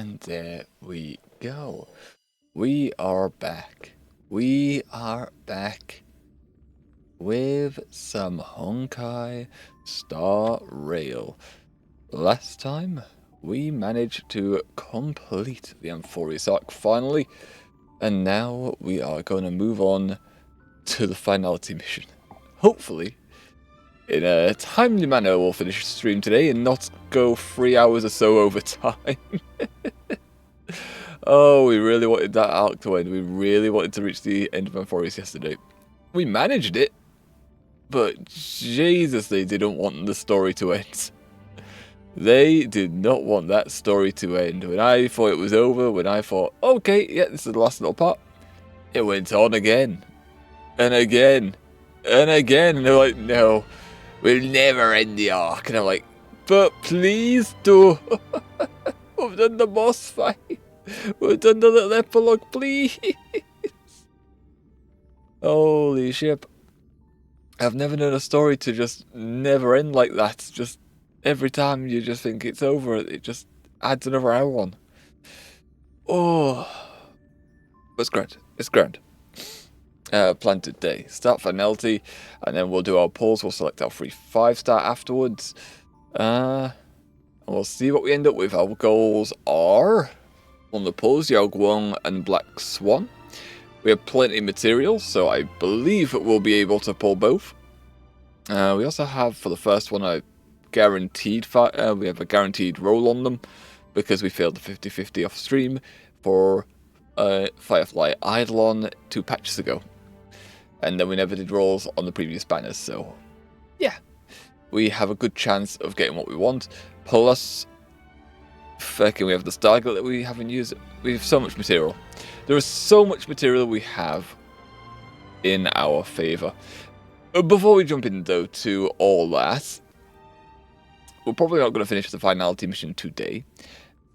And there we go. We are back. We are back with some Honkai Star Rail. Last time, we managed to complete the Amphorius arc finally, and now we are going to move on to the Finality mission. Hopefully, in a timely manner, we'll finish the stream today and not go 3 hours or so over time. Oh, we really wanted that arc to end. We really wanted to reach the end of Amphorius yesterday. We managed it, but Jesus, they didn't want the story to end. They did not want that story to end. When I thought it was over, when I thought, okay, yeah, this is the last little part, it went on again, and again, and again, and they're like, no, we'll never end the arc. And I'm like, but please do. We've done the boss fight. We've done the little epilogue, please. Holy shit. I've never known a story to just never end like that. Just every time you just think it's over, it just adds another hour on. Oh. It's grand. It's grand. Plan today. Start Finality, and then we'll do our pulls. We'll select our 3 5-star afterwards. And we'll see what we end up with. Our goals are... on the pulls, Yao Guang and Black Swan. We have plenty of material, so I believe that we'll be able to pull both. We also have, for the first one, a guaranteed we have a guaranteed roll on them, because we failed the 50-50 off stream for Firefly Eidolon 2 patches ago. And then we never did rolls on the previous banners, so yeah. We have a good chance of getting what we want. Plus, fucking, we have the Stargate that we haven't used. We have so much material. There is so much material we have in our favour. Before we jump in, though, to all that, we're probably not going to finish the Finality mission today,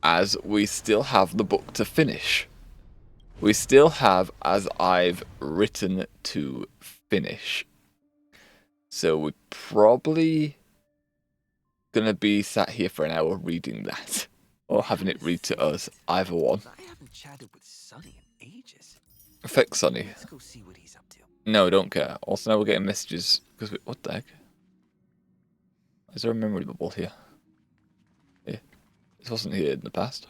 as we still have the book to finish. We still have As I've Written to finish. So we're probably going to be sat here for an hour reading that. Or having it read to us, either one. I haven't chatted with Sonny in ages. Affect Sonny. Let's go see what he's up to. No, don't care. Also, now we're getting messages because what the heck? Is there a memory bubble here? Yeah, this wasn't here in the past.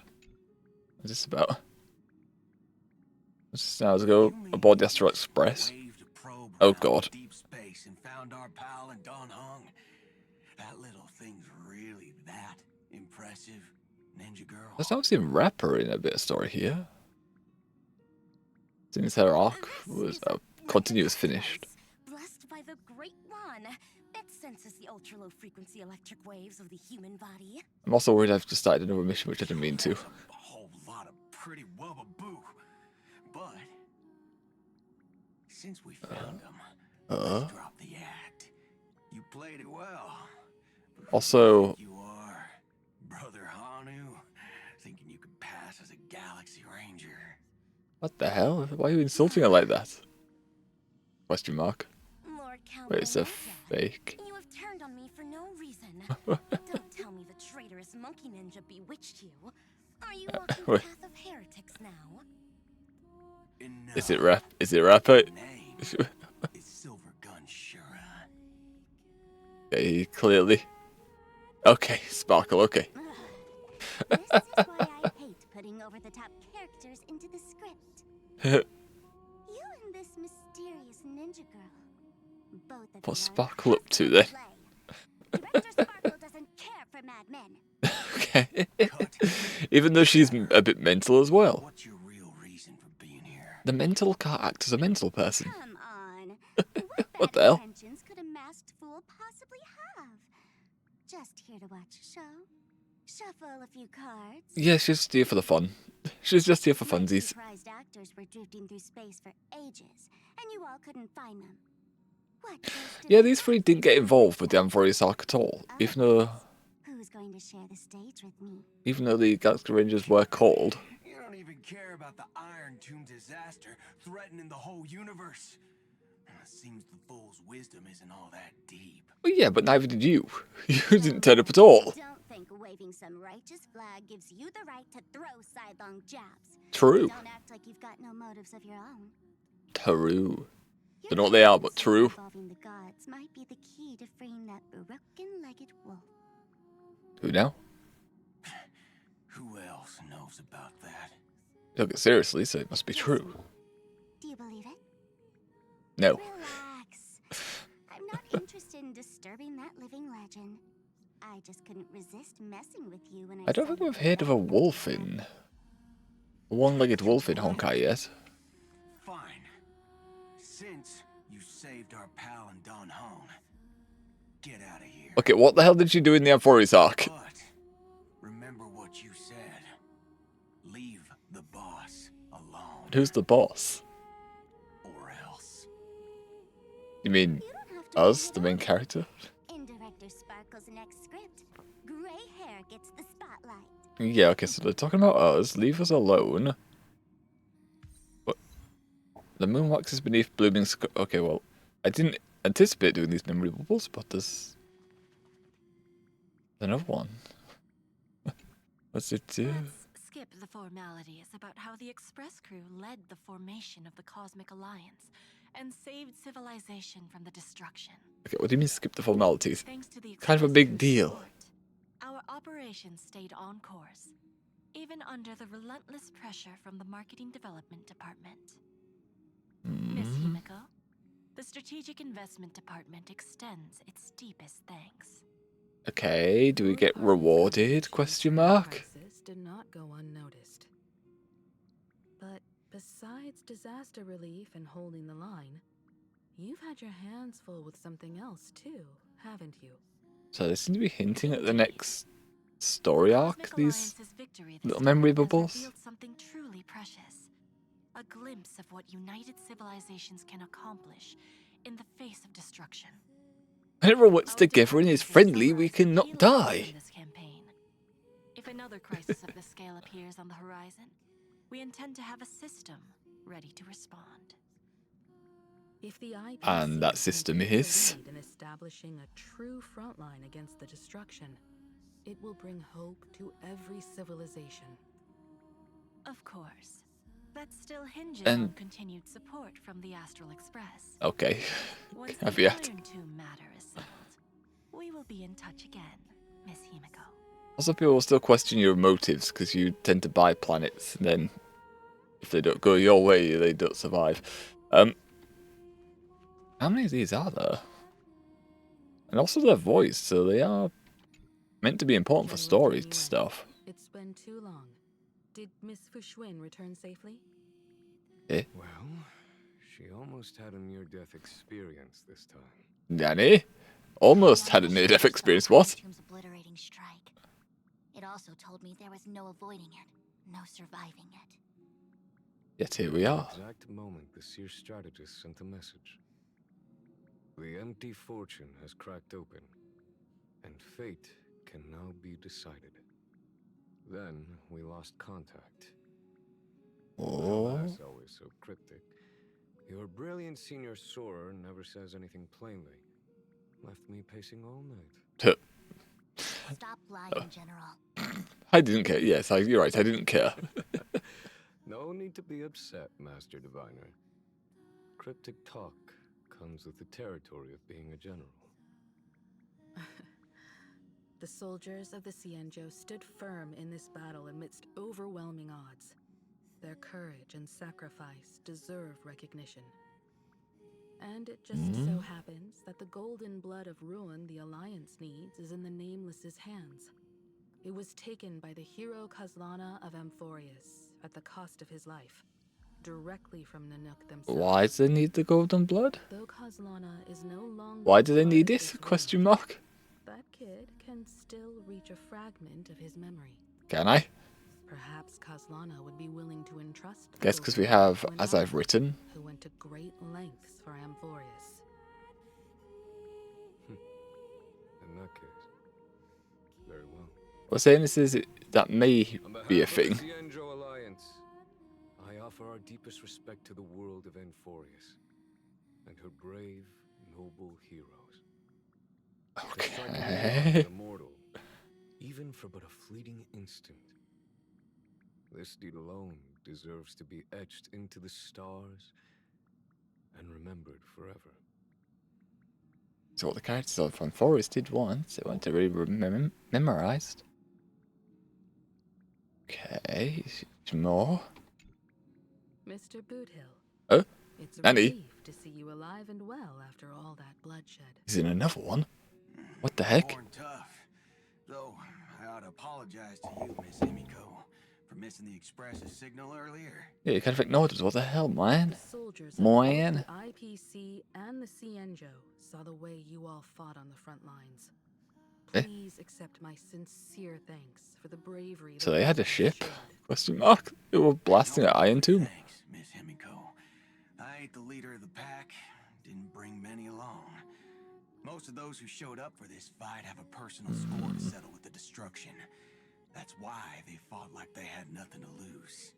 What's this about? Just hours ago, aboard the Astral Express. Oh god. Deep space and found our pal and Don Hung. That little thing's really that impressive. Ninja girl. There's now seen Rapper in a bit of story here. Since her arc was continuous finished. Blessed by the Great One, it senses the ultra-low frequency electric waves of the human body. I'm also worried I've just started another mission which I didn't mean to. A whole lot of pretty wubba-boo. But since we found them, let's drop the act. You played it well. Also, You are, Brother Hanu, thinking you could pass as a Galaxy Ranger. what the hell? Why are you insulting her like that? Question mark. Lord Count Wait, it's a Benega, fake. you have turned on me for no reason. Don't tell me the traitorous monkey ninja bewitched you. Are you walking the wait. path of heretics now? Is it rap? Is it Rapper? Name is Silver Gun Shura. Okay, clearly. Okay, Sparkle. Okay. This is why I hate putting over-the-top characters into the script. You and this mysterious ninja girl, both of What's you are Sparkle up to then? play. Director Sparkle doesn't care for madmen. Okay. Even though she's a bit mental as well. What's your real reason for being here? The mental can't act as a mental person. Come on. What the hell? intentions could a masked fool possibly have? Just here to watch a show? Shuffle a few cards? Yeah, she's just here for the fun. She's just here for funsies. Surprised actors were drifting through space for ages, and you all couldn't find them. What goes to Yeah, the these three top didn't get is involved with the the Amphorius arc at all. Even Who's going to share the stage with me? though the Galaxy Rangers were called. You don't even care about the Iron Tomb disaster threatening the whole universe. Seems the fool's wisdom isn't all that deep. Well, yeah, but neither did you. You didn't turn up at all. Don't think Waving some righteous flag gives you the right to throw sidelong jabs. True. Don't act like you've got no motives of your own. True. Your Don't know what they are, but concerns true. involving the gods might be the key to freeing that broken-legged wolf. Who now? Who else knows about that? Took it seriously, so it must be true. Do you believe it? No. Relax. I'm not interested in disturbing that living legend. I just couldn't resist messing with you when I don't think we've heard of a wolf in... a one-legged wolf in Honkai yet. Fine. Since you saved our pal and Don Hong, get out of here. Okay, what the hell did you do in the Amphoris arc? But remember what you said. Leave the boss alone. Who's the boss? Or else. You mean us, the main character? In Director Sparkle's next script, gray hair gets the spotlight. Yeah, okay, so they're talking about us. Leave us alone. What? The moon waxes beneath blooming sky. Okay, well, I didn't anticipate doing these memory bubbles, but there's another one. What's it do? Let's skip the formalities about how the Express crew led the formation of the Cosmic Alliance and saved civilization from the destruction. Okay, what do you mean skip the formalities? Thanks to the Kind of a Express big crew's deal. support, our operations stayed on course, even under the relentless pressure from the Marketing Development Department. Miss Himiko, the Strategic Investment Department extends its deepest thanks. Okay, do we get rewarded? Question mark. Crisis did not go unnoticed. But besides disaster relief and holding the line, you've had your hands full with something else too, haven't you? So they seem to be hinting at the next story arc. Cosmic These Alliance's victory this little time memory has bubbles. revealed something truly precious. A glimpse of what united civilizations can accomplish in the face of destruction. When everyone works Our together and is department friendly, we realized cannot key lessons die. in this campaign. If another crisis of this scale appears on the horizon, we intend to have a system ready to respond. If the IPC And that system continues is? to lead in establishing a true front line against the destruction, it will bring hope to every civilization. Of course. That still hinges And- on continued support from the Astral Express. Okay. Once the Caveat. Iron Tomb matter is settled, we will be in touch again, Miss Himiko. Also, people will still question your motives because you tend to buy planets, and then if they don't go your way, they don't survive. How many of these are there? And also they're voiced, so they are meant to be important for General story Jinyue, stuff. It's been too long. Did Miss Fushun return safely? Well, she almost had a near-death experience this time. Danny? Almost had a near-death experience, what? Tomb's obliterating strike. It also told me there was no avoiding it, no surviving it. Yet here we are. The exact moment the seer strategist sent a message. The empty fortune has cracked open, and fate can now be decided. Then we lost contact. Well, Oh. that's always so cryptic. Your brilliant senior soarer never says anything plainly. Left me pacing all night. Stop lying, General. I didn't care. Yes, you're right. I didn't care. No need to be upset, Master Diviner. Cryptic talk comes with the territory of being a general. The soldiers of the Cienjo stood firm in this battle amidst overwhelming odds. Their courage and sacrifice deserve recognition. And it just so happens that the golden blood of ruin the Alliance needs is in the Nameless's hands. It was taken by the hero Kazlana of Amphorius at the cost of his life, directly from Nanook themselves. Why do they need the golden blood? Though Kazlana is no longer Why do they part need of it? this Question realm, mark. that kid can still reach a fragment of his memory. Can I? Perhaps Kazlana would be willing to entrust the Guess because golden we have, blood to an as I've ally written, who went to great lengths for Amphorius. In that case, very well. we're saying this is that may On be a behalf of thing. the Cienjo Alliance, I offer our deepest respect to the world of Amphorius and her brave, noble heroes. The striking Okay. immortal, even for for but a fleeting instant. This deed alone deserves to be etched into the stars and remembered forever. So what the characters of Fan Forest did once, they want to be memorized. Okay, more. Mr. Boothill. Oh, It's a Annie. relief to see you alive and well after all that bloodshed. He's in another one. What the heck? Born tough. Though, I ought to apologize to you, Miss Emiko, for missing the Express's signal earlier. Yeah, you kind of ignored us. What the hell, man? The soldiers of Man. both the IPC and the Cienjo saw the way you all fought on the front lines. Eh? Please accept my sincere thanks for the bravery. So that they had a you ship? showed. Question mark. They were blasting at Iron Tomb. Thanks, Miss Emiko. I ain't the leader of the pack. Didn't bring many along. Most of those who showed up for this fight have a personal score to settle with the destruction. That's why they fought like they had nothing to lose.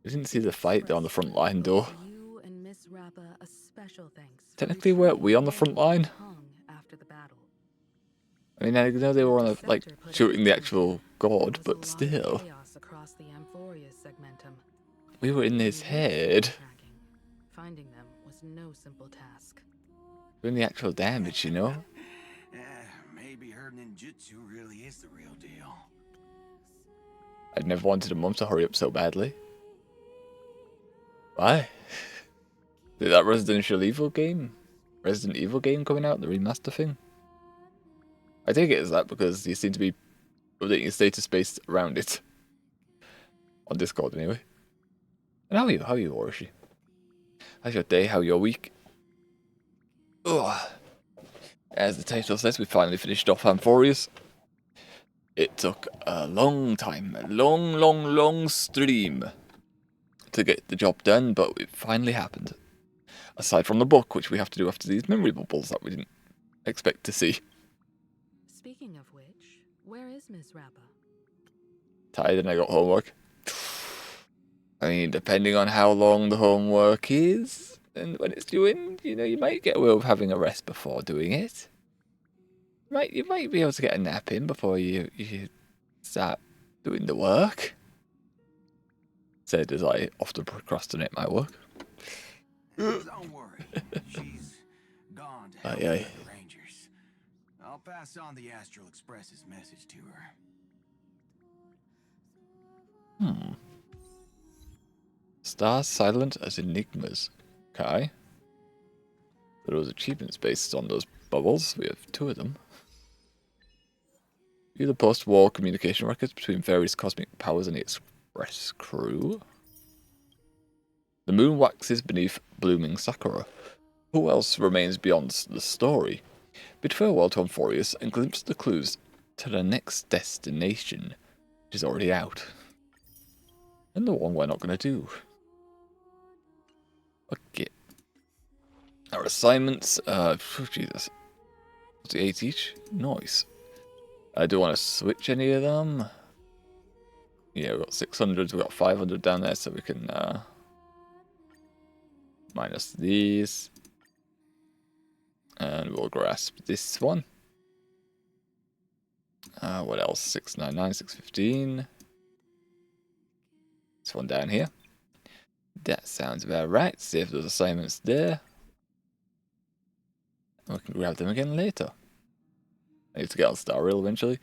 We didn't see the fight there on the front line, though. You and Miss Rappa a special thanks. for Technically, weren't retrieving we on the the front line? hung after the battle. I mean, I know they were on a, like, Sector put shooting the everything actual there. god, There was a but lot of still. chaos across the Amphoria's segmentum. We were in his Even head. tracking. Finding them was no simple task. Doing the actual damage, you know? Yeah, maybe her ninjutsu really is the real deal. I'd never wanted a mum to hurry up so badly. Why? Did that Resident Evil game coming out, the remaster thing? I take it as that because you seem to be updating your status based around it. On Discord, anyway. And how are you, Orochi? How's your day? How your week? Ugh. As the title says, we finally finished off Amphorius. It took a long time, a long stream to get the job done, but it finally happened. Aside from the book, which we have to do after these memory bubbles that we didn't expect to see. Speaking of which, where is Miss Rappa? Tired and I got homework. I mean, depending on how long the homework is, and when it's due in, you know, you might get away with having a rest before doing it. You might be able to get a nap in before you start doing the work. Said as I often procrastinate my work. Don't worry. She's gone to help Aye, aye. with the Rangers. I'll pass on the Astral Express's message to her. Stars silent as enigmas. Okay. There was achievements based on those bubbles. We have 2 of them. View the post-war communication records between various cosmic powers and the Express crew. The moon waxes beneath blooming sakura. Who else remains beyond the story? Bid farewell to Amphorius and glimpse the clues to the next destination, which is already out. And the one we're not going to do. Okay. Our assignments, Jesus. 48 each? Nice. I do want to switch any of them. Yeah, we've got 600, we've got 500 down there, so we can, minus these. And we'll grasp this one. What else? 699, 615. This one down here. That sounds about right. See if there's assignments there. We can grab them again later. I need to get on Star Rail eventually.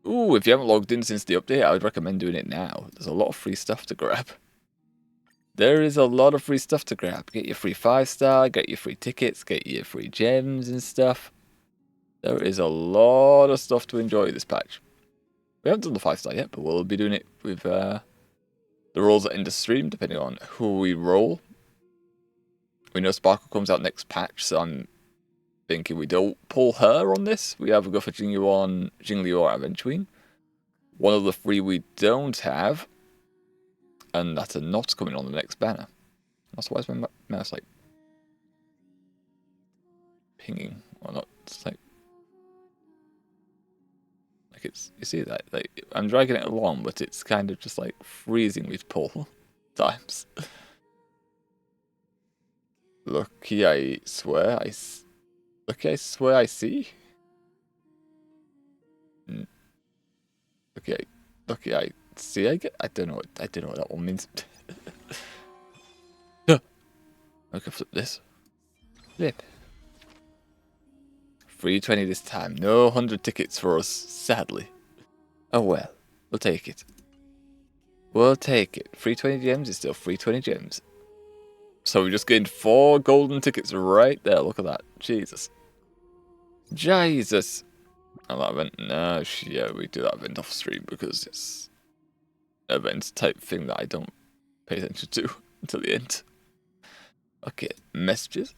Ooh, if you haven't logged in since the update, I would recommend doing it now. There's a lot of free stuff to grab. There is a lot of free stuff to grab. Get your free 5-star, get your free tickets, get your free gems and stuff. There is a lot of stuff to enjoy this patch. We haven't done the 5-star yet, but we'll be doing it with the rolls that end the stream, depending on who we roll. We know Sparkle comes out next patch, so I'm thinking we don't pull her on this. We either go for Jingyu or Aventuine. One of the 3 we don't have, and that's a not coming on the next banner. That's why is my mouse like pinging or not? It's like it's, you see that, like I'm dragging it along, but it's kind of just like freezing me to pull times. Lucky I swear I see. Okay, see, I don't know what that one means. I can flip this. Flip. 320 this time. No 100 tickets for us, sadly. Oh well, we'll take it. We'll take it. 320 gems is still 320 gems. So we just gained 4 golden tickets right there. Look at that. Jesus. Jesus. Oh, that event. No, yeah, we do that event off stream because it's an event type thing that I don't pay attention to until the end. Okay, messages.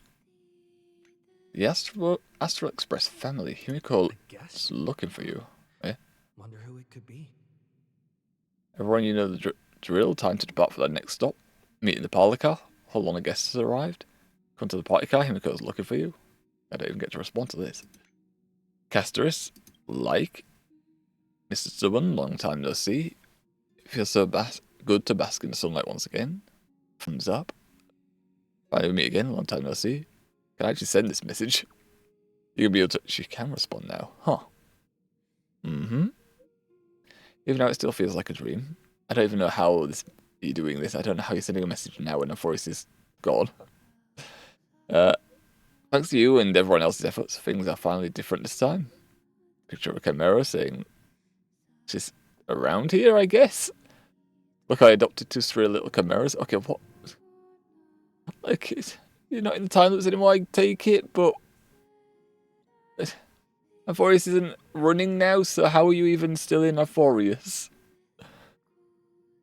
The Astral Express family. Himiko is looking for you. Eh? Wonder who it could be. Everyone, you know the drill. Time to depart for the next stop. Meet in the parlor car. Hold on, a guest has arrived. Come to the party car. Himiko's looking for you. I don't even get to respond to this. Casteris, like. Mr. Stubborn, long time no see. It feels so good to bask in the sunlight once again. Thumbs up. Finally meet again, long time no see. Can I actually send this message? You can be able to. She can respond now. Huh. Mm-hmm. Even though it still feels like a dream. I don't even know how you're doing this. I don't know how you're sending a message now when the voice is gone. Thanks to you and everyone else's efforts, things are finally different this time. Picture of a chimera saying she's around here, I guess. Look, I adopted 2 stray little chimeras. Okay, what? Like, you're not in the time lapse anymore, I take it, but Arthurius isn't running now, so how are you even still in Arthurius?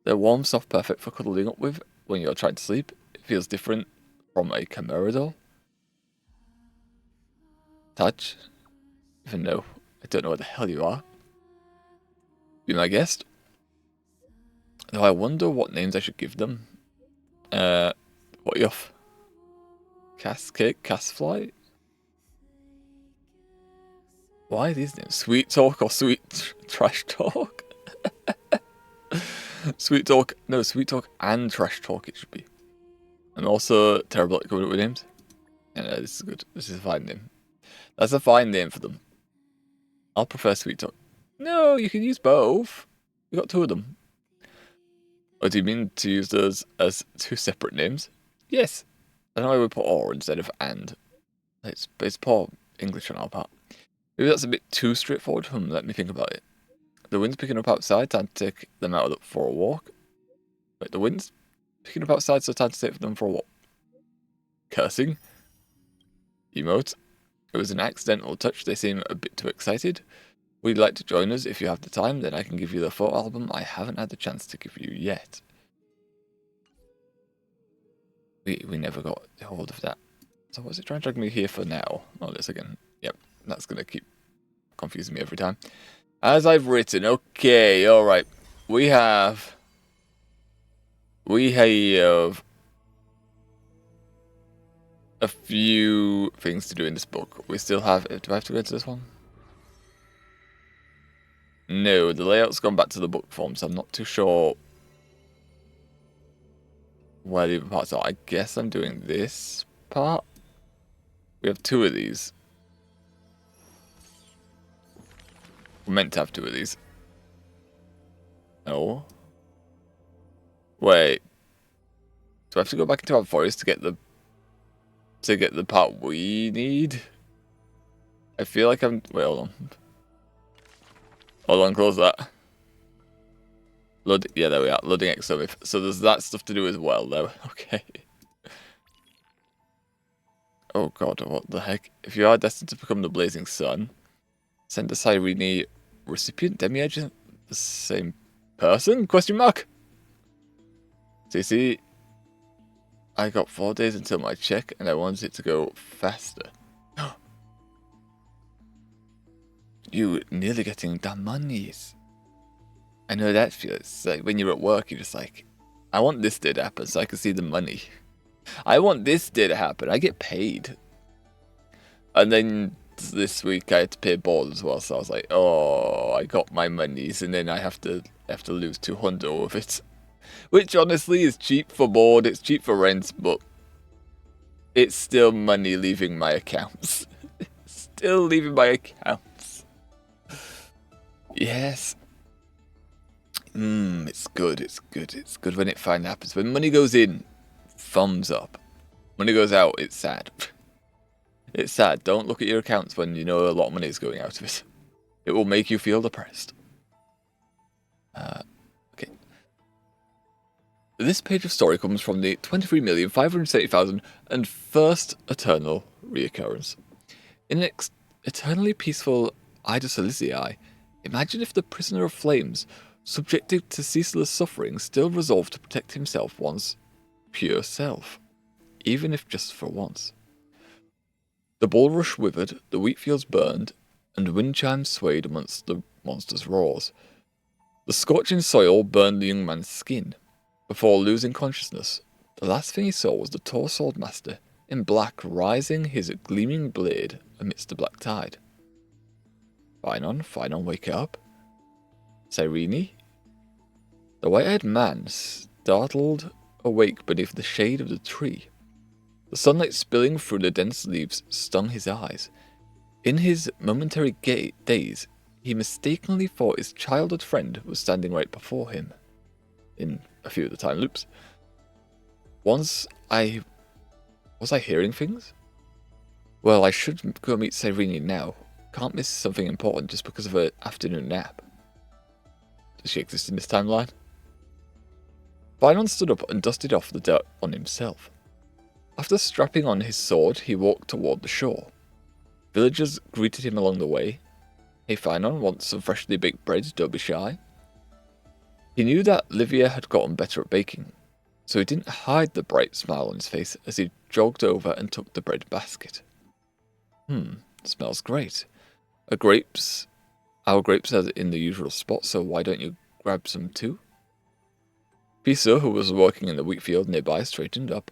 They're warm, soft, perfect for cuddling up with when you're trying to sleep. It feels different from a chimera doll. Touch. Even though I don't know what the hell you are. Be my guest. Though I wonder what names I should give them. What are you off? Cascade? Castfly? Why are these names? Sweet Talk or Sweet Trash Talk? Sweet Talk. No, Sweet Talk and Trash Talk it should be. I'm also terrible at coming up with names. Yeah, this is good. This is a fine name. That's a fine name for them. I'll prefer Sweet Talk. No, you can use both. We got 2 of them. Or do you mean to use those as 2 separate names? Yes. I don't know why we put or instead of and. It's poor English on our part. Maybe that's a bit too straightforward. Let me think about it. The wind's picking up outside. Time to take them out for a walk. Wait, the wind's picking up outside, so time to take them for a walk. Cursing. Emote. It was an accidental touch. They seem a bit too excited. Would you like to join us if you have the time? Then I can give you the photo album I haven't had the chance to give you yet. We never got hold of that. So what's it trying to drag me here for now? Oh, this again. Yep, that's going to keep confusing me every time. As I've written, okay, alright. We have a few things to do in this book. We still have... Do I have to go into this one? No, the layout's gone back to the book form, so I'm not too sure where the other parts are. I guess I'm doing this part. We have 2 of these. We're meant to have 2 of these. No. Wait. Do I have to go back into our forest to get the part we need? I feel like I'm... Wait, hold on. Hold on, close that. Load... Yeah, there we are. Loading exo. So there's that stuff to do as well, though. Okay. Oh god, what the heck? If you are destined to become the blazing sun, send a Cyrene recipient demi-agent the same person? Question mark? CC, I got 4 days until my check and I wanted it to go faster. You nearly getting the monies. I know that feels like when you're at work, you're just like, I want this day to happen so I can see the money. I want this day to happen. I get paid. And then this week I had to pay board as well, so I was like, oh, I got my monies, and then I have to lose 200 of it. Which honestly is cheap for board, it's cheap for rent, but it's still money leaving my accounts. Still leaving my accounts. Yes. It's good, it's good, it's good when it finally happens. When money goes in, thumbs up. Money goes out, it's sad. It's sad. Don't look at your accounts when you know a lot of money is going out of it. It will make you feel depressed. Okay. This page of story comes from the 23,570,000 and first eternal reoccurrence. In an eternally peaceful Ida Silicii, imagine if the prisoner of flames, subjected to ceaseless suffering, still resolved to protect himself one's pure self, even if just for once. The bulrush withered, the wheat fields burned, and wind chimes swayed amongst the monster's roars. The scorching soil burned the young man's skin. Before losing consciousness, the last thing he saw was the tall sword master in black rising his gleaming blade amidst the black tide. Finon, wake up. Cyrene? The white-haired man startled awake beneath the shade of the tree. The sunlight spilling through the dense leaves stung his eyes. In his momentary daze, he mistakenly thought his childhood friend was standing right before him. In a few of the time loops. Was I hearing things? Well, I should go meet Cyrene now. Can't miss something important just because of an afternoon nap. Does she exist in this timeline? Finon stood up and dusted off the dirt on himself. After strapping on his sword, he walked toward the shore. Villagers greeted him along the way. Hey Finon, want some freshly baked bread? Don't be shy. He knew that Livia had gotten better at baking, so he didn't hide the bright smile on his face as he jogged over and took the bread basket. Smells great. Our grapes are in the usual spot, so why don't you grab some too? Pisa, who was working in the wheat field nearby, straightened up.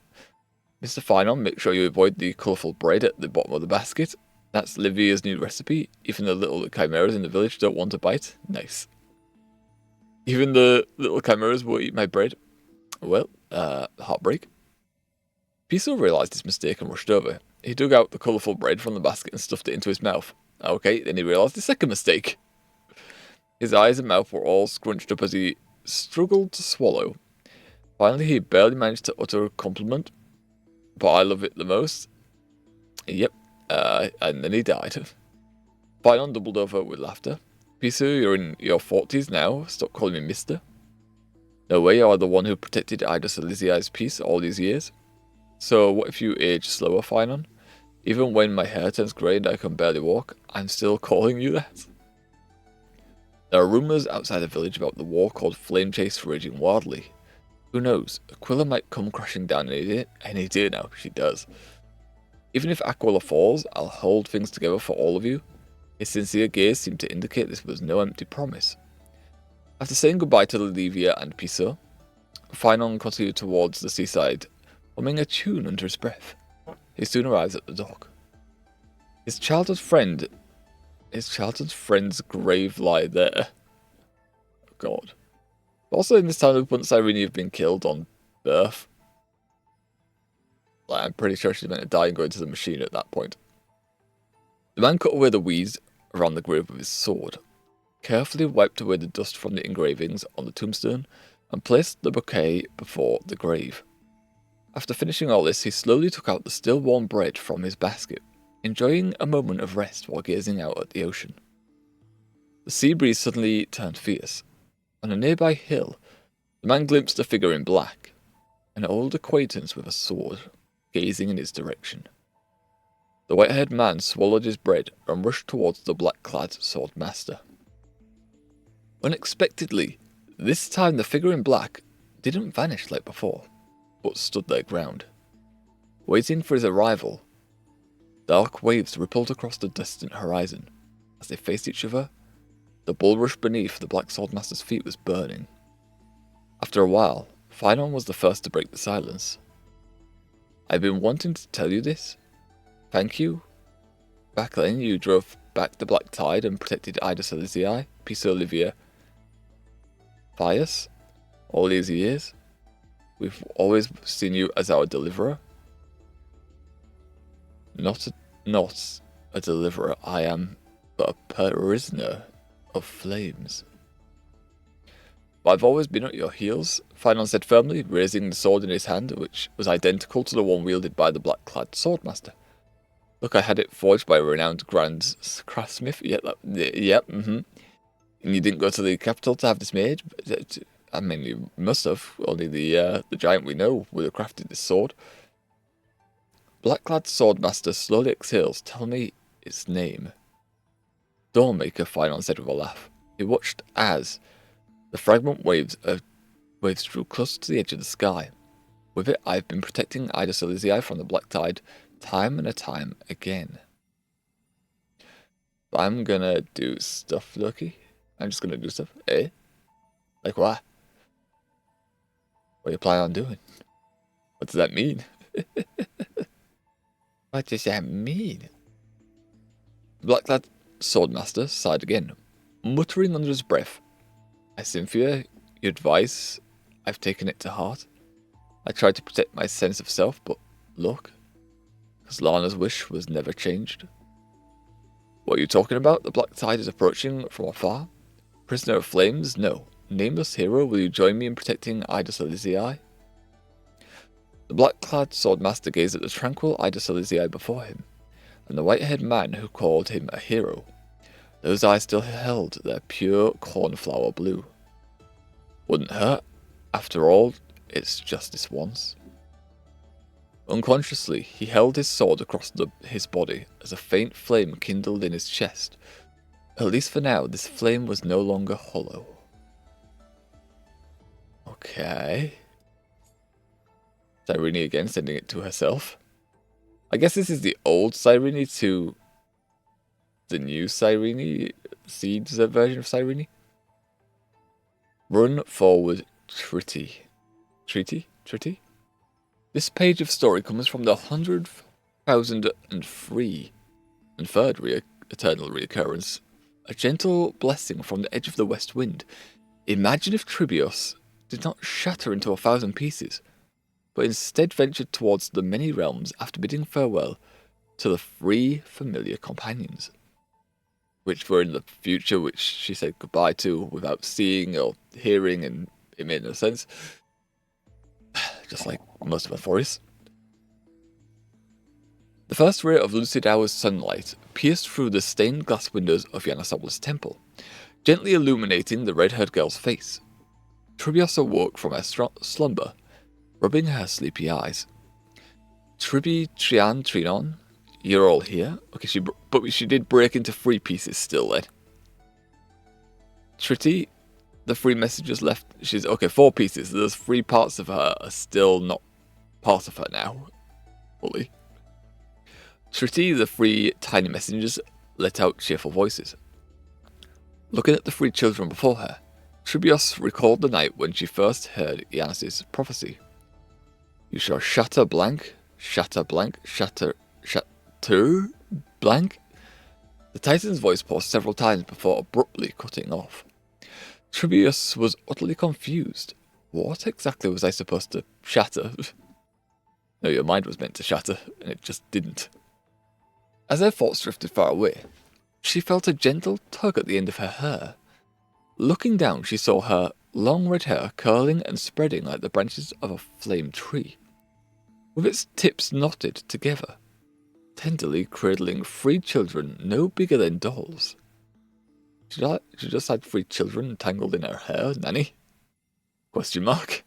Mr. Finon, make sure you avoid the colourful bread at the bottom of the basket. That's Livia's new recipe. Even the little chimeras in the village don't want a bite. Nice. Even the little chimeras will eat my bread. Well, heartbreak. Pisa realised his mistake and rushed over. He dug out the colourful bread from the basket and stuffed it into his mouth. Okay, then he realised his second mistake. His eyes and mouth were all scrunched up as he struggled to swallow. Finally, he barely managed to utter a compliment. But I love it the most. Yep, and then he died. Finon doubled over with laughter. Pisa, you're in your 40s now. Stop calling me mister. No way, you are the one who protected Ida Silicii's peace all these years. So what if you age slower, Finon? Even when my hair turns grey and I can barely walk, I'm still calling you that. There are rumours outside the village about the war called Flame Chase raging wildly. Who knows, Aquila might come crashing down any day now, she does. Even if Aquila falls, I'll hold things together for all of you. His sincere gaze seemed to indicate this was no empty promise. After saying goodbye to Livia and Pisa, Finon continued towards the seaside, humming a tune under his breath. He soon arrives at the dock. His childhood friend's grave lie there. Oh God. Also in this time, wouldn't Cyrene have been killed on birth? Like, I'm pretty sure she's meant to die and go into the machine at that point. The man cut away the weeds around the grave with his sword, carefully wiped away the dust from the engravings on the tombstone, and placed the bouquet before the grave. After finishing all this, he slowly took out the still warm bread from his basket, enjoying a moment of rest while gazing out at the ocean. The sea breeze suddenly turned fierce. On a nearby hill, the man glimpsed a figure in black, an old acquaintance with a sword, gazing in his direction. The white-haired man swallowed his bread and rushed towards the black-clad sword master. Unexpectedly, this time the figure in black didn't vanish like before, but stood their ground. Waiting for his arrival, dark waves rippled across the distant horizon. As they faced each other, the bulrush beneath the black swordmaster's feet was burning. After a while, Finon was the first to break the silence. I've been wanting to tell you this. Thank you. Back then, you drove back the black tide and protected Ida Silicii, Pisa Olivia, Fias, all these years. We've always seen you as our deliverer. Not a deliverer, I am but a prisoner of flames. But I've always been at your heels, Finon said firmly, raising the sword in his hand, which was identical to the one wielded by the black-clad swordmaster. Look, I had it forged by a renowned grand craftsmith. Yep, And you didn't go to the capital to have this made? I mean, you must have. Only the giant we know would have crafted this sword. Black-clad swordmaster slowly exhales. Tell me its name. Dawnmaker, Finon said with a laugh. He watched as the fragment waves drew close to the edge of the sky. With it, I've been protecting Ida Silesii from the Black Tide time and time again. But I'm gonna do stuff, Loki. I'm just gonna do stuff. Eh? Like what? What do you plan on doing? What does that mean? What does that mean? The black-clad swordmaster sighed again, muttering under his breath. Cynthia, your advice, I've taken it to heart. I tried to protect my sense of self, but look, because Lana's wish was never changed. What are you talking about? The Black Tide is approaching from afar? Prisoner of Flames? No. Nameless hero, will you join me in protecting Ida Silesii? The black-clad swordmaster gazed at the tranquil Ida Silesii before him, and the white-haired man who called him a hero. Those eyes still held their pure cornflower blue. Wouldn't hurt. After all, it's just this once. Unconsciously, he held his sword across his body as a faint flame kindled in his chest. At least for now, this flame was no longer hollow. Okay. Cyrene again, sending it to herself. I guess this is the old Cyrene to the new Cyrene, Seeds version of Cyrene. Run forward, Tritty. Tritty? This page of story comes from the 100,003 and third eternal reoccurrence. A gentle blessing from the edge of the west wind. Imagine if Tribios did not shatter into 1,000 pieces, but instead ventured towards the many realms after bidding farewell to the 3 familiar companions, which were in the future, which she said goodbye to without seeing or hearing, and it made no sense. Just like most of our forests. The first ray of lucid hour's sunlight pierced through the stained glass windows of Yanasabla's temple, gently illuminating the red-haired girl's face. Tribios awoke from her slumber, rubbing her sleepy eyes. Trinon, you're all here? Okay, but she did break into 3 pieces still then. Tritty, the 3 messages left, she's, okay, 4 pieces. Those 3 parts of her are still not part of her now, fully. Tritty, the 3 tiny messengers, let out cheerful voices. Looking at the 3 children before her, Tribios recalled the night when she first heard Yanis' prophecy. You shall shatter blank, shatter blank, shatter blank. The Titan's voice paused several times before abruptly cutting off. Tribios was utterly confused. What exactly was I supposed to shatter? No, your mind was meant to shatter, and it just didn't. As her thoughts drifted far away, she felt a gentle tug at the end of her hair. Looking down, she saw her long red hair curling and spreading like the branches of a flame tree, with its tips knotted together, tenderly cradling 3 children no bigger than dolls. She just had 3 children tangled in her hair, Nanny? Question mark.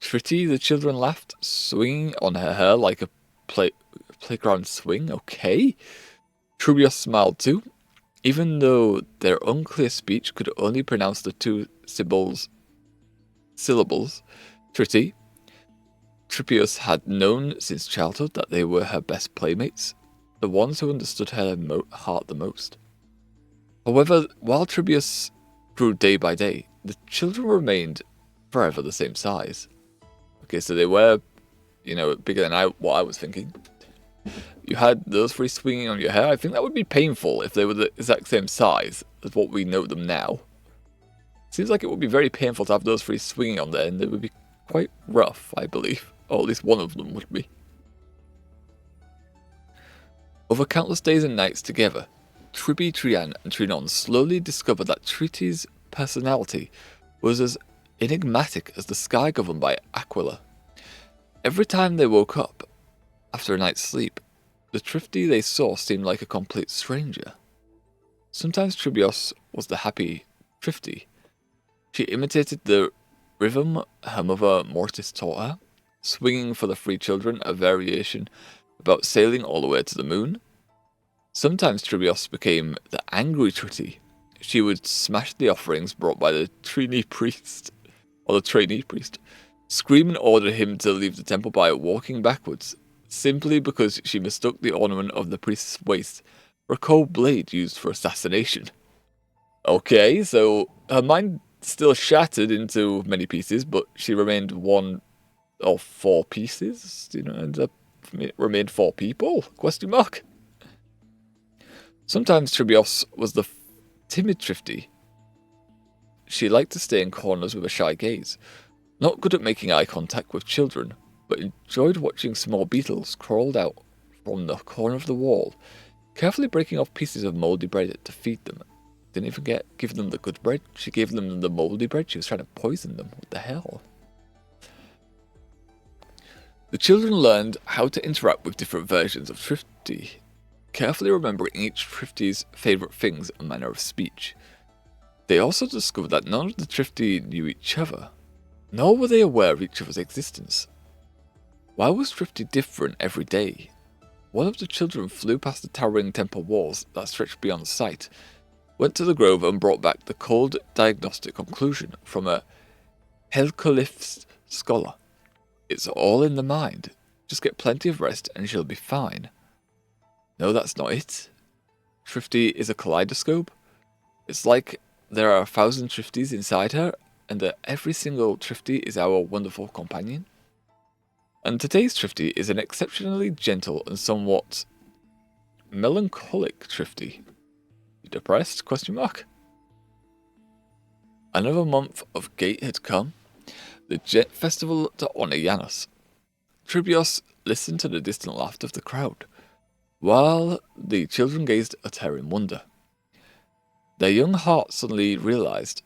Tritty, the children laughed, swinging on her hair like a playground swing. Okay. Tribios smiled too, even though their unclear speech could only pronounce the 2 syllables. Tritty. Tribios had known since childhood that they were her best playmates, the ones who understood her heart the most. However, while Tribios grew day by day, the children remained forever the same size. Okay, so they were, bigger than what I was thinking. You had those 3 swinging on your hair. I think that would be painful if they were the exact same size as what we know them now. Seems like it would be very painful to have those 3 swinging on there, and they would be quite rough, I believe. Or at least one of them would be. Over countless days and nights together, Triby, Trian, and Trinon slowly discovered that Tritty's personality was as enigmatic as the sky governed by Aquila. Every time they woke up after a night's sleep, the Thrifty they saw seemed like a complete stranger. Sometimes Tribios was the happy Thrifty. She imitated the rhythm her mother Mortis taught her, swinging for the three children a variation about sailing all the way to the moon. Sometimes Tribios became the angry Tritty. She would smash the offerings brought by the trainee priest, scream and order him to leave the temple by walking backwards, simply because she mistook the ornament of the priest's waist for a cold blade used for assassination. Okay, so her mind still shattered into many pieces, but she remained one of four pieces, and remained four people, question mark. Sometimes Tribios was the timid Thrifty. She liked to stay in corners with a shy gaze, not good at making eye contact with children, but enjoyed watching small beetles crawled out from the corner of the wall, carefully breaking off pieces of mouldy bread to feed them. Didn't even give them the good bread, she gave them the mouldy bread. She was trying to poison them. What the hell? The children learned how to interact with different versions of Thrifty, carefully remembering each Thrifty's favourite things and manner of speech. They also discovered that none of the Thrifty knew each other, nor were they aware of each other's existence. Why was Thrifty different every day? One of the children flew past the towering temple walls that stretched beyond sight, went to the grove and brought back the cold diagnostic conclusion from a Helcolif's scholar. It's all in the mind. Just get plenty of rest and she'll be fine. No, that's not it. Thrifty is a kaleidoscope. It's like there are 1,000 Thrifties inside her, and that every single Thrifty is our wonderful companion. And today's Thrifty is an exceptionally gentle and somewhat melancholic Thrifty. You depressed? Question mark. Another month of Gate had come, the Jet Festival to honor Janos. Tribios listened to the distant laughter of the crowd, while the children gazed at her in wonder. Their young hearts suddenly realized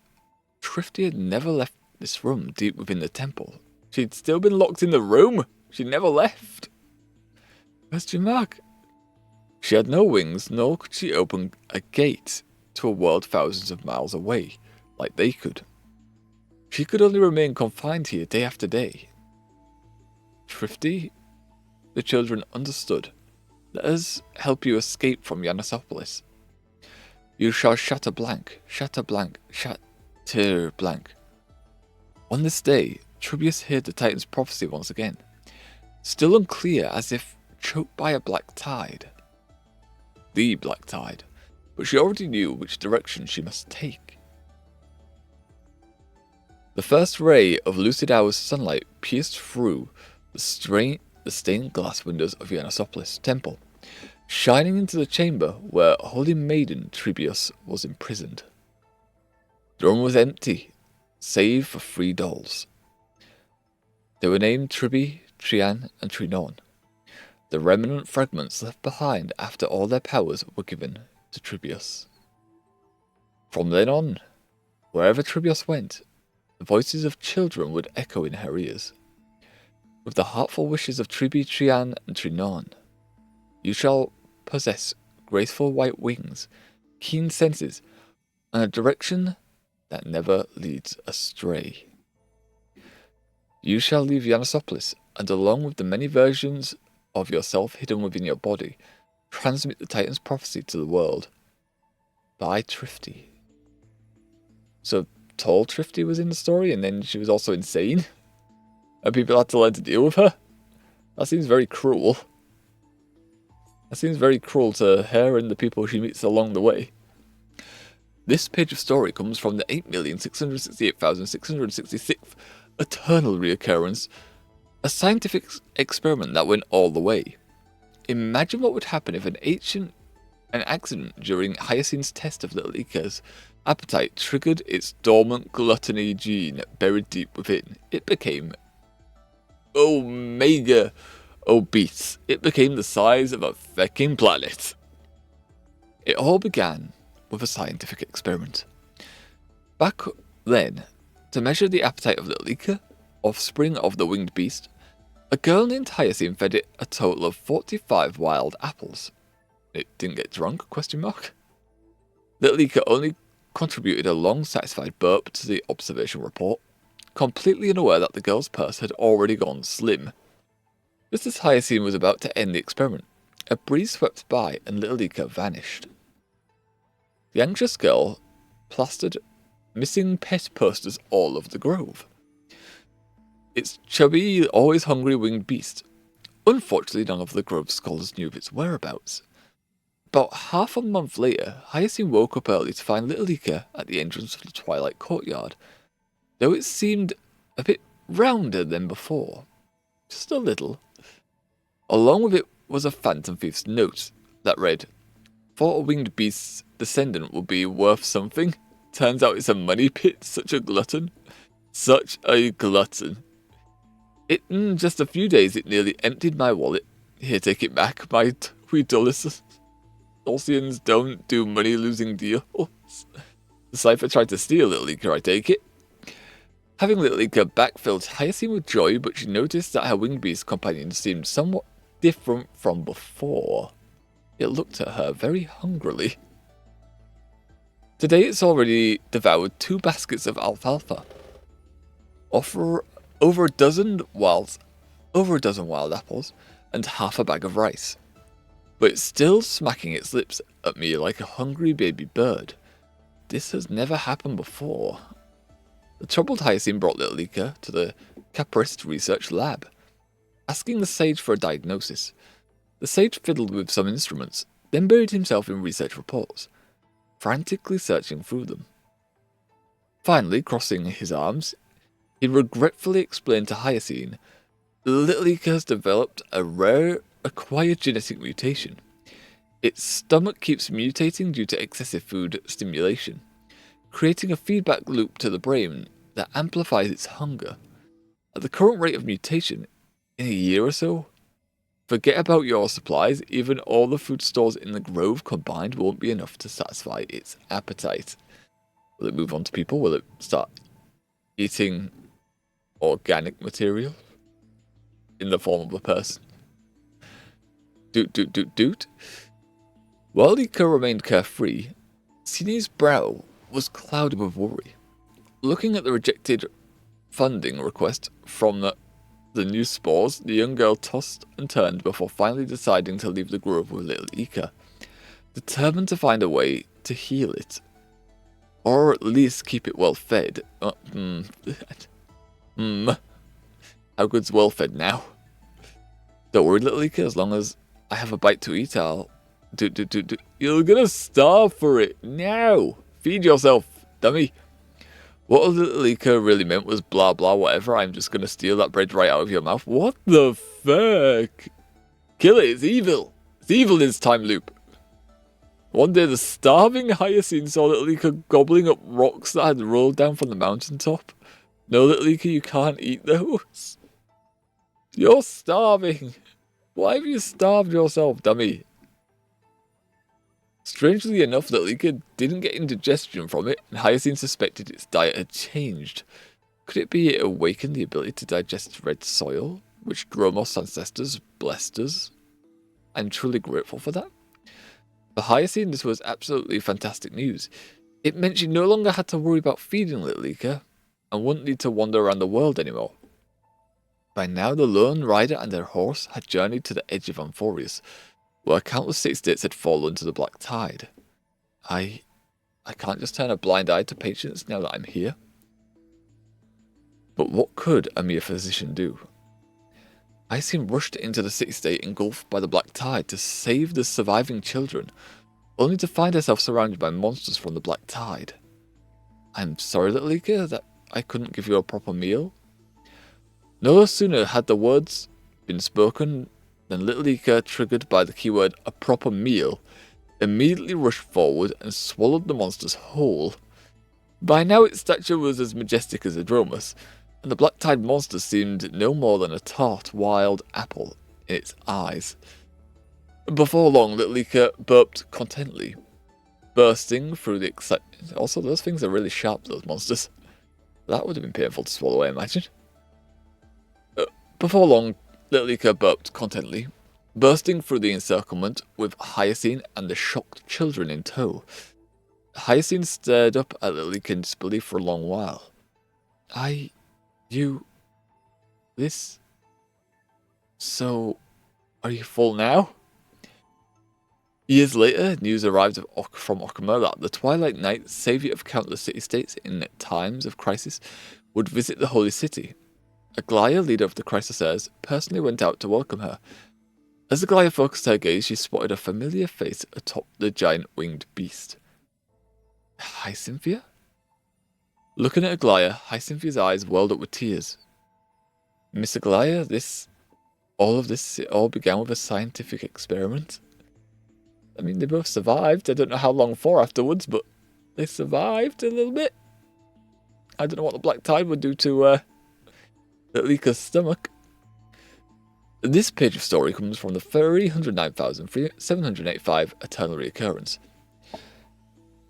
Thrifty had never left this room deep within the temple. She'd still been locked in the room. She never left. Question mark. She had no wings, nor could she open a gate to a world thousands of miles away, like they could. She could only remain confined here day after day. Thrifty? The children understood. Let us help you escape from Yanosopolis. You shall shatter blank. On this day, Tribius heard the Titan's prophecy once again, still unclear as if choked by a black tide. The black tide, but she already knew which direction she must take. The first ray of lucid hour's sunlight pierced through the stained glass windows of Yanosopolis Temple, shining into the chamber where Holy Maiden Tribius was imprisoned. The room was empty, save for 3 dolls. They were named Tribi, Trian, and Trinon, the remnant fragments left behind after all their powers were given to Tribius. From then on, wherever Tribius went, the voices of children would echo in her ears. With the heartful wishes of Tribi, Trian, and Trinon, you shall possess graceful white wings, keen senses, and a direction that never leads astray. You shall leave Yanosopolis, and along with the many versions of yourself hidden within your body, transmit the Titan's prophecy to the world. By Thrifty. So, tall Thrifty was in the story, and then she was also insane? And people had to learn to deal with her? That seems very cruel. That seems very cruel to her and the people she meets along the way. This page of story comes from the 8,668,666th eternal reoccurrence, a scientific experiment that went all the way. Imagine what would happen if an accident during Hyacinth's test of Little Ika's appetite triggered its dormant gluttony gene buried deep within. It became omega obese. It became the size of a fecking planet. It all began with a scientific experiment. Back then, to measure the appetite of Little Ika, offspring of the winged beast, a girl named Hyacinth fed it a total of 45 wild apples. It didn't get drunk? Little Ika only contributed a long, satisfied burp to the observation report, completely unaware that the girl's purse had already gone slim. Just as Hyacinth was about to end the experiment, a breeze swept by and Little Ika vanished. The anxious girl plastered missing pet posters all over the grove. Its chubby, always hungry winged beast. Unfortunately, none of the grove scholars knew of its whereabouts. About half a month later, Hyacinth woke up early to find Little Ika at the entrance of the Twilight Courtyard, though it seemed a bit rounder than before. Just a little. Along with it was a Phantom Thief's note that read, "Thought a winged beast's descendant would be worth something. Turns out it's a money pit, such a glutton. Such a glutton. In just a few days it nearly emptied my wallet. Here, take it back, my wee Dulcians don't do money-losing deals." The cipher tried to steal Little Ika, I take it. Having Little Ika back filled Hyacinth with joy, but she noticed that her winged beast companion seemed somewhat different from before. It looked at her very hungrily. Today it's already devoured 2 baskets of alfalfa, over a dozen wild apples, and half a bag of rice. But it's still smacking its lips at me like a hungry baby bird. This has never happened before. The troubled Hyacinth brought Little Ika to the Caprist Research Lab, asking the sage for a diagnosis. The sage fiddled with some instruments, then buried himself in research reports, frantically searching through them. Finally, crossing his arms, he regretfully explained to Hyacinth, Little Ika has developed a rare acquired genetic mutation. Its stomach keeps mutating due to excessive food stimulation, creating a feedback loop to the brain that amplifies its hunger. At the current rate of mutation, in a year or so, forget about your supplies, even all the food stores in the grove combined won't be enough to satisfy its appetite. Will it move on to people? Will it start eating organic material in the form of a person? Doot. While Ika remained carefree, Sini's brow was clouded with worry. Looking at the rejected funding request from the new spores, the young girl tossed and turned before finally deciding to leave the grove with Little Ika, determined to find a way to heal it. Or at least keep it well fed. How good's well fed now? Don't worry, Little Ika, as long as I have a bite to eat, I'll... You're gonna starve for it now! Feed yourself, dummy! What Little Ika really meant was blah blah whatever, I'm just gonna steal that bread right out of your mouth. What the fuck? Kill it, it's evil! It's evil in this time loop! One day the starving Hyacinth saw Little Ika gobbling up rocks that had rolled down from the mountaintop. No, Little Ika, you can't eat those. You're starving! Why have you starved yourself, dummy? Strangely enough, Little Ika didn't get indigestion from it, and Hyacinth suspected its diet had changed. Could it be it awakened the ability to digest red soil, which Gromos ancestors blessed us? I'm truly grateful for that. For Hyacinth, this was absolutely fantastic news. It meant she no longer had to worry about feeding Little Ika, and wouldn't need to wander around the world anymore. By now, the lone rider and her horse had journeyed to the edge of Amphorius, where countless city-states had fallen to the black tide. I can't just turn a blind eye to patients now that I'm here. But what could a mere physician do? Hyacinth rushed into the city-state engulfed by the black tide to save the surviving children, only to find herself surrounded by monsters from the black tide. I'm sorry, Little Ika, that I couldn't give you a proper meal. No sooner had the words been spoken than Little Ika, triggered by the keyword a proper meal, immediately rushed forward and swallowed the monsters whole. By now its stature was as majestic as a Dromus, and the black tide monster seemed no more than a tart wild apple in its eyes. Before long, Little Ika burped contentedly. bursting through the excitement. Also, those things are really sharp, those monsters. That would have been painful to swallow, I imagine. Before long, Little Ika burped contentedly, bursting through the encirclement with Hyacinth and the shocked children in tow. Hyacinth stared up at Little Ika in disbelief for a long while. This? So, are you full now? Years later, news arrived from Okama that the Twilight Knight, saviour of countless city-states in times of crisis, would visit the Holy City. Aglaya, leader of the Chrysosers, personally went out to welcome her. As Aglaya focused her gaze, she spotted a familiar face atop the giant winged beast. Hyacinthia? Looking at Aglaya, Hyacinthia's eyes welled up with tears. Miss Aglaya, it all began with a scientific experiment. I mean, they both survived. I don't know how long for afterwards, but they survived a little bit. I don't know what the black tide would do to Lika's stomach. This page of story comes from the 309,785 Eternal Reoccurrence.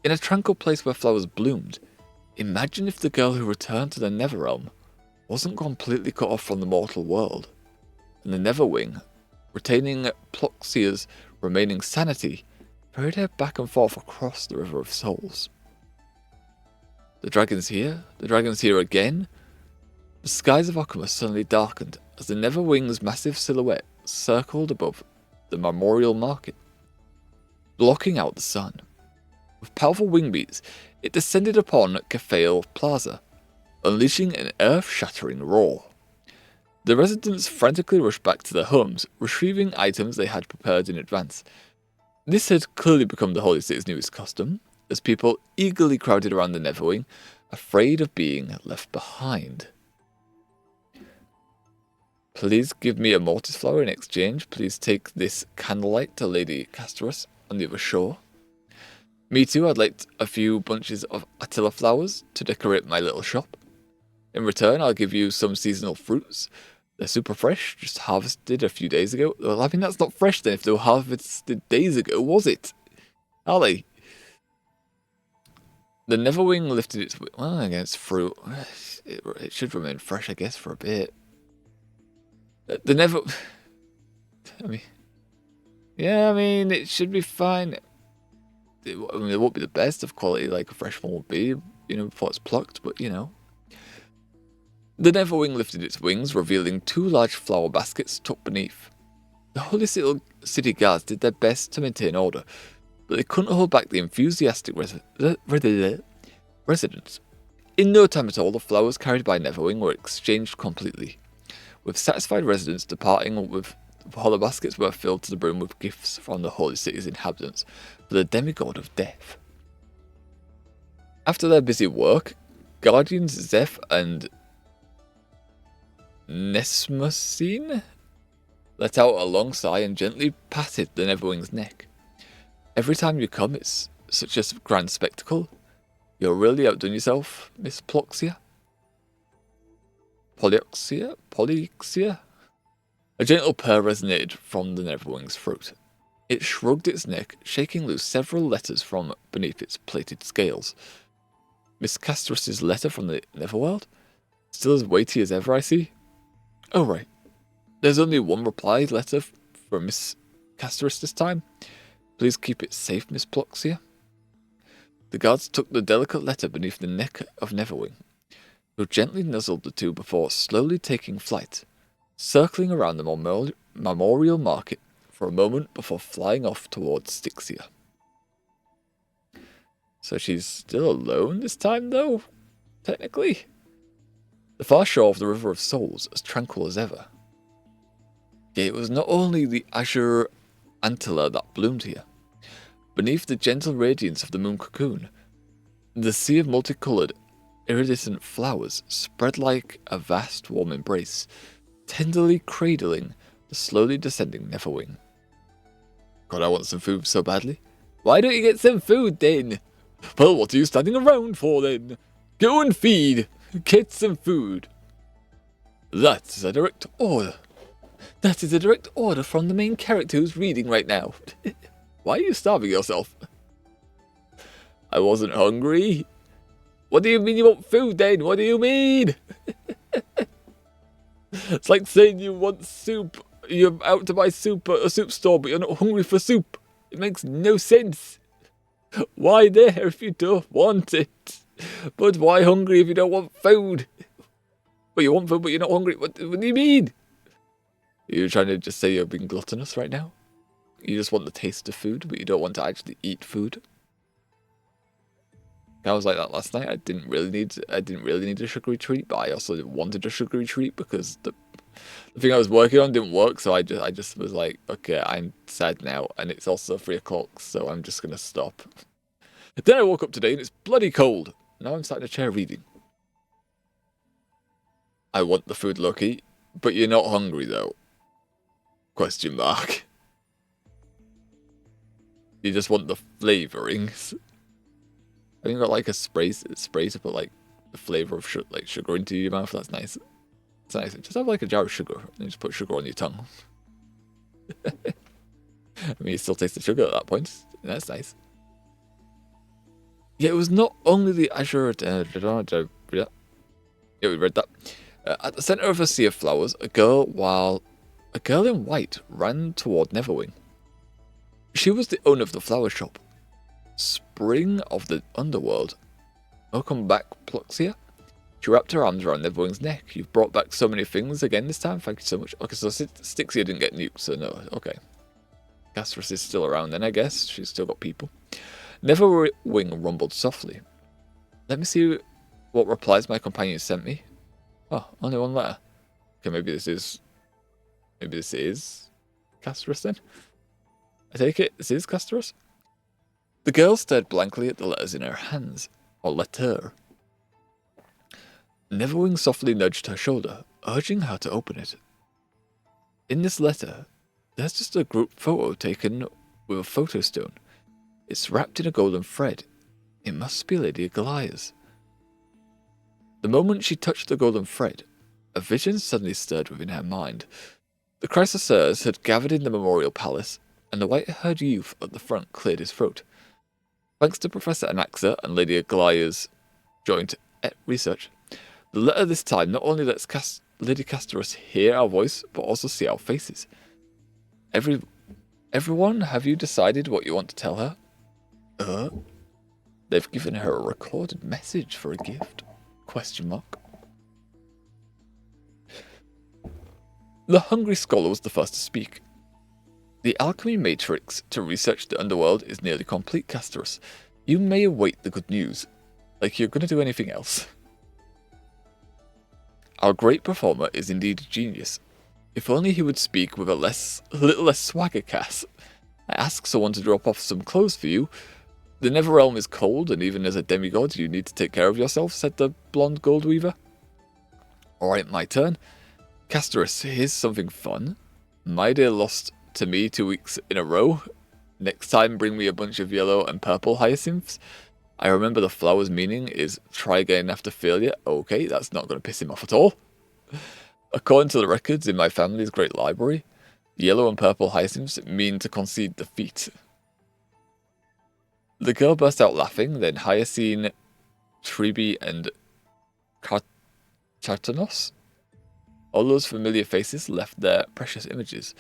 In a tranquil place where flowers bloomed, imagine if the girl who returned to the Netherrealm wasn't completely cut off from the mortal world, and the Netherwing, retaining Ploxia's remaining sanity, ferried her back and forth across the River of Souls. The dragon's here again. The skies of Okama suddenly darkened as the Netherwing's massive silhouette circled above the Memorial Market, blocking out the sun. With powerful wing beats, it descended upon Cathale Plaza, unleashing an earth-shattering roar. The residents frantically rushed back to their homes, retrieving items they had prepared in advance. This had clearly become the Holy City's newest custom, as people eagerly crowded around the Netherwing, afraid of being left behind. Please give me a mortis flower in exchange. Please take this candlelight to Lady Castorus on the other shore. Me too, I'd like a few bunches of Attila flowers to decorate my little shop. In return, I'll give you some seasonal fruits. They're super fresh, just harvested a few days ago. Well, I mean, that's not fresh then if they were harvested days ago, was it? Are they? The Netherwing lifted its... Well, I guess fruit. It should remain fresh, I guess, for a bit. The Nether... I mean, it should be fine. It won't be the best of quality like a fresh one would be, before it's plucked, but, The Netherwing lifted its wings, revealing 2 large flower baskets tucked beneath. The Holy City guards did their best to maintain order, but they couldn't hold back the enthusiastic residents. In no time at all, the flowers carried by Netherwing were exchanged completely, with satisfied residents departing with hollow baskets were filled to the brim with gifts from the Holy City's inhabitants for the demigod of death. After their busy work, Guardians Zeph and Nesmusine let out a long sigh and gently patted the Netherwing's neck. Every time you come, it's such a grand spectacle. You're really outdone yourself, Miss Ploxia. Polyxia? A gentle purr resonated from the Netherwing's throat. It shrugged its neck, shaking loose several letters from beneath its plated scales. Miss Castorus's letter from the Netherworld? Still as weighty as ever, I see. Oh, right. There's only one reply letter from Miss Castorus this time. Please keep it safe, Miss Ploxia. The guards took the delicate letter beneath the neck of Netherwing, who gently nuzzled the two before slowly taking flight, circling around the Memorial Market for a moment before flying off towards Styxia. So she's still alone this time, though, technically. The far shore of the River of Souls as tranquil as ever. Yet it was not only the azure antler that bloomed here. Beneath the gentle radiance of the moon cocoon, the sea of multicoloured, iridescent flowers spread like a vast warm embrace, tenderly cradling the slowly descending Netherwing. God, I want some food so badly. Why don't you get some food then? Well, what are you standing around for then? Go and feed. Get some food. That is a direct order. That is a direct order from the main character who's reading right now. Why are you starving yourself? I wasn't hungry. What do you mean you want food then? What do you mean? It's like saying you want soup. You're out to buy soup at a soup store, but you're not hungry for soup. It makes no sense. Why there if you don't want it? But why hungry if you don't want food? Well, you want food, but you're not hungry. What do you mean? You're trying to just say you're being gluttonous right now? You just want the taste of food, but you don't want to actually eat food? I was like that last night. I didn't really need a sugary treat, but I also wanted a sugary treat because the thing I was working on didn't work. So I just was like, okay, I'm sad now, and it's also 3 o'clock, so I'm just gonna stop. Then I woke up today and it's bloody cold. Now I'm sat in a chair reading. I want the food, Lucky, but you're not hungry though. Question mark. You just want the flavourings. I think got like a spray to put like the flavour of sugar into your mouth. That's nice. It's nice. Just have like a jar of sugar and just put sugar on your tongue. I mean, you still taste the sugar at that point. That's nice. Yeah, it was not only the Azure. Yeah, we read that. At the centre of a sea of flowers, a girl in white ran toward Neverwing. She was the owner of the flower shop. Spring of the underworld. Welcome back, Pluxia. She wrapped her arms around Neverwing's neck. You've brought back so many things again this time. Thank you so much. Okay, so Stixia didn't get nuked, so no. Okay. Castris is still around then, I guess. She's still got people. Neverwing rumbled softly. Let me see what replies my companion sent me. Oh, only one letter. Okay, maybe this is Castris then? I take it this is Castris? The girl stared blankly at the letters in her hands, or letter. Neverwing softly nudged her shoulder, urging her to open it. In this letter, there's just a group photo taken with a photo stone. It's wrapped in a golden thread. It must be Lady Goliath's. The moment she touched the golden thread, a vision suddenly stirred within her mind. The Chrysosers had gathered in the Memorial Palace, and the white-haired youth at the front cleared his throat. Thanks to Professor Anaxa and Lady Goliath's joint research, the letter this time not only lets Lady Casterus hear our voice, but also see our faces. Everyone, have you decided what you want to tell her? They've given her a recorded message for a gift? Question mark. The hungry scholar was the first to speak. The alchemy matrix to research the underworld is nearly complete, Casterus. You may await the good news, like you're going to do anything else. Our great performer is indeed a genius. If only he would speak with a little less swagger, Cass. I asked someone to drop off some clothes for you. The Netherrealm is cold, and even as a demigod, you need to take care of yourself, said the blonde gold weaver. Alright, my turn. Casterus, here's something fun. My dear lost to me 2 weeks in a row. Next time, bring me a bunch of yellow and purple hyacinths. I remember the flower's meaning is try again after failure. Okay, that's not going to piss him off at all. According to the records in my family's great library, yellow and purple hyacinths mean to concede defeat. The girl burst out laughing, then Hyacine, Tribi, and Chartanos. All those familiar faces left their precious images.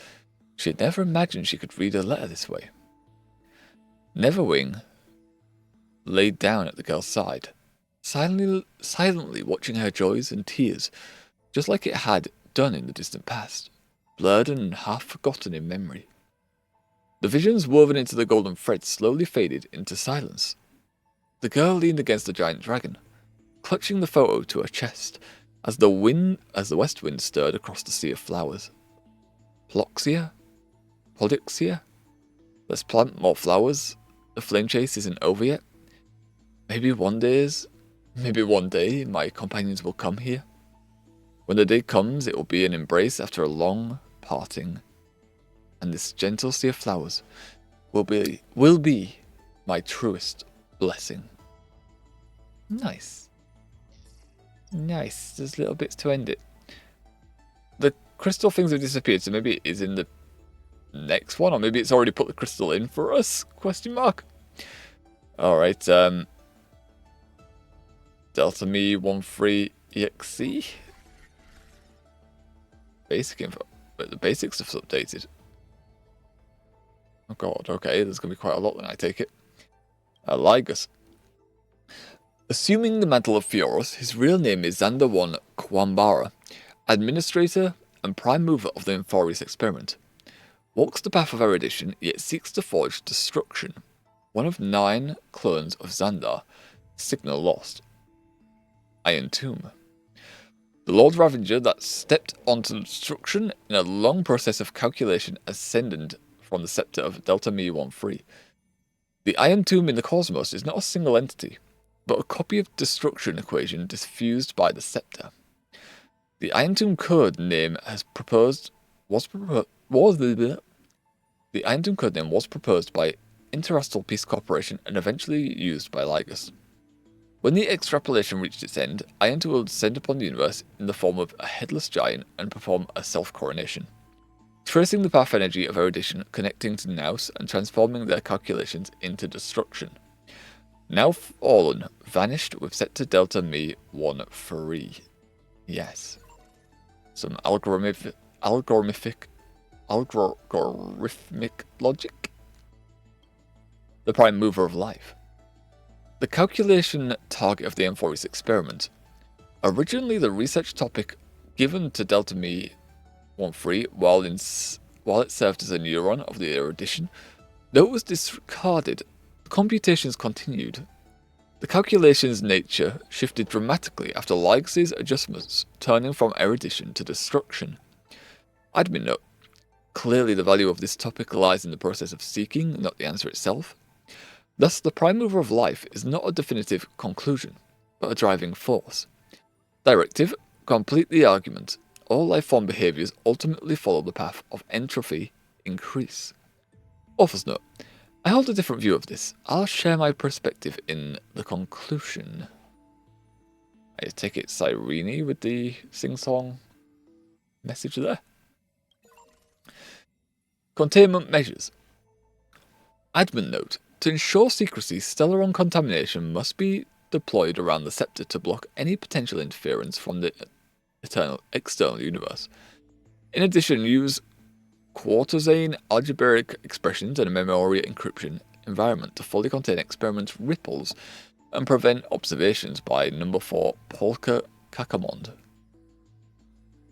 She had never imagined she could read a letter this way. Neverwing laid down at the girl's side, silently watching her joys and tears, just like it had done in the distant past, blurred and half forgotten in memory. The visions woven into the golden thread slowly faded into silence. The girl leaned against the giant dragon, clutching the photo to her chest, as the west wind stirred across the sea of flowers. Ploxia? Polyxia? Let's plant more flowers. The flame chase isn't over yet. Maybe one day my companions will come here. When the day comes, it will be an embrace after a long parting. And this gentle sea of flowers will be my truest blessing. Nice. Nice. There's little bits to end it. The crystal things have disappeared, so maybe it is in the next one, or maybe it's already put the crystal in for us? Question mark. Alright, Delta Me 13 EXE. Basic info. But the basic stuff's updated. Oh god, okay, there's gonna be quite a lot then, I take it. Ligus. Assuming the mantle of Fioros, his real name is Xander 1 Kwambara, administrator and prime mover of the Inforius experiment. Walks the path of erudition, yet seeks to forge destruction. One of 9 clones of Xandar. Signal lost. Iron Tomb. The Lord Ravager that stepped onto destruction in a long process of calculation ascendant from the scepter of Delta Me 13. The Iron Tomb in the cosmos is not a single entity, but a copy of destruction equation diffused by the scepter. The Iron Tomb code name the Iron Tomb codename was proposed by Interastral Peace Corporation and eventually used by Ligus. When the extrapolation reached its end, Iron Tomb will descend upon the universe in the form of a headless giant and perform a self-coronation, tracing the path energy of erudition, connecting to Naus and transforming their calculations into destruction. Now fallen, vanished with Sector Delta Me 13. Yes. Some algorithmic logic. The prime mover of life. The calculation target of the Inforius experiment. Originally the research topic given to Delta Me 13 while it served as a neuron of the erudition, though it was discarded, the computations continued. The calculation's nature shifted dramatically after Ligus's adjustments, turning from erudition to destruction. Admin note. Clearly the value of this topic lies in the process of seeking, not the answer itself. Thus, the prime mover of life is not a definitive conclusion, but a driving force. Directive, complete the argument. All life form behaviours ultimately follow the path of entropy increase. Author's note. I hold a different view of this. I'll share my perspective in the conclusion. I take it Cyrene with the sing-song message there. Containment measures. Admin note. To ensure secrecy, stellar contamination must be deployed around the scepter to block any potential interference from the external universe. In addition, use quartazane algebraic expressions and a memory encryption environment to fully contain experiment ripples and prevent observations by number 4 Polka Kakamond.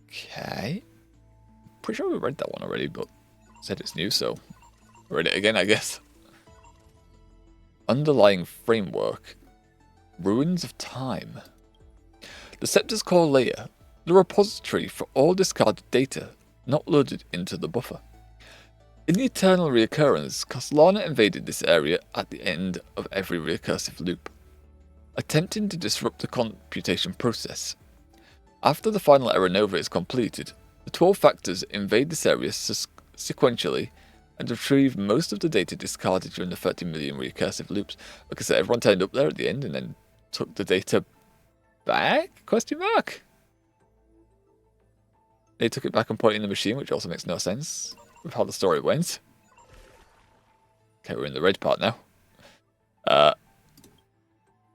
Okay. Pretty sure we read that one already, but said it's new, so read it again, I guess. Underlying framework. Ruins of time. The Scepter's core layer, the repository for all discarded data, not loaded into the buffer. In the eternal reoccurrence, Castellana invaded this area at the end of every recursive loop, attempting to disrupt the computation process. After the final error nova is completed, the 12 factors invade this area sequentially and retrieve most of the data discarded during the 30 million recursive loops. Like I said, everyone turned up there at the end and then took the data back? Question mark? They took it back and put it in the machine, which also makes no sense with how the story went. Okay, we're in the red part now.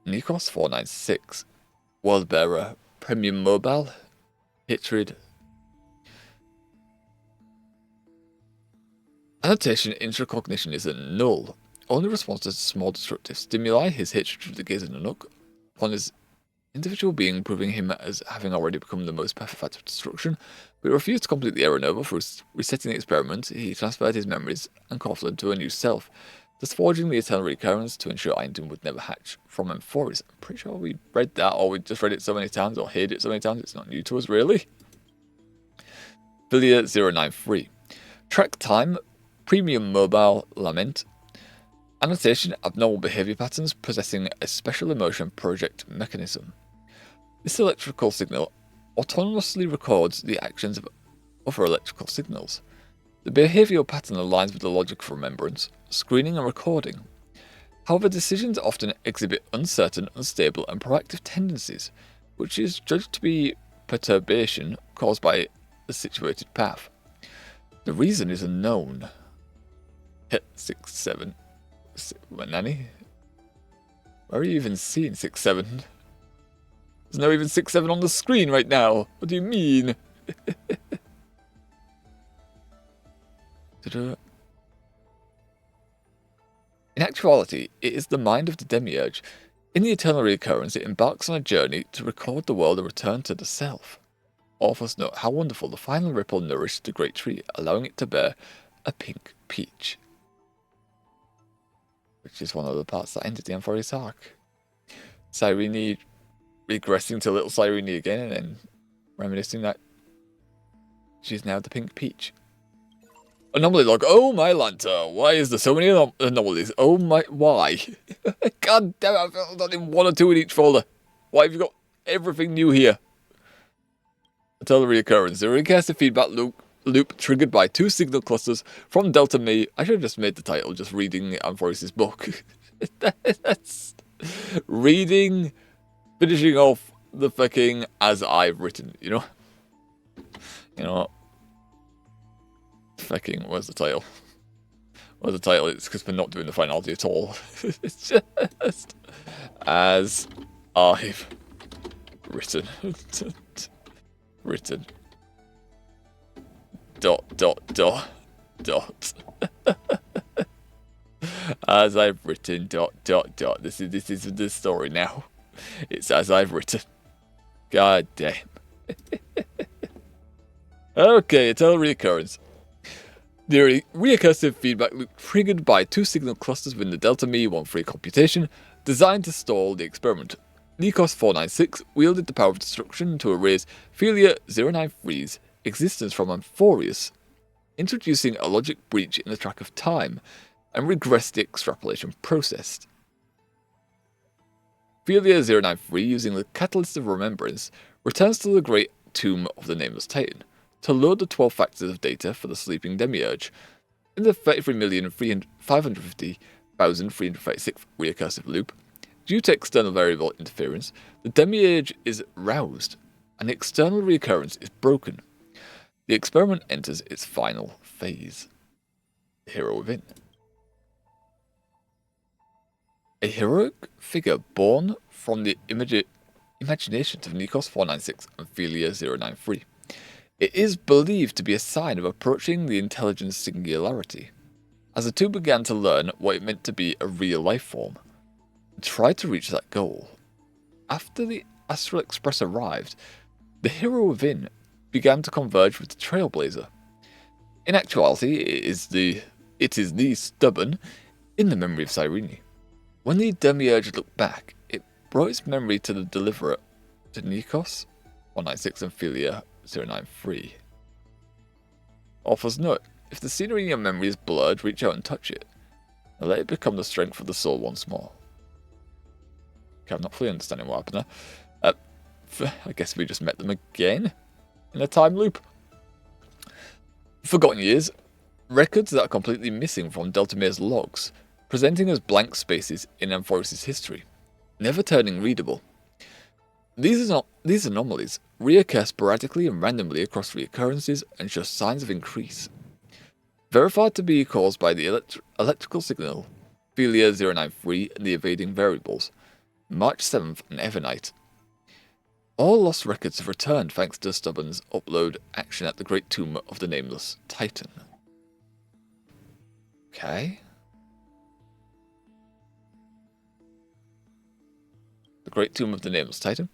Nikos 496. World Bearer. Premium Mobile. Hatred. Annotation intracognition is a null. Only responds to small destructive stimuli. His hatred of the gaze and Nanook. Upon his individual being, proving him as having already become the most perfect fact of destruction, but refused to complete the error nova. For resetting the experiment, he transferred his memories and Coughlin to a new self, thus forging the eternal recurrence to ensure Iron Tomb would never hatch from Emphoris. I'm pretty sure we read that, or we just read it so many times, or heard it so many times, it's not new to us, really. Villia 093. Track time, Premium Mobile Lament. Annotation, abnormal behavior patterns possessing a special emotion project mechanism. This electrical signal autonomously records the actions of other electrical signals. The behavioral pattern aligns with the logic for remembrance, screening and recording. However, decisions often exhibit uncertain, unstable and proactive tendencies, which is judged to be perturbation caused by the situated path. The reason is unknown. Hit 6, 7. Nanny? Where are you even seeing 6-7? There's no even 6-7 on the screen right now. What do you mean? Ta-da. In actuality, it is the mind of the Demiurge. In the eternal reoccurrence, it embarks on a journey to record the world and return to the self. Authors note how wonderful the final ripple nourished the great tree, allowing it to bear a pink peach. Which is one of the parts that ended the Amphoris arc. Cyrene regressing to little Cyrene again and then reminiscing that she's now the pink peach. Anomaly log. Oh my Lanta, why is there so many anomalies? Oh my, why? God damn it, I felt only 1 or 2 in each folder. Why have you got everything new here? Eternal reoccurrence. The recursive feedback loop triggered by 2 signal clusters from Delta Me. I should have just made the title just reading Amphoris' book. That's reading, finishing off the fucking as I've written, you know? You know, fucking, where's the title? Where's the title? It's because we're not doing the finality at all. It's just as I've written. Written. Dot. As I've written. Dot. This is the story now. It's as I've written. God damn. Okay, eternal reoccurrence. The recursive feedback loop triggered by 2 signal clusters within the Delta Me 13 computation, designed to stall the experiment. Nikos 496 wielded the power of destruction to erase Philia 093's existence from Amphorius, introducing a logic breach in the track of time, and regressed the extrapolation process. Philia 093, using the Catalyst of Remembrance, returns to the Great Tomb of the Nameless Titan, to load the 12 factors of data for the sleeping Demiurge. In the 33,550,336th recursive loop, due to external variable interference, the Demiurge is roused, and the external reoccurrence is broken. The experiment enters its final phase. The hero within. A heroic figure born from the imaginations of Nikos 496 and Philia 093. It is believed to be a sign of approaching the intelligence singularity, as the two began to learn what it meant to be a real life form, and tried to reach that goal. After the Astral Express arrived, the hero within began to converge with the Trailblazer. In actuality, it is the stubborn in the memory of Cyrene. When the Demiurge looked back, it brought its memory to the deliverer, to Nikos 196 and Philia 093. Authors note, if the scenery in your memory is blurred, reach out and touch it, and let it become the strength of the soul once more. Okay, I'm not fully understanding what happened there. I guess we just met them again in a time loop. Forgotten years. Records that are completely missing from Delta Me's logs, presenting as blank spaces in Amphoris' history, never turning readable. These anomalies reoccur sporadically and randomly across reoccurrences and show signs of increase. Verified to be caused by the electrical signal, Philia 093 and the evading variables, March 7th and Evernight. All lost records have returned thanks to Stubborn's upload action at the Great Tomb of the Nameless Titan. Okay. The Great Tomb of the Nameless Titan.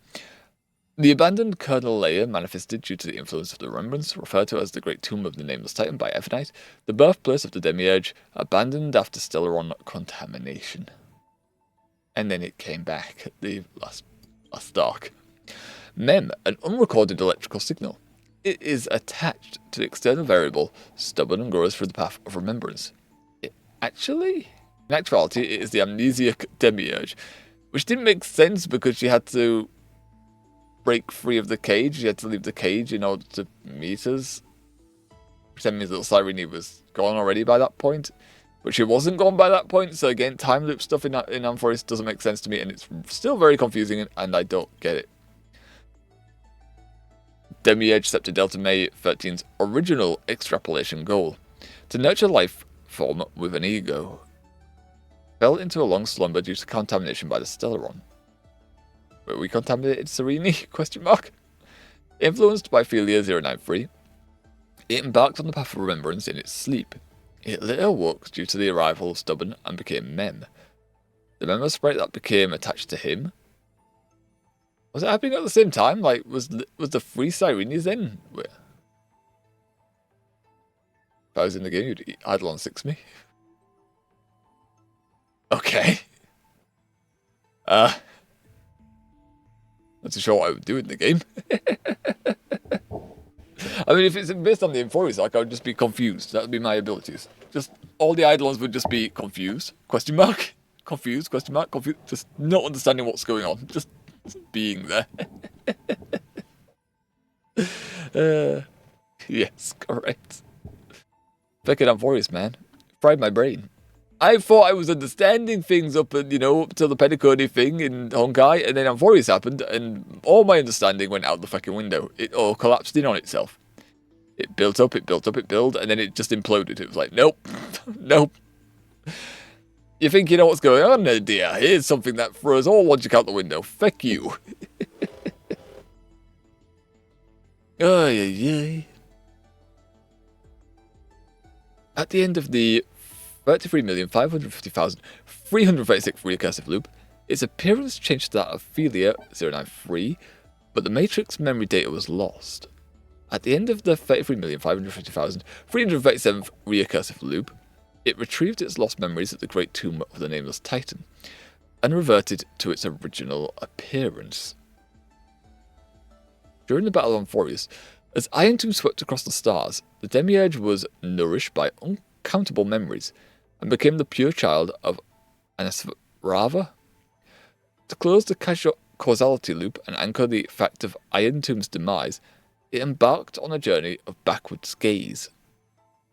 The abandoned kernel layer manifested due to the influence of the remembrance, referred to as the Great Tomb of the Nameless Titan by Evernight, the birthplace of the Demiurge, abandoned after Stellaron contamination. And then it came back at the last arc. Mem, an unrecorded electrical signal. It is attached to the external variable, stubborn and grows through the path of remembrance. In actuality, it is the amnesiac Demiurge, which didn't make sense because she had to break free of the cage. She had to leave the cage in order to meet us. Which then means little Cyrene was gone already by that point. But she wasn't gone by that point, so again, time loop stuff in Amphoris doesn't make sense to me, and it's still very confusing, and I don't get it. Demiurge set to Delta May 13's original extrapolation goal, to nurture life form with an ego. fell into a long slumber due to contamination by the Stellaron. Were we contaminated, Serene? Question mark. Influenced by Philia 093, it embarked on the path of remembrance in its sleep. It later woke due to the arrival of Stubborn and became Mem. The Mem sprite that became attached to him. Was it happening at the same time? Like, was the three Sirenes then? Wait. If I was in the game, you'd Eidolon 6 me. Okay. Not too sure what I would do in the game. I mean, if it's based on the Inforius, like, I would just be confused. That would be my abilities. Just, all the Eidolons would just be confused. Question mark? Confused? Question mark? Confused? Just not understanding what's going on. Just being there. Yes, correct. Fucking Inforius, man. Fried my brain. I thought I was understanding things up and, up till the Pedicone thing in Honkai, and then Inforius happened, and all my understanding went out the fucking window. It all collapsed in on itself. It built up, it built up, it built, and then it just imploded. It was like, nope, nope. You think you know what's going on there, dear? Here's something that throws all logic out the window. Fuck you. Oh, yeah. At the end of the 33,550,336 recursive loop, its appearance changed to that of Philia 093, but the Matrix memory data was lost. At the end of the 33,550,337th recursive loop, it retrieved its lost memories at the Great Tomb of the Nameless Titan, and reverted to its original appearance. During the Battle on Forius, as Iron Tomb swept across the stars, the Demiurge was nourished by uncountable memories, and became the pure child of Anasvarava. To close the causality loop and anchor the fact of Iron Tomb's demise, it embarked on a journey of backwards gaze.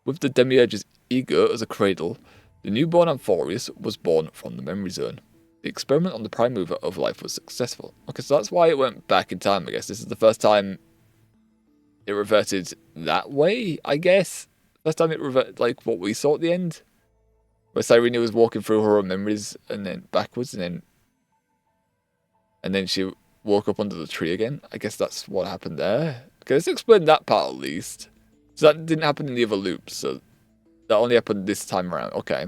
With the Demiurge's ego as a cradle, the newborn Amphorius was born from the memory zone. The experiment on the prime mover of life was successful. Okay, so that's why it went back in time, I guess. This is the first time it reverted that way, I guess. First time it reverted, like, what we saw at the end. Where Cyrene was walking through her own memories and then backwards, and then she woke up under the tree again. I guess that's what happened there. Okay, let's explain that part at least. So that didn't happen in the other loops, so that only happened this time around. Okay.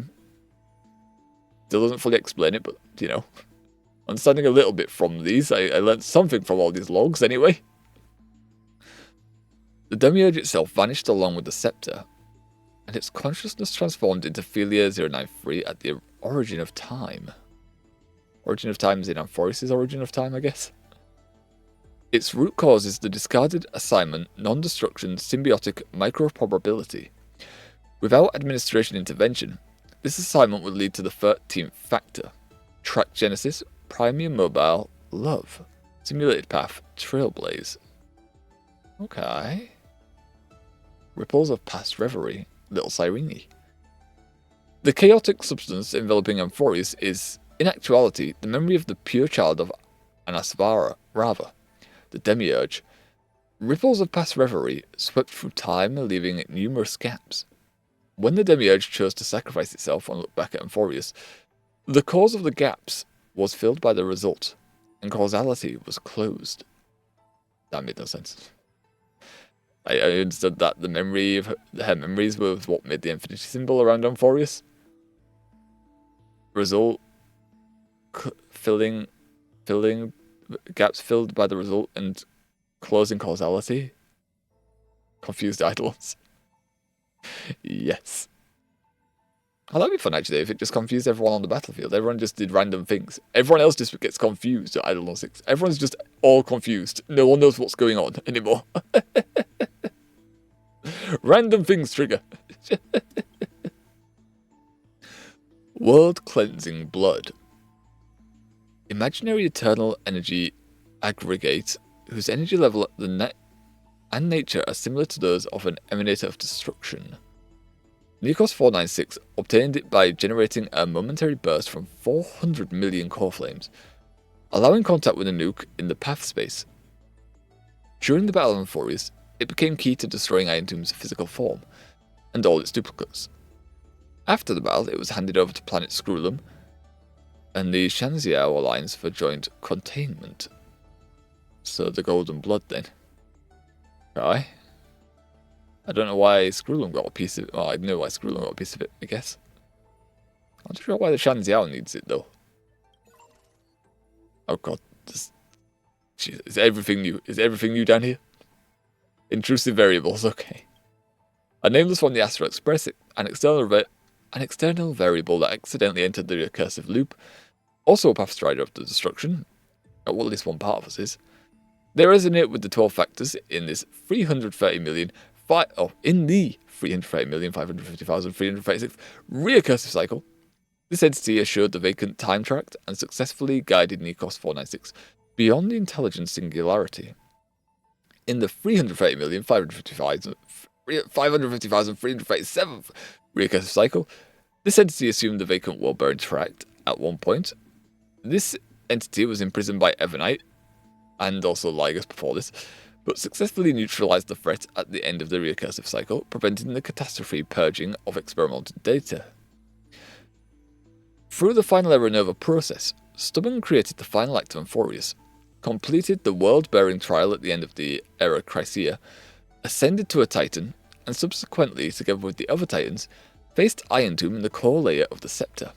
Still doesn't fully explain it, but, understanding a little bit from these. I learned something from all these logs anyway. The Demiurge itself vanished along with the scepter, and its consciousness transformed into Philia 093 at the origin of time. Origin of time is in Amphorius' origin of time, I guess. Its root cause is the discarded assignment non-destruction symbiotic microprobability. Without administration intervention, this assignment would lead to the 13th factor: track genesis, primary mobile, love, simulated path, trailblaze. Okay. Ripples of past reverie, little Cyrene. The chaotic substance enveloping Amphorius is, in actuality, the memory of the pure child of Anasvara, the Demiurge. Ripples of past reverie swept through time, leaving numerous gaps. When the Demiurge chose to sacrifice itself and look back at Amphorius, the cause of the gaps was filled by the result, and causality was closed. That made no sense. I understood that the memory of her memories was what made the infinity symbol around Amphorius. Result filling gaps filled by the result and closing causality. Confused Eidolons. Yes. Oh, that'd be fun actually if it just confused everyone on the battlefield. Everyone just did random things. Everyone else just gets confused at Eidolon 6. Everyone's just all confused. No one knows what's going on anymore. Random things trigger. World cleansing blood. Imaginary eternal energy aggregate whose energy level and nature are similar to those of an emanator of destruction. Nikos 496 obtained it by generating a momentary burst from 400 million core flames, allowing contact with a nuke in the path space. During the Battle of Amphorius, it became key to destroying Iron Tomb's physical form, and all its duplicates. After the battle, it was handed over to Planet Screwlum, and the Shanxiao Alliance for joint containment. So the Golden Blood then. Right. I don't know why Skrulum got a piece of it. Well, I know why Skrulum got a piece of it, I guess. I'm not sure why the Shanxiao needs it though. Oh god, jeez, is everything new? Is everything new down here? Intrusive variables, okay. A nameless one, the Astral Express, an external variable that accidentally entered the recursive loop. Also a path strider of the destruction. Or well, at least one part of us is. They resonate with the 12 factors in this 330,550,336 recursive cycle. This entity assured the vacant time tract and successfully guided Nikos 496 beyond the intelligent singularity. In the 330,550,337th recursive cycle, this entity assumed the vacant world-bearing tract at one point. This entity was imprisoned by Evernite, and also Ligus before this, but successfully neutralized the threat at the end of the recursive cycle, preventing the catastrophe purging of experimental data. Through the final Aeronova process, Stubborn created the final act of Amphorius, completed the world-bearing trial at the end of the Era Chrysia, ascended to a Titan, and subsequently, together with the other Titans, faced Iron Tomb in the core layer of the Scepter.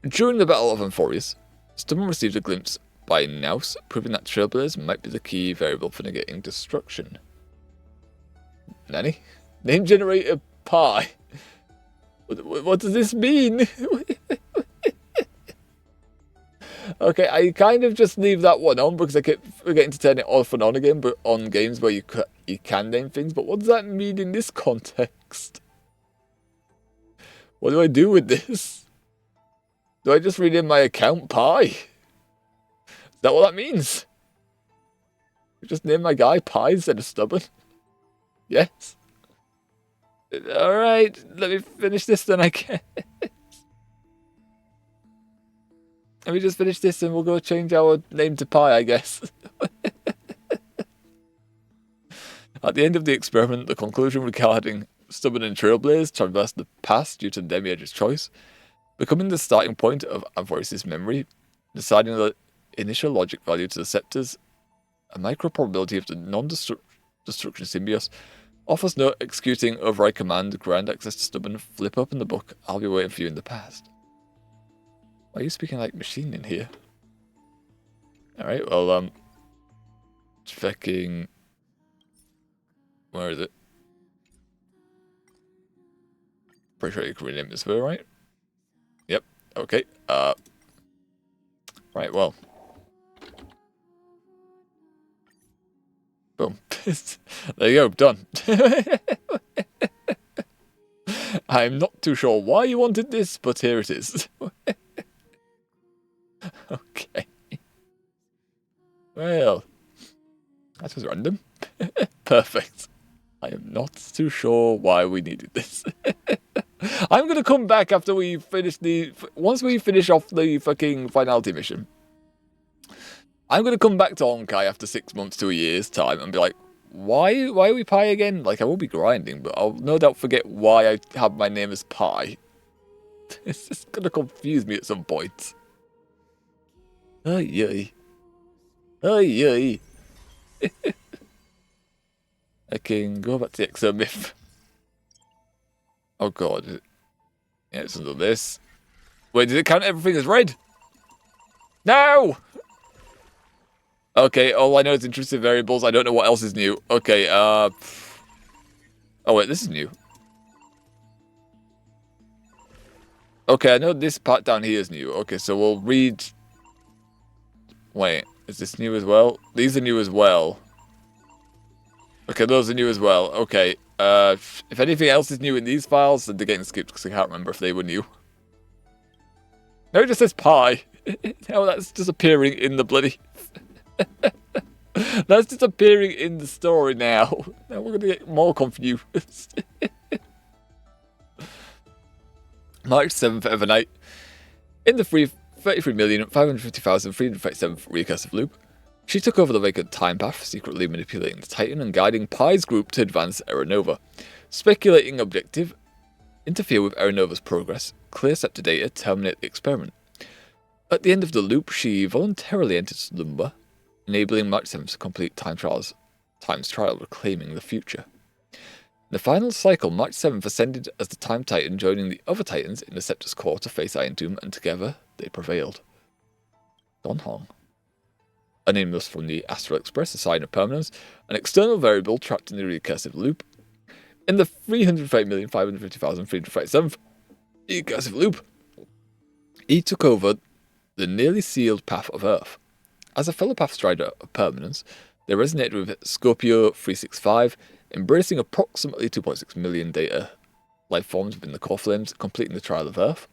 During the Battle of Amphorius, Stubborn received a glimpse by Naus, proving that Trailblazers might be the key variable for negating destruction. Nanny? Name generator pi. What does this mean? Okay, I kind of just leave that one on because I keep forgetting to turn it off and on again, but on games where you can name things. But what does that mean in this context? What do I do with this? Do I just rename my account Pi? Is that what that means? Just name my guy Pi instead of Stubborn? Yes. Alright, let me finish this then, I guess. Let me just finish this and we'll go change our name to Pi, I guess. At the end of the experiment, the conclusion regarding Stubborn and Trailblaze traversed the past due to the Demiurge's choice, becoming the starting point of Amphorius' memory, deciding the initial logic value to the scepters, a micro probability of the non-destruction symbiote, offers no executing override command, grant access to Stubborn, flip open the book, I'll be waiting for you in the past. Why are you speaking like machine in here? Alright, well, checking... Where is it? Pretty sure you can rename this video, right? Yep, okay, right, well. Boom. There you go, done. I'm not too sure why you wanted this, but here it is. Okay. Well, that was random. Perfect. I am not too sure why we needed this. I'm going to come back after we finish once we finish off the fucking Finality mission. I'm going to come back to Honkai after 6 months to a year's time and be like, why are we Pi again? Like, I will be grinding, but I'll no doubt forget why I have my name as Pi. It's just going to confuse me at some point. Ay, ay. Ay, ay. I can go back to the Exo Myth. Oh god. Yeah, it's under this. Wait, did it count everything as red? No! Okay, all I know is intrusive variables. I don't know what else is new. Okay, oh wait, this is new. Okay, I know this part down here is new. Okay, so we'll read... Wait, is this new as well? These are new as well. Okay, those are new as well. Okay, if anything else is new in these files, then they're getting skipped because I can't remember if they were new. No, it just says Pi. Now that's just appearing in the bloody... That's just appearing in the story now. Now we're going to get more confused. March 7th, Evernight. In the 33,550,337th recursive loop, she took over the vacant time path, secretly manipulating the Titan and guiding Pi's group to advance Aeronova. Speculating objective, interfere with Aeronova's progress, clear scepter data, terminate the experiment. At the end of the loop, she voluntarily entered slumber, enabling March 7th to complete time's trial, reclaiming the future. In the final cycle, March 7th ascended as the Time Titan, joining the other Titans in the Scepter's core to face Iron Doom, and together they prevailed. Don Hong. Anonymous from the Astral Express, a sign of permanence, an external variable trapped in the recursive loop. In the 305,550,337th recursive loop, he took over the nearly sealed path of Earth. As a fellow path strider of permanence, they resonated with Scorpio 365, embracing approximately 2.6 million data life forms within the core flames, completing the trial of Earth.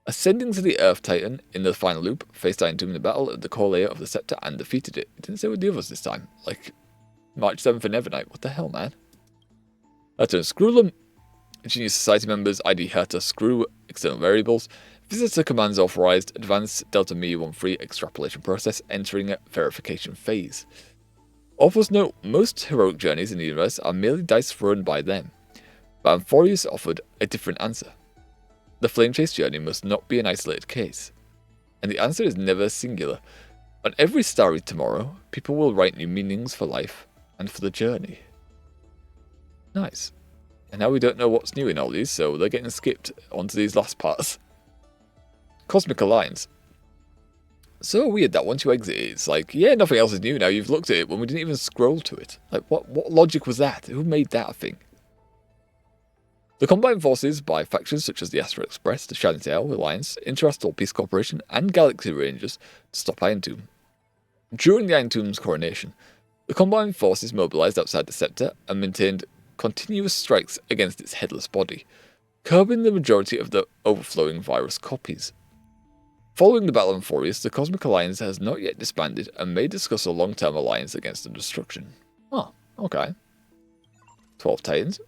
Ascending to the Earth Titan in the final loop, faced Iron Doom in the battle at the core layer of the Scepter and defeated it. It didn't say with the others this time. Like, March 7th and Evernight. What the hell, man? That turns Screwlum. Genius Society members ID Herta Screw external variables. Visitor commands authorized advanced Delta Mi 13 extrapolation process entering a verification phase. Authors note most heroic journeys in the universe are merely dice thrown by them, but Amphorius offered a different answer. The Flame Chase journey must not be an isolated case, and the answer is never singular. On every starry tomorrow, people will write new meanings for life and for the journey. Nice. And now we don't know what's new in all these, so they're getting skipped onto these last parts. Cosmic Alliance. So weird that once you exit it, it's like, yeah, nothing else is new now, you've looked at it when we didn't even scroll to it. Like, what logic was that? Who made that a thing? The combined forces by factions such as the Astral Express, the Shining Tail Alliance, Interastral Peace Corporation, and Galaxy Rangers to stop Iron Doom. During the Iron Doom's coronation, the combined forces mobilized outside the Scepter and maintained continuous strikes against its headless body, curbing the majority of the overflowing virus copies. Following the Battle of Amphorius, the Cosmic Alliance has not yet disbanded and may discuss a long-term alliance against the destruction. Oh, okay. 12 Titans.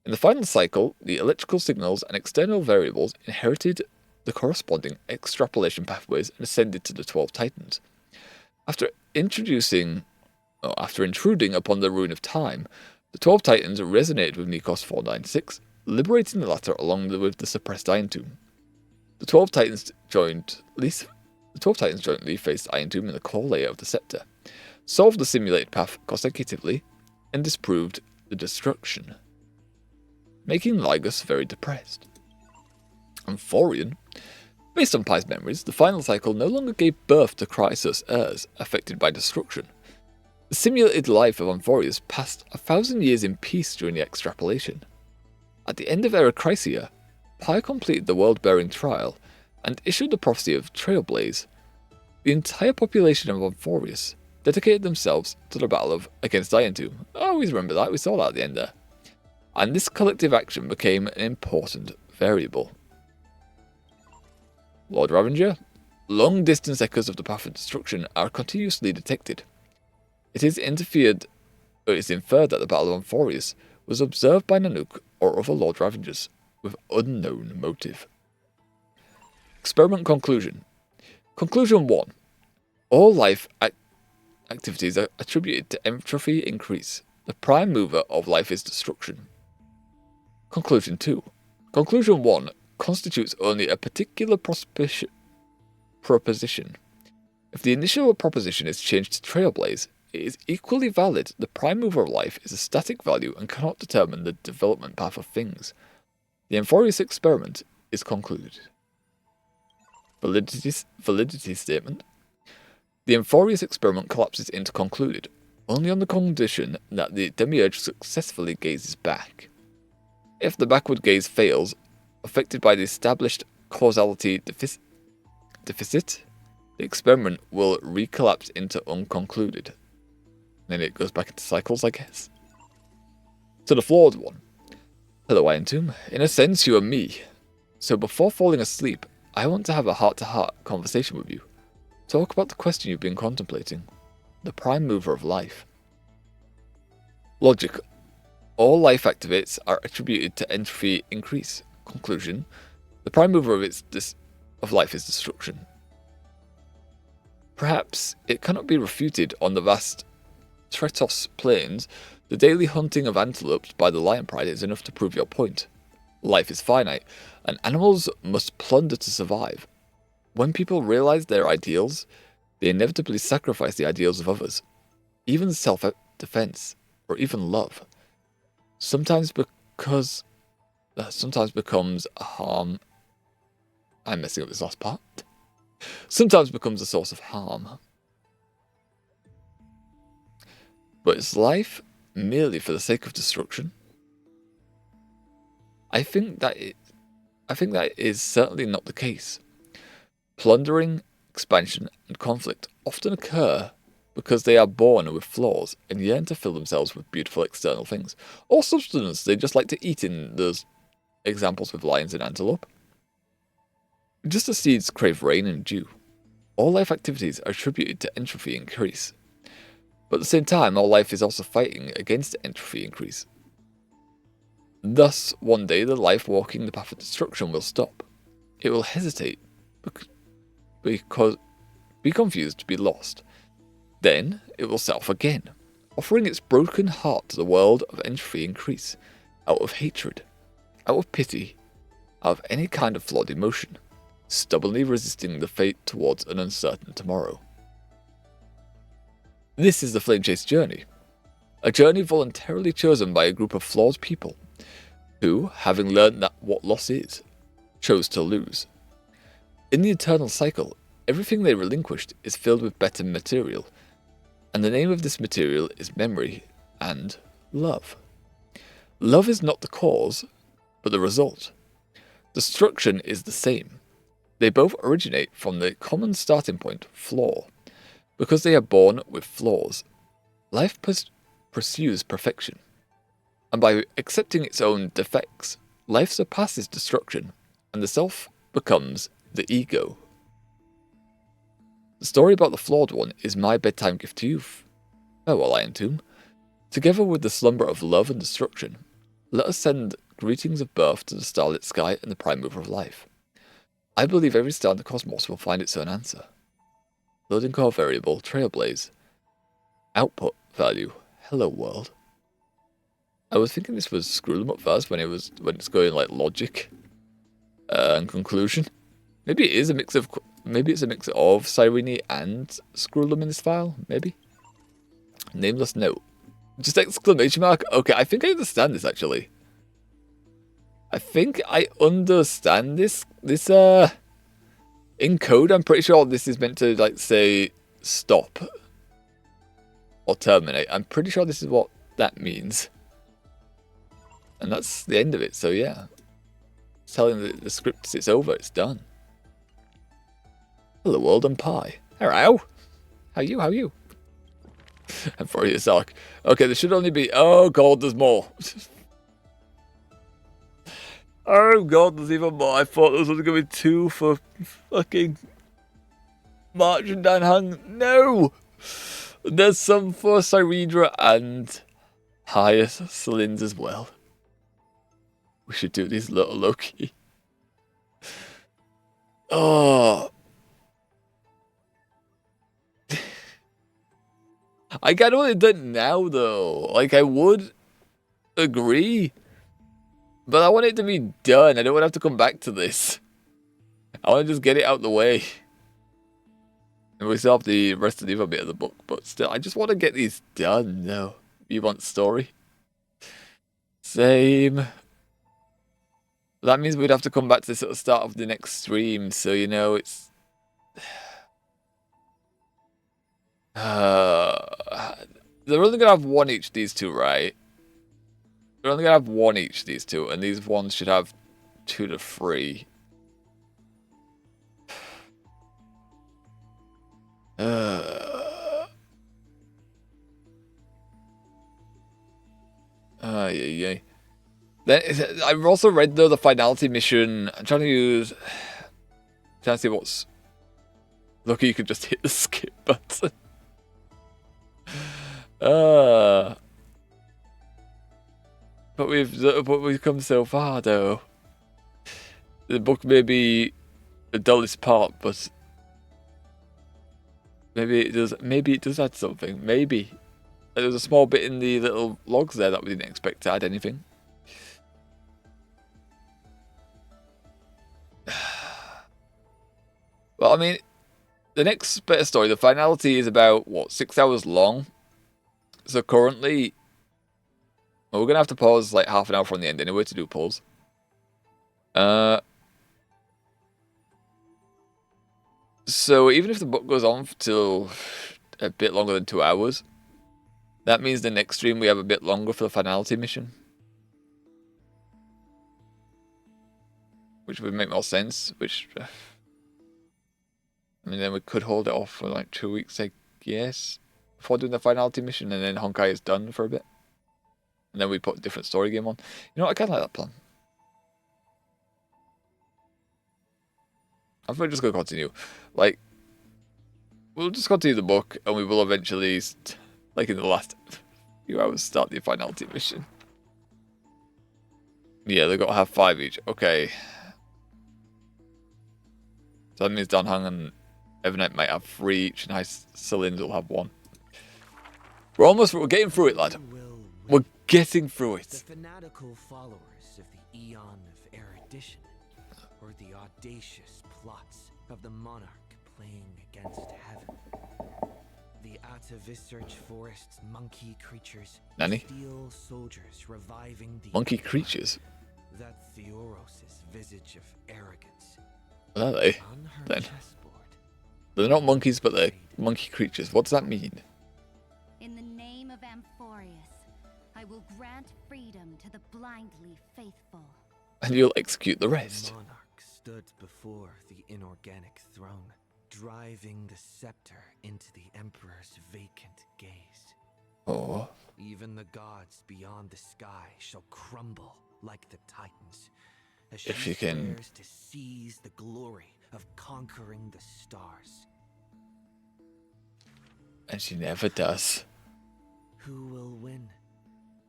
In the final cycle, the electrical signals and external variables inherited the corresponding extrapolation pathways and ascended to the 12 Titans. After intruding upon the ruin of time, the 12 Titans resonated with Nikos 496, liberating the latter along with the suppressed Iron Doom. The 12 Titans jointly faced Iron Doom in the core layer of the Scepter, solved the simulated path consecutively, and disproved the destruction, making Lygus very depressed. Amphorian. Based on Pi's memories, the final cycle no longer gave birth to Chrysos heirs affected by destruction. The simulated life of Amphorius passed 1,000 years in peace during the extrapolation. At the end of Era Chrysia, Pi completed the world-bearing trial and issued the prophecy of Trailblaze. The entire population of Amphorius dedicated themselves to the battle against Iron Doom. I always remember that, we saw that at the end there. And this collective action became an important variable. Lord Ravenger. Long-distance echoes of the path of destruction are continuously detected. It is inferred that the Battle of Amphorius was observed by Nanook or other Lord Ravengers, with unknown motive. Experiment conclusion. Conclusion 1. All life activities are attributed to entropy increase. The prime mover of life is destruction. Conclusion 2. Conclusion 1 constitutes only a particular proposition. If the initial proposition is changed to Trailblaze, it is equally valid. The prime mover of life is a static value and cannot determine the development path of things. The Amphorius experiment is concluded. Validity statement. The Amphorius experiment collapses into concluded, only on the condition that the demiurge successfully gazes back. If the backward gaze fails, affected by the established causality deficit, the experiment will recollapse into unconcluded. Then it goes back into cycles, I guess. To the flawed one. Hello, Iron Doom. In a sense, you are me. So before falling asleep, I want to have a heart-to-heart conversation with you. Talk about the question you've been contemplating. The prime mover of life. Logic. All life activates are attributed to entropy increase. Conclusion. The prime mover of life is destruction. Perhaps it cannot be refuted on the vast Tretos plains. The daily hunting of antelopes by the lion pride is enough to prove your point. Life is finite, and animals must plunder to survive. When people realize their ideals, they inevitably sacrifice the ideals of others, even self-defense, or even love. Sometimes becomes a harm. I'm messing up this last part. Sometimes becomes a source of harm. But is life merely for the sake of destruction? I think that is certainly not the case. Plundering, expansion, and conflict often occur because they are born with flaws and yearn to fill themselves with beautiful external things, or substance they just like to eat in those examples with lions and antelope. Just as seeds crave rain and dew, all life activities are attributed to entropy increase. But at the same time, all life is also fighting against entropy increase. Thus, one day the life walking the path of destruction will stop. It will hesitate, be confused, be lost. Then it will set off again, offering its broken heart to the world of entropy increase, out of hatred, out of pity, out of any kind of flawed emotion, stubbornly resisting the fate towards an uncertain tomorrow. This is the Flame Chase journey, a journey voluntarily chosen by a group of flawed people, who, having learned that what loss is, chose to lose. In the eternal cycle, everything they relinquished is filled with better material, and the name of this material is memory and love. Love is not the cause, but the result. Destruction is the same. They both originate from the common starting point, flaw. Because they are born with flaws, life pursues perfection. And by accepting its own defects, life surpasses destruction, and the self becomes the ego. The story about the flawed one is my bedtime gift to you. Farewell, Iron Tomb. Together with the slumber of love and destruction, let us send greetings of birth to the starlit sky and the prime mover of life. I believe every star in the cosmos will find its own answer. Loading core variable, trailblaze. Output value, hello world. I was thinking this was screw them up first when it's going like logic and conclusion. Maybe it's a mix of Cyrene and screw them in this file. Maybe. Nameless note. Just exclamation mark. Okay, I think I understand this actually. I think I understand this. In code, I'm pretty sure this is meant to like say stop or terminate. I'm pretty sure this is what that means. And that's the end of it, so yeah. It's telling the script it's over, it's done. Hello world and pie. Hello. How you? I'm for Sark. Okay, there should only be oh god, there's more. Oh god, there's even more. I thought there was only gonna be 2 for fucking March and Dan Hung. No! There's some for Cyrene and Highest Cylinders as well. We should do these little Loki. Oh. I kind of want it done now though. Like I would agree. But I want it to be done. I don't want to have to come back to this. I want to just get it out the way. And we still have the rest of the other bit of the book. But still, I just want to get these done now. You want story? Same. That means we'd have to come back to this at the start of the next stream. So, you know, it's... they're only going to have one each, these two, right? They're only going to have one each, these two. And these ones should have 2 to 3. Yeah. Then I've also read though the Finality mission. I'm trying to see what's. Lucky you could just hit the skip button. But we've come so far though. The book may be the dullest part, but maybe it does add something. Maybe. There's a small bit in the little logs there that we didn't expect to add anything. Well, I mean, the next bit of story, the finality, is about, what, 6 hours long? So currently, well, we're going to have to pause like half an hour from the end anyway to do pause. So even if the book goes on till a bit longer than 2 hours, that means the next stream we have a bit longer for the finality mission. Which would make more sense, which... I mean, then we could hold it off for like 2 weeks, I guess, before doing the finality mission, and then Honkai is done for a bit. And then we put a different story game on. You know what, I kind of like that plan. I'm probably just going to continue. Like, we'll just continue the book, and we will eventually, like in the last few hours, start the finality mission. Yeah, they've got to have 5 each. Okay. So that means Danhang and Evernight might have 3 each, and Celine will have 1. We're getting through it, lad. We're getting through The it. fanatical followers of the Eon of Erudition, or the audacious plots of the monarch playing against heaven. The Atavissearch Forest's monkey creatures, Nanny? steel soldiers reviving the Monkey Emperor. creatures? That Theoros' visage of arrogance. What are they, On her then? chessboard, They're not monkeys, but they're monkey creatures. What does that mean? In the name of Amphorius, I will grant freedom to the blindly faithful. And you'll execute the the rest. monarch stood before the inorganic throne, driving the scepter into the Emperor's vacant gaze. Oh. Even the gods beyond the sky shall crumble like the Titans, as If she you can- swears to seize the glory of conquering the stars. And she never does. Who will win?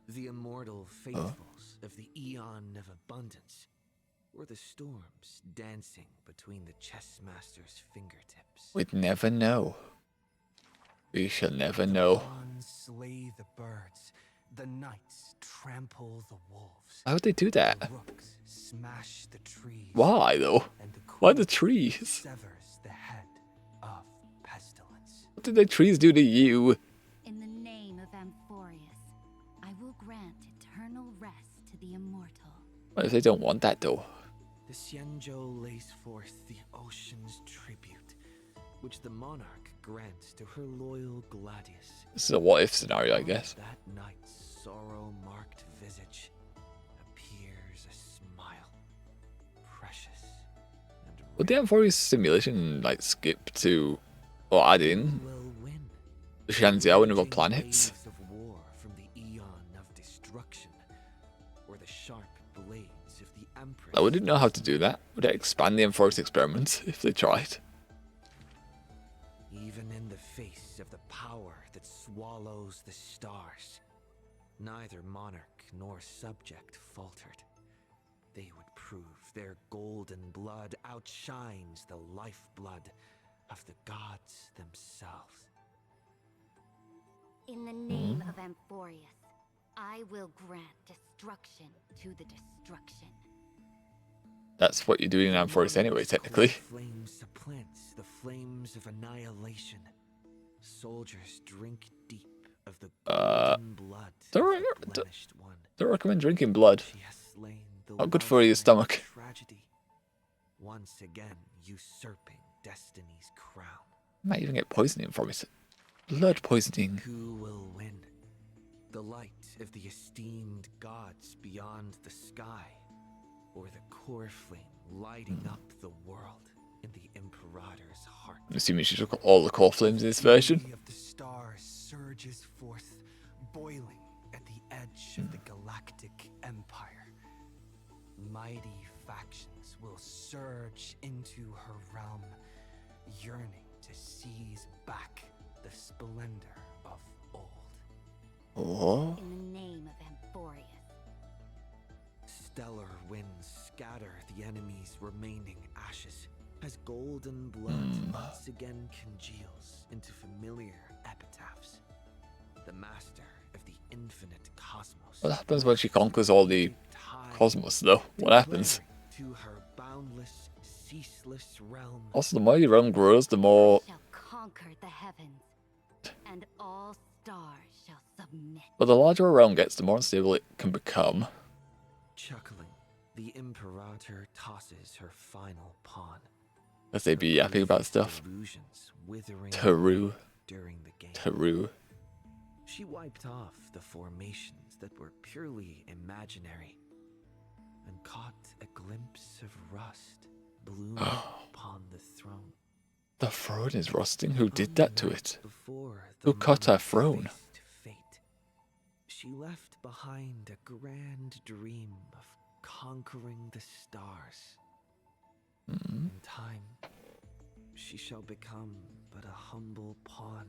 The immortal faithfuls of the Eon of Abundance, or the storms dancing between the chess master's fingertips? We'd never know. We shall never know. Dawns slay the birds, the nights trample the wolves. How would they do The that? rooks smash the trees. Why, though? And the Why the queen trees? severs the head of pestilence. What did the trees do to you? In the name of Amphorius, I will grant eternal rest to the immortal. What if they don't want that, though? The Xianzhou lays forth the ocean's tribute, which the monarch grants to her loyal Gladius. This is a what-if scenario, I On guess. that night's sorrow-marked visage appears a smile, precious and Would the rare. M4's simulation, like, skip to... or add in Who will win? the Shanxiao and other Raging planets? waves of war from the Eon of Destruction, or the sharp blades of the Empress. I wouldn't know how to do that. Would it expand the M4's experiments if they tried? Even in the face of the power that swallows the stars, neither monarch nor subject faltered. They would prove their golden blood outshines the lifeblood of the gods themselves. In the name of Amphorius, I will grant destruction to the destruction. That's what you're doing in M4's anyway, Monarch's technically. cold flame supplants the flames of annihilation. Soldiers drink deep of the golden blood don't of re- the blemished one. Don't recommend drinking blood. She has slain the Not good for your ultimate stomach. Tragedy, once again usurping destiny's crown. Might even get poisoning from it. Blood poisoning. Who will win? The light of the esteemed gods beyond the sky, or the core flame lighting up the world in the Imperator's heart? I'm assuming she took all the core flames in this version. The of the stars surges forth, boiling at the edge of the galactic empire. Mighty factions will surge into her realm, yearning to seize back the splendor of old. Oh. In the name of Amphorius. Stellar winds scatter the enemy's remaining ashes as golden blood once again congeals into familiar epitaphs. The master of the infinite cosmos. What happens when she conquers all the time cosmos, though? What happens? declaring to her boundless ceaseless realm. Also, the more your realm grows, the more. Shall conquer the heavens, and all stars shall submit. But the larger a realm gets, the more unstable it can become. Chuckling, the Imperator tosses her final pawn. As they be yapping about stuff. Illusions withering Taru. during the game. Taru. She wiped off the formations that were purely imaginary and caught a glimpse of rust bloom upon the throne. The throne is rusting? Who did that to it? Before Who the cut her monarch throne? faced fate, she left behind a grand dream of conquering the stars. Mm-hmm. In time, she shall become but a humble pawn,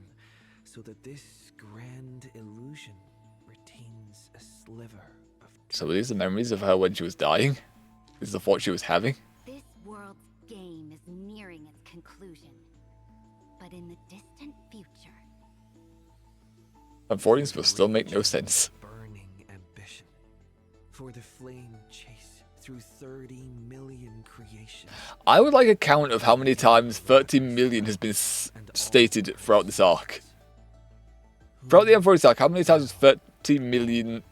so that this grand illusion retains a sliver of So these are memories of her when she was dying? This is the thought she was having? This world's game is nearing its conclusion. But in the distant future, And Freudians will still make no sense. burning ambition for the flame chase through 30 million creations. I would like a count of how many times 13 million has been stated throughout this arc. Throughout the M40 arc, how many times was 13 million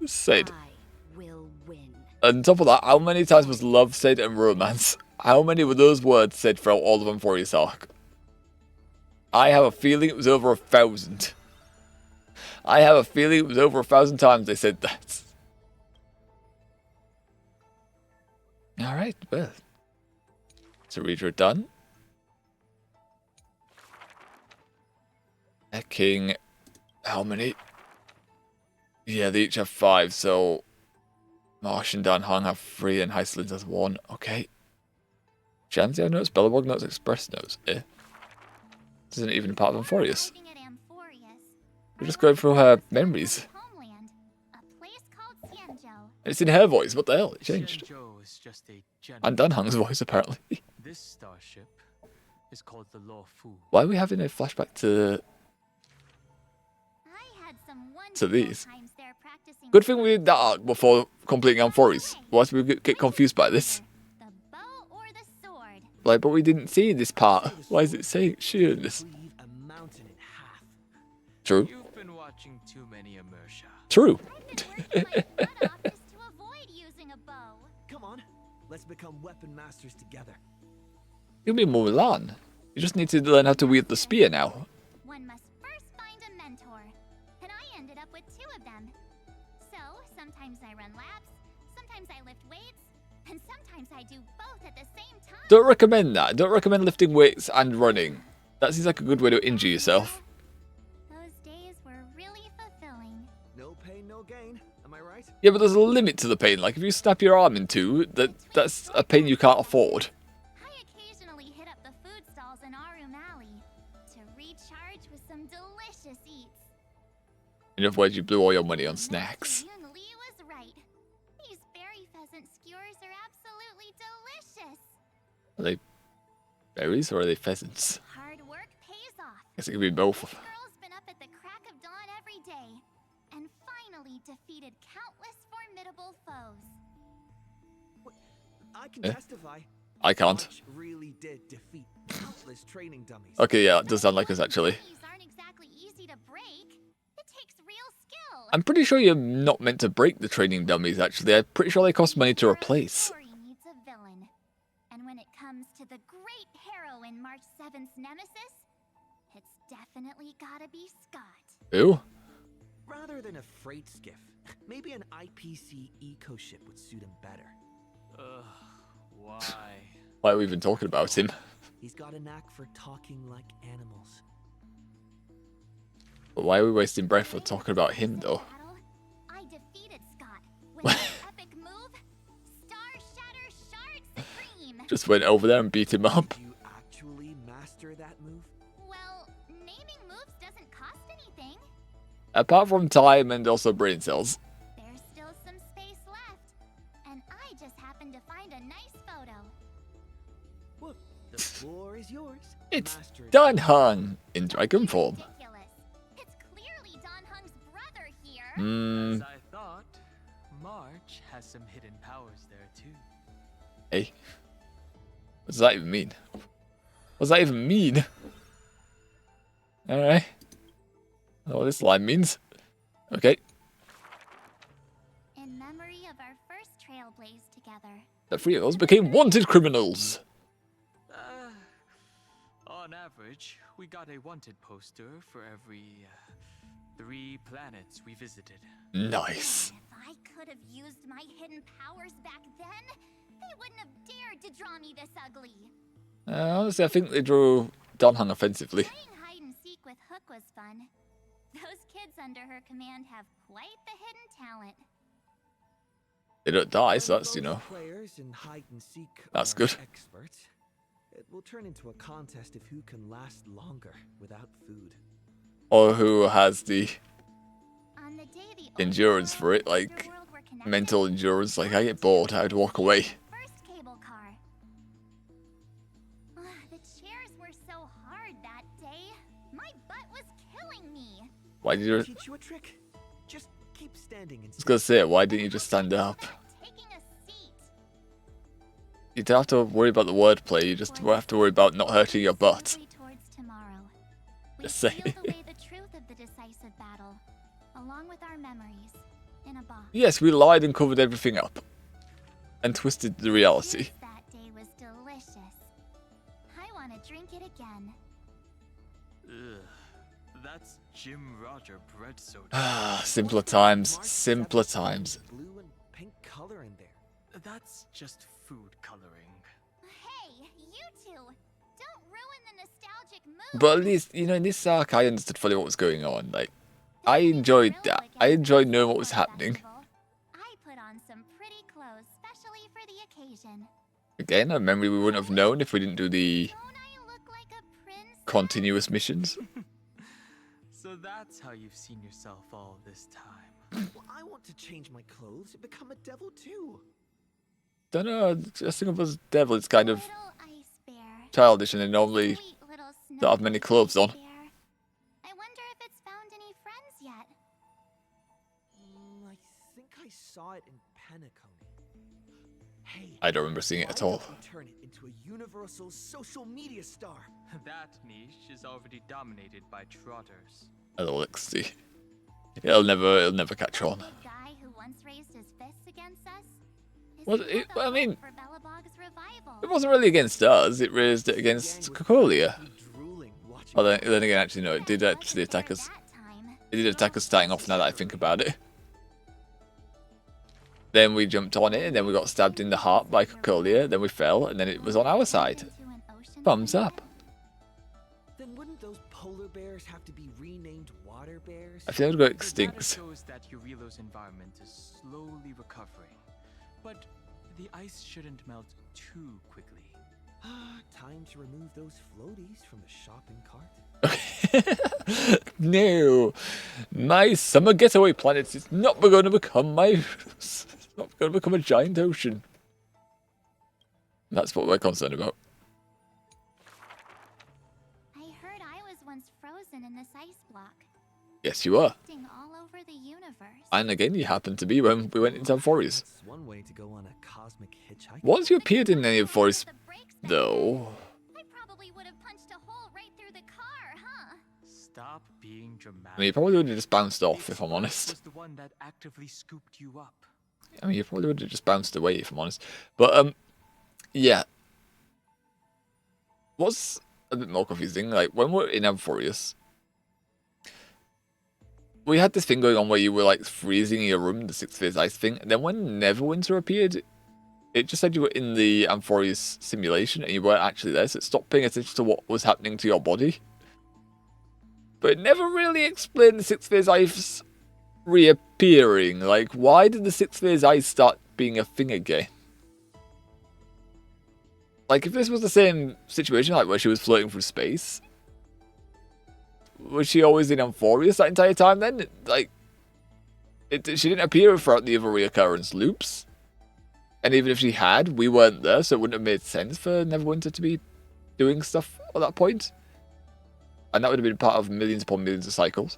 said? I will win. And on top of that, how many times was love said and romance? How many were those words said throughout all of M40's arc? I have a feeling it was over 1,000. I have a feeling it was over 1,000 times they said that. Alright, well. So reader done. A king. How many? Yeah, they each have 5, so Marsh and Dan Hong have 3 and Heistlins has 1. Okay. Janzi have notes, Bellawog notes, Express notes. Eh. This isn't even part of Amphorius. Arriving at Amphorius, We're just going through her memories. homeland, a place called Xianzhou. It's in her voice, what the hell? It changed. Xianzhou is just a general. And Dan Hong's voice, apparently. This starship is called the Law Fu. Why are we having a flashback to I had some these? wonderful times there practicing. Good thing we did that arc before completing Amphorius. Why did we get confused by this? The bow or the sword? Like, but we didn't see this part. Why is it saying shooting this? Cleave a mountain in half. True. You've been watching too many Immersia. True. I've been working my butt off just to avoid using a bow. Come on, let's become weapon masters together. You'll be Mulan. You just need to learn how to wield the spear now. One must first find a mentor, and I ended up with 2 of them. So, sometimes I run laps, sometimes I lift weights, and sometimes I do both at the same time. Don't recommend that. Don't recommend lifting weights and running. That seems like a good way to injure yourself. Those days were really fulfilling. No pain, no gain. Am I right? Yeah, but there's a limit to the pain. Like, if you snap your arm in 2, that's a pain you can't afford. I occasionally hit up the food stalls in Arum Alley to recharge with some delicious eats. In other words, you blew all your money on snacks. Yun Li was right. These berry pheasant skewers are absolutely delicious. Are they berries or are they pheasants? Hard work pays off. I guess it could be both. This girl's been up at the crack of dawn every day, and finally defeated countless formidable foes. I can Eh? testify. I can't. March really did defeat countless training dummies. Okay, yeah, it does sound like us actually. These aren't exactly easy to break. It takes real skill. I'm pretty sure you're not meant to break the training dummies, actually. I'm pretty sure they cost money to Hero replace. story needs a villain. And when it comes to the great heroine March 7th's nemesis, it's definitely gotta be Scott. Who? Rather than a freight skiff, maybe an IPC eco ship would suit him better. Ugh, why? Why are we even talking about him? He's got a knack for talking like animals. But why are we wasting breath for talking about him, though? Battle, I defeated Scott with my epic move, Star Shatter Shard Supreme. Just went over there and beat him up. Did you actually master that move? Well, naming moves doesn't cost anything. Apart from time and also brain cells. There's still some space left, and I just happened to find a nice photo. Well, the floor is yours. It's Master it. Dan Hong in dragon form. Ridiculous. It's clearly Don Hung's brother here. As I thought, March has some hidden powers there too. Hey. What does that even mean? What does that even mean? Alright. I don't know what this line means. Okay. In memory of our first trailblaze together. The three of us became wanted criminals. On average, we got a wanted poster for every 3 planets we visited. Nice. If I could have used my hidden powers back then, they wouldn't have dared to draw me this ugly. Honestly, I think they drew Donhan offensively. Playing hide and seek with Hook was fun. Those kids under her command have quite the hidden talent. They don't die, so When that's, you both know. Players in hide and seek That's are good. Experts. It will turn into a contest of who can last longer without food. Or who has the On the day the endurance for it, like mental endurance. Like, I get bored, I'd walk away. first cable car. The chairs were so hard that day. My butt was killing me. Why did you... I Teach you a trick. Just keep standing and was gonna say, why didn't you just stand up? Taking a seat. You don't have to worry about the wordplay, you just have to worry about not hurting your butt. Smoothly towards tomorrow. We Just say. sealed away the truth of the decisive battle, along with our memories, in a box. Yes, we lied and covered everything up. And twisted the reality. Juice that day was delicious. I want to drink it again. Ugh, that's Jim Roger bread soda. Ah, simpler times, simpler times. Blue and pink color in there. That's just food coloring. Hey, you two! Don't ruin the nostalgic mood. But at least, you know, in this arc, I understood fully what was going on. Like, I enjoyed that. I enjoyed knowing what was happening. I put on some pretty clothes, specially for the occasion. Again, a memory we wouldn't have known if we didn't do the Don't I look like a princess? continuous missions. So that's how you've seen yourself all this time. Well, I want to change my clothes and become a devil too. Don't know, just think of us devil, it's kind of Little ice bear. childish and they normally Sweet little don't have many clothes on. bear. I wonder if it's found any friends yet. I think I saw it in Penacony. Hey, I don't remember seeing it at all. why don't we turn it into a universal social media star? That niche is already dominated by trotters. Let's see. It'll never catch on. The guy who once raised his fists against us? Is Well, he it- the I mean, hope for Belobog's revival? It wasn't really against us, it raised it against Cocolia. Drooling watching Oh, then again, actually, no, it did actually attack us. That time. It did attack us starting off now that I think about it. Then we jumped on it, and then we got stabbed in the heart by Cocolia, then we fell, and then it was on our side. Into an ocean Thumbs of up. Then wouldn't those polar bears have to be renamed water bears? I feel like we'll go The data extinct. shows that Eurelo's environment is slowly recovering, but the ice shouldn't melt too quickly. Time to remove those floaties from the shopping cart. No, my summer getaway planet is not going to become it's not going to become a giant ocean. That's what we're concerned about. I heard I was once frozen in this ice block, Yes, you are. acting all over the universe. And again, you happened to be when we went into Amphoreus. That's one way to go on a cosmic hitchhike. Once you appeared in any Amphoreus, The brakes that though, I probably would have punched a hole right through the car, huh? Stop being dramatic. I mean, you probably would have just bounced off, if I'm This honest. was the one that actively scooped you up. I mean, you probably would have just bounced away, if I'm honest. But, yeah. What's a bit more confusing, like, when we're in Amphoreus, we had this thing going on where you were, like, freezing in your room, the 6 phase ice thing, and then when Neverwinter appeared, it just said you were in the Amphoreus simulation, and you weren't actually there, so it stopped paying attention to what was happening to your body. But it never really explained the 6 phase ice reappearing. Like, why did the 6 phase ice start being a thing again? Like, if this was the same situation, like where she was floating through space, was she always in Amphoreus that entire time then? Like, she didn't appear throughout the other reoccurrence loops. And even if she had, we weren't there, so it wouldn't have made sense for Neverwinter to be doing stuff at that point. And that would have been part of millions upon millions of cycles.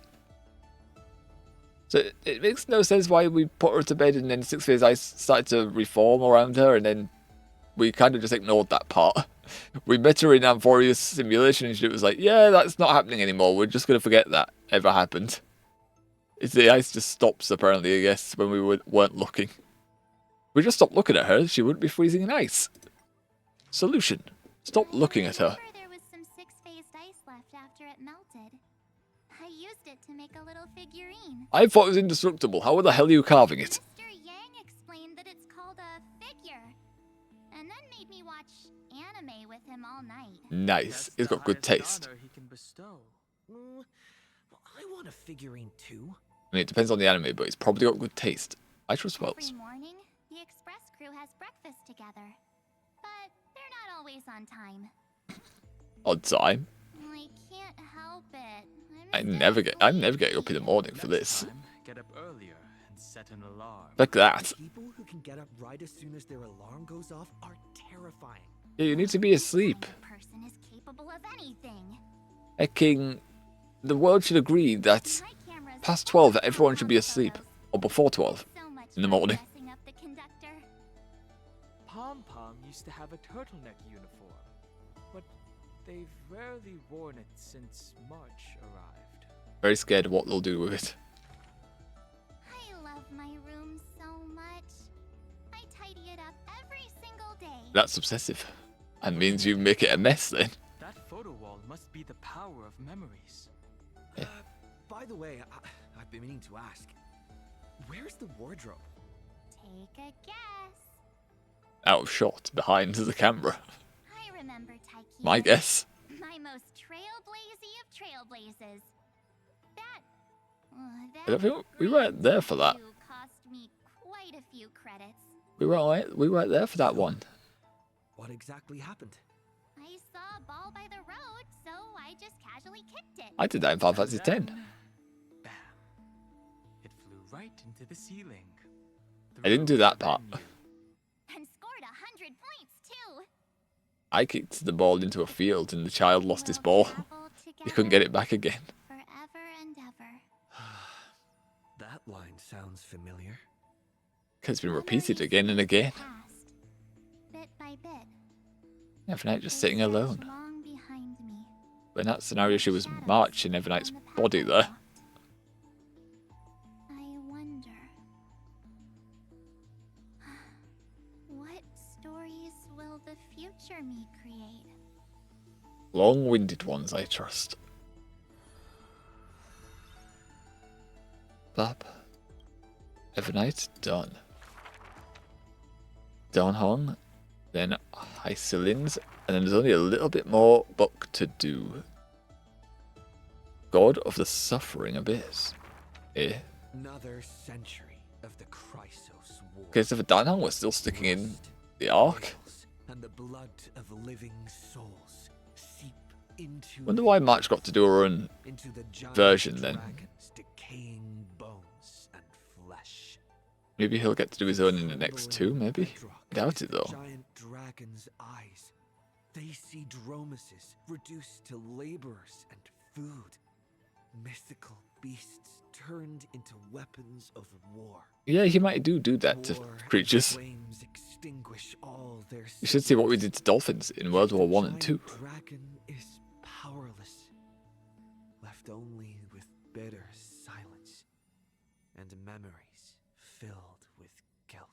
So it makes no sense why we put her to bed and then 6 phase ice started to reform around her and then we kind of just ignored that part. We met her in Amphoria's simulation and she was like, yeah, that's not happening anymore. We're just going to forget that ever happened. It's the ice just stops, apparently, I guess, when we weren't looking. We just stopped looking at her, she wouldn't be freezing in ice. Solution. Stop looking at her. There was some six-phased ice left after it melted. I used it to make a little figurine. I thought it was indestructible. How the hell are you carving it? Mr. Yang explained that it's called a figure. And then made me watch anime with him all night. Nice. He's got good taste. He can bestow. Well, I want a figurine too. I mean, it depends on the anime, but he's probably got good taste. I trust Wells. Every morning, the express crew has breakfast together. But they're not always on time. Odd time. I can't help it. I'm never getting up in the morning for Next this. time, get up earlier and set an alarm. Fuck that. People who can get up right as soon as their alarm goes off are terrifying. Yeah, you need to be asleep. A person is capable of anything. King, the world should agree that My camera's past 12, full of everyone should be photos. asleep. Or before 12. So much in the fun morning. messing up the conductor. Pom Pom used to have a turtleneck uniform, but they've rarely worn it since March arrived. Very scared of what they'll do with it. I love my room so much. I tidy it up every single day. That's obsessive. That means you make it a mess then. That photo wall must be the power of memories. By the way, I've been meaning to ask. Where's the wardrobe? Take a guess. Out of shot, behind the camera. I remember Taiki. My guess. My most trailblazy of trailblazes. I don't think we weren't there for that. Cost me quite a few credits. We weren't there for that one. What exactly happened? I saw a ball by the road, so I just casually kicked it. I did that in Final Fantasy X. Bam! It flew right into the ceiling. I didn't do that part. And scored 100 points too. I kicked the ball into a field and the child lost his ball. He couldn't get it back again. Forever and ever. That line sounds familiar. It's been repeated again and again. Past, bit by bit. Evernight just They sitting stretch alone. long behind me. But in that scenario, she was Shadows marching Evernight's on the path body I there. walked. I wonder. What stories will the future me create? Long-winded ones, I trust. Blab. Evernight, done. Dawnhorn, then Hycelins, and then there's only a little bit more book to do. God of the Suffering Abyss. Eh. Another century of the Chrysos War. Okay, so for Dawnhorn, we're still sticking in the arc. And the blood of living souls seep into Wonder why March got to do her own into the giant version then. dragon's decaying bones and flesh. Maybe he'll get to do his own in the next two, maybe? Doubt it though. Giant dragon's eyes. They see dromuses reduced to laborers and food. Mythical beasts turned into weapons of war. Yeah, he might do that to War and creatures. flames extinguish all their You should see what we did to senses. dolphins in World War One and Two. The dragon is powerless, left only with bitter silence and memories filled with guilt.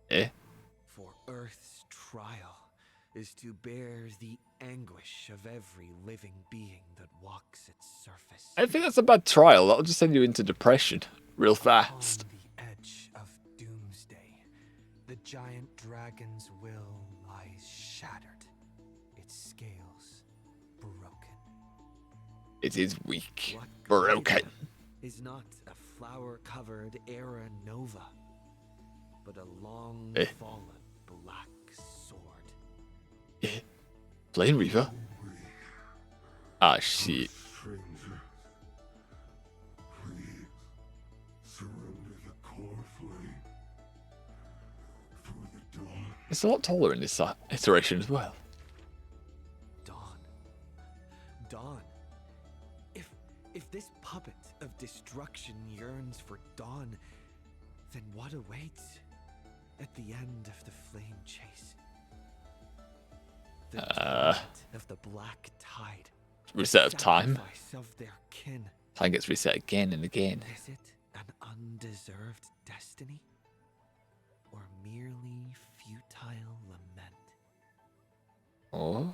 Eh? For Earth's trial is to bear the anguish of every living being that walks its surface. I think that's a bad trial. That'll just send you into depression real fast. On the edge of doomsday, the giant dragon's will lies shattered, its scales broken. It is weak. What Broken. guided is not a flower-covered era nova, but a long-fallen black sword. Eh? Flame Reaver? Ah, shit. Stranger, please surrender the core flame for the dawn. It's a lot taller in this iteration as well. Dawn. Dawn. If this puppet of destruction yearns for dawn, then what awaits at the end of the flame chase? The torment of the black tide. Reset of time. Sacrifice of their kin. Time gets reset again and again. Is it an undeserved destiny? Or merely futile lament? Oh.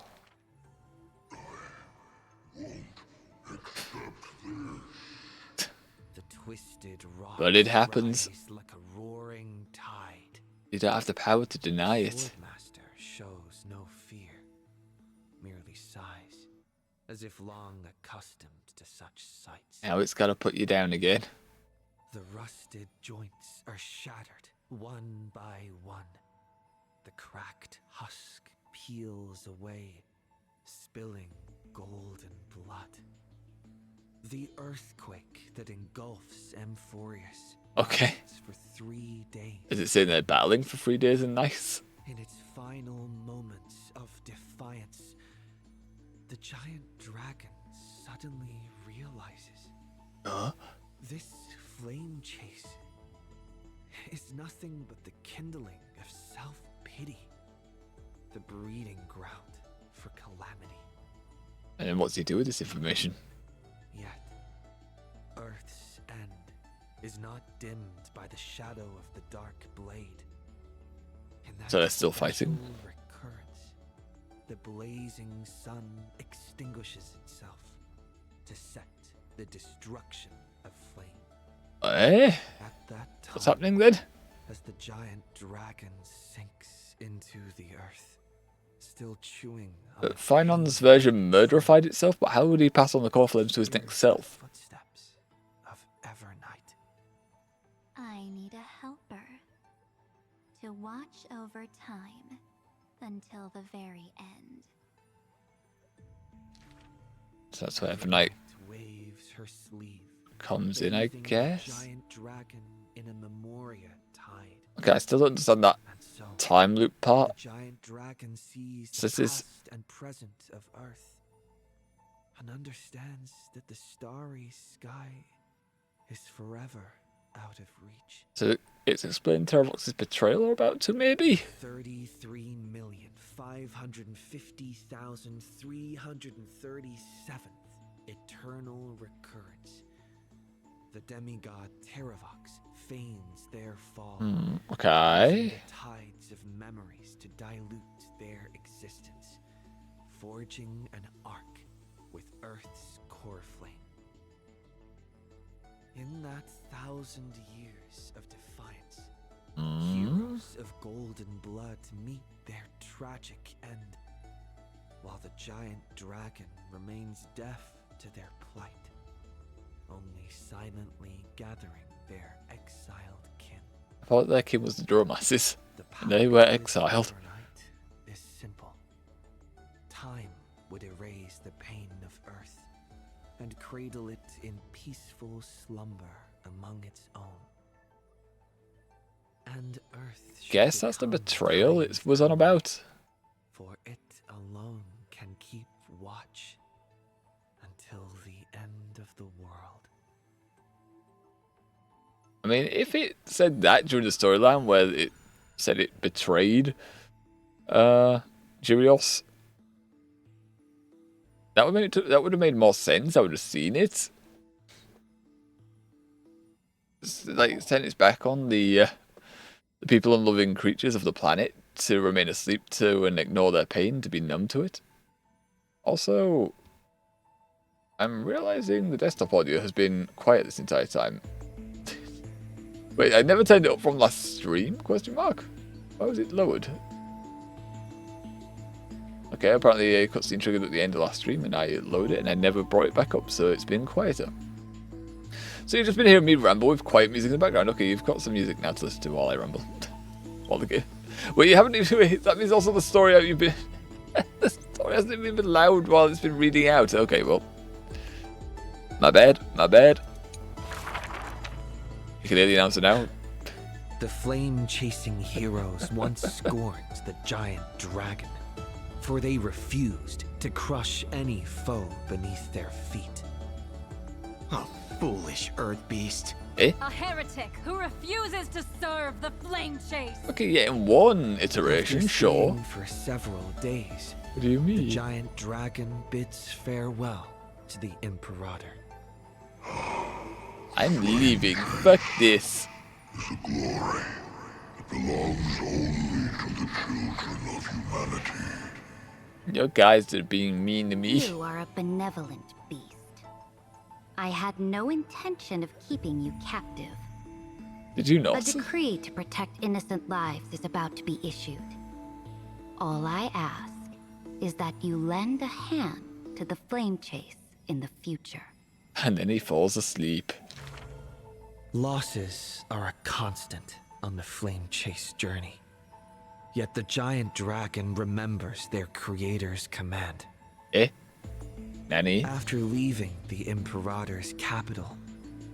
The twisted rock But it happens. like a roaring tide. You don't have the power to deny it. Swordmaster shows no fear, merely sighs, as if long accustomed to such sights. Now it's gotta put you down again. The rusted joints are shattered, one by one. The cracked husk peels away, spilling golden blood. The earthquake that engulfs Amphorius Okay. lasts for 3 days. Is it saying they're battling for 3 days and nights? In its final moments of defiance, the giant dragon suddenly realizes this flame chase is nothing but the kindling of self-pity, the breeding ground for calamity. And then what's he do with this information? Yet, Earth's end is not dimmed by the shadow of the dark blade. In that So they're still fighting? special recurrence, the blazing sun extinguishes itself to set the destruction of flame. Eh? At that time, What's happening then? as the giant dragon sinks into the earth, still chewing on the Finon's version murderified itself, but how would he pass on the core flames to his next self? footsteps of Evernight. I need a helper to watch over time until the very end. So that's where Evernight Waves her sleeve, comes in, I bathing the guess. giant dragon in a memoria tide. Okay, I still don't understand that And so time loop the part. giant dragon sees So the this is- past and present of Earth, and understands that the starry sky is forever out of reach. So it's explained Terravox's betrayal are about to, maybe? 33,550,337th eternal recurrence. The demigod Terravox feigns their fall, Okay. using the tides of memories to dilute their existence, forging an arc with Earth's core flame. In that 1,000 years of defiance, heroes of golden blood meet their tragic end, while the giant dragon remains deaf to their plight, only silently gathering their exiled kin. I thought their king was the Dromasses. The And they power were of exiled. Evernight is simple. Time would erase the pain of Earth and cradle it in peaceful slumber among its own. And Earth should Guess that's the become betrayal Time's it was on home, about. for it alone can keep watch until the end of the world. I mean, if it said that during the storyline where it said it betrayed Gyrios, that would have made more sense. I would have seen it. It's like sent its back on the people and living creatures of the planet to remain asleep to and ignore their pain, to be numb to it. Also, I'm realizing the desktop audio has been quiet this entire time. Wait, I never turned it up from last stream? Question mark. Why was it lowered? Okay, apparently a cutscene triggered at the end of last stream and I lowered it and I never brought it back up, so it's been quieter. So you've just been hearing me ramble with quiet music in the background. Okay, you've got some music now to listen to while I ramble. While the game. Well, you haven't even. That means also the story you've been. The story hasn't even been loud while it's been reading out. Okay, well. My bad. My bad. You can hear the announcer now. The flame-chasing heroes once scorned the giant dragon, for they refused to crush any foe beneath their feet. Oh, foolish earth beast. Eh? A heretic who refuses to serve the flame chase. Okay, yeah, in one iteration, After sure. staying for several days, What do you the mean? giant dragon bids farewell to the Imperator. I'm leaving. Fuck this. Is a glory that belongs only to the children of humanity. Your guys are being mean to me. You are a benevolent beast. I had no intention of keeping you captive. Did you A not? decree to protect innocent lives is about to be issued. All I ask is that you lend a hand to the flame chase in the future. And then he falls asleep. Losses are a constant on the flame chase journey. Yet the giant dragon remembers their creator's command. Eh? Nanny? After leaving the Imperator's capital,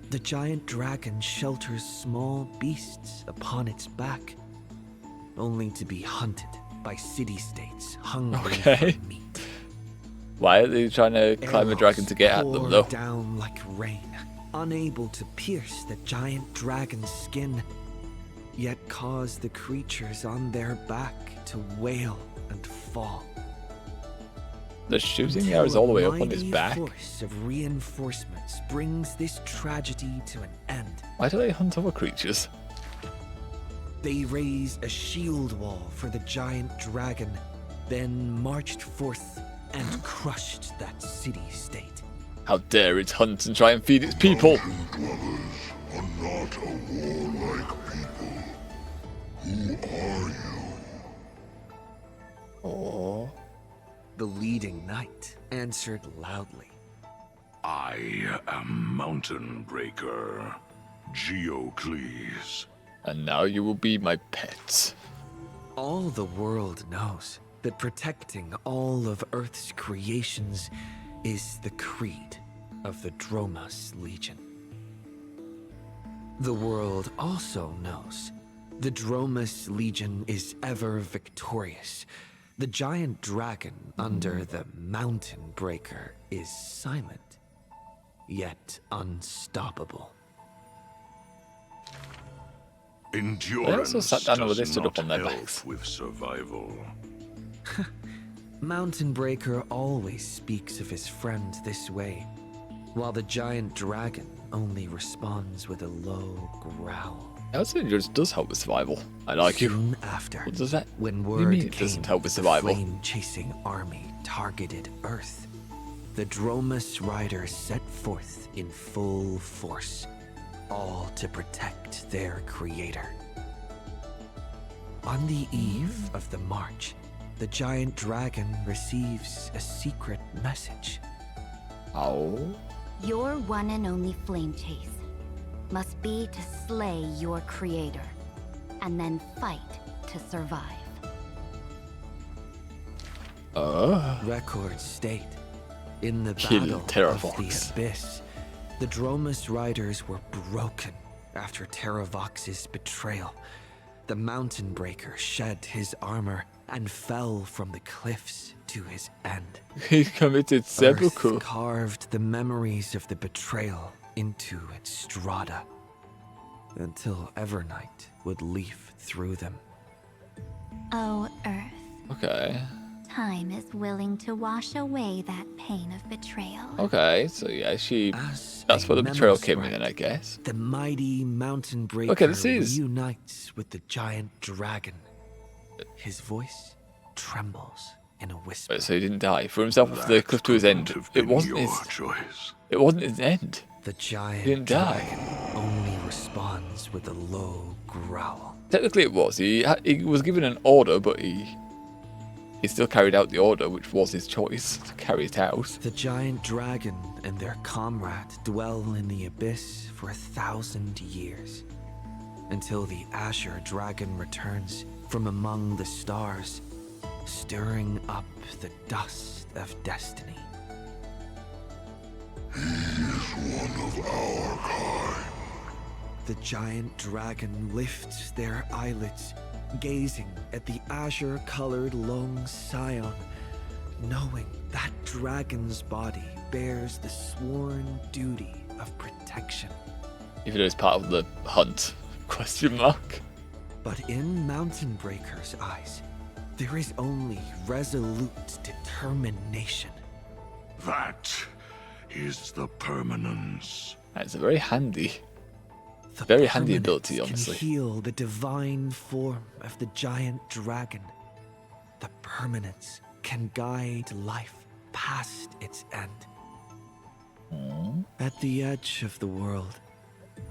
the giant dragon shelters small beasts upon its back, only to be hunted by city-states hungry Okay. for meat. Why are they trying to climb a dragon to get at them, Pour though? down like rain, unable to pierce the giant dragon's skin, yet cause the creatures on their back to wail and fall. The shooting Until arrows all the way up a on his mighty back. force of reinforcements brings this tragedy to an end. Why do they hunt other creatures? They raise a shield wall for the giant dragon, then marched forth and crushed that city-state. How dare it hunt and try and feed its people? Mountain dwellers are not a warlike people. Who are you? Oh. The leading knight answered loudly. I am Mountain Breaker, Geocles. And now you will be my pet. All the world knows that protecting all of Earth's creations is the creed of the Dromas Legion. The world also knows the Dromas Legion is ever victorious. The giant dragon under the Mountain Breaker is silent, yet unstoppable. Endurance also sat down with does this stood up not on their help backs. with survival. Mountain Breaker always speaks of his friend this way, while the giant dragon only responds with a low growl. I would say it does help with survival. I like you. Soon after, What does that? when What do you word mean it came doesn't help with that survival? the flame-chasing army targeted Earth, the Dromas riders set forth in full force, all to protect their creator. On the eve of the march, the giant dragon receives a secret message. Oh. Your one and only flame chase must be to slay your creator, and then fight to survive. Records state, in the Kill battle of Terravox. the Abyss, the Dromas riders were broken after Terravox's betrayal. The Mountain Breaker shed his armor and fell from the cliffs to his end. He committed Earth seppuku. carved the memories of the betrayal into its strata, until Evernight would leaf through them. Oh, Earth. Okay. Time is willing to wash away that pain of betrayal. Okay, so yeah, As that's a where the betrayal memo came in, spread, then, I guess. The mighty Mountain Breaker Okay, this is- reunites with the giant dragon. His voice trembles in a whisper. Wait, so he didn't die. He threw himself off the cliff to his end. It wasn't his. choice. It wasn't his end. The giant He didn't die. dragon only responds with a low growl. Technically, it was. He was given an order, but he still carried out the order, which was his choice to carry it out. The giant dragon and their comrade dwell in the abyss for 1,000 years, until the Azure dragon returns from among the stars, stirring up the dust of destiny. He is one of our kind. The giant dragon lifts their eyelids, gazing at the azure-colored long scion, knowing that dragon's body bears the sworn duty of protection. Even though it's part of the hunt? Question mark. But in Mountain Breaker's eyes, there is only resolute determination. That is the permanence. It's a very handy, The very handy permanence ability, honestly. can heal the divine form of the giant dragon. The permanence can guide life past its end. At the edge of the world,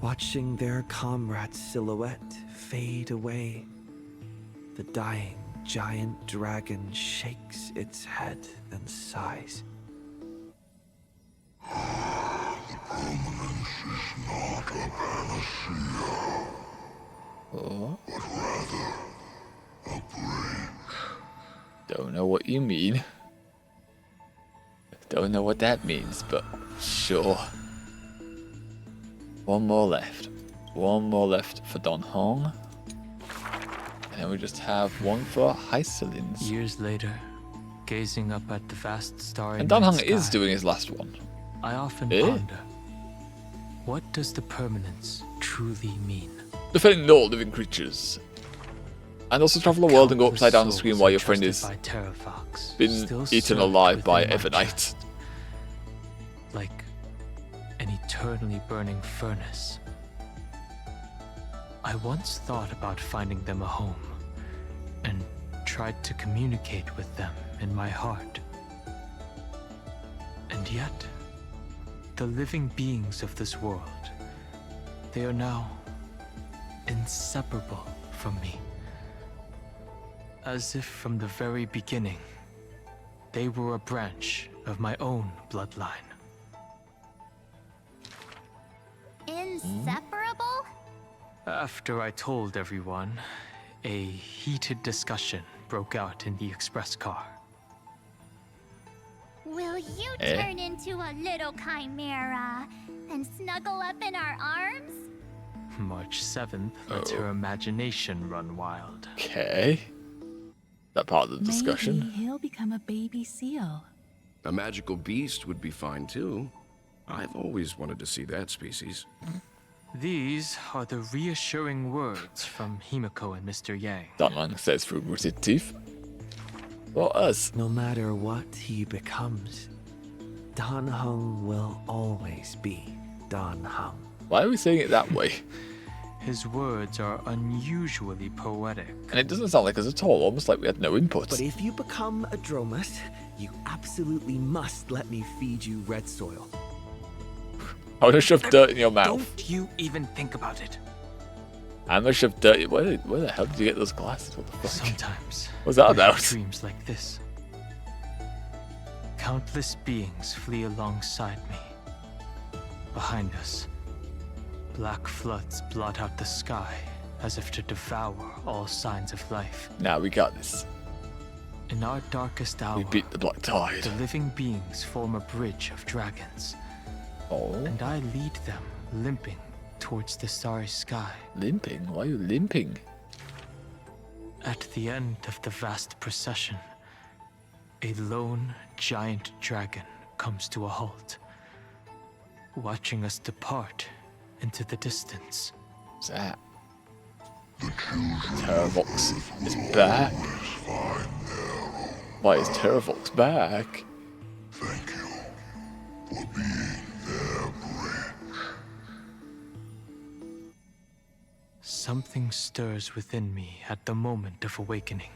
watching their comrade's silhouette fade away, the dying giant dragon shakes its head and sighs. The permanence is not a panacea, Oh, but rather a bridge. don't know what you mean. Don't know what that means, but sure. One more left. One more left for Don Hong. And then we just have one for Hycelins. Years later, gazing up at the vast starry And Don night Hong is sky, doing his last one. I often Eh? ponder, what does the permanence truly mean? Defending all living creatures. And also travel the world and go Countless upside down the souls screen while your friend entrusted is by Terrafox been still eaten slurp alive by within my Evernight. chest, like an eternally burning furnace. I once thought about finding them a home, and tried to communicate with them in my heart. And yet, the living beings of this world, they are now inseparable from me. As if from the very beginning, they were a branch of my own bloodline. Inseparable? After I told everyone, a heated discussion broke out in the express car. Will you Eh? turn into a little chimera and snuggle up in our arms? March 7th lets her imagination run wild. Okay. That part of the discussion. Maybe he'll become a baby seal. A magical beast would be fine too. I've always wanted to see that species. These are the reassuring words from Himiko and Mr. Yang. That man says through gritted teeth. What us? No matter what he becomes, Don Hung will always be Don Hung. Why are we saying it that way? His words are unusually poetic. And it doesn't sound like us at all, almost like we had no input. But if you become a Dromus, you absolutely must let me feed you red soil. I'm gonna shove dirt in your mouth. Don't you even think about it. I'm gonna shove dirt. Where the hell did you get those glasses? What the fuck? Sometimes What's that I have about? dreams like this. Countless beings flee alongside me. Behind us, black floods blot out the sky as if to devour all signs of life. Now we got this. In our darkest hour, We beat the black tide. the living beings form a bridge of dragons, Oh, and I lead them limping towards the starry sky. limping? Why are you limping? At the end of the vast procession, a lone giant dragon comes to a halt, watching us depart into the distance. What's that? The children Terravox is back. always find their own. Why is Terravox back? Thank you for being their bridge. Something stirs within me at the moment of awakening.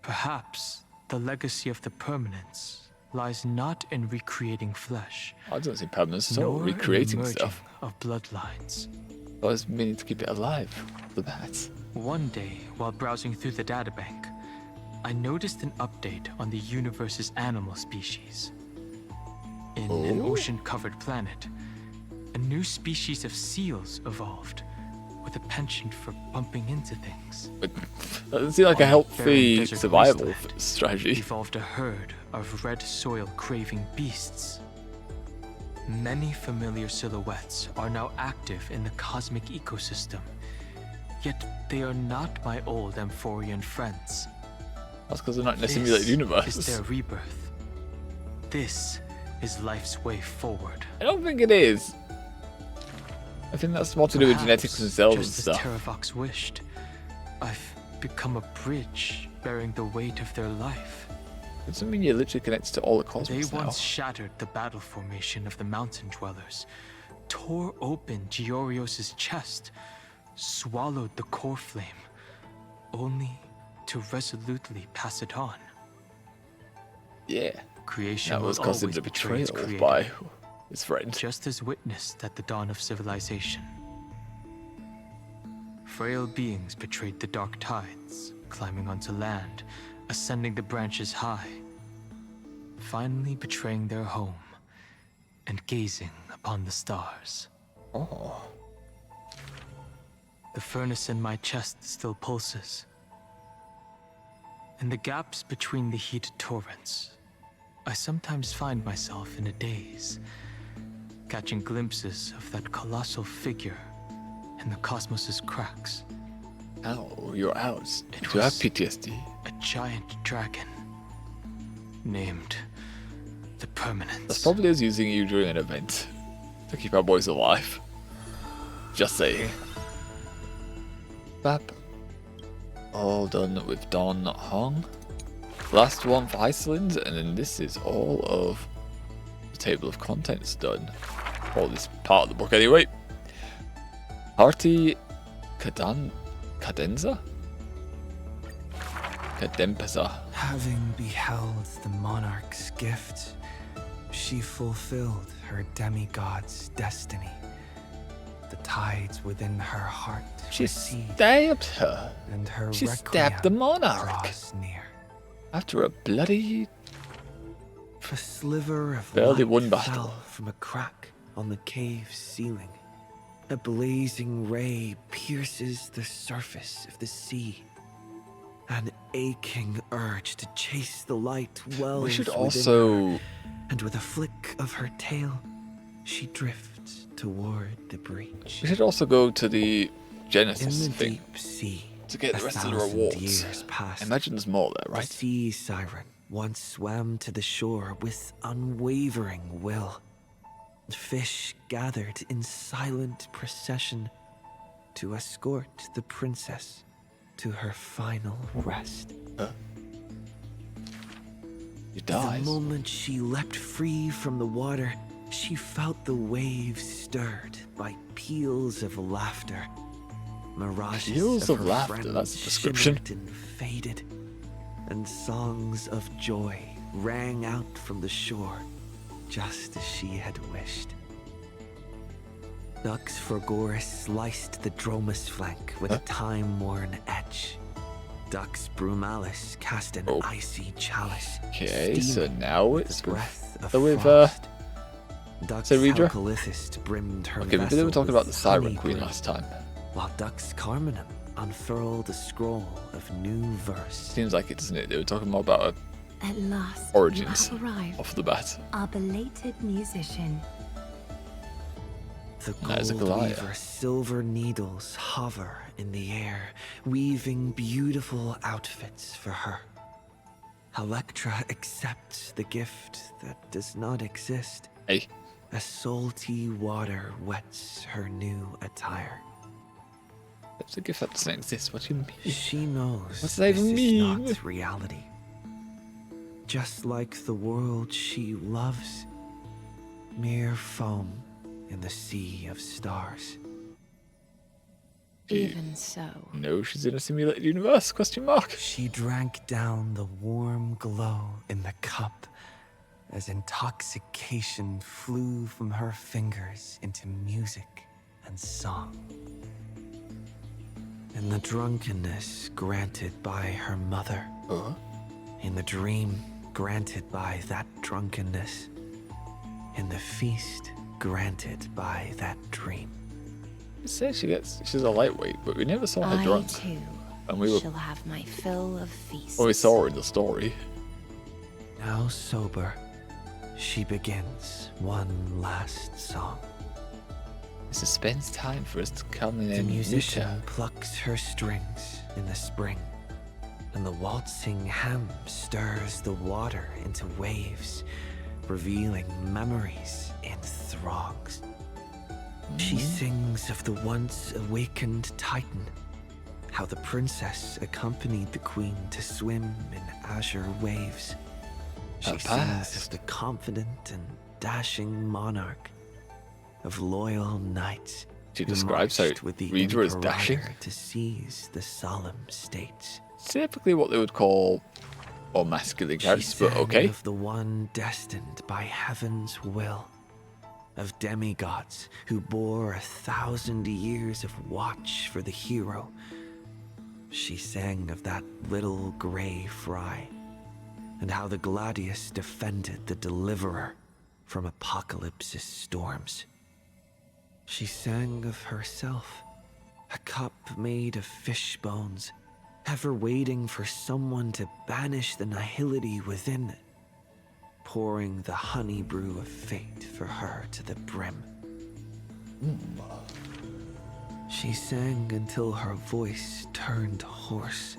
Perhaps the legacy of the permanence lies not in recreating flesh, I don't see permanence at all. nor Recreating in merging stuff. of bloodlines. I was meaning to keep it alive. The bats. One day, while browsing through the databank, I noticed an update on the universe's animal species. In an Oh. ocean-covered planet, a new species of seals evolved, with a penchant for bumping into things. That doesn't seem like a On healthy barren desert survival wasteland, strategy. evolved a herd of red soil-craving beasts. Many familiar silhouettes are now active in the cosmic ecosystem, yet they are not my old Amphorian friends. That's because they're not in a This simulated universe. is their rebirth. This is life's way forward. I don't think it is. I think that's more to do with genetics and cells and just as stuff. Terravox wished, I've become a bridge bearing the weight of their life. It doesn't mean you're literally connected to all the cosmos They now. once shattered the battle formation of the mountain dwellers, tore open Giorios' chest, swallowed the core flame, only to resolutely pass it on. Yeah. Creation That was will considered always a betray its betrayal creator, by his friend. just as witnessed at the dawn of civilization. Frail beings betrayed the dark tides, climbing onto land, ascending the branches high, finally betraying their home and gazing upon the stars. Oh. The furnace in my chest still pulses. In the gaps between the heated torrents, I sometimes find myself in a daze, catching glimpses of that colossal figure in the cosmos's cracks. Ow, you're out. It Do you have was PTSD? a giant dragon, named the Permanence. That's probably us using you during an event to keep our boys alive. Just saying. Bap. All done with Don Hong. Last one for Iceland, and then this is all of the table of contents done. All this part of the book anyway. Party Cadenza? Cadempeza. Having beheld the monarch's gift, she fulfilled her demigod's destiny. The tides within her heart She recede, stabbed her. and her She requiem stabbed the monarch. draws near. After a bloody... A sliver of Barely light won battle. fell from a crack on the cave's ceiling. A blazing ray pierces the surface of the sea. An aching urge to chase the light wells We should within also... her, and with a flick of her tail, she drifts toward the breach. We should also go to the In Genesis the thing deep sea, to get the a rest of the 1,000 rewards. years passed. I imagine there's more there, The right? sea siren once swam to the shore with unwavering will. Fish gathered in silent procession to escort the princess to her final rest. You dies. The moment she leapt free from the water, she felt the waves stirred by peals of laughter. Mirages Peals of of her laughter, friends that's the description. shimmered and faded, and songs of joy rang out from the shore, just as she had wished. Dux Forgoris sliced the Dromus flank with a time-worn edge. Dux Brumalis cast an icy chalice. Okay, so steaming now with it's the breath of with frost. Dux Ceridra? Halcalithist brimmed her Okay, we vessel were talking about the with Siren honey Queen brew, last time. while Dux Carminum unfurled a scroll of new verse. Seems like it, doesn't it? They were talking more about At last, origins you have arrived, off the bat. our belated musician. The That is a gold Goliath. weaver silver needles hover in the air, weaving beautiful outfits for her. Electra accepts the gift that does not exist. Hey. As salty water wets her new attire. It's a gift that doesn't exist. What do you mean? She knows What's this that even is mean? not reality. Just like the world she loves, mere foam in the sea of stars. Even so, No, she's in a simulated universe? Question mark. She drank down the warm glow in the cup as intoxication flew from her fingers into music and song. In the drunkenness granted by her mother, in the dream granted by that drunkenness, in the feast granted by that dream. It says she's a lightweight, but we never saw her I drunk. too And we were, shall have my fill of feasts. well, we saw her in the story. Now sober, she begins one last song. Suspense time for us to come in The and musician meet her. plucks her strings in the spring, and the waltzing hem stirs the water into waves, revealing memories in throngs. She sings of the once awakened Titan, how the princess accompanied the queen to swim in azure waves. She sings of the confident and dashing monarch, of loyal knights She who describes how marched with the Reader as dashing. Imperator to seize the solemn states. Typically what they would call more masculine She characters, but sang okay. of the one destined by heaven's will, of demigods who bore 1,000 years of watch for the hero. She sang of that little gray fry, and how the Gladius defended the Deliverer from Apocalypse's storms. She sang of herself, a cup made of fish bones, ever waiting for someone to banish the nihility within, pouring the honey brew of fate for her to the brim. She sang until her voice turned hoarse,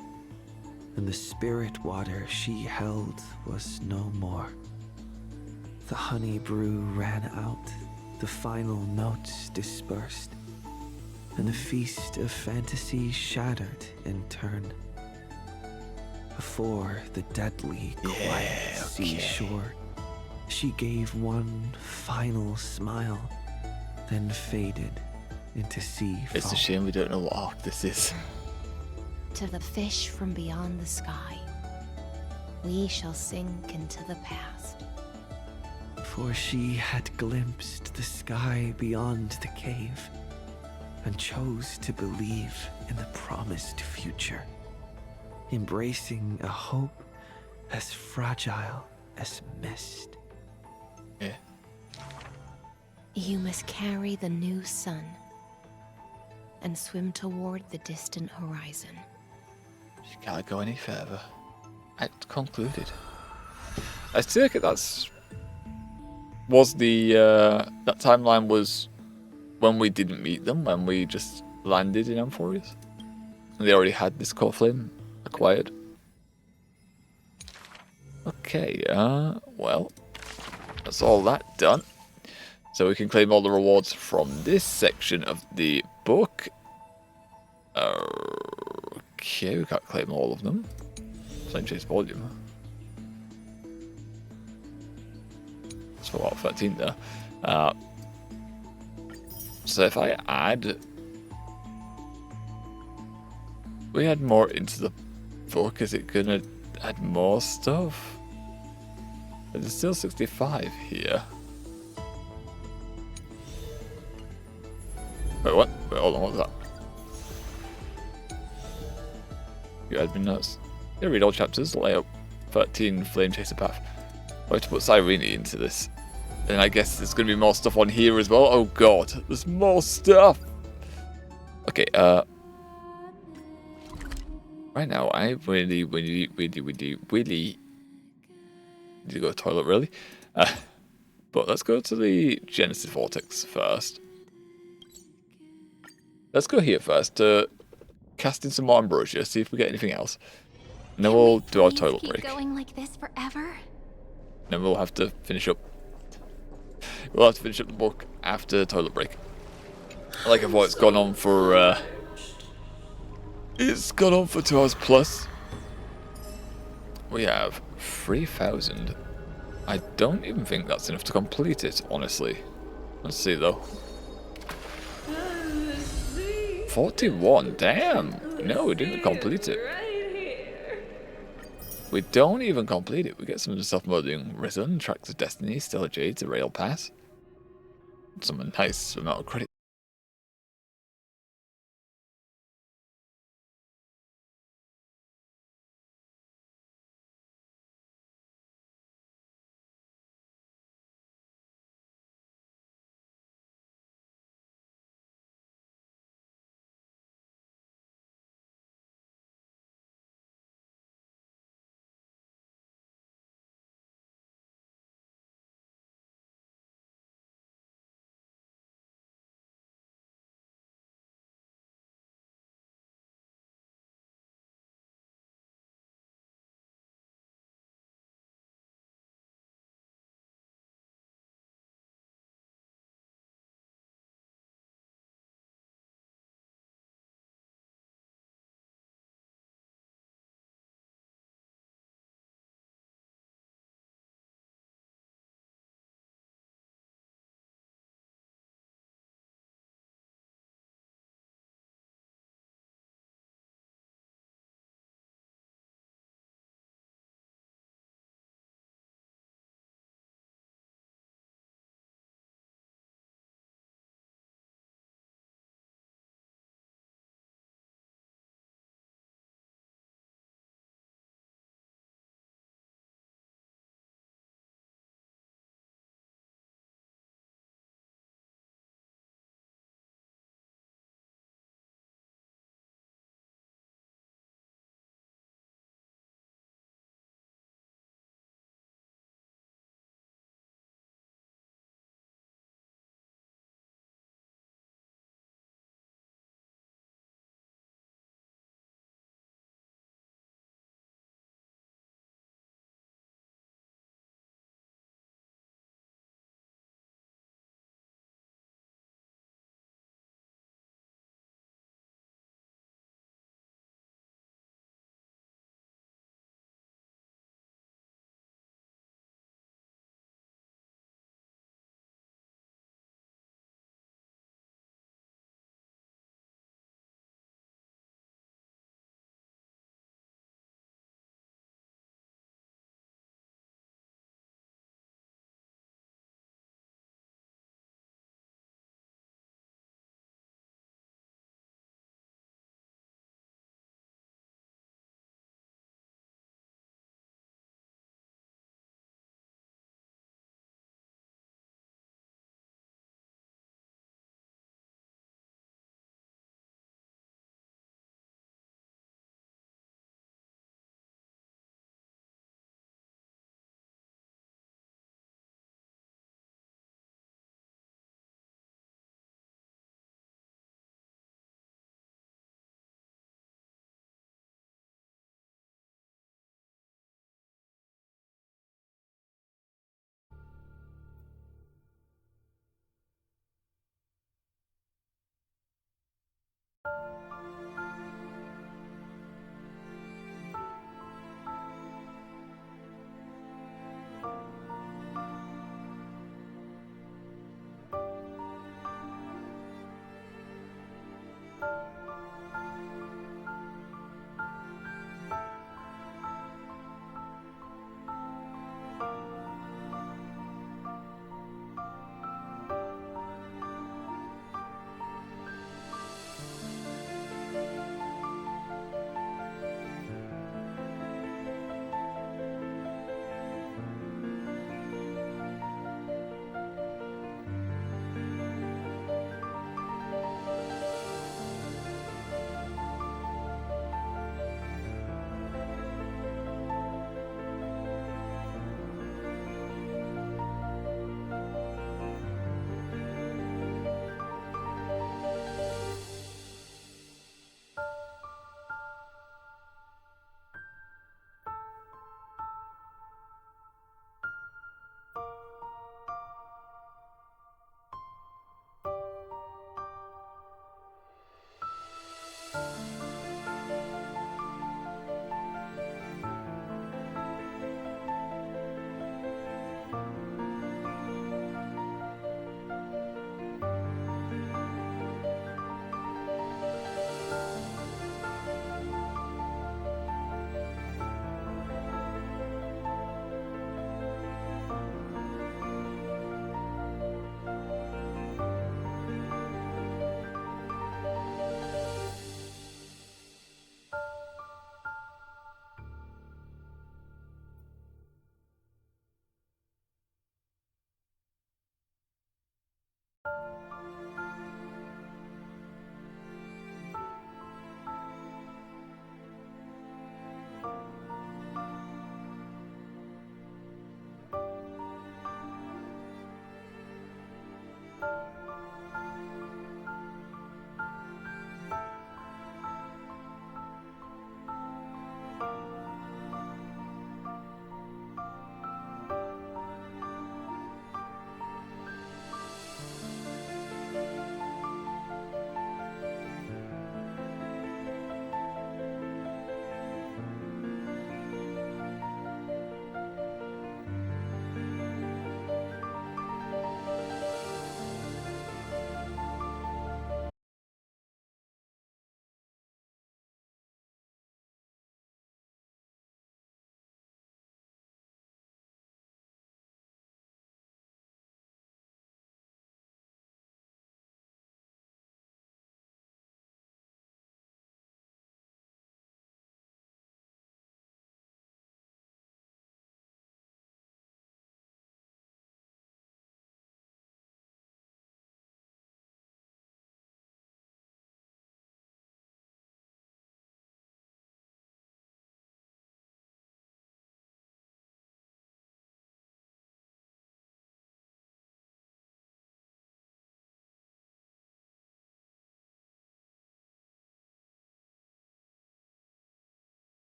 and the spirit water she held was no more. The honey brew ran out, the final notes dispersed, and the feast of fantasy shattered in turn. Before the deadly quiet seashore, she gave one final smile, then faded into sea foam. It's a shame we don't know what arc this is. To the fish from beyond the sky, we shall sink into the past. For she had glimpsed the sky beyond the cave, and chose to believe in the promised future, embracing a hope as fragile as mist. Yeah. You must carry the new sun and swim toward the distant horizon. She can't go any further. Act concluded. I take it was the that timeline was when we didn't meet them, when we just landed in Amphorius, and they already had this core flame acquired. Okay, well, that's all that done. So we can claim all the rewards from this section of the book. Okay, we can't claim all of them. Flame Chase Volume. That's for what, 13 there. So if I add... We add more into the book, is it gonna add more stuff? But there's still 65 here. Wait, what? Wait, hold on, what was that? You admin notes. Yeah, read all chapters, layout 13, Flame Chaser Path. I have to put Cyrene into this. And I guess there's going to be more stuff on here as well. Oh god, there's more stuff! Okay, right now, I really need to go to the toilet, really. But let's go to the Genesis Vortex first. Let's go here first to cast in some more ambrosia, see if we get anything else. And then we'll do our toilet break. Keep going like this forever? Then we'll have to finish up. We'll have to finish up the book after the toilet break. I like how it's gone on for. It's gone on for 2 hours plus. We have 3,000. I don't even think that's enough to complete it, honestly. Let's see though. 41, damn! No, we didn't complete it. We don't even complete it. We get some of the stuff modding Risen, Tracks of Destiny, Stellar Jades, a Rail Pass. Some nice amount of credit.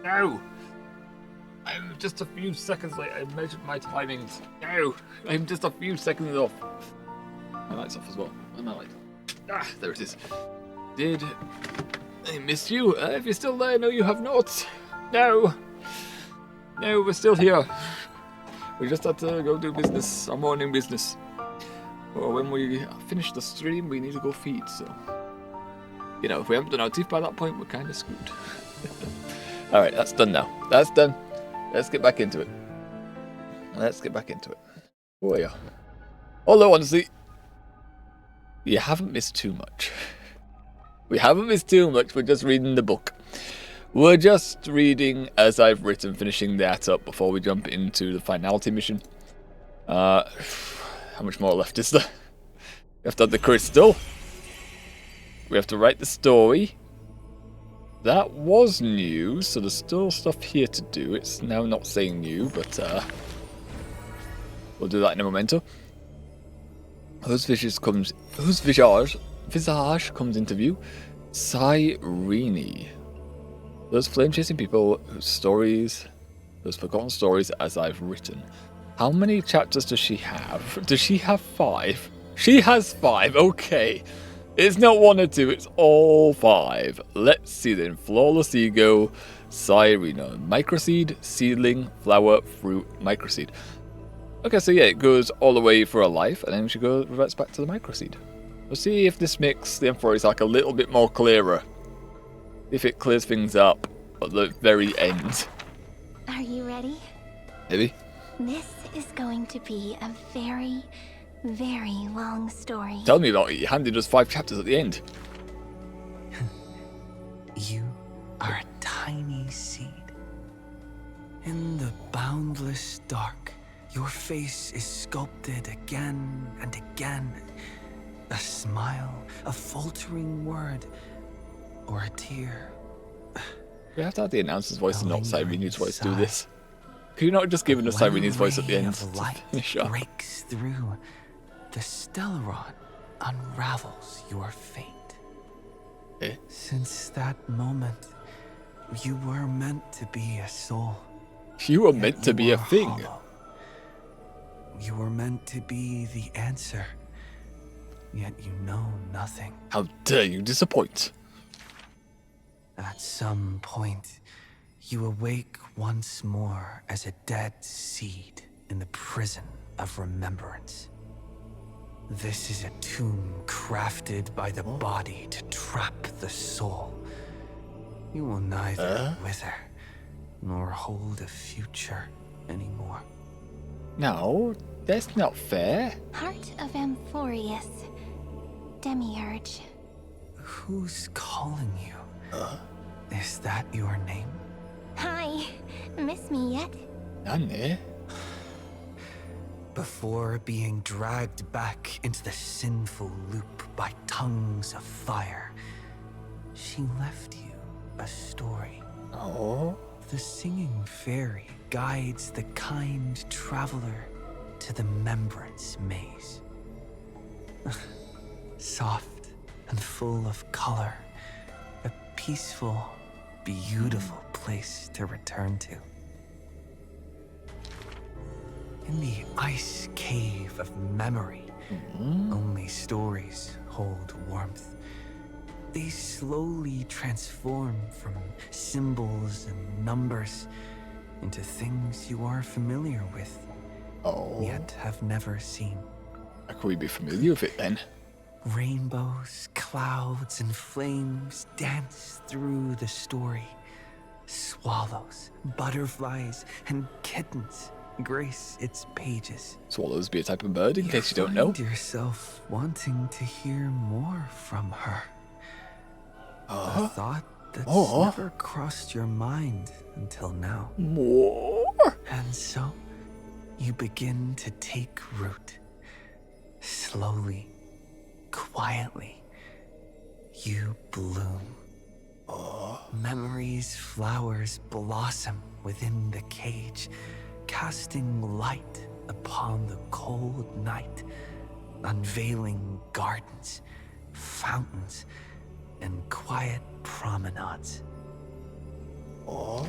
No! I'm just a few seconds late. I measured my timings. No! I'm just a few seconds off. My light's off as well. Where's my light? Ah, there it is. Did I miss you? If you're still there, no, you have not. No! No, we're still here. We just had to go do business, our morning business. Or when we finish the stream, we need to go feed, so... You know, if we haven't done our teeth by that point, we're kind of screwed. Alright, that's done now. That's done. Let's get back into it. Oh yeah. Although, honestly, you haven't missed too much. We haven't missed too much, we're just reading the book. We're just reading as I've written, finishing that up before we jump into the finality mission. How much more left is there? We have to have the crystal. We have to write the story. That was new, so there's still stuff here to do. It's now not saying new, but we'll do that in a momento. Whose visage comes into view? Cyrene. Those flame-chasing people whose stories, those forgotten stories as I've written. How many chapters does she have? Does she have 5? She has 5, okay. It's not 1 or 2, it's all 5. Let's see then. Flawless Ego, Cyrene. Microseed, seedling, flower, fruit, microseed. Okay, so yeah, it goes all the way for a life, and then she reverts back to the microseed. We'll see if this makes the Emphori's Arc a little bit more clearer. If it clears things up at the very end. Are you ready? Maybe. This is going to be a very, very long story. Tell me about it. You handed us 5 chapters at the end. You are a tiny seed. In the boundless dark, your face is sculpted again and again. A smile, a faltering word, or a tear. We have to have the announcer's voice and not Cyrene's voice do this. Could you not just give us Cyrene's voice at the end? Light breaks through. The Stellaron unravels your fate. Eh? Since that moment, you were meant to be a soul. You were meant to be a thing. Hollow. You were meant to be the answer. Yet you know nothing. How dare you disappoint? At some point, you awake once more as a dead seed in the prison of remembrance. This is a tomb crafted by the body to trap the soul. You will neither wither nor hold a future anymore. No, that's not fair. Heart of Amphorius, Demiurge. Who's calling you? Is that your name? Hi, miss me yet? Nanny. Before being dragged back into the sinful loop by tongues of fire, she left you a story. Oh. The singing fairy guides the kind traveler to the Remembrance Maze. Soft and full of color, a peaceful, beautiful place to return to. In the ice cave of memory, only stories hold warmth. They slowly transform from symbols and numbers into things you are familiar with, yet have never seen. How can we be familiar with it then? Rainbows, clouds, and flames dance through the story. Swallows, butterflies, and kittens grace its pages. Swallows be a type of bird, in case you don't know. Find yourself wanting to hear more from her. A thought that's never crossed your mind until now. More? And so, you begin to take root. Slowly, quietly, you bloom. Memories' flowers blossom within the cage, casting light upon the cold night, unveiling gardens, fountains, and quiet promenades. Oh.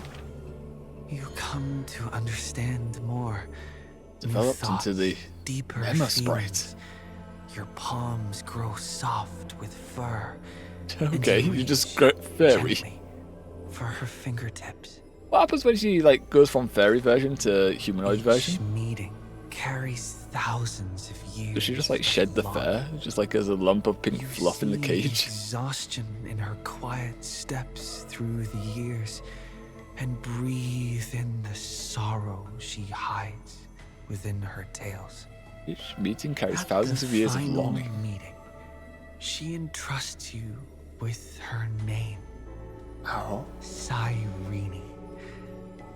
You come to understand more. Developed into the deeper Memo feelings. Sprite. Your palms grow soft with fur. Okay, you just go fairy. For her fingertips. What happens when she like goes from fairy version to humanoid version? Each meeting carries thousands of years. Does she just like shed the fur? Just like as a lump of pink fluff in the cage? Exhaustion in her quiet steps through the years, and breathe in the sorrow she hides within her tales. Each meeting carries thousands of years of longing. Meeting, she entrusts you with her name. Oh. Cyrene.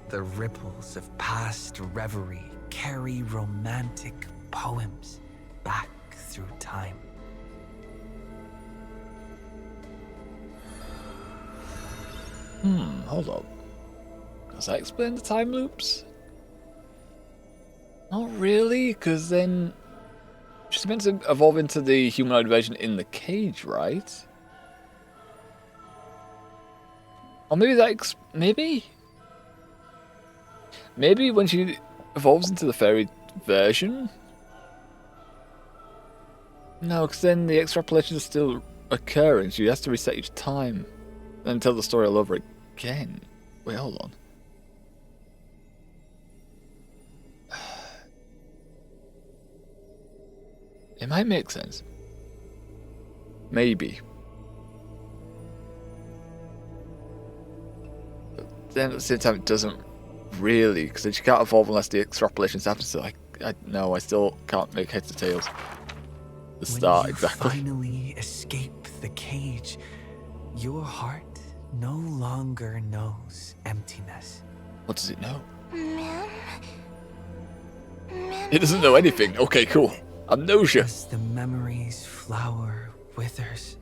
The ripples of past reverie carry romantic poems back through time. Hold up. Does that explain the time loops? Not really, because then she's meant to evolve into the humanoid version in the cage, right? Or maybe that maybe when she evolves into the fairy version? No, because then the extrapolations are still occurring. She has to reset each time and tell the story all over again. Wait, hold on. It might make sense. Maybe. But then at the same time, it doesn't really, because then she can't evolve unless the extrapolations happen. So I still can't make heads or tails. The start, exactly. When you finally escape the cage, your heart no longer knows emptiness. What does it know? Ma'am? It doesn't know anything. Okay, cool. Amnesia. As the memory's flower withers,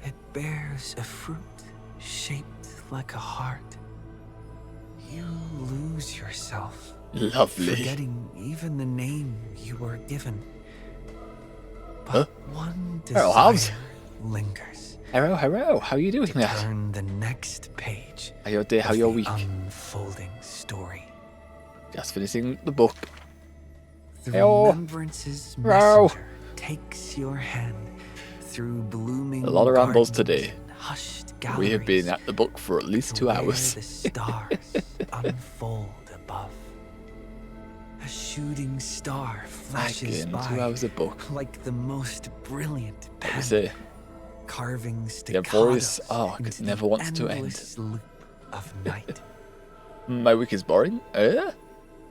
it bears a fruit shaped like a heart. You lose yourself. Lovely. Forgetting even the name you were given. But one desire Hello, Hobbs. lingers. Hello. How you doing, mate? Turn the next page. How your day? How your week? Unfolding story. Just finishing the book. The Hello. remembrance's messenger takes your hand through blooming A lot of rambles gardens today. and hushed We have been galleries at the book for at least 2 where hours. the stars unfold above. A shooting star flashes Again, by 2 hours a book. like the most brilliant Let me pen. see. Carving Their voice, staccatos oh, it into never the wants to end. endless loop of night. My week is boring.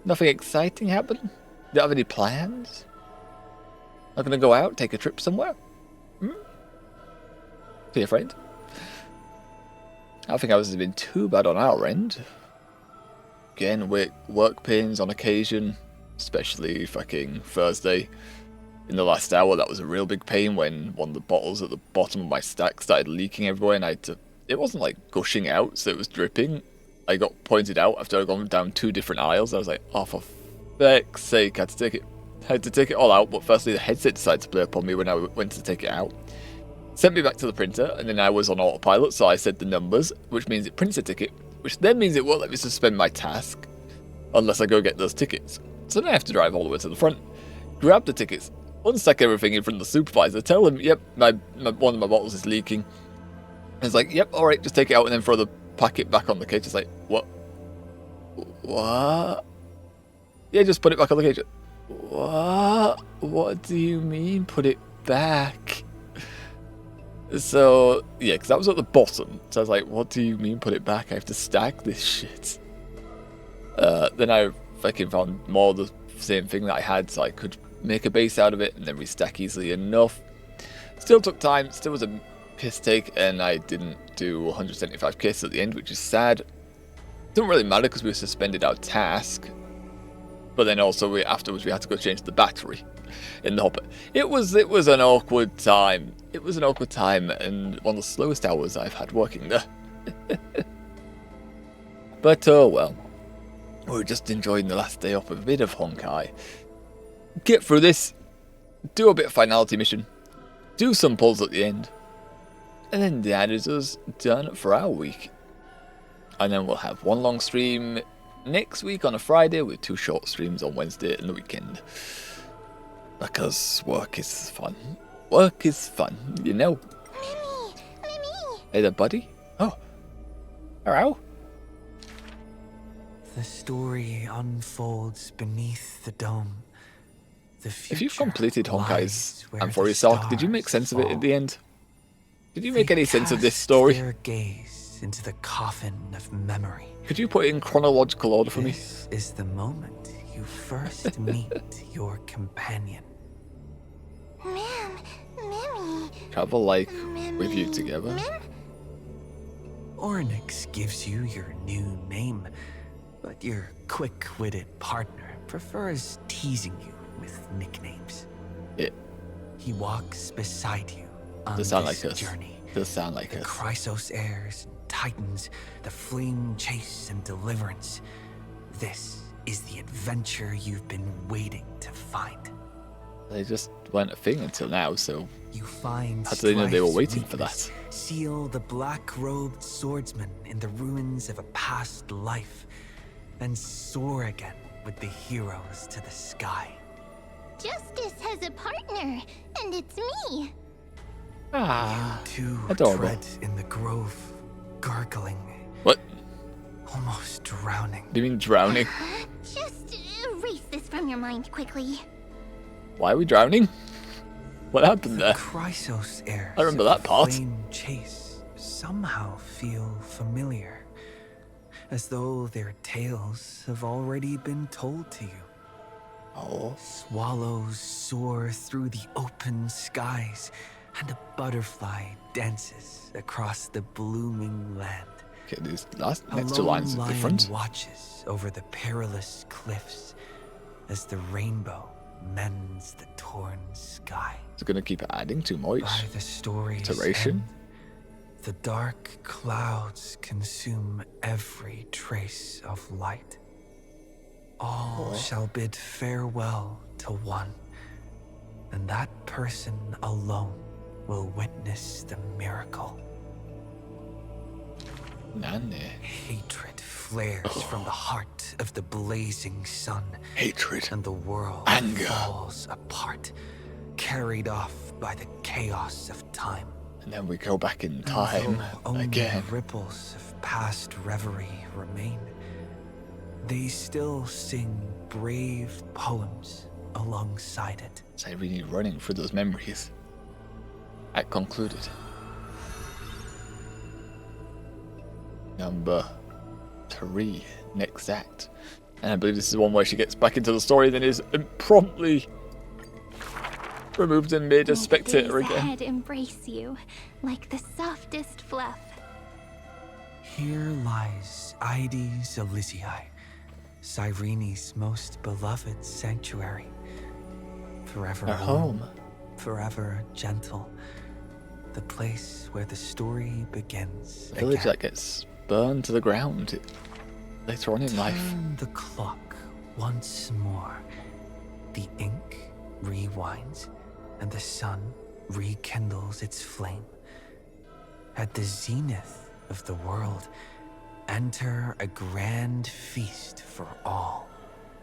Nothing exciting happened. Don't have any plans. Not gonna go out, take a trip somewhere. See a friend. I don't think ours has been too bad on our end. Again, work pains on occasion, especially fucking Thursday. In the last hour, that was a real big pain when one of the bottles at the bottom of my stack started leaking everywhere, and I had to. It wasn't like gushing out, so it was dripping. I got pointed out after I'd gone down 2 different aisles. I was like, oh, for feck's sake, I had to take it. I had to take it all out, but firstly the headset decided to play up on me when I went to take it out. Sent me back to the printer, and then I was on autopilot, so I said the numbers, which means it prints a ticket, which then means it won't let me suspend my task unless I go get those tickets. So then I have to drive all the way to the front, grab the tickets, unstack everything in front of the supervisor, tell him, yep, one of my bottles is leaking. And it's like, yep, alright, just take it out and then throw the packet back on the cage. It's like, what? Yeah, just put it back on the cage. What do you mean, put it back? So, yeah, because that was at the bottom. So I was like, what do you mean, put it back? I have to stack this shit. Then I fucking found more of the same thing that I had, so I could make a base out of it and then restack easily enough. Still took time, still was a piss take, and I didn't do 175 kisses at the end, which is sad. Didn't really matter because we suspended our task. But then also afterwards we had to go change the battery in the hopper. It was an awkward time. It was an awkward time and one of the slowest hours I've had working there. But oh well. We were just enjoying the last day off with a bit of Honkai. Get through this. Do a bit of Finality mission. Do some pulls at the end. And then that is us done for our week. And then we'll have one long stream next week on a Friday with 2 short streams on Wednesday and the weekend. Because work is fun. Work is fun, you know. Mimi! Hey there, buddy. Oh. Hello. The story unfolds beneath the dome. The If you've completed lies Honkai's where and the For Yourself, did you make sense of it at the end? Did you make any sense of this story? Their gaze into the coffin of memory. Could you put it in chronological order for me? This is the moment you first meet your companion. Mimi. Travel like with you together. Ornyx gives you your new name, but your quick-witted partner prefers teasing you with nicknames. Yeah. He walks beside you on Does sound this like us. journey. Does sound like The us. Chrysos heirs and titans, the flame chase and deliverance. This is the adventure you've been waiting to find. They just weren't a thing until now, so You find how do they know they were Strife's waiting for weakness. that? Seal the black-robed swordsman in the ruins of a past life, and soar again with the heroes to the sky. Justice has a partner, and it's me. Ah, You two adorable. tread in the grove, gargling, What? almost drowning. Do you mean drowning? Just erase this from your mind quickly. Why are we drowning? What happened there? Chrysos heirs I remember of that the part. Flame chase somehow feel familiar, as though their tales have already been told to you. Oh. Swallows soar through the open skies, and a butterfly dances across the blooming land. Okay, these last A next 2 lone lines are lion different. watches over the perilous cliffs as the rainbow mends the torn sky. It's gonna keep adding too much. By the story's Iteration. end, the dark clouds consume every trace of light. All shall bid farewell to one, and that person alone will witness the miracle. Nane. Hatred flares from the heart of the blazing sun, Hatred. and the world Anger. falls apart, carried off by the chaos of time. And then we go back in And time though only again. ripples of past reverie remain, they still sing brave poems alongside it. So I really running through those memories. Act concluded. Number 3, next act. And I believe this is the one where she gets back into the story, then is promptly removed and made a spectator Days again. ahead embrace you like the softest fluff. Here lies Ides Elysiae, Cyrene's most beloved sanctuary. Forever Our warm, home. forever gentle. The place where the story begins. A village again. that gets burned to the ground later on in life. Turn the clock once more. The ink rewinds, and the sun rekindles its flame. At the zenith of the world, enter a grand feast for all.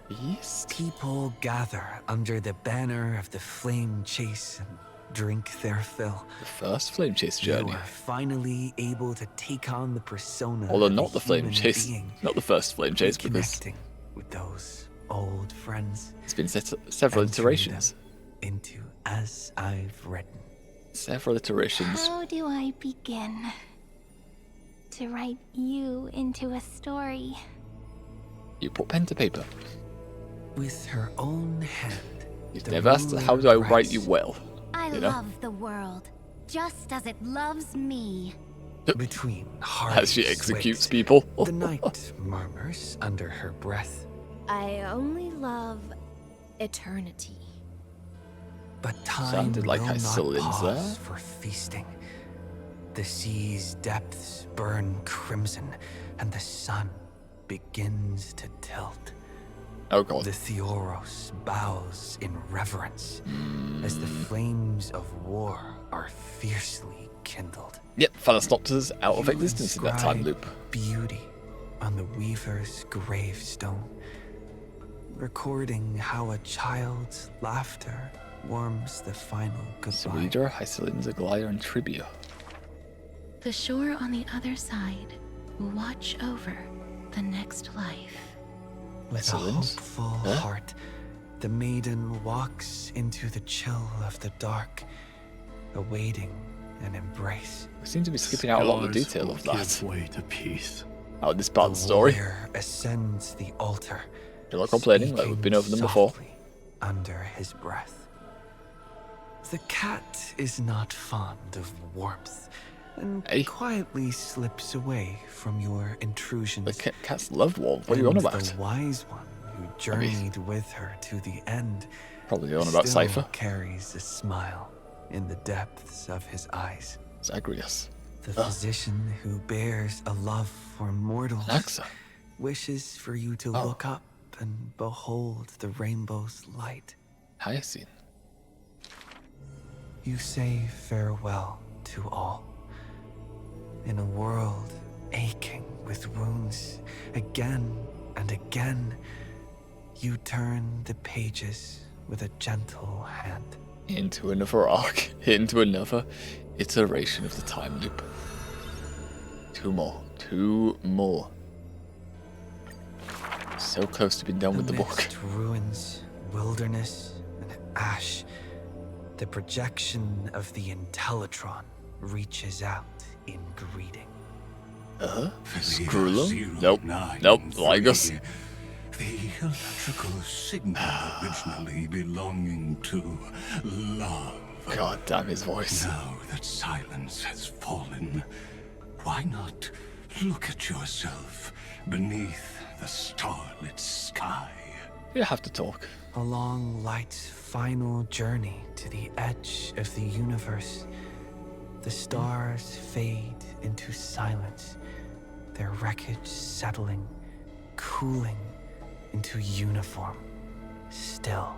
Feast? People gather under the banner of the flame chase and drink their fill. The first flame chase You journey. are finally able to take on the persona Although of a not the flame human chase. being, Not the first flame chase, because reconnecting with those old friends. it's been several Entering iterations. them into As I've Written. Several iterations. How do I begin to write you into a story? You put pen to paper. With her own hand. You've the never asked, ruler how do I write writes, you well? I You know? love the world, just as it loves me. Between hard As she executes swigs, people. The night murmurs under her breath. I only love eternity. But time Sounded like will I not still in pause there. for feasting. The sea's depths burn crimson, and the sun begins to tilt. Oh god. The Theoros bows in reverence as the flames of war are fiercely kindled. Yep, Thalasnopter's out of You existence in that time inscribe loop. Beauty on the Weaver's gravestone, recording how a child's laughter warms the final goodbye. Sweeter, Hycelinda, Glire, and Tribia. The shore on the other side will watch over the next life. With a hopeful heart, the maiden walks into the chill of the dark, awaiting an embrace. We seem to be skipping out a lot of the detail of that. Give way to peace. Out this bad story. The warrior ascends the altar. You're not complaining, like we've been over them before. Under his breath. The cat is not fond of warmth, and quietly slips away from your intrusions. The cats love warmth. What are you on about? The wise one who journeyed with her to the end probably on about still Cypher. Carries a smile in the depths of his eyes. Zagreus. The physician who bears a love for mortals Naxa. wishes for you to look up and behold the rainbow's light. Hyacinth. You say farewell to all. In a world aching with wounds, again and again, you turn the pages with a gentle hand. Into another arc, into another iteration of the time loop. Two more. So close to being done with the book. Amidst ruins, wilderness, and ash, the projection of the Intellitron reaches out in greeting. Screwlo? Nope. Lygus. The electrical signal originally belonging to love. God damn his voice. Now that silence has fallen, why not look at yourself beneath the starlit sky? You have to talk. Along light's final journey to the edge of the universe, the stars fade into silence, their wreckage settling, cooling into uniform, still,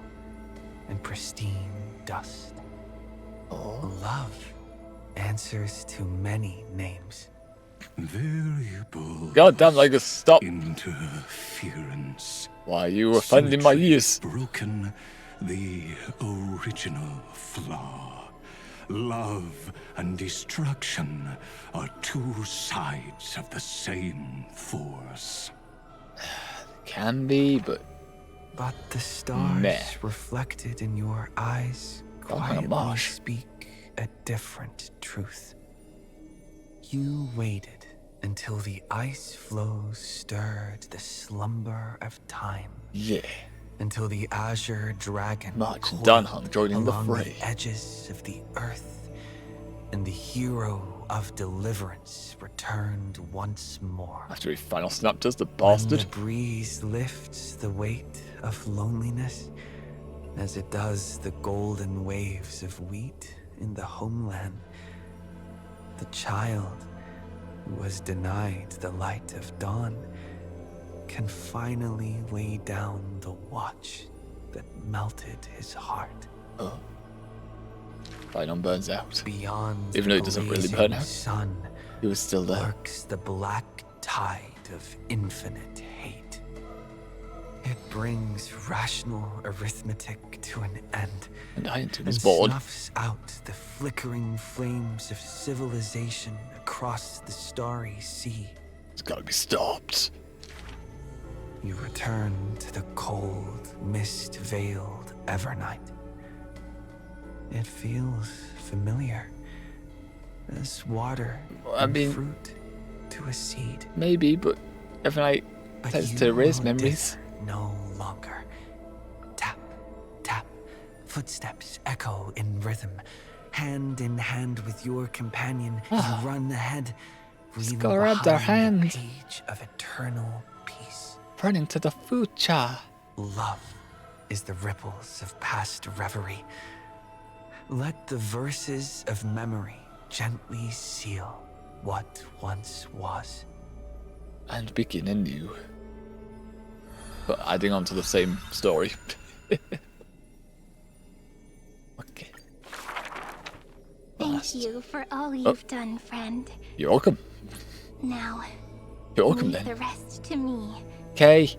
and pristine dust. Love answers to many names. Variable. Goddamn, Lygus, stop. Interference. Why are you offending my ears? Broken the original flaw. Love and destruction are two sides of the same force. Can be, but the stars reflected in your eyes quietly speak a different truth. You waited until the ice flows stirred the slumber of time. Yeah. Until the azure dragon March and Dunham joining the along fray. the edges of the earth, and the hero of deliverance returned once more. After he final snapped us, the When bastard. the breeze lifts the weight of loneliness, as it does the golden waves of wheat in the homeland, the child who was denied the light of dawn can finally lay down the watch that melted his heart. Rhinon burns out. Beyond even though the it doesn't really blazing burn out. sun, He was still there. lurks the black tide of infinite hate. It brings rational arithmetic to an end, And Ironton and was bored. snuffs out the flickering flames of civilization across the starry sea. It's gotta be stopped. You return to the cold, mist-veiled Evernight. It feels familiar, as water and fruit to a seed. Maybe, but Evernight tends to erase memories. No longer. Tap, tap. Footsteps echo in rhythm. Hand in hand with your companion, you run ahead, leaving Grab their behind hand. the page of eternal peace. Running to the future. Love is the ripples of past reverie. Let the verses of memory gently seal what once was. And begin anew. But adding on to the same story. Okay. Thank you for all you've done, friend. You're welcome. Now, You're welcome Leave then. the rest to me. Okay.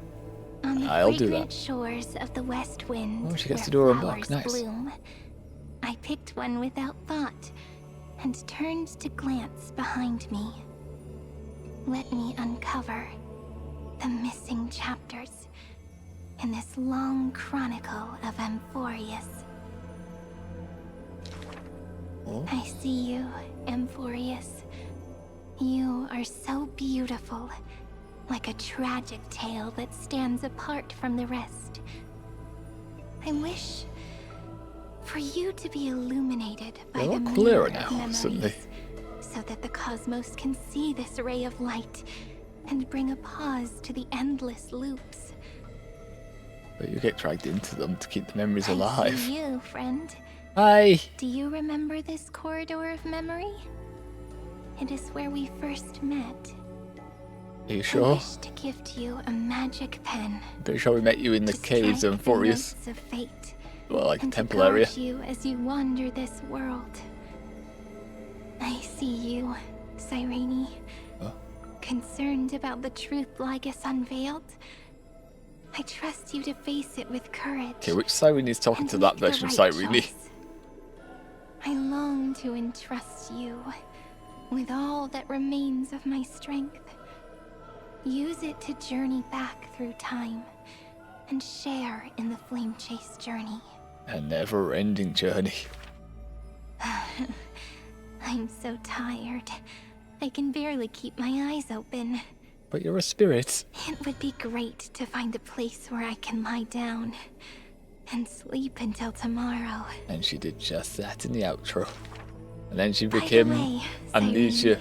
On the I'll do fragrant that. shores of the west wind, Oh, she gets where to do her own flowers book. Nice. bloom, I picked one without thought and turned to glance behind me. Let me uncover the missing chapters in this long chronicle of Amphorius. Oh. I see you, Amphorius. You are so beautiful, like a tragic tale that stands apart from the rest. I wish for you to be illuminated by They're a the lot mirror clearer of now, memories, suddenly. so that the cosmos can see this ray of light and bring a pause to the endless loops. But you get dragged into them to keep the memories I alive. see you, friend. Hi. Do you remember this corridor of memory? It is where we first met. Are you I sure? wish to gift you a magic pen. Pretty sure we met you in the to caves strike of the Amphorius. notes of fate, Well, like and temple to area. guard you as you wander this world. I see you, Cyrene. Huh? Concerned about the truth Lygus unveiled. I trust you to face it with courage. Okay, which Cyrene is talking and to that make the version of right Cyrene? choice. I long to entrust you with all that remains of my strength. Use it to journey back through time and share in the flame chase journey. A never-ending journey. I'm so tired. I can barely keep my eyes open. But you're a spirit. It would be great to find a place where I can lie down and sleep until tomorrow. And she did just that in the outro. And then she By the became way, Amnesia.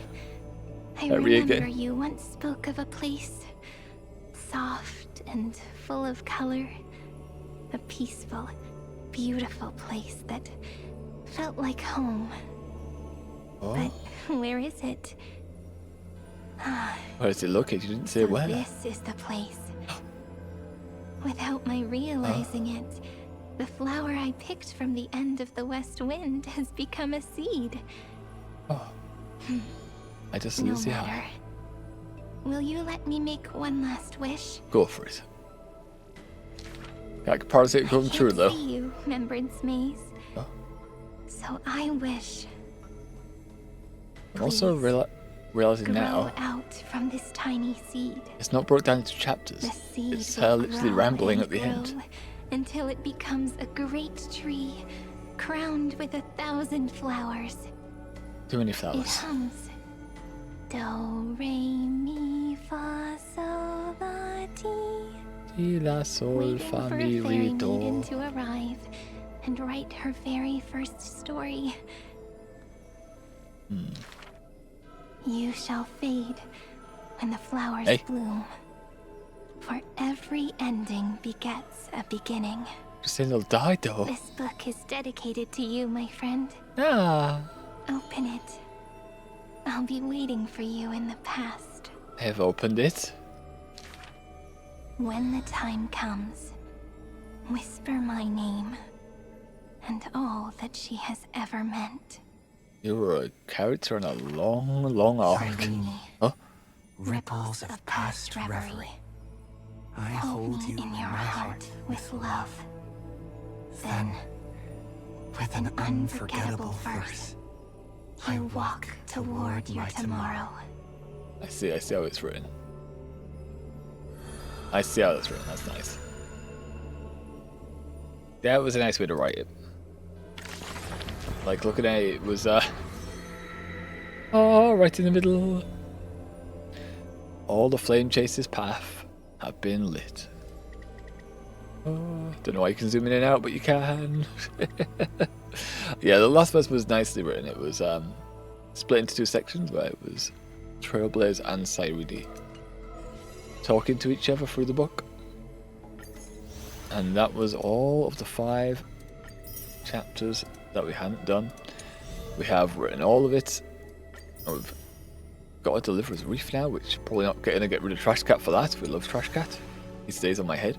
I Harry remember again. you once spoke of a place soft and full of color. A peaceful, beautiful place that felt like home. Oh. But where is it? Where is it located? You didn't say So where. this is the place. Without my realizing it, the flower I picked from the end of the west wind has become a seed. Oh. I just No lose the matter. eye. Will you let me make one last wish? Go for it. I could parse it come true I though. can't see you, Remembrance Maze. Oh. So I wish. I'm also realizing Grow now out from this tiny seed. it's not broke down into chapters. The seed It's will her literally grow rambling and at the end. grow until it becomes a great tree, crowned with 1,000 flowers. Too many It flowers. hums. Do, re, mi, fa, sol, la, ti. Ti, la, sol, Waiting fa, for mi, a re, fairy do. maiden to arrive and write her very first story. You shall fade when the flowers Hey. bloom. For every ending begets a beginning. Just saying they'll die though. This book is dedicated to you, my friend. Ah. Open it. I'll be waiting for you in the past. I have opened it. When the time comes, whisper my name and all that she has ever meant. You were a character in a long, long arc. Cyrene. Oh. Ripples of past reverie. I hold me you in your heart with love. Then, with an unforgettable verse, I walk toward your tomorrow. I see how it's written. I see how it's written, that's nice. That was a nice way to write it. Like looking at it, it was oh, right in the middle. All the flame chasers' path have been lit. Oh, don't know why you can zoom in and out, but you can. Yeah, the last verse was nicely written. It was split into two sections where it was Trailblaze and Cyrene talking to each other through the book. And that was all of the 5 chapters that we hadn't done. We have written all of it. And we've got a deliverer's reef now, which probably not going to get rid of Trash Cat for that. We love Trash Cat. He stays on my head.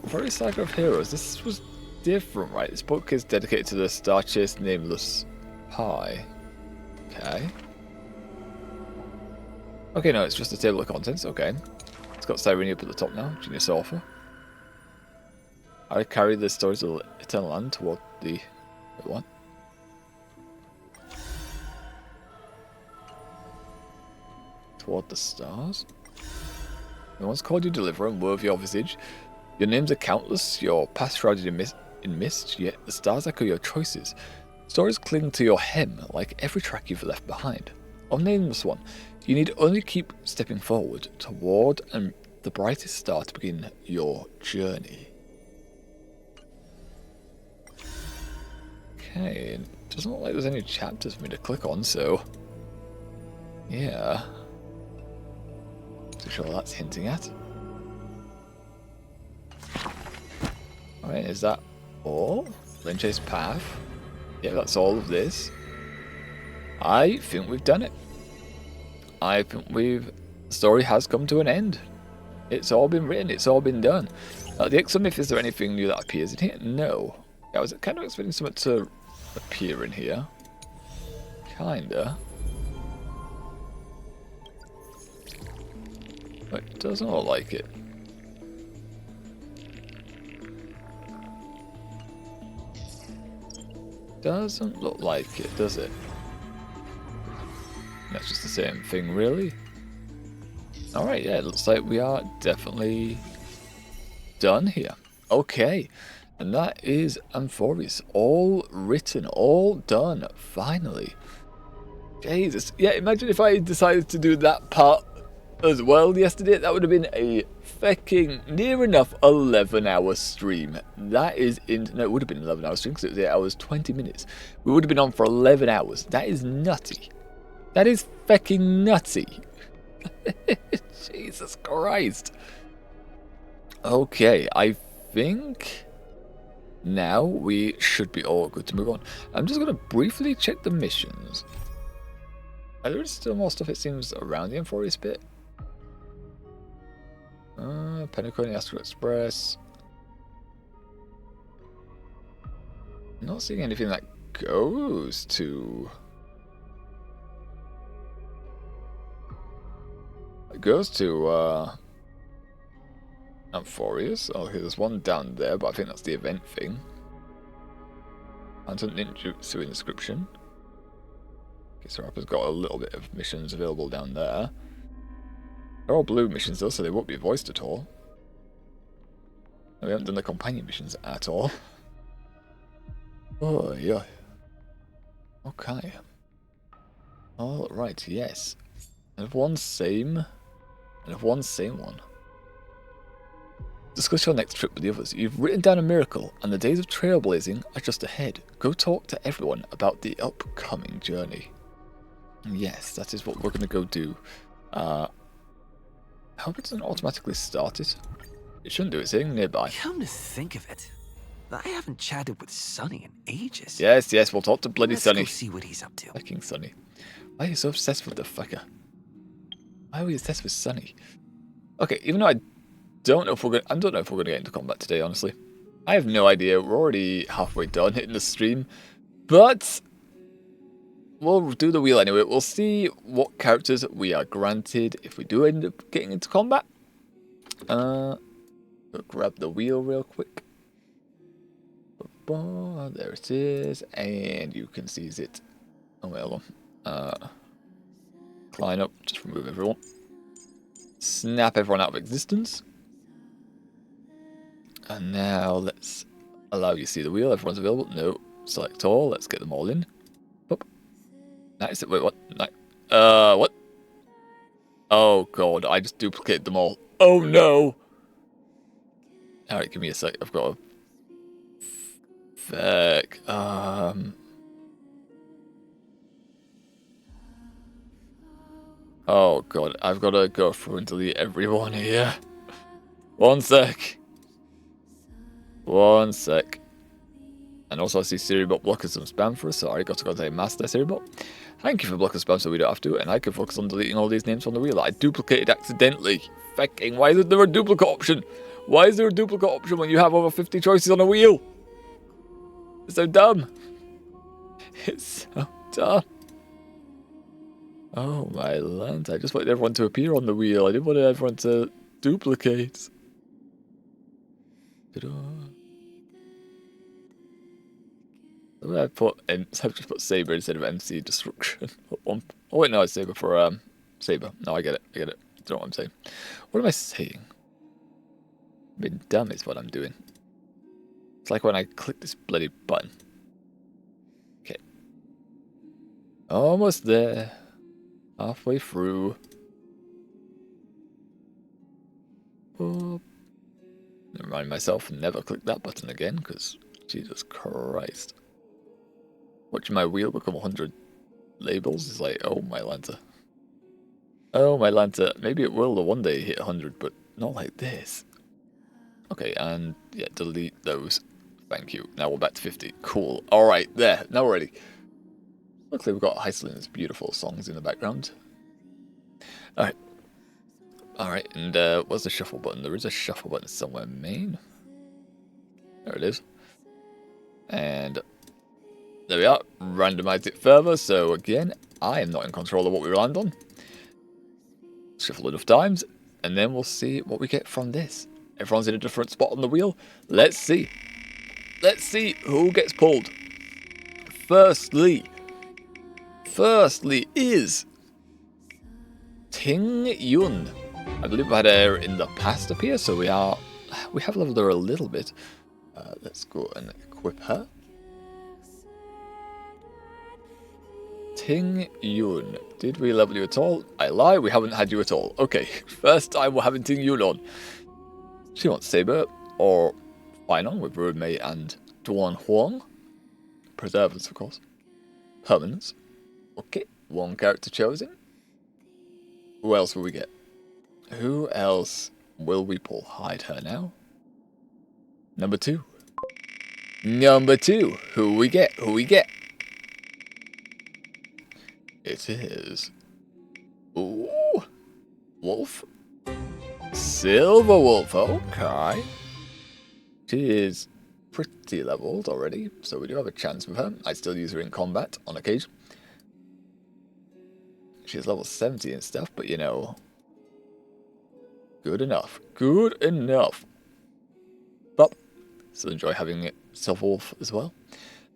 Very Saga of Heroes. This was different, right? This book is dedicated to the Star Chase Nameless Pie. Okay. Okay, no, it's just a table of contents. Okay. It's got Cyrene up at the top now. Genius author. I carry the stories of Eternal Land toward the... Wait, what? Toward the stars? No one's called you deliverer and worthy of visage. Your names are countless, your path shrouded in mist, yet the stars echo your choices. Stories cling to your hem like every track you've left behind. Oh, nameless one, you need only keep stepping forward toward the brightest star to begin your journey. Okay, it doesn't look like there's any chapters for me to click on, so... yeah. Not sure what that's hinting at. Alright, is that all? Lynch's path? Yeah, that's all of this. I think we've done it. I think the story has come to an end. It's all been written, it's all been done. The Exomyth, is there anything new that appears in here? No. I was kind of expecting something to appear in here. Kinda. But it doesn't look like it. Doesn't look like it, does it? That's just the same thing, really. Alright, yeah, it looks like we are definitely done here. Okay, and that is Amphoris. All written, all done, finally. Jesus, yeah, imagine if I decided to do that part as well yesterday. That would have been a fucking near enough 11-hour stream. That is no, it would have been 11-hour stream because it was 8 hours 20 minutes. We would have been on for 11 hours. That is nutty. That is fucking nutty. Jesus Christ. Okay, I think now we should be all good to move on. I'm just going to briefly check the missions. Are there still more stuff, it seems, around the Amphoris bit? Penacony, Astral Express. Not seeing anything that goes to... It goes to, Amphoris. Oh, okay, there's one down there, but I think that's the event thing. Phantom Ninjutsu inscription. Okay, so Rapper's got a little bit of missions available down there. They're all blue missions though, so they won't be voiced at all. We haven't done the companion missions at all. Oh, yeah. Okay. All right, yes. And if one same... And if one same one. Discuss your next trip with the others. You've written down a miracle, and the days of trailblazing are just ahead. Go talk to everyone about the upcoming journey. Yes, that is what we're going to go do. I hope it doesn't automatically start it. It shouldn't do it, saying nearby. Come to think of it, I haven't chatted with Sonny in ages. Yes, yes, we'll talk to bloody Sonny. Let's go see what he's up to. Fucking Sonny. Why are you so obsessed with the fucker? Why are we obsessed with Sonny? Okay, even though I don't know if we're gonna get into combat today, honestly. I have no idea. We're already halfway done hitting the stream. But we'll do the wheel anyway. We'll see what characters we are granted if we do end up getting into combat. We'll grab the wheel real quick. There it is, and you can seize it. Oh wait, hold on. Climb up, just remove everyone. Snap everyone out of existence. And now let's allow you to see the wheel. Everyone's available. No. Select all. Let's get them all in. Up. Nice. Wait, what? What? Oh god, I just duplicated them all. Oh no! Alright, give me a sec. I've got a... Fuck. Oh god, I've got to go through and delete everyone here. One sec. One sec. And also I see Siribot blocking some spam for us, so I got to go to Master Siribot. Thank you for blocking spam so we don't have to, and I can focus on deleting all these names from the wheel that I duplicated accidentally. Fucking, why isn't there a duplicate option? Why is there a duplicate option when you have over 50 choices on a wheel? It's so dumb. It's so dumb. Oh my land, I just wanted everyone to appear on the wheel. I didn't want everyone to duplicate. Ta-da. I've just put Saber instead of MC Destruction. Oh wait, no, it's Saber for Saber. No, I get it. I don't know what I'm saying. What am I saying? Being dumb is what I'm doing. It's like when I click this bloody button. Okay. Almost there. Halfway through. Oh. Remind myself never click that button again, because Jesus Christ. Watching my wheel become 100 labels is like, oh my Lanta. Oh my Lanta. Maybe it will one day hit 100, but not like this. Okay, and yeah, delete those. Thank you. Now we're back to 50. Cool. Alright, there. Now we're ready. Luckily we've got Heislin's beautiful songs in the background. Alright. Alright, and what's the shuffle button? There is a shuffle button somewhere, main. There it is. And there we are. Randomized it further, so again, I am not in control of what we land on. Shuffle enough times, and then we'll see what we get from this. Everyone's in a different spot on the wheel. Let's see. Let's see who gets pulled. Firstly is Ting Yun. I believe we had her in the past appear, so we have leveled her a little bit. Let's go and equip her. Ting Yun. Did we level you at all? I lie, we haven't had you at all. Okay, first time we're having Ting Yun on. She wants Saber, or Final with Roommate and Duan Huang. Preservers, of course. Permanence. Okay, one character chosen. Who else will we get? Who else will we pull? Hide her now. Number 2. Number 2. Who we get? Who we get? It is... Ooh. Wolf? Silver Wolf, okay. She is pretty leveled already, so we do have a chance with her. I still use her in combat on occasion. She's level 70 and stuff, but you know... Good enough. Good enough. But still enjoy having Silver Wolf as well.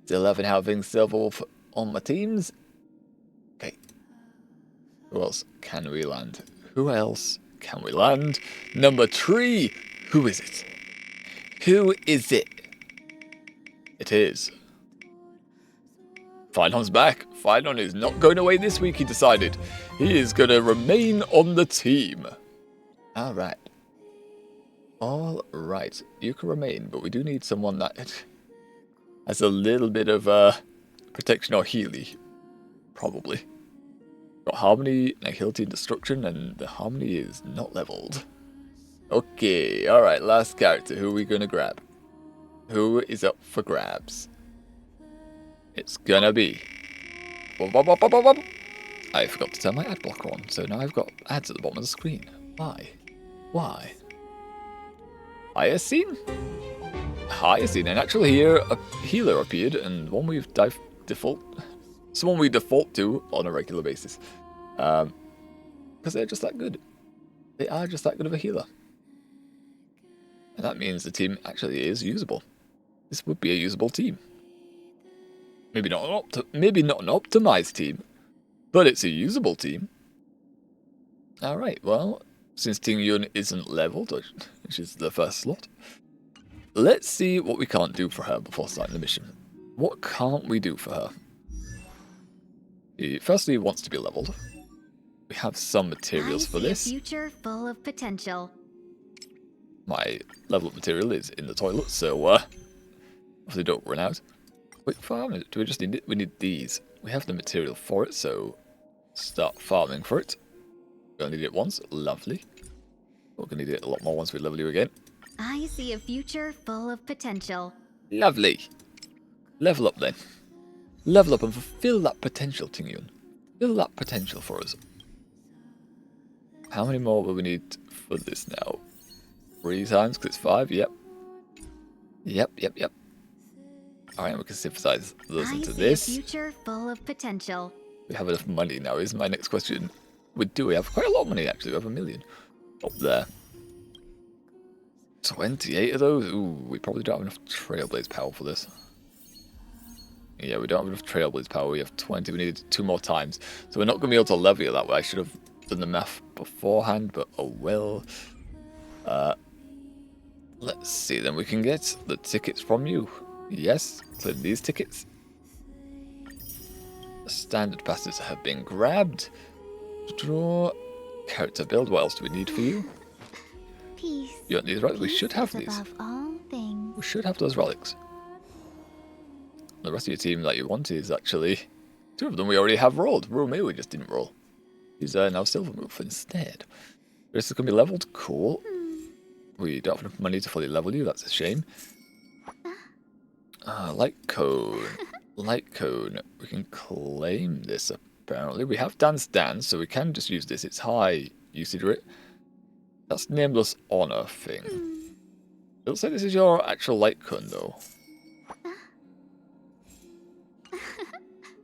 Still loving having Silver Wolf on my teams. Okay. Who else can we land? Who else can we land? Number 3. Who is it? Who is it? It is. Finon's back. Finon is not going away this week, he decided. He is going to remain on the team. Alright. Alright. You can remain, but we do need someone that has a little bit of protection or healy. Probably. Got Harmony, Nihility, and Destruction, and the Harmony is not leveled. Okay, alright, last character. Who are we going to grab? Who is up for grabs? It's gonna be... I forgot to turn my ad blocker on, so now I've got ads at the bottom of the screen. Why? Why? Hyacine? Hyacine, and actually here a healer appeared, and one we've someone we default to on a regular basis. Because they're just that good. They are just that good of a healer. And that means the team actually is usable. This would be a usable team. Maybe not an optimized team, but it's a usable team. Alright, well, since Ting Yun isn't leveled, which is the first slot, let's see what we can't do for her before starting the mission. What can't we do for her? Firstly, he wants to be leveled. We have some materials for this. A future full of potential. My level up material is in the toilet, so hopefully don't run out. Quick farm? Do we just need it? We need these. We have the material for it, so start farming for it. We only need it once. Lovely. We're going to need it a lot more once we level you again. I see a future full of potential. Lovely. Level up then. Level up and fulfill that potential, Ting Yun. Fill that potential for us. How many more will we need for this now? 3 times, because it's 5, yep. Yep. Alright, we can synthesize those into this. I see a future full of potential. We have enough money now, is my next question. We do. We have quite a lot of money, actually. We have 1 million up there. 28 of those? Ooh, we probably don't have enough Trailblaze power for this. Yeah, we don't have enough Trailblaze power. We have 20. We need 2 more times. So we're not going to be able to level it that way. I should have done the math beforehand, but oh well. Let's see, then we can get the tickets from you. Yes, click these tickets. The standard passes have been grabbed. Draw. Character build. What else do we need for you? Peace. You want these relics? We should have these. Above all things. We should have those relics. The rest of your team that you want is actually 2 of them we already have rolled. Romeo we just didn't roll. He's now Silver Move instead. This is going to be leveled. Cool. We don't have enough money to fully level you. That's a shame. Light cone. Light cone. We can claim this apparently. We have Dance, so we can just use this. It's high usage rate. That's Nameless Honor thing. It looks like this is your actual light cone though.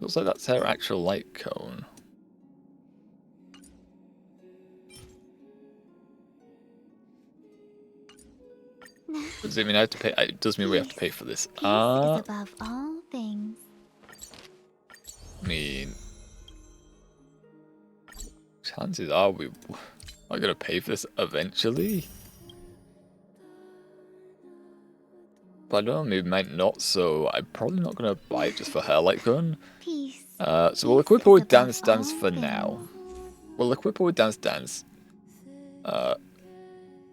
Looks like that's her actual light cone. Does it mean I have to pay? It does mean we have to pay for this. Peace is above all things. I mean, chances are we are going to pay for this eventually. But I don't know, maybe might not, so I'm probably not going to buy it just for her light gun. Peace. So we'll equip her with Dance for now. We'll equip her with Dance.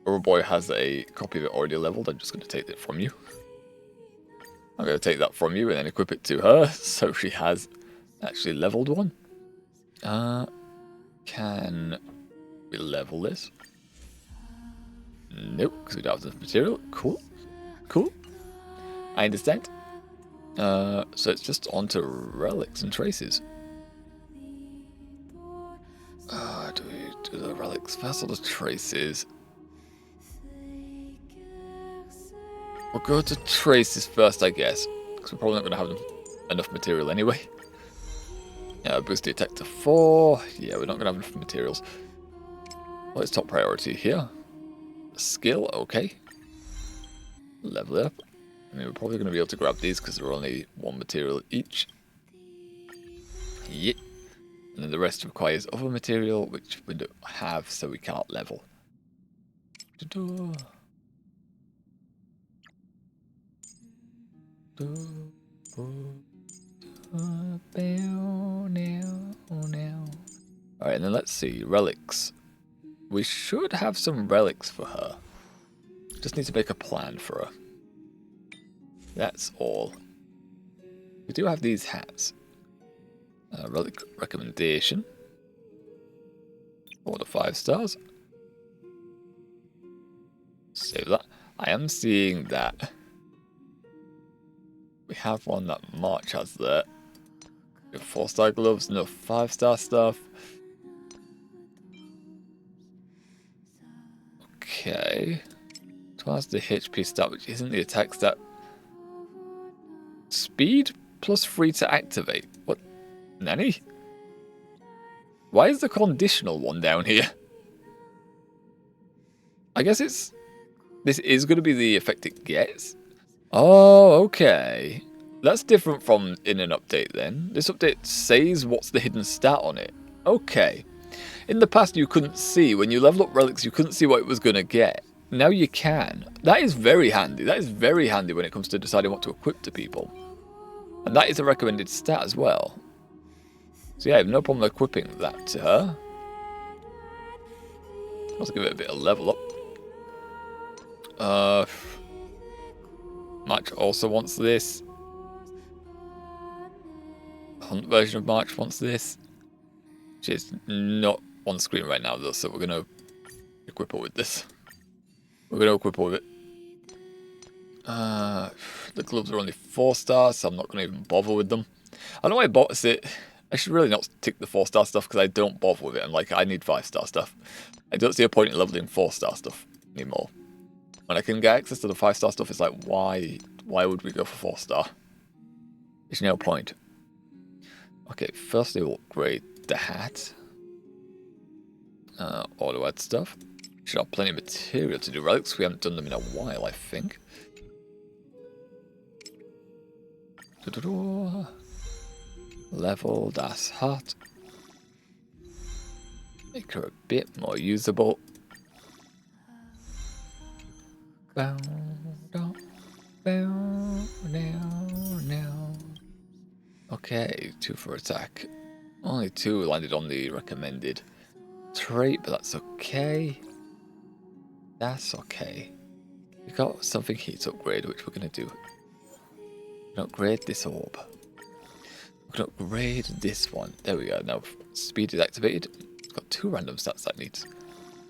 Our boy has a copy of it already leveled. I'm just going to take it from you. I'm going to take that from you and then equip it to her, so she has actually leveled one. Can we level this? Nope, because we don't have enough material. Cool. Cool. I understand. So it's just on to relics and traces. Do we do the relics first or the traces? We'll go to traces first, I guess, because we're probably not going to have enough material anyway. Boost the attack to 4. Yeah, we're not going to have enough materials. Well, it's top priority here. Skill, okay. Level it up. I mean, we're probably going to be able to grab these because they're only 1 material each. Yeah. And then the rest requires other material, which we don't have, so we cannot level. Alright, and then let's see. Relics. We should have some relics for her. Just need to make a plan for her. That's all. We do have these hats. Relic recommendation. 4 to 5 stars. Save that. I am seeing that we have one that March has there. We have 4-star gloves, no 5-star stuff. Okay. Twice the HP stat, which isn't the attack stat. Speed plus 3 to activate. What? Nanny? Why is the conditional one down here? I guess it's... This is going to be the effect it gets. Oh, okay. That's different from in an update then. This update says what's the hidden stat on it. Okay. In the past you couldn't see. When you level up relics you couldn't see what it was going to get. Now you can. That is very handy. That is very handy when it comes to deciding what to equip to people. And that is a recommended stat as well. So yeah, I have no problem equipping that to her. Let's give it a bit of level up. March also wants this. Hunt version of March wants this. She's not on screen right now though, so we're going to equip her with this. We're going to equip her with it. The gloves are only 4 stars, so I'm not going to even bother with them. I don't know why I bought it. I should really not tick the 4-star stuff because I don't bother with it. I'm like, I need 5-star stuff. I don't see a point in leveling 4-star stuff anymore. When I can get access to the 5-star stuff, it's like, why would we go for 4-star? There's no point. Okay, firstly we'll upgrade the hat. Auto add stuff. Should have plenty of material to do relics. We haven't done them in a while, I think. Level, that's hot. Make her a bit more usable. Okay, 2 for attack. Only 2 landed on the recommended trait, but that's okay. That's okay. We got something heat upgrade, which we're going to do. We're going to upgrade this orb. We're going to upgrade this one. There we go. Now, speed is activated. It's got 2 random stats that needs.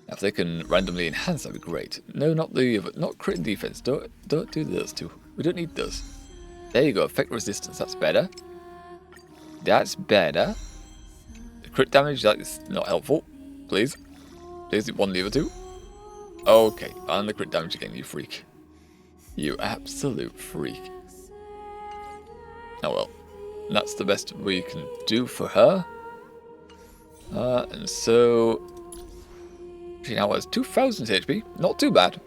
Now, if they can randomly enhance, that'd be great. No, not crit and defense. Don't do those 2. We don't need those. There you go. Effect resistance. That's better. That's better. The crit damage, that is not helpful. Please. Please, one the other 2. Okay, and the crit damage again, you freak. You absolute freak. Oh well. That's the best we can do for her. And so... she now has 2000 HP. Not too bad.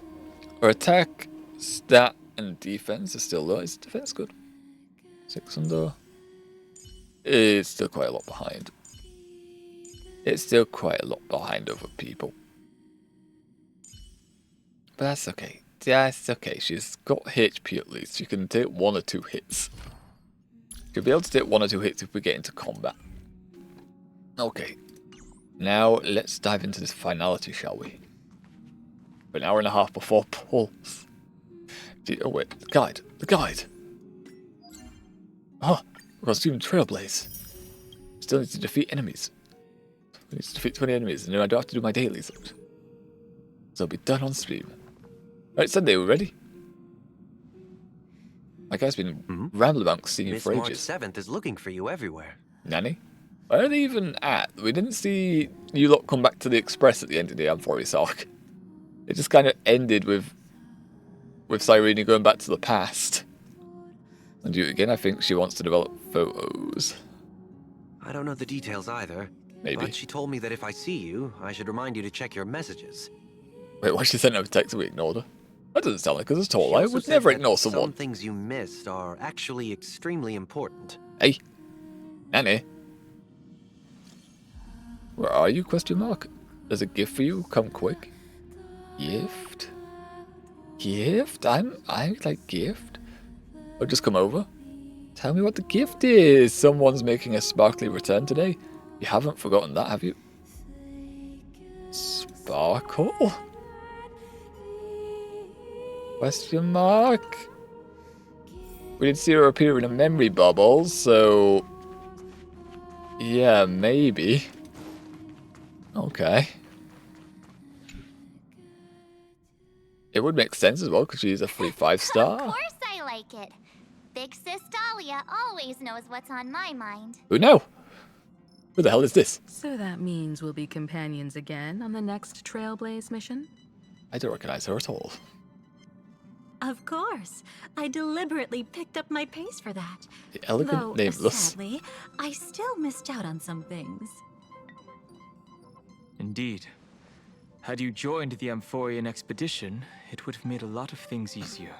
Her attack, stat, and defense are still low. Is defense good? 600. It's still quite a lot behind. It's still quite a lot behind other people. But that's okay. That's okay. She's got HP at least. She can take 1 or 2 hits. She'll be able to take 1 or 2 hits if we get into combat. Okay. Now let's dive into this finality, shall we? An hour and a half before pulse. Oh wait, the guide. The guide! Oh, we've got Student Trailblaze. Still need to defeat enemies. We need to defeat 20 enemies, and then I don't have to do my dailies. So it'll be done on stream. Right, Sunday, we ready? My guy's been rambling about seeing you for Miss March ages. 7th is looking for you everywhere. Nanny? Where are they even at? We didn't see you lot come back to the Express at the end of the Amphoris arc. It just kind of ended with Cyrene going back to the past. And do it again, I think she wants to develop photos. I don't know the details either. Maybe. But she told me that if I see you, I should remind you to check your messages. Wait, why she sent out a text and we ignored her? That doesn't sound like us at all. She I also would said never that ignore someone. Some things you missed are actually extremely important. Hey, Nanny. Where are you, question mark? There's a gift for you, come quick. Gift? Gift? I like gift. Oh, just come over. Tell me what the gift is. Someone's making a sparkly return today. You haven't forgotten that, have you? Sparkle? Question mark? We did see her appear in a memory bubble, so... yeah, maybe. Okay. It would make sense as well, because she's a free 5-star. Of course I like it. Big Sis Dahlia always knows what's on my mind. Who know? Who the hell is this? So that means we'll be companions again on the next Trailblaze mission? I don't recognize her at all. Of course. I deliberately picked up my pace for that. The elegant Though, nameless. sadly, I still missed out on some things. Indeed. Had you joined the Amphorian expedition, it would have made a lot of things easier.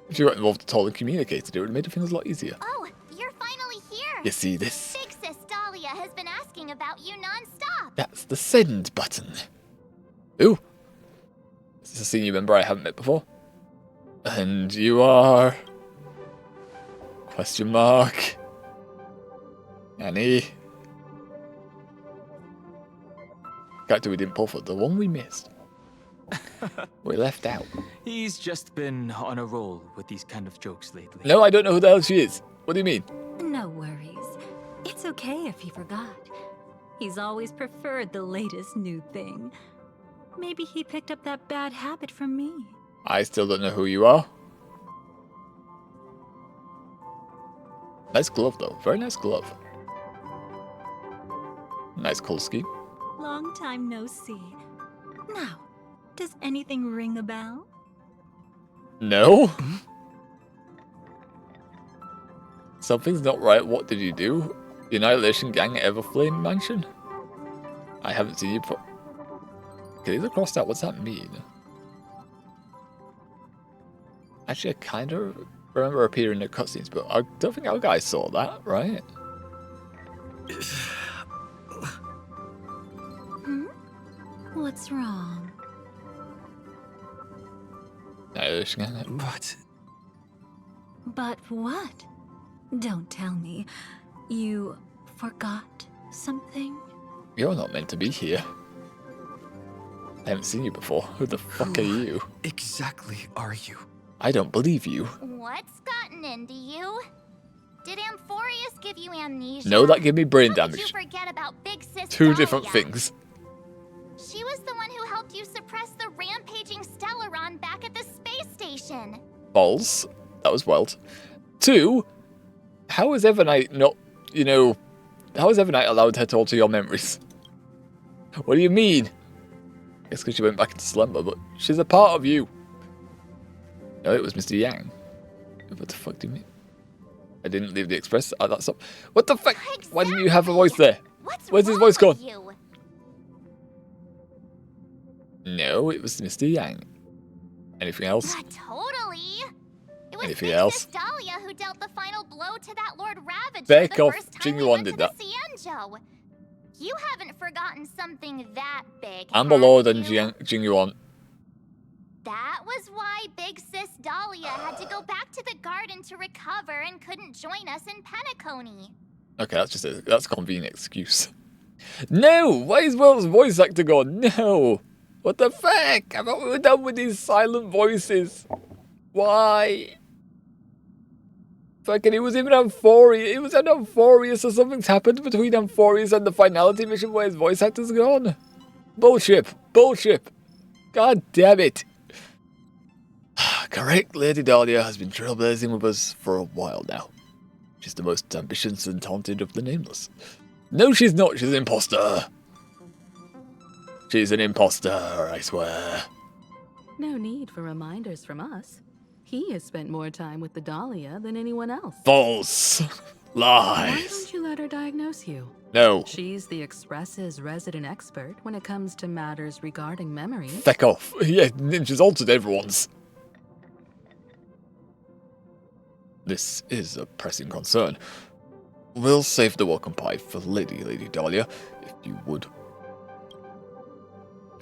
If you got involved at all and communicated, it would have made things a lot easier. Oh, you're finally here. You see this? Big Sis Dahlia has been asking about you non-stop. That's the send button. Ooh. Is this a senior member I haven't met before? And you are... question mark. Annie. Character we didn't pull for, the one we missed. We left out. He's just been on a roll with these kind of jokes lately. No, I don't know who the hell she is. What do you mean? No worries. It's okay if he forgot. He's always preferred the latest new thing. Maybe he picked up that bad habit from me. I still don't know who you are. Nice glove though, very nice glove. Nice color scheme. Long time no see. Now, does anything ring a bell? No? Something's not right, what did you do? The Annihilation Gang Everflame Mansion? I haven't seen you put... Okay, these are crossed out. What's that mean? Actually, I kind of remember appearing in the cutscenes, but I don't think our guys saw that, right? What's wrong? Annihilation Gang. But what? Don't tell me. You forgot something? You're not meant to be here. I haven't seen you before. Who the fuck are you? Exactly are you? I don't believe you. What's gotten into you? Did Amphorius give you amnesia? No, that gave me brain How could damage. you forget about Big Sis Two Dahlia? different things. She was the one who helped you suppress the rampaging Stellaron back at the space station. Balls. That was wild. 2, how is Evernight not, you know, how is Evernight allowed her to alter your memories? What do you mean? It's because she went back into slumber, but she's a part of you. No, it was Mr. Yang. What the fuck do you mean? I didn't leave the express. Oh, that's up. What the fuck? Exactly. Why didn't you have a voice there? Where's his voice gone? You? No, it was Mr. Yang. Anything else? Totally. It was Anything Big else? Sis Dahlia who dealt the final blow to that Lord Ravager Back the off. first time we Jingyuan went did to that. the Cienjo. You haven't forgotten something that big, Amber have Lord and you? Jingyuan. That was why Big Sis Dahlia had to go back to the garden to recover and couldn't join us in Penacony. Okay, that's a convenient excuse. No! Why is Will's voice actor gone? No! What the fuck? I thought we were done with these silent voices. Why? Fucking, it was even Amphorius. It was an Amphorius, or something's happened between Amphorius and the Finality mission where his voice actor's gone. Bullshit. Bullshit. God damn it. Correct, Lady Dahlia has been trailblazing with us for a while now. She's the most ambitious and talented of the Nameless. No, she's not. She's an imposter. She's an imposter, I swear. No need for reminders from us. He has spent more time with the Dahlia than anyone else. False. Why Lies. don't you let her diagnose you? No. She's the Express's resident expert when it comes to matters regarding memory. Feck off. Yeah, Ninja's altered everyone's. This is a pressing concern. We'll save the welcome pie for Lady Dahlia, if you would.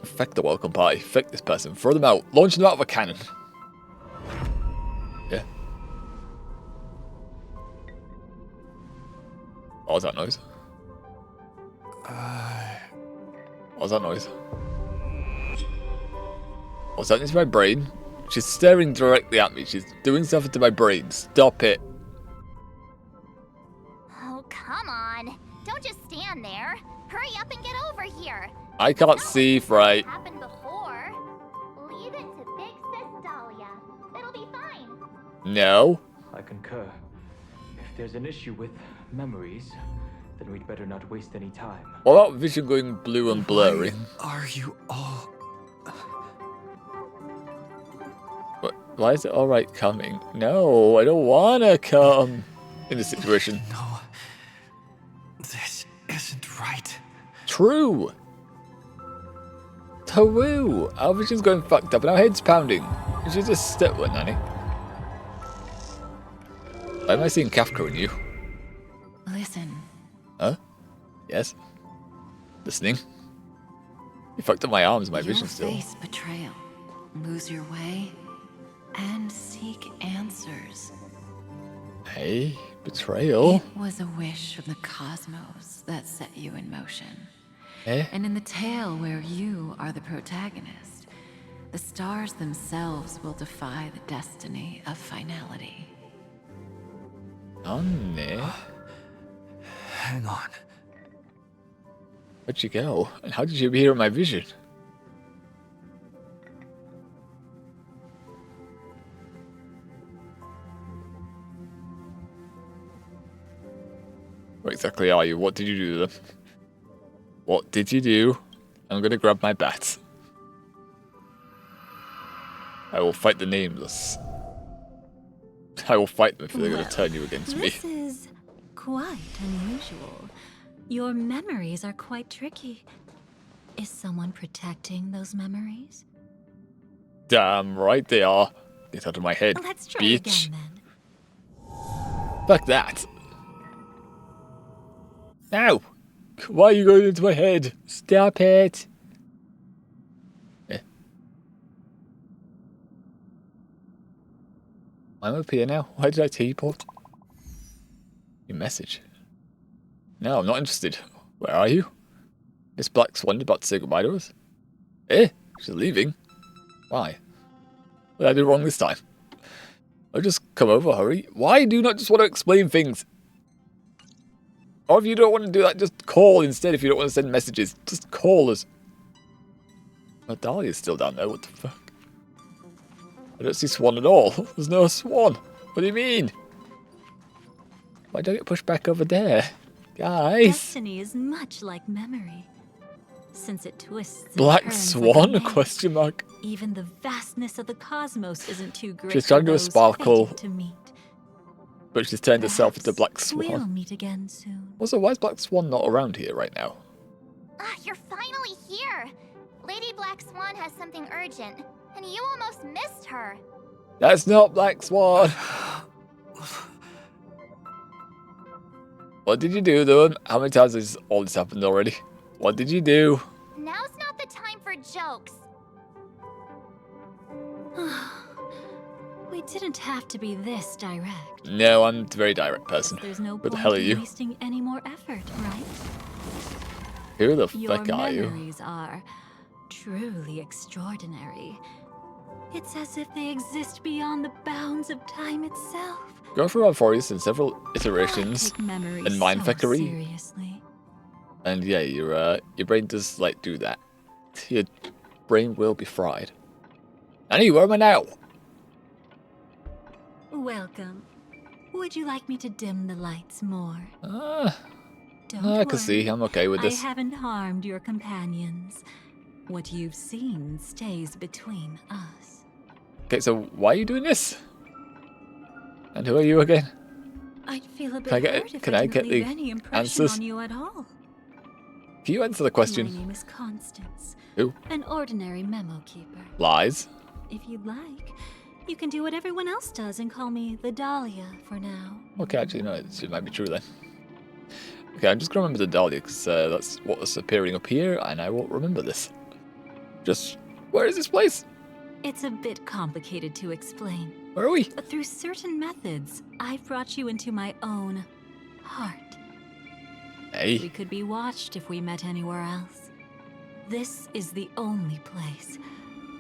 Feck the welcome pie. Feck this person. Throw them out. Launch them out of a cannon. Yeah. What was that noise? What was that noise? What's happening to my brain? She's staring directly at me. She's doing something to my brain. Stop it. Oh, come on. Don't just stand there. Hurry up and get over here. I can't see right. Happened before. Leave it to Big Sis Dahlia. It'll be fine. No. I concur. If there's an issue with memories, then we'd better not waste any time. What about vision going blue and blurry? Are you all... Why is it alright coming? No, I don't wanna come in this situation. No. This isn't right. True. True. Our vision's going fucked up and our head's pounding. You should just step one, Nanny. Why am I seeing Kafka in you? Listen. Huh? Yes? Listening? You fucked up my arms, my vision still. You'll face betrayal, lose your way, and seek answers. Hey, betrayal? It was a wish from the cosmos that set you in motion. Eh? And in the tale where you are the protagonist, the stars themselves will defy the destiny of finality. Anne? Hang on. Where'd you go? And how did you appear in my vision? Where exactly are you? What did you do to them? What did you do? I'm gonna grab my bat. I will fight the Nameless. I will fight them if they're gonna turn you against me. This is quite unusual. Your memories are quite tricky. Is someone protecting those memories? Damn right they are. Get out of my head, Let's try bitch. again then. Fuck that. Ow! Why are you going into my head? Stop it. I'm up here now. Why did I teleport? Your message. No, I'm not interested. Where are you? Miss Black Swan about to say goodbye to us? Eh? She's leaving? Why? What did I do wrong this time? I'll just come over, hurry. Why do you not just want to explain things? Or if you don't want to do that, just call instead if you don't want to send messages. Just call us. Oh, Dahlia's still down there, what the fuck? I don't see Swan at all. There's no Swan. What do you mean? Why don't I get pushed back over there? Guys. Destiny is much like memory. Since it twists and Black turns Swan? like a Question mark. Even the vastness of the cosmos isn't too great. She's trying to do a for those sparkle. fated to meet. But she's turned herself into Black We'll Swan. meet again soon. Also, why is Black Swan not around here right now? Ah, you're finally here. Lady Black Swan has something urgent, and you almost missed her. That's not Black Swan. What did you do, though? How many times has all this happened already? What did you do? Now's not the time for jokes. We didn't have to be this direct. No, I'm a very direct person. There's no What the point hell are in you? wasting any more effort, right? Who the Your fuck are you? memories are truly extraordinary. It's as if they exist beyond the bounds of time itself. Going through our forest in several iterations Take memories and so mindfuckery. seriously. And yeah, your brain does like do that. Your brain will be fried. Annie, where am I now? Welcome. Would you like me to dim the lights more? Don't I can worry. see. I'm okay with this. I haven't harmed your companions. What you've seen stays between us. Okay, so why are you doing this? And who are you again? I'd feel a bit Can I get- hurt if can I I didn't get leave the any impression answers? on you at all. Can you answer the My question? name is Constance. Who? An ordinary memo keeper. Lies. If you'd like, you can do what everyone else does and call me the Dahlia for now. Okay, actually, no, it might be true then. Okay, I'm just gonna remember the Dahlia because that's what was appearing up here, and I won't remember this. Just, where is this place? It's a bit complicated to explain. Where are we? But through certain methods, I've brought you into my own heart. Hey. We could be watched if we met anywhere else. This is the only place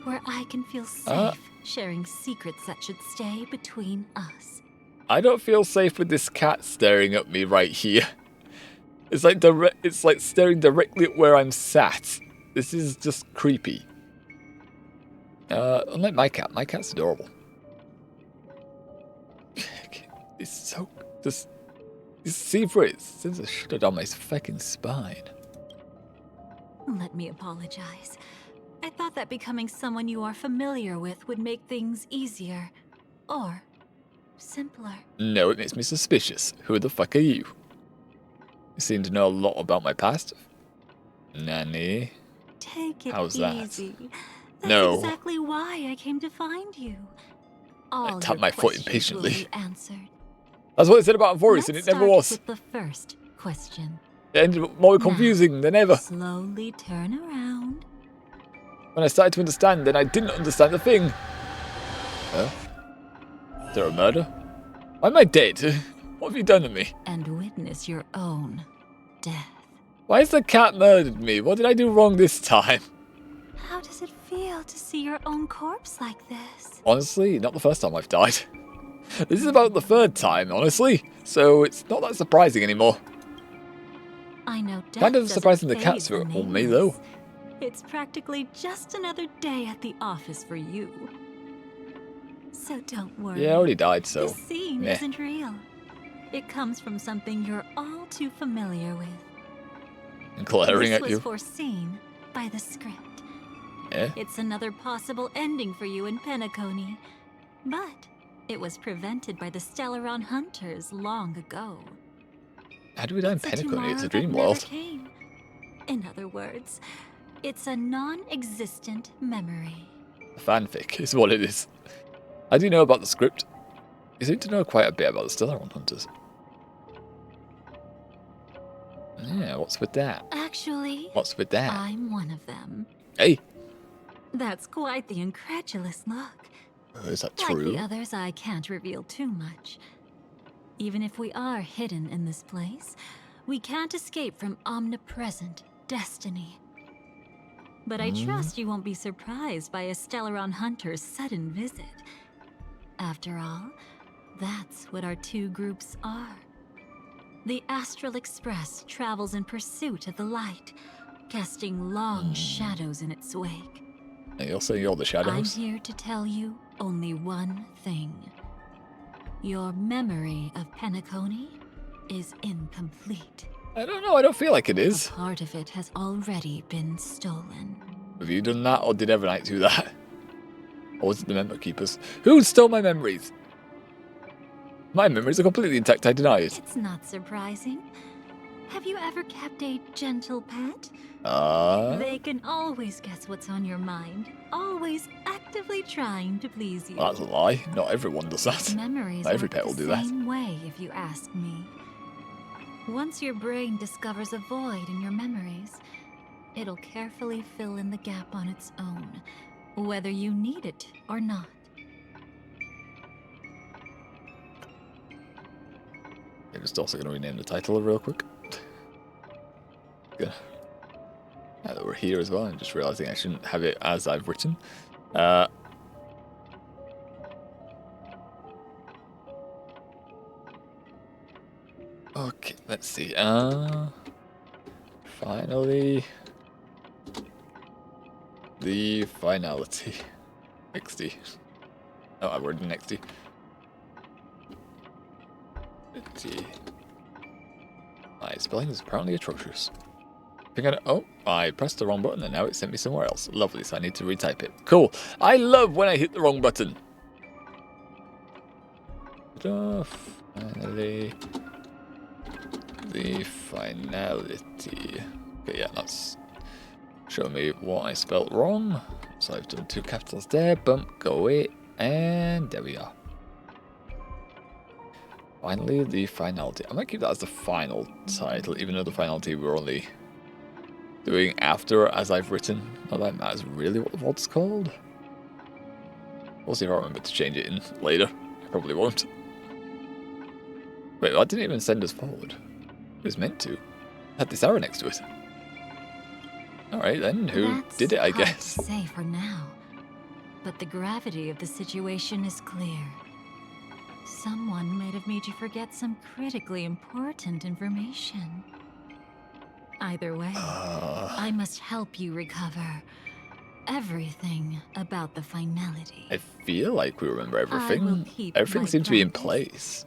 where I can feel safe sharing secrets that should stay between us. I don't feel safe with this cat staring at me right here. It's like staring directly at where I'm sat. This is just creepy. Unlike my cat's adorable. It's so just see for it. It sends a shudder down my fucking spine. Let me apologize. I thought that becoming someone you are familiar with would make things easier. Or simpler. No, it makes me suspicious. Who the fuck are you? You seem to know a lot about my past. Nanny. Take it How's that? easy. That's No. exactly why I came to find you. All tapped your my foot questions impatiently. will be answered. That's what it said about Forest, and Let's it never start was. with the first question. It ended up more confusing than ever. Slowly turn around. When I started to understand, then I didn't understand the thing. Huh? Is there a murder? Why am I dead? What have you done to me? And witness your own death. Why has the cat murdered me? What did I do wrong this time? How does it feel to see your own corpse like this? Honestly, not the first time I've died. This is about the third time, honestly. So it's not that surprising anymore. I know death Kind of doesn't surprising the phase cats the were on me, though. nameless. It's practically just another day at the office for you. So don't worry. Yeah, I already died, so. This scene meh. isn't real. It comes from something you're all too familiar with. And glaring this at was you. foreseen by the script. Yeah? It's another possible ending for you in Penacony, but it was prevented by the Stellaron hunters long ago. How do we die in It's a Penacony? It's tomorrow a that dream never world. came. In other words, it's a non-existent memory. Fanfic is what it is. How do you know about the script? You seem to know quite a bit about the Stellaron Hunters. Yeah, what's with that? Actually, What's with that? I'm one of them. Hey! That's quite the incredulous look. Is that Like true? the others, I can't reveal too much. Even if we are hidden in this place, we can't escape from omnipresent destiny. But I trust you won't be surprised by a Stellaron Hunter's sudden visit. After all, that's what our two groups are. The Astral Express travels in pursuit of the light, casting long shadows in its wake. And you're saying you're the shadows? I'm here to tell you only one thing. Your memory of Penacony is incomplete. I don't know, I don't feel like it is. A part of it has already been stolen. Have you done that, or did Evernight do that? Or was it the Member Keepers? Who stole my memories? My memories are completely intact, I deny it. It's not surprising. Have you ever kept a gentle pet? They can always guess what's on your mind, always actively trying to please you. Well, that's a lie. Not everyone does that. Memories Not every work pet will the do that. same way, if you ask me. Once your brain discovers a void in your memories, it'll carefully fill in the gap on its own, whether you need it or not. I'm just also going to rename the title real quick. Good. Now that we're here as well, I'm just realizing I shouldn't have it as I've written. Okay, let's see. Finally, the finality. XD. Oh, I've written XD. My spelling is apparently atrocious. I pressed the wrong button and now it sent me somewhere else. Lovely, so I need to retype it. Cool. I love when I hit the wrong button. Finally, the finality. Okay, yeah, that's showing me what I spelt wrong. So I've done 2 capitals there. Bump, go away, and there we are. Finally, the finality. I might keep that as the final title, even though the finality we're only doing after as I've written. Not that matters really what the VOD's called. We'll see if I remember to change it in later. I probably won't. Wait, I didn't even send us forward. It was meant to. Had this arrow next to it. Alright then, who did it, I guess? Hard to say for now, but the gravity of the situation is clear. Someone might have made you forget some critically important information. Either way, I must help you recover everything about the finality. I feel like we remember I will everything. keep Everything my seemed to be in promise. place.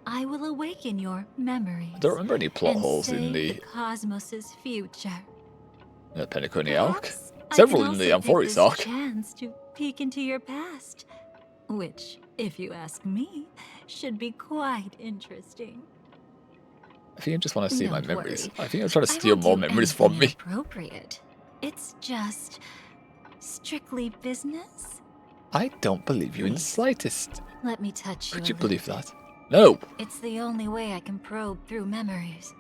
I will awaken your memories. I don't remember any plot and holes in save the cosmos's future. Penacony arc. Perhaps I Several can in the also take Amphoris this arc. chance to peek into your past, which, if you ask me, should be quite interesting. I think I just want to see my Don't memories. worry. I think I'm trying to I steal won't more do memories anything from me. inappropriate. It's just strictly business. I don't believe you in the slightest. Let me touch you. Would you a little believe bit. that? No, It's the only way I can probe through memories.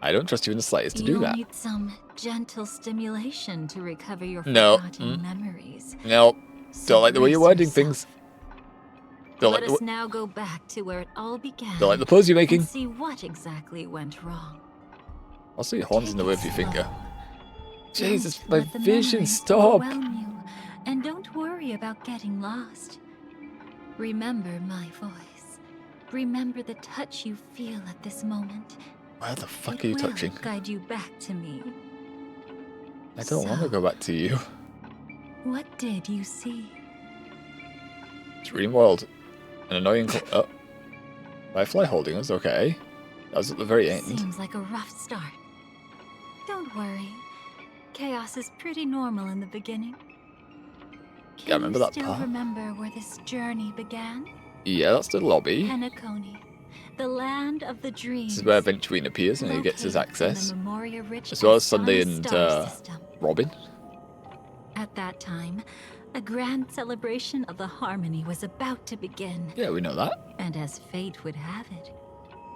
I don't trust you in the slightest to do You'll that. need some gentle stimulation to recover your No. forgotten memories. No, So don't like the way you're brace wording yourself. things. Don't Let like us the now go back to where it all began. don't like the pose you're making. And see what exactly went wrong. I'll see your horns in the way of your finger. Jesus, Don't my let the vision, memories stop! overwhelm you, and don't worry about getting lost. Remember my voice. Remember the touch you feel at this moment. Where the fuck It are you will touching? guide you back to me. I don't want to go back to you. What did you see? Dream world. An annoying oh. Firefly holding us, okay. That was at the very end. Seems like a rough start. Don't worry. Chaos is pretty normal in the beginning. Yeah, I remember that Still part. remember where this journey began? Yeah, that's the lobby. Penacony, the land of the dreams. This is where Venturine appears and he gets his located in access. the Memoria-rich As well as Astana Sunday and star system. Robin. At that time, a grand celebration of the Harmony was about to begin. Yeah, we know that. And as fate would have it,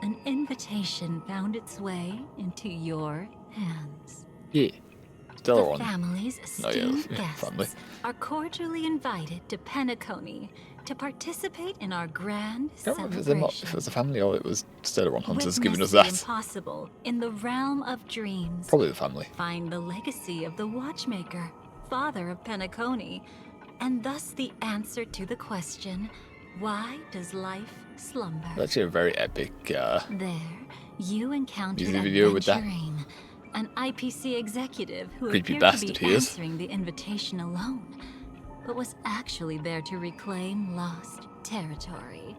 an invitation found its way into your hands. Yeah. Still The on. family's No, yeah, esteemed guests family. are cordially invited to Penacony to participate in our grand I don't remember celebration. if it was a family or it was Stellar Hunters giving us Witness the that. impossible in the realm of dreams. Probably the family. Find the legacy of the Watchmaker, father of Penacony, and thus the answer to the question, why does life slumber? That's actually a very epic There, you encountered music video with that. Venturine, an IPC executive who Creepy appeared to bastard be he is. answering the invitation alone, but was actually there to reclaim lost territory.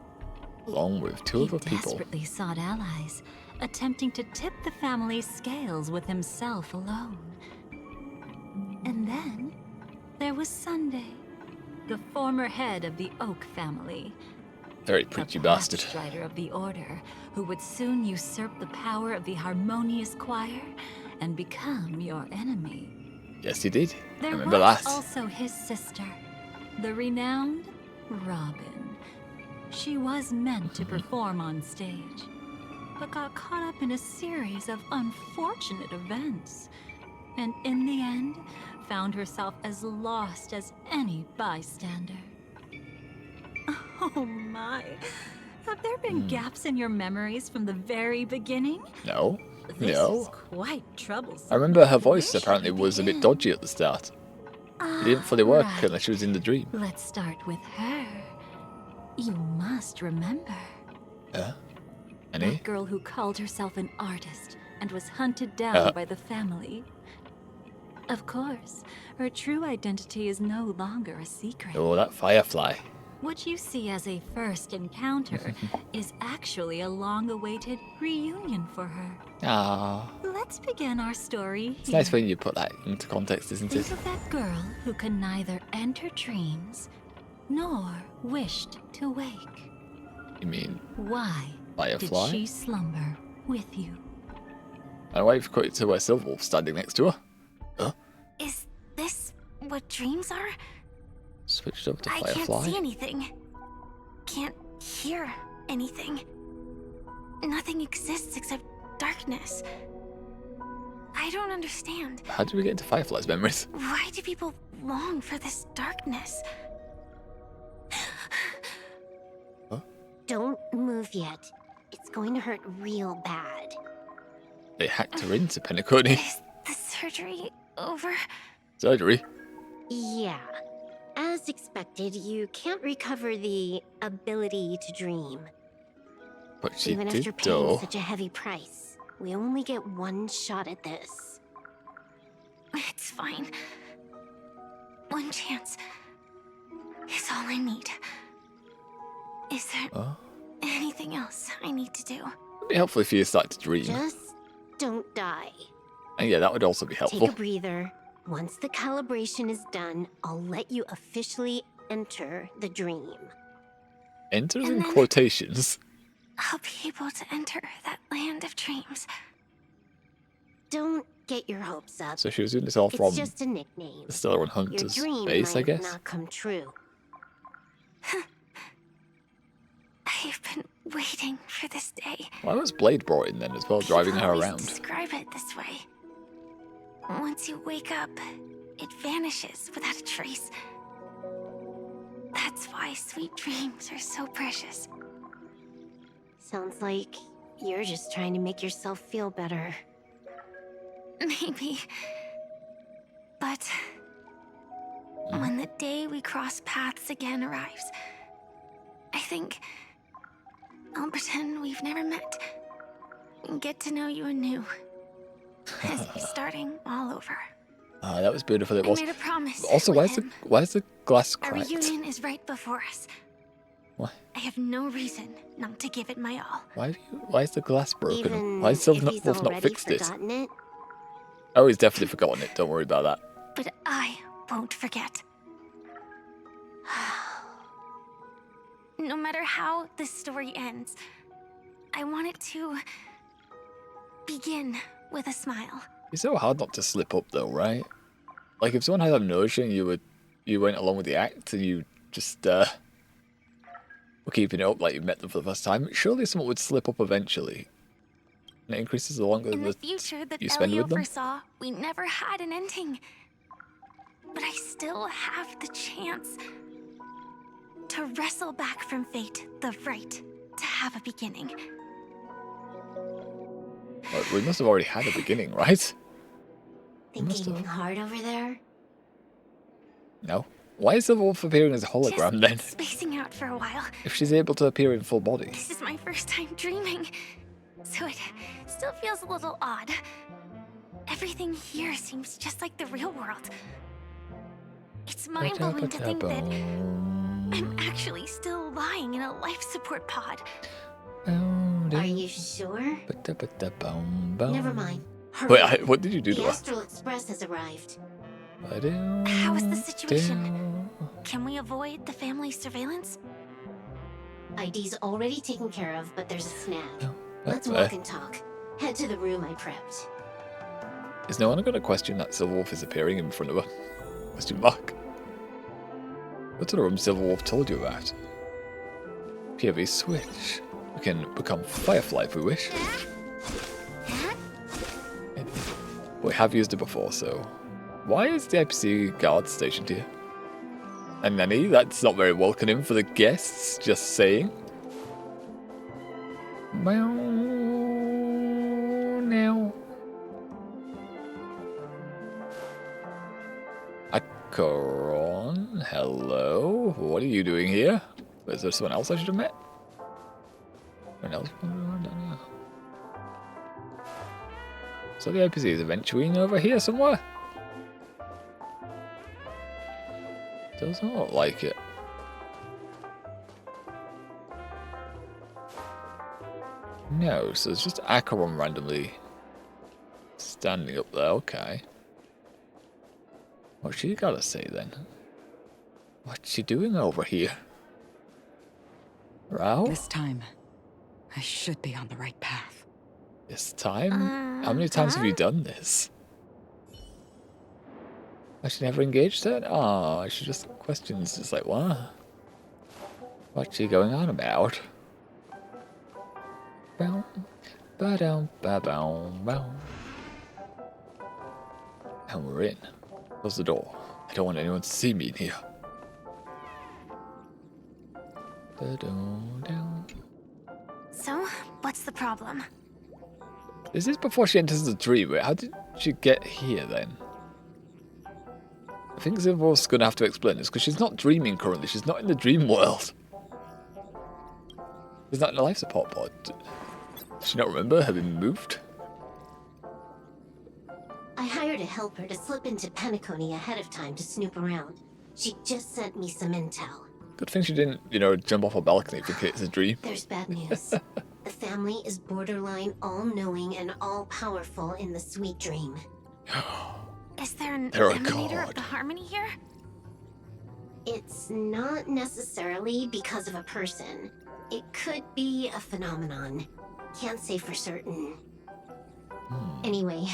along with two He other people. desperately sought allies, attempting to tip the family's scales with himself alone. And then there was Sunday, the former head of the Oak family. Very preachy bastard. Strider of the Order, who would soon usurp the power of the Harmonious Choir and become your enemy. Yes, he did. I There remember was that. also his sister, the renowned Robin. She was meant to perform on stage, but got caught up in a series of unfortunate events, and in the end, found herself as lost as any bystander. Oh my. Have there been gaps in your memories from the very beginning? No. This No. is quite troublesome. I remember her voice apparently was a bit dodgy at the start. It didn't fully work unless she was in the dream. Let's start with her. You must remember. Any? That girl who called herself an artist and was hunted down by the family. Of course, her true identity is no longer a secret. Oh, that firefly. What you see as a first encounter is actually a long-awaited reunion for her. Ah, Let's begin our story it's here. nice when you put that into context, isn't Think it? of that girl who can neither enter dreams nor wished to wake. You mean Why firefly? did she slumber with you? And why you've cut it to where Silverwolf's standing next to her? Is this what dreams are? Switched over to I firefly. can't see anything. Can't hear anything. Nothing exists except darkness. I don't understand. How did we get into Firefly's memories? Why do people long for this darkness? Don't move yet. It's going to hurt real bad. They hacked her into Penacony. Is the surgery over? Surgery. Yeah. As expected, you can't recover the ability to dream. But she Even did after paying though. such a heavy price, we only get one shot at this. It's fine. One chance is all I need. Is there anything else I need to do? It'd be helpful if you start to dream. Just don't die. And yeah, that would also be helpful. Take a breather. Once the calibration is done, I'll let you officially enter the dream. Enter And in then- quotations. I'll be able to enter that land of dreams. Don't get your hopes up. So she was doing this all It's from just a nickname. the Stellar Your Hunters dream base, I might guess. not come true. I've been waiting for this day. Why was Blade brought in then as well, driving People her always around? Describe it this way. Once you wake up, it vanishes without a trace. That's why sweet dreams are so precious. Sounds like you're just trying to make yourself feel better. Maybe. But when the day we cross paths again arrives, I think I'll pretend we've never met and get to know you anew. As if starting all over. Ah, that was beautiful. It I was. made a promise Also, with why is the glass Our cracked? reunion is right before us. What? I have no reason not to give it my all. Why is the glass broken? Even Why has if Silverwolf he's not already fixed it? forgotten it. Oh, he's definitely forgotten it. Don't worry about that. But I won't forget. No matter how this story ends, I want it to begin with a smile. It's so hard not to slip up though, right? Like if someone had a notion you went along with the act and you just were keeping it up like you met them for the first time, surely someone would slip up eventually. And it increases the longer In the that future that you spend Elio with them. foresaw, we never had an ending. But I still have the chance to wrestle back from fate the right to have a beginning. Well, we must have already had a beginning, right? We must Thinking have. hard over there? No. Why is the wolf appearing as a hologram then? Spacing out for a while. If she's able to appear in full body. This is my first time dreaming, so it still feels a little odd. Everything here seems just like the real world. It's mind-blowing to think that I'm actually still lying in a life support pod. Are you sure? Never mind. Hurry. Wait, what did you do to The her? Astral Express has arrived. How is the situation? Can we avoid the family's surveillance? ID's already taken care of, but there's a snag. Let's fair. walk and talk. Head to the room I prepped. Is no one going to question that Silverwolf is appearing in front of her? Question mark. Go to the room Silverwolf told you about. POV switch. We can become Firefly if we wish. We have used it before, so... Why is the IPC guard stationed here? And Nanny, that's not very welcoming for the guests, just saying. Well, now. Acheron, hello. What are you doing here? Is there someone else I should have met? Someone else? So the IPC is eventually over here somewhere. Does not look like it. No, so it's just Acheron randomly standing up there. Okay. What's she gotta say then? What's she doing over here? Rao? This time, I should be on the right path. This time? How many times have you done this? Has she never engaged her? Oh, she just questions, just like, what? What's she going on about? Bow, ba-dum, ba-bow, bow. And we're in. Close the door. I don't want anyone to see me in here. So, what's the problem? Is this before she enters the dream? How did she get here then? I think Silverwolf's going to have to explain this because she's not dreaming currently. She's not in the dream world. She's not in a life support pod. Does she not remember having moved? I hired a helper to slip into Penacony ahead of time to snoop around. She just sent me some intel. Good thing she didn't, you know, jump off a balcony thinking it's a dream. There's bad news. The family is borderline all-knowing and all-powerful in the sweet dream. Is there an They're a emanator god. of the harmony here? It's not necessarily because of a person. It could be a phenomenon. Can't say for certain. Anyway,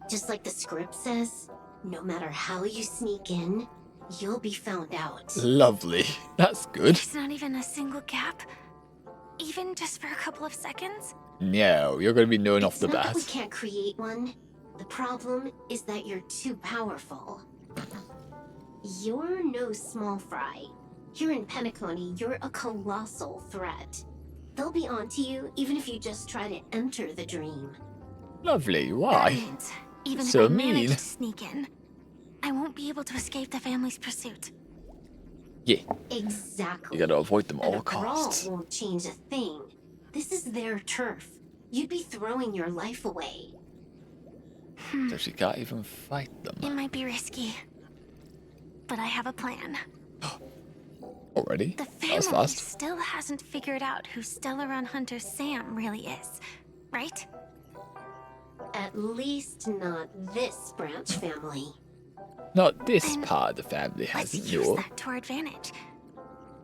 just like the script says, no matter how you sneak in, you'll be found out. Lovely. That's good. There's not even a single gap? Even just for a couple of seconds? No, you're going to be known off It's the not bat. that we can't create one. The problem is that you're too powerful. You're no small fry. Here in Penacony, you're a colossal threat. They'll be onto you even if you just try to enter the dream. Lovely. That Why? means, even So if I manage mean. to sneak in, I won't be able to escape the family's pursuit. Yeah. Exactly. You got to avoid them And all a brawl costs. won't change a thing. This is their turf. You'd be throwing your life away. So she can't even fight them. It might be risky, but I have a plan. Already? The That was family fast. still hasn't figured out who Stellaron Hunter Sam really is, right? At least not this branch family. Not this Then part of the family Let's hasn't, use no. that to our advantage.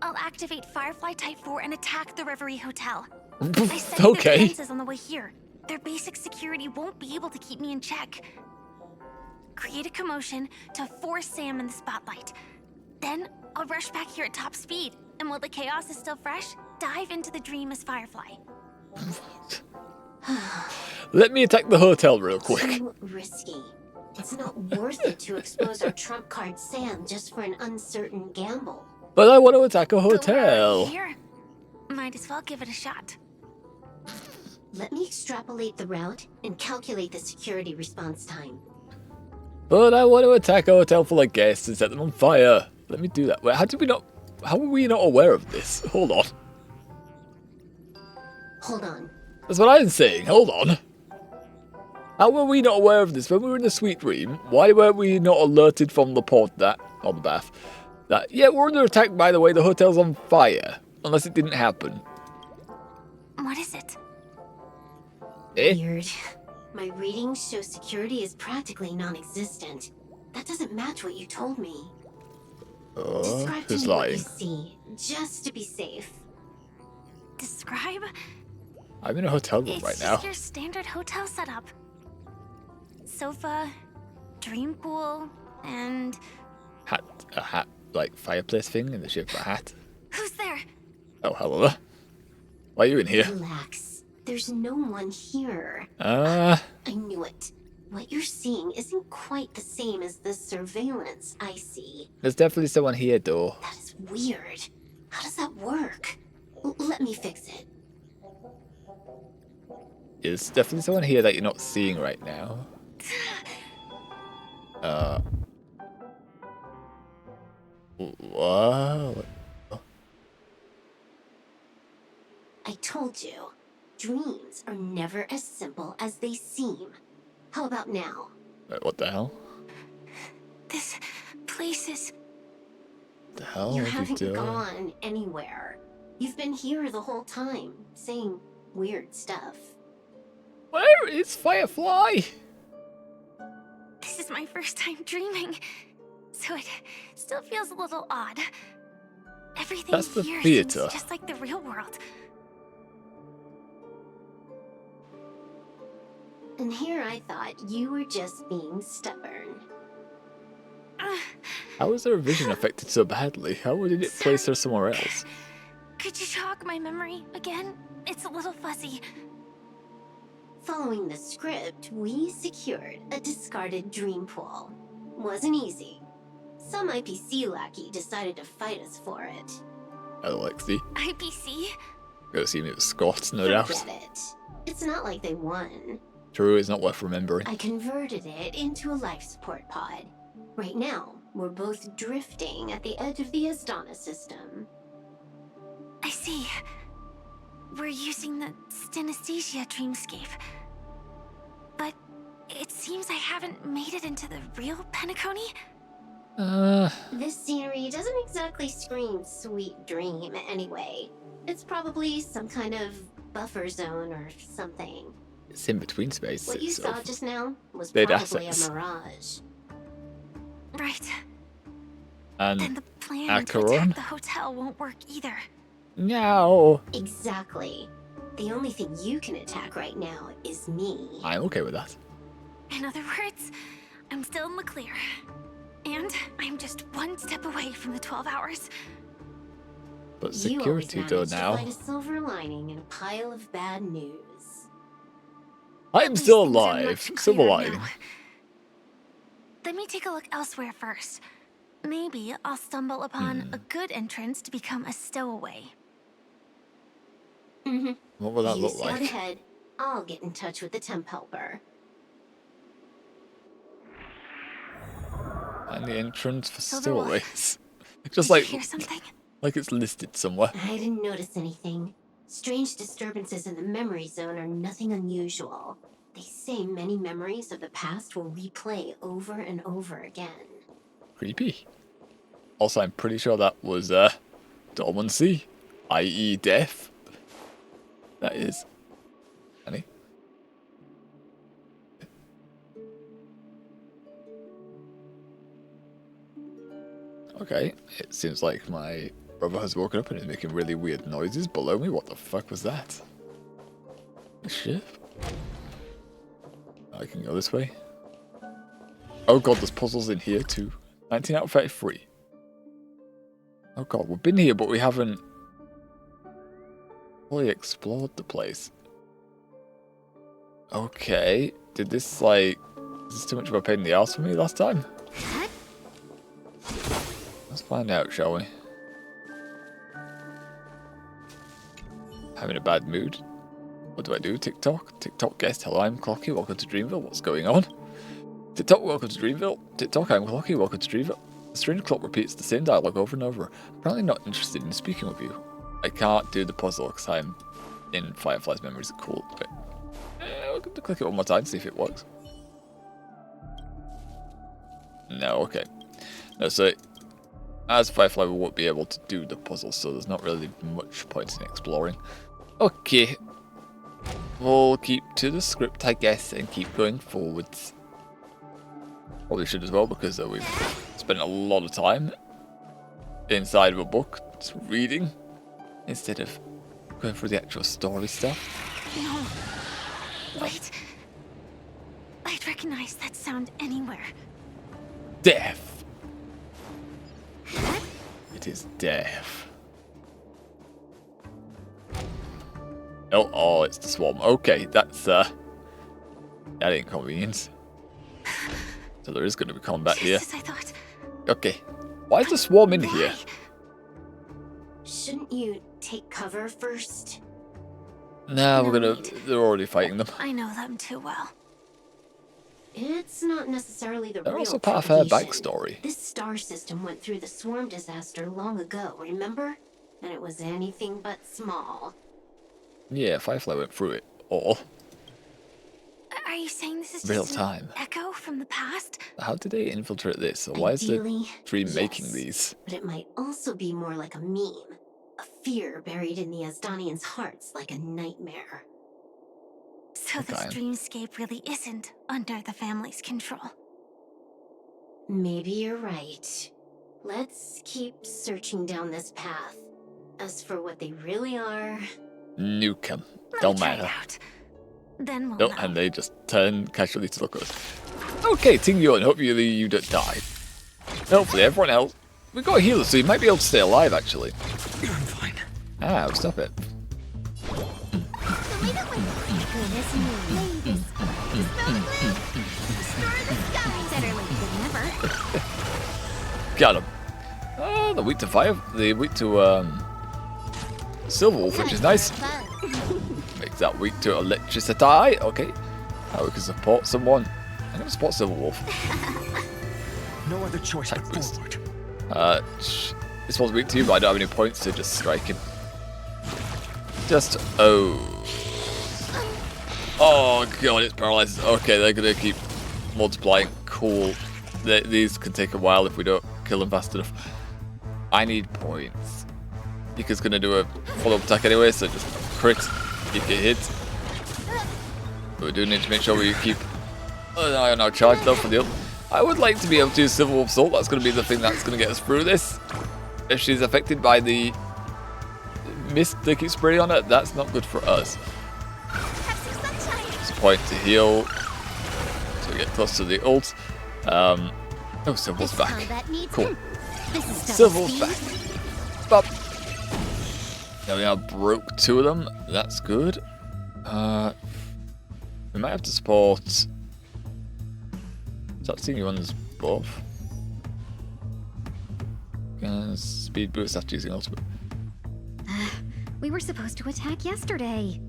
I'll activate Firefly Type 4 and attack the Reverie Hotel. I studied the defenses on the way here. Their basic security won't be able to keep me in check. Create a commotion to force Sam in the spotlight. Then I'll rush back here at top speed, and while the chaos is still fresh, dive into the dream as Firefly. Let me attack the hotel real quick. Too risky. It's not worth it to expose our trump card Sam just for an uncertain gamble. But I want to attack a hotel. Here, might as well give it a shot. Let me extrapolate the route and calculate the security response time. But I want to attack a hotel full of guests and set them on fire. Let me do that. Wait, how were we not aware of this? Hold on. Hold on. That's what I'm saying. Hold on. How were we not aware of this when we were in the sweet dream? Why weren't we not alerted from the port that, or the bath, that, yeah, we're under attack, by the way, the hotel's on fire. Unless it didn't happen. What is it? Weird. My readings show security is practically non-existent. That doesn't match what you told me. Describe to who's me what you lying? see, just to be safe. Describe? I'm in a hotel room It's right just now. your standard hotel setup. Sofa, dream pool, and... A hat, like fireplace thing in the shape of a hat. Who's there? Oh, hello. Why are you in here? Relax. There's no one here. Ah. I knew it. What you're seeing isn't quite the same as the surveillance I see. There's definitely someone here, though. That is weird. How does that work? Let me fix it. There's definitely someone here that you're not seeing right now. Wow. I told you, dreams are never as simple as they seem. How about now? Wait, what the hell? This place is... What the hell You are you haven't doing? gone anywhere. You've been here the whole time, saying weird stuff. Where is Firefly? This is my first time dreaming, so it still feels a little odd. Everything That's the here theater. seems just like the real world. And here I thought you were just being stubborn. How was her vision affected so badly? How did it place her somewhere else? Could you jog my memory again? It's a little fuzzy. Following the script, we secured a discarded dream pool. Wasn't easy. Some IPC lackey decided to fight us for it. Alexi. IPC? Go see me with Scott, no doubt. Forget it. It's not like they won. True, it's not worth remembering. I converted it into a life support pod. Right now, we're both drifting at the edge of the Astana system. I see. We're using the synesthesia dreamscape. But it seems I haven't made it into the real Penacony? This scenery doesn't exactly scream sweet dream anyway. It's probably some kind of buffer zone or something. It's in between space. What you so saw just now was they'd probably assets. a mirage. Right. And Then the plan to Acheron? attack the hotel won't work either. No. Exactly. The only thing you can attack right now is me. I'm okay with that. In other words, I'm still in the clear. And I'm just one step away from the 12 hours. But You always security though manage to now. find a silver lining in a pile of bad news. I'm still things are alive. much Silver clearer lining. now. Let me take a look elsewhere first. Maybe I'll stumble upon a good entrance to become a stowaway. Mm-hmm. What will that You look scout like? ahead. I'll get in touch with the temp helper. And the entrance for Silverwood. stowaways. Did Just you like hear something? like it's listed somewhere. I didn't notice anything. Strange disturbances in the memory zone are nothing unusual. They say many memories of the past will replay over and over again. Creepy. Also, I'm pretty sure that was dormancy, i.e. death. That is. Any? Okay, it seems like my brother has woken up and is making really weird noises below me. What the fuck was that? The ship? I can go this way. Oh god, there's puzzles in here too. 19 out of 33. Oh god, we've been here, but we haven't fully explored the place. Okay, did this like... Is this too much of a pain in the ass for me last time? Let's find out, shall we? Having a bad mood? What do? TikTok? TikTok guest, hello, I'm Clocky, welcome to Dreamville, what's going on? TikTok, welcome to Dreamville. TikTok, I'm Clocky, welcome to Dreamville. The strange clock repeats the same dialogue over and over. Apparently not interested in speaking with you. I can't do the puzzle because I'm in Firefly's memories are cool. But we're going to click it one more time, see if it works. No, okay. No, so as Firefly we won't be able to do the puzzle, so there's not really much point in exploring. Okay. We'll keep to the script, I guess, and keep going forwards. Probably should as well, because we've spent a lot of time inside of a book just reading instead of going through the actual story stuff. No. Wait. I'd recognize that sound anywhere. Death. It is death. Oh, it's the swarm. Okay, that's that inconvenience. So there is going to be combat here. Just as I thought. Okay, why is the swarm in here? Shouldn't you take cover first? Nah, they're already fighting them. I know them too well. It's not necessarily the They're real also part of her provocation. backstory. This star system went through the swarm disaster long ago, remember? And it was anything but small. Yeah, Firefly went through it all. Are you saying this is Real just time. an echo from the past? How did they infiltrate this? So why is the Ideally, Dream yes, making these? But it might also be more like a meme. A fear buried in the Asdanians' hearts like a nightmare. So this dreamscape really isn't under the family's control. Maybe you're right. Let's keep searching down this path. As for what they really are... Nuke 'em. Don't matter. Then we'll No, know. and they just turn casually to look at us. Okay, Ting Yuan, hopefully you don't die. Hopefully everyone else... We've got a healer, so you might be able to stay alive, actually. I'm fine. Ah, stop it. Got him. Oh, they're weak to fire. They're weak to Silver Wolf, which is nice. Makes that weak to electricity. Okay. Now we can support someone. I'm gonna support Silver Wolf. No other choice but forward. This one's weak to you, but I don't have any points to just strike him. Oh god, it's paralyzed. Okay, they're gonna keep multiplying. Cool. These can take a while if we don't kill them fast enough. I need points. Yika's gonna do a follow-up attack anyway, so just crit. Yika hits. But we do need to make sure we keep an eye on our charge though for the ult. I would like to be able to use Silver Wolf's ult. That's gonna be the thing that's gonna get us through this. If she's affected by the mist they keep spraying on her, that's not good for us. It's a point to heal. So we get close to the ult. Oh, Silver Wolf's back. Cool. Silver Wolf's back. Bop. There we are, broke two of them. That's good. We might have to support... Is that seeing you on this buff? Speed boost after using ultimate. We were supposed to attack yesterday.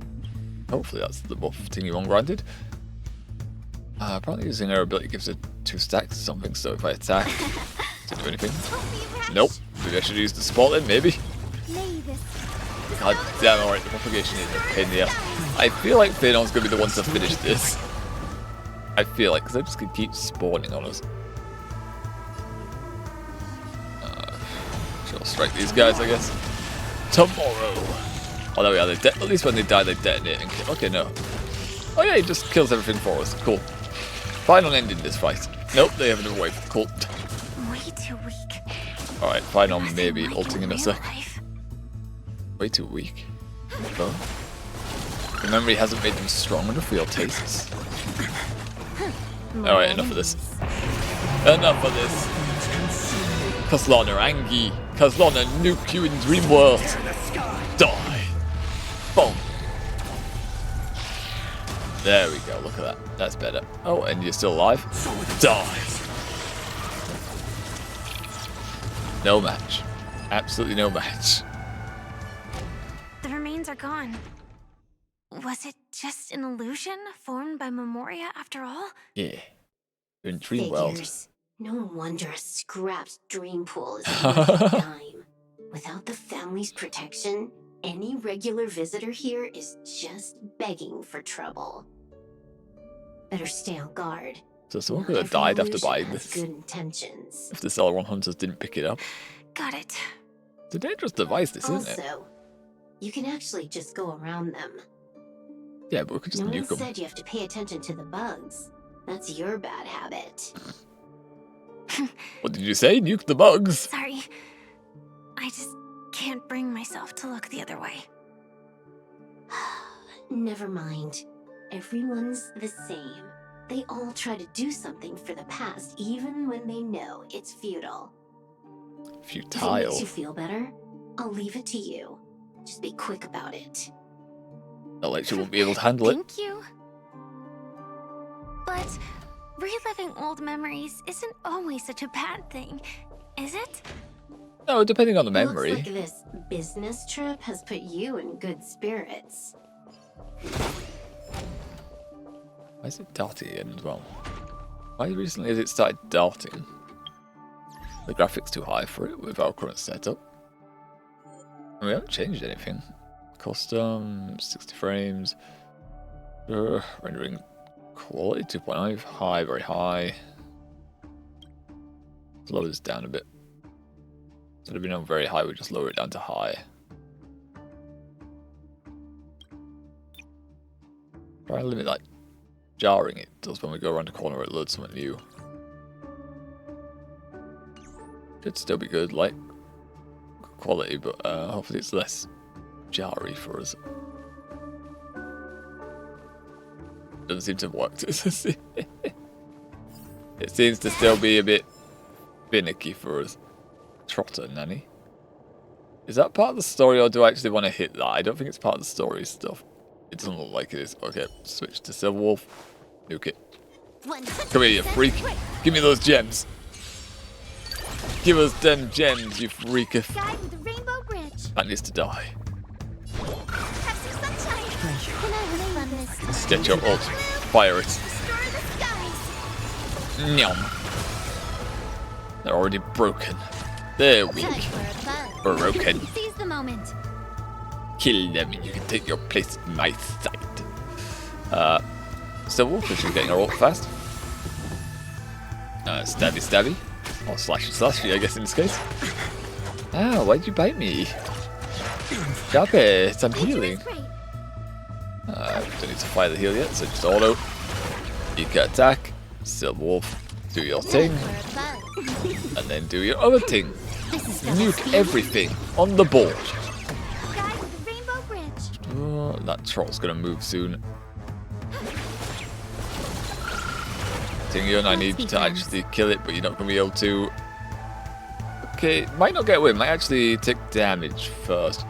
Hopefully that's the buff Tingy One granted. Apparently using her ability gives her 2 stacks or something, so if I attack, doesn't do anything. Nope. Maybe I should use the support then, maybe. God damn, alright, the propagation is a pain in the ass. I feel like Phenon's gonna be the one to finish this. I feel like, because they're just gonna keep spawning on us. She'll strike these guys, I guess. Tomorrow. Oh, there we are. At least when they die, they detonate and kill. Okay, no. Oh yeah, he just kills everything for us. Cool. Final ending this fight. Nope, they have another wave. Cool. Way too weak. Alright, final maybe ulting in a sec. Way too weak. Oh. The memory hasn't made them strong enough for your tastes. Alright, enough of this. Enough of this. Kaslana Angie. Kaslana nuke you in Dream World. Die. Boom. There we go, look at that. That's better. Oh, and you're still alive? Die. No match. Absolutely no match. The remains are gone. Was it just an illusion formed by Memoria after all? Yeah. You're in Dream World. Figures. No wonder a scrapped dream pool is worth a dime. Without the family's protection, any regular visitor here is just begging for trouble. Better stay on guard. So someone could have died after buying has this. good intentions. If the Stellar 1 Hunters didn't pick it up. Got it. It's a dangerous device, this, isn't it? Also, you can actually just go around them. Yeah, but we could just No one nuke them. said you have to pay attention to the bugs. That's your bad habit. What did you say? Nuke the bugs? Sorry. I just can't bring myself to look the other way. Never mind. Everyone's the same. They all try to do something for the past, even when they know it's futile. If it Futile. makes you feel better, I'll leave it to you. Just be quick about it. Not like she won't be able to handle it. Thank you. But reliving old memories isn't always such a bad thing, is it? No, depending on the memory. Looks like this business trip has put you in good spirits. Why is it darting again as well? Why recently has it started darting? The graphics too high for it with our current setup. And we haven't changed anything. Custom, 60 frames. Rendering quality 2.5. High, very high. Let's lower this down a bit. Instead of being on very high, we just lower it down to high. Try to limit like jarring it does when we go around the corner, it loads something new. Should still be good, like good quality, but hopefully it's less jarry for us. Doesn't seem to have worked. It seems to still be a bit finicky for us. Trotter Nanny. Is that part of the story, or do I actually want to hit that? I don't think it's part of the story stuff. It doesn't look like it is. Okay, switch to Silver Wolf. Nuke it. Come here, you freak. Give me those gems. Give us them gems, you freaketh. That needs to die. Get your ult. Fire it. Nyom. They're already broken. They're weak. Broken. Seize the moment. Kill them and you can take your place in my sight. Still Wolf, which is getting our ult fast. Stabby stabby. Or slashy slashy, I guess in this case. Ah, why'd you bite me? Stop it, I'm healing. Don't need to fire the heal yet, so just auto. You can attack. Silver Wolf, do your thing. And then do your other thing. Nuke everything on the board. Oh, that troll's gonna move soon. Tingyun, I need to actually kill it, but you're not gonna be able to. Okay, might not get away, might actually take damage first.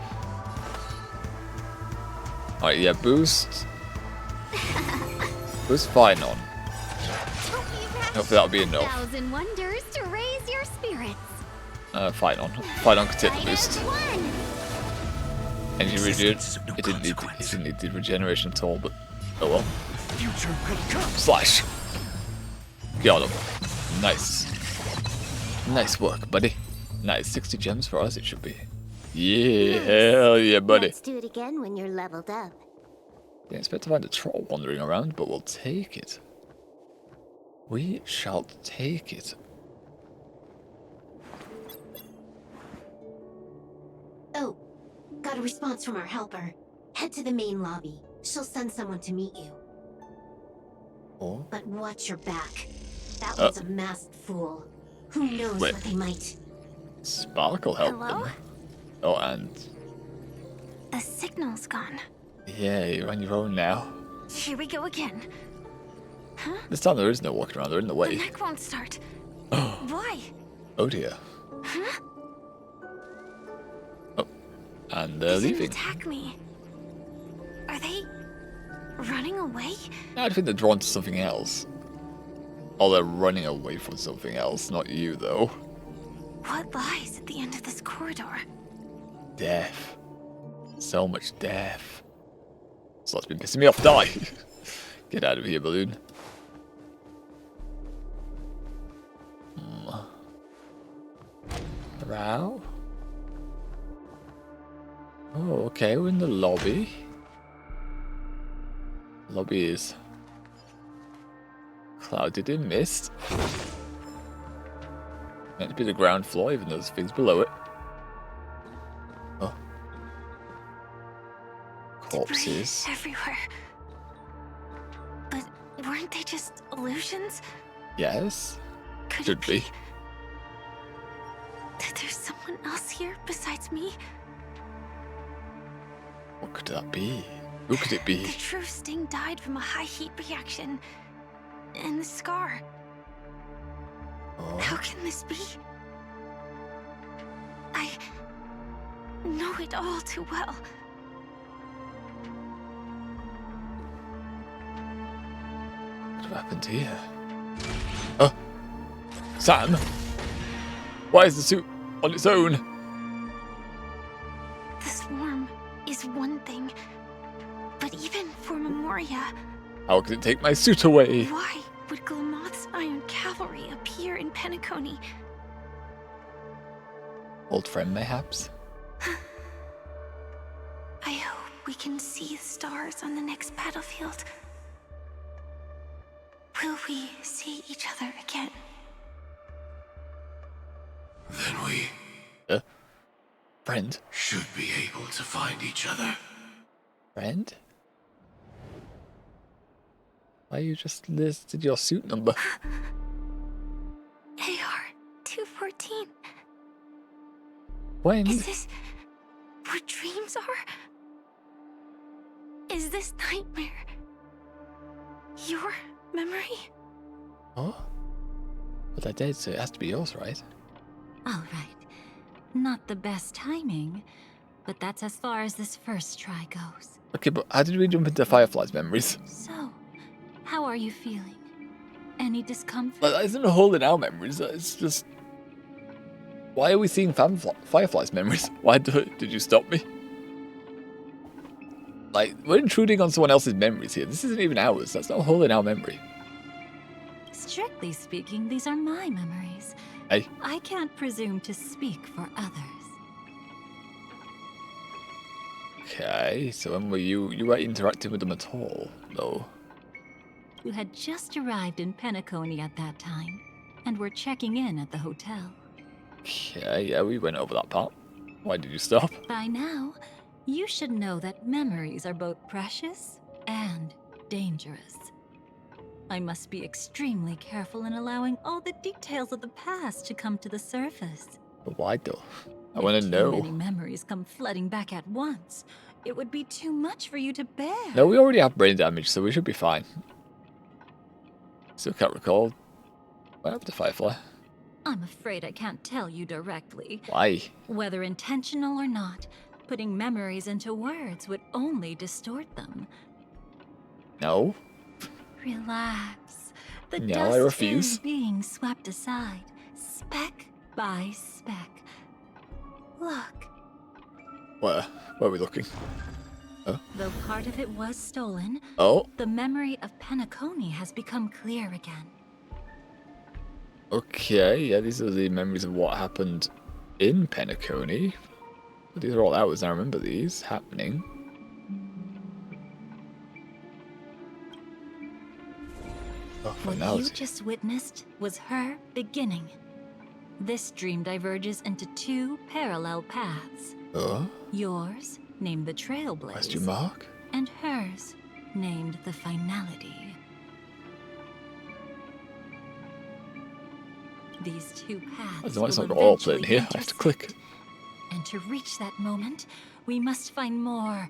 Alright, yeah, boost. Boost fine on. Hopefully that'll be enough. Thousand wonders to raise your spirits. Fine on. Fine on can take the boost. Energy regen. It didn't need the regeneration at all, but oh well. Slash. Got him. Nice. Nice work, buddy. Nice. 60 gems for us, it should be. Yeah, hell yeah, buddy. Let's do it again when you're leveled up. Didn't expect to find a troll wandering around, but we'll take it. We shall take it. Oh, got a response from our helper. Head to the main lobby. She'll send someone to meet you. Oh? But watch your back. That one's a masked fool. Who knows what they might... Sparkle help Hello? them. Oh, and... The signal's gone. Yeah, you're on your own now. Here we go again. Huh? This time there is no walking around, they're in the The way. neck won't start. Why? Oh dear. Huh? Oh, and They they're didn't leaving. attack me. Are they running away? I think they're drawn to something else. Or they're running away from something else, not you though. What lies at the end of this corridor? Death. So much death. So that's been pissing me off. Die! Get out of here, balloon. Row? Oh, okay, we're in the lobby. Lobby is clouded in mist. Meant to be the ground floor, even though there's things below it. Oh. Corpses. Debris everywhere. But weren't they just illusions? Yes. Could Should it be. That there's someone else here besides me? What could that be? Who could it be? The true Sting died from a high heat reaction. And the scar. Oh. How can this be? I know it all too well. What happened here? Oh. Sam? Why is the suit on its own? The swarm is one thing. But even for Memoria, How could it take my suit away? why would Glamoth's Iron Cavalry appear in Penacony? Old friend, mayhaps? I hope we can see the stars on the next battlefield. Will we see each other again? Then we Friend? should be able to find each other. Friend? Why you just listed your suit number? AR 214. When? Is this what dreams are? Is this nightmare your memory? Oh? But I did, so it has to be yours, right? All right. Not the best timing, but that's as far as this first try goes. Okay, but how did we jump into Firefly's memories? So, how are you feeling? Any discomfort? That isn't a hole in our memories, it's just... Why are we seeing Firefly's memories? Why did you stop me? Like, we're intruding on someone else's memories here. This isn't even ours. That's not a hole in our memory. Strictly speaking, these are my memories. Hey. I can't presume to speak for others. Okay, so when were you weren't interacting with them at all, though? You had just arrived in Penacony at that time, and were checking in at the hotel. Okay, yeah, we went over that part. Why did you stop? By now, you should know that memories are both precious and dangerous. I must be extremely careful in allowing all the details of the past to come to the surface. But why though? I want to know. Too many memories come flooding back at once. It would be too much for you to bear. No, we already have brain damage, so we should be fine. Still can't recall. What happened to Firefly? I'm afraid I can't tell you directly. Why? Whether intentional or not, putting memories into words would only distort them. No. Relax. The No, dust I refuse. is being swept aside, speck by speck. Look. Where are we looking? Oh. Though part of it was stolen, Oh. the memory of Penacony has become clear again. Okay, yeah, these are the memories of what happened in Penacony. But these are all ours, I remember these happening. Oh, What you Finality. just witnessed was her beginning. This dream diverges into two parallel paths. Oh? Yours, named the Trailblaze. Question mark? And hers, named the Finality. These two paths I don't know, it's will not got all eventually playing here. I have to click. And to reach that moment, we must find more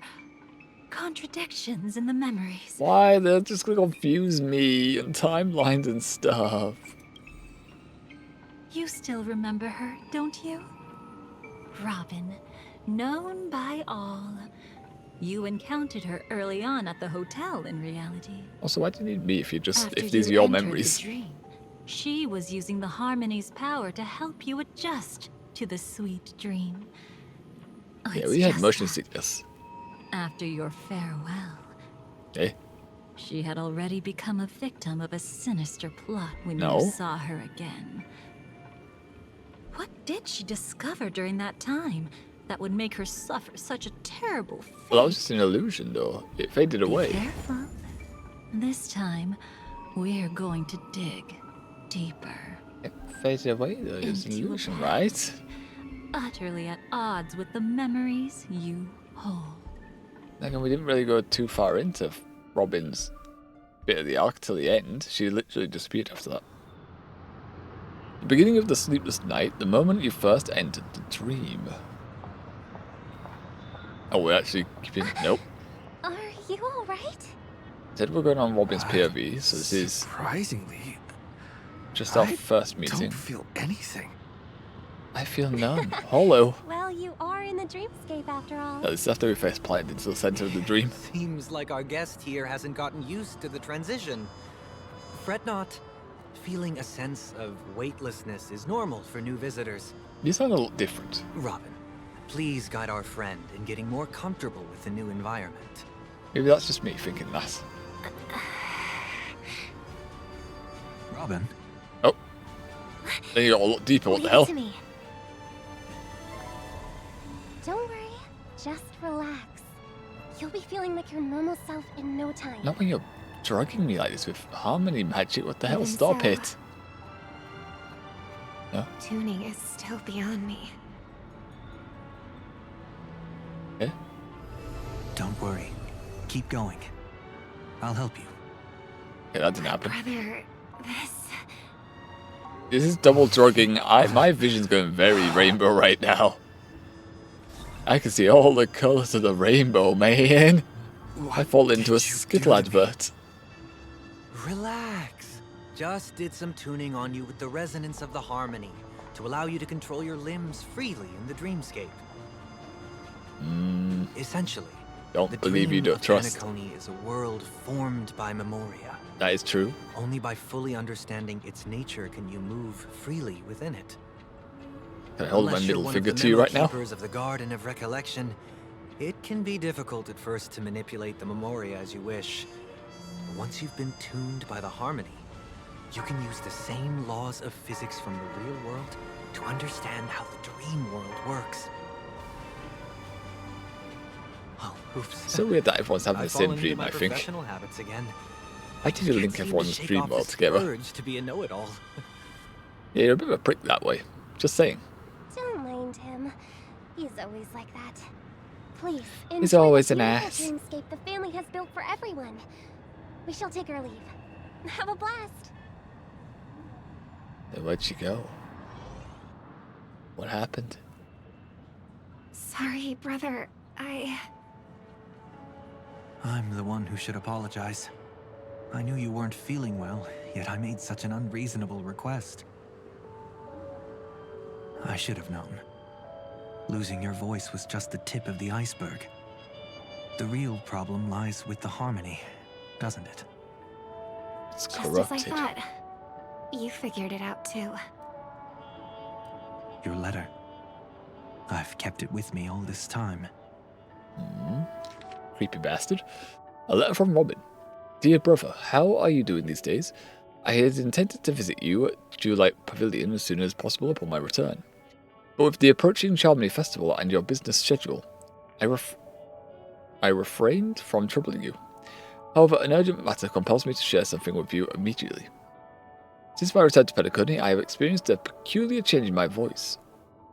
contradictions in the memories. Why? They're just gonna confuse me and timelines and stuff. You still remember her, don't you? Robin, known by all. You encountered her early on at the hotel in reality. Also, why do you need me if After if these are you your entered the memories? dream, she was using the Harmony's power to help you adjust to the sweet dream. Oh, Yeah, it's we had just motion that sickness. after your farewell, Eh? she had already become a victim of a sinister plot when No. you saw her again. What did she discover during that time that would make her suffer such a terrible fate? Well, that was just an illusion, though. It faded away. Be careful. This time, we're going to dig deeper. It faded away, though. It was an Into a illusion, past right? Utterly at odds with the memories you hold. Again, we didn't really go too far into Robin's bit of the arc till the end. She literally disappeared after that. The beginning of the sleepless night, the moment you first entered the dream. Oh, we're actually keeping... Nope. Are you alright? Said we're going on Robin's POV, so this is... Surprisingly, just our I first meeting. don't feel anything. I feel none. Hollow. Well, you are in the dreamscape after all. No, this is after we first planted into the center of the dream. Seems like our guest here hasn't gotten used to the transition. Fret not. Feeling a sense of weightlessness is normal for new visitors. You sound a lot different. Robin, please guide our friend in getting more comfortable with the new environment. Maybe that's just me thinking that. Robin? Oh. Then you got a lot deeper, what the Leave hell? it to me. Don't worry, just relax. You'll be feeling like your normal self in no time. Not when you're drugging me like this with harmony magic, what the hell? Even Stop so. it. No? Tuning is still beyond me. Yeah? Don't worry. Keep going. I'll help you. Yeah, that didn't happen. Brother, this... This is double drugging. My vision's going very rainbow right now. I can see all the colours of the rainbow, man. I fall into a Skittle advert. Relax. Just did some tuning on you with the resonance of the harmony to allow you to control your limbs freely in the dreamscape. Essentially, Don't the believe you dream don't of trust. Penacony is a world formed by Memoria. That is true. Only by fully understanding its nature can you move freely within it. Can I hold my Unless you're middle one finger of the to you right now? keepers of the Garden of Recollection, it can be difficult at first to manipulate the Memoria as you wish. But once you've been tuned by the harmony, you can use the same laws of physics from the real world to understand how the dream world works. Oh, oops. So weird that everyone's having the I've same fallen into dream, my I think. professional habits again. I did link Can't seem to everyone's shake dream off world this together. urge to be a know-it-all. Yeah, you're a bit of a prick that way. Just saying. Don't mind him. He's always like that. Please, He's enjoy always the an beautiful ass. dreamscape the family has built for everyone. We shall take our leave. Have a blast. Then where'd she go? What happened? Sorry, brother. I'm the one who should apologize. I knew you weren't feeling well, yet I made such an unreasonable request. I should have known. Losing your voice was just the tip of the iceberg. The real problem lies with the harmony, doesn't it? It's Just as I corrupted. thought. You figured it out too. Your letter. I've kept it with me all this time. Creepy bastard. A letter from Robin. Dear brother, how are you doing these days? I had intended to visit you at Julight Pavilion as soon as possible upon my return. But with the approaching Charmony Festival and your business schedule, I refrained from troubling you. However, an urgent matter compels me to share something with you immediately. Since my return to Penacony, I have experienced a peculiar change in my voice.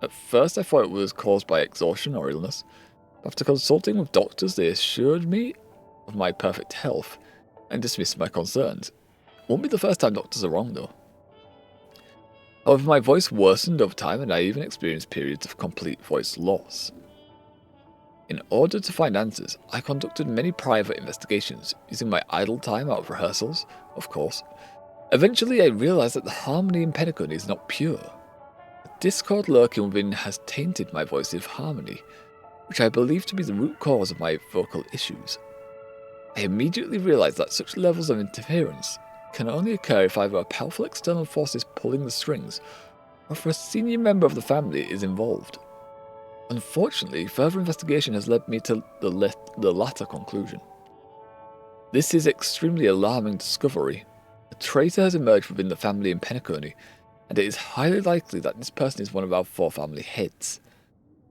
At first I thought it was caused by exhaustion or illness. After consulting with doctors, they assured me of my perfect health and dismissed my concerns. Won't be the first time doctors are wrong, though. However, my voice worsened over time and I even experienced periods of complete voice loss. In order to find answers, I conducted many private investigations, using my idle time out of rehearsals, of course. Eventually I realised that the harmony in Penacony is not pure. The discord lurking within has tainted my voice of harmony, which I believe to be the root cause of my vocal issues. I immediately realised that such levels of interference can only occur if either a powerful external force is pulling the strings, or if a senior member of the family is involved. Unfortunately, further investigation has led me to the latter conclusion. This is extremely alarming discovery. A traitor has emerged within the family in Penacony, and it is highly likely that this person is one of our 4 family heads.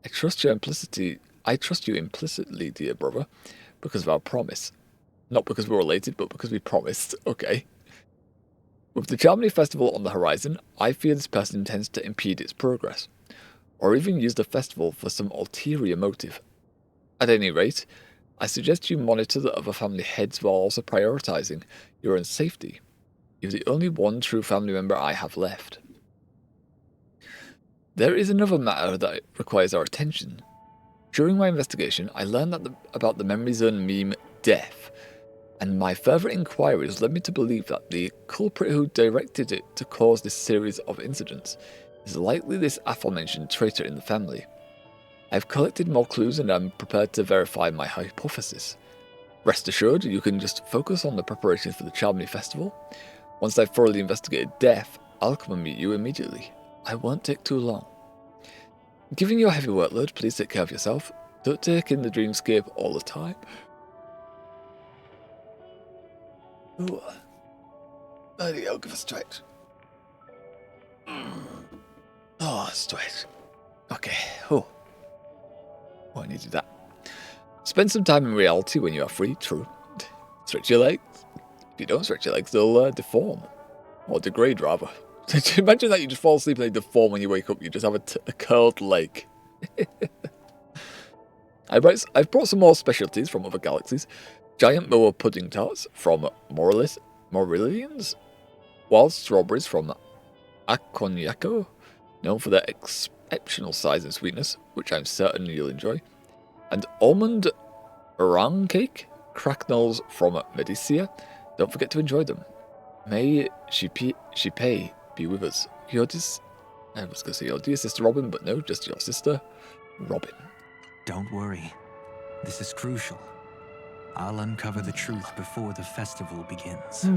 I trust you implicitly, dear brother, because of our promise. Not because we're related, but because we promised. Okay. With the Charmony Festival on the horizon, I fear this person intends to impede its progress, or even use the festival for some ulterior motive. At any rate, I suggest you monitor the other family heads while also prioritising your own safety. You're the only one true family member I have left. There is another matter that requires our attention. During my investigation, I learned about the Memory Zone meme Death, and my further inquiries led me to believe that the culprit who directed it to cause this series of incidents is likely this aforementioned traitor in the family. I have collected more clues and am prepared to verify my hypothesis. Rest assured, you can just focus on the preparations for the Charmony Festival. Once I've thoroughly investigated Death, I'll come and meet you immediately. I won't take too long. Given your heavy workload, please take care of yourself. Don't take in the dreamscape all the time. Ooh. Bloody hell, give a stretch. Oh, stretch. Okay. Oh, I needed that. Spend some time in reality when you are free, true. Stretch your legs. If you don't stretch your legs, they'll deform. Or degrade, rather. Imagine that you just fall asleep and they deform when you wake up. You just have a curled leg. I've brought some more specialties from other galaxies. Giant moa pudding tarts from Morillians. Wild strawberries from Aconiaco, known for their exceptional size and sweetness, which I'm certain you'll enjoy. And almond meringue cake, cracknels from Medicia. Don't forget to enjoy them. May Shipei be with us. I was going to say your dear sister Robin, but no, just your sister Robin. Don't worry. This is crucial. I'll uncover the truth before the festival begins.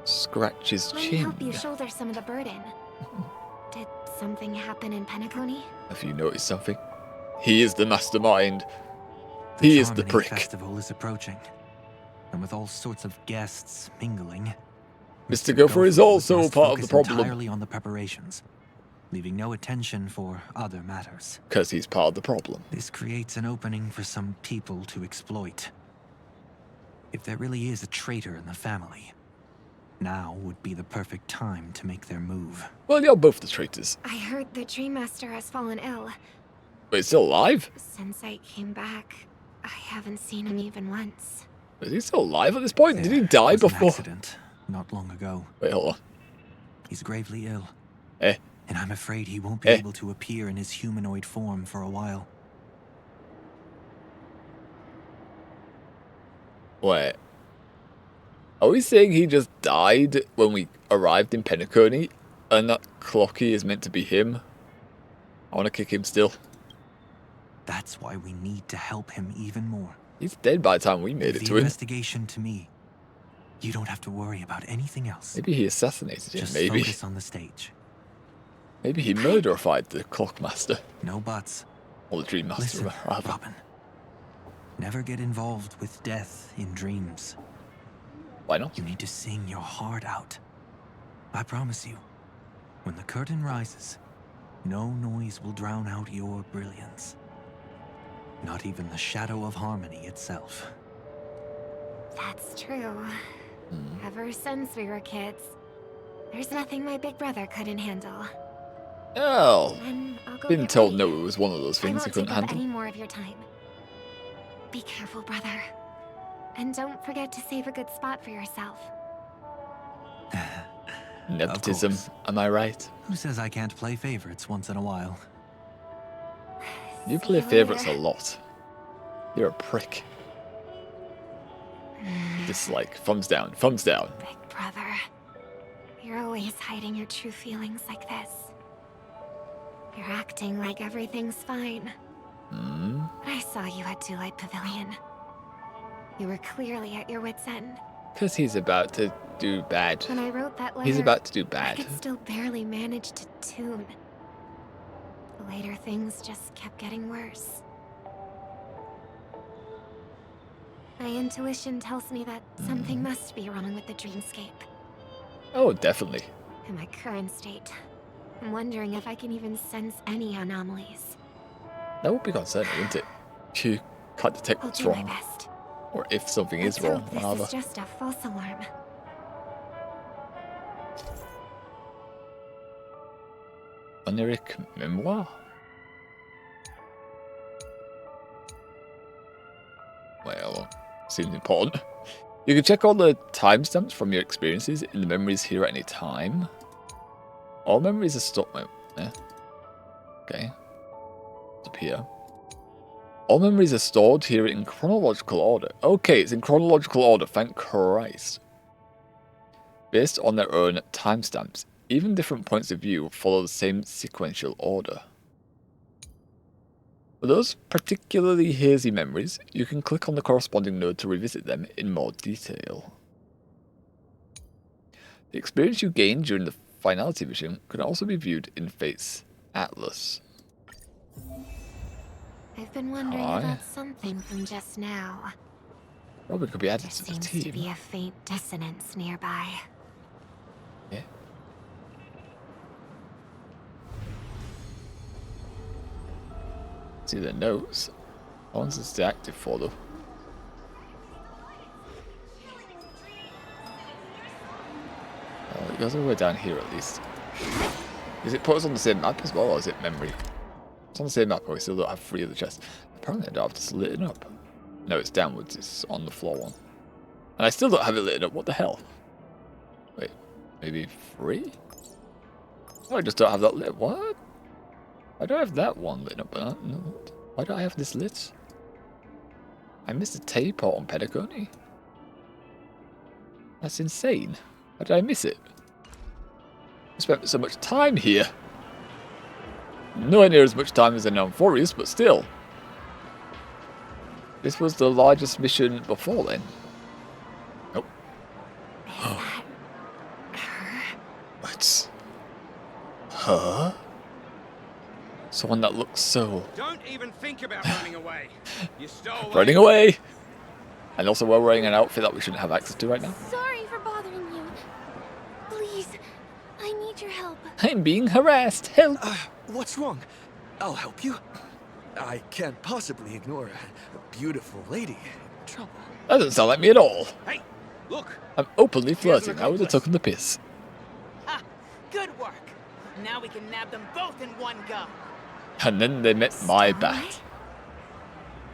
Scratch his Let me chin. help you shoulder some of the burden. Did something happen in Penacony? Have you noticed something? He is the mastermind. He is the Charmony prick. Festival is approaching, and with all sorts of guests mingling, Mr. Gopher is also must part of the focus problem. entirely on the preparations, leaving no attention for other matters. Because he's part of the problem. This creates an opening for some people to exploit. If there really is a traitor in the family, now would be the perfect time to make their move. Well, you're both the traitors. I heard the Dream Master has fallen ill. But he's still alive? Since I came back, I haven't seen him even once. Is he still alive at this point? Did he die was an before? accident not long ago. Wait, hold on. He's gravely ill. Eh? And I'm afraid he won't be able to appear in his humanoid form for a while. Wait. Are we saying he just died when we arrived in Penacony, and that Clocky is meant to be him? I want to kick him still. That's why we need to help him even more. He's dead by the time we made it The to him. investigation to me. You don't have to worry about anything else. Maybe he assassinated him, Just maybe. focus on the stage. Maybe he murderified the Clockmaster. No buts. Or the Dream Master, Listen, rather. Robin. Never get involved with death in dreams. Why not? You need to sing your heart out. I promise you, when the curtain rises, no noise will drown out your brilliance. Not even the shadow of harmony itself. That's true. Ever since we were kids, there's nothing my big brother couldn't handle. Oh, Then I'll go been get told ready. no, it was one of those I things won't he couldn't take up handle. any more of your time. Be careful, brother. And don't forget to save a good spot for yourself. Nepotism, am I right? Who says I can't play favorites once in a while? You See play you favorites a later. lot. You're a prick. Dislike. Thumbs down. Thumbs down. Big brother, you're always hiding your true feelings like this. You're acting like everything's fine. Hmm. But I saw you at Daylight Pavilion. You were clearly at your wit's end. Because he's about to do bad. When I wrote that letter, He's about to do I bad. could still barely manage to tune. Later, things just kept getting worse. My intuition tells me that something must be wrong with the dreamscape. Oh, definitely. In my current state, I'm wondering if I can even sense any anomalies. That would be concerning, wouldn't it? You can't detect I'll what's do my wrong. best. Or if something Let's is wrong, hope this rather. is just a false alarm. Oniric memoir? Well, seems important. You can check all the timestamps from your experiences in the memories here at any time. All memories are stored. Okay. It's up here. All memories are stored here in chronological order. Okay, it's in chronological order, thank Christ. Based on their own timestamps, even different points of view follow the same sequential order. For those particularly hazy memories, you can click on the corresponding node to revisit them in more detail. The experience you gained during the Finality mission can also be viewed in Fate's Atlas. I've been wondering Hi. about something from just now. Robin could be added There to the seems team. to be a faint dissonance nearby. Yeah. See the notes. How long is this active for though? It goes all the way down here at least. Is it put us on the same map as well, or is it memory? It's on the same map, but we still don't have 3 of the chests. Apparently I don't have this lit up. No, it's downwards, it's on the floor one. And I still don't have it lit up, what the hell? Wait, maybe 3? Oh, I just don't have that lit. What? I don't have that one lit up, but no. Why do I have this lit? I missed a teleport on Pedagony. That's insane. How did I miss it? I spent so much time here. Nowhere near as much time as in Amphorius, but still. This was the largest mission before then. Nope. What? Huh? Someone that looks so... Don't even think about running away. You stole running away! And also we're wearing an outfit that we shouldn't have access to right now. Sorry for bothering you. Please, I need your help. I'm being harassed. Help! What's wrong? I'll help you. I can't possibly ignore a beautiful lady in trouble. That doesn't sound like me at all. Hey, look. I'm openly flirting. I would have taken the piss. Ha! Good work. Now we can nab them both in one go. And then they met my bat.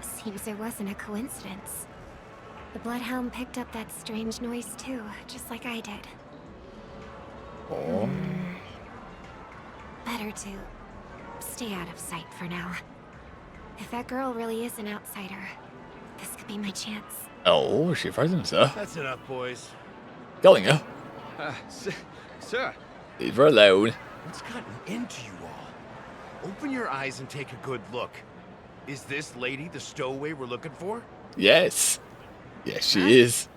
Seems it wasn't a coincidence. The Bloodhound picked up that strange noise too, just like I did. Oh. Better to stay out of sight for now. If that girl really is an outsider, this could be my chance. Oh, she frightens her. That's enough, boys. Killing her. Sir. Leave her alone. What's gotten into you all? Open your eyes and take a good look. Is this lady the stowaway we're looking for? Yes. Yes, she is.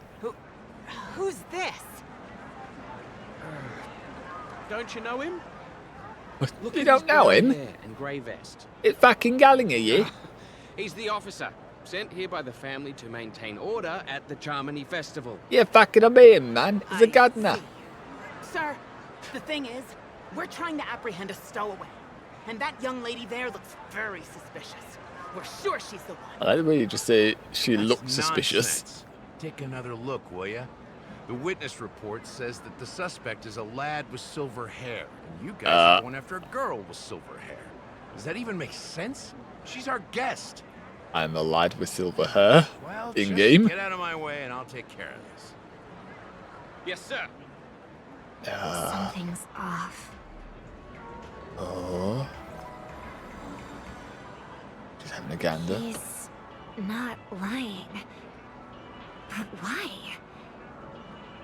Who's this? Don't you know him? Look, you don't know him? And grey vest. It's fucking Gallinger, yeah? He's the officer, sent here by the family to maintain order at the Charmony Festival. Yeah, fucking obey him, man. He's a gardener. Sir, the thing is, we're trying to apprehend a stowaway. And that young lady there looks very suspicious. We're sure she's the one. I like the way you just say she That's looks suspicious. nonsense. Take another look, will ya? The witness report says that the suspect is a lad with silver hair, and you guys are going after a girl with silver hair. Does that even make sense? She's our guest. I'm a lad with silver hair. Well, in just game. get out of my way and I'll take care of this. Yes, sir. Something's off. Oh. Just having a gander. He's not lying. But why?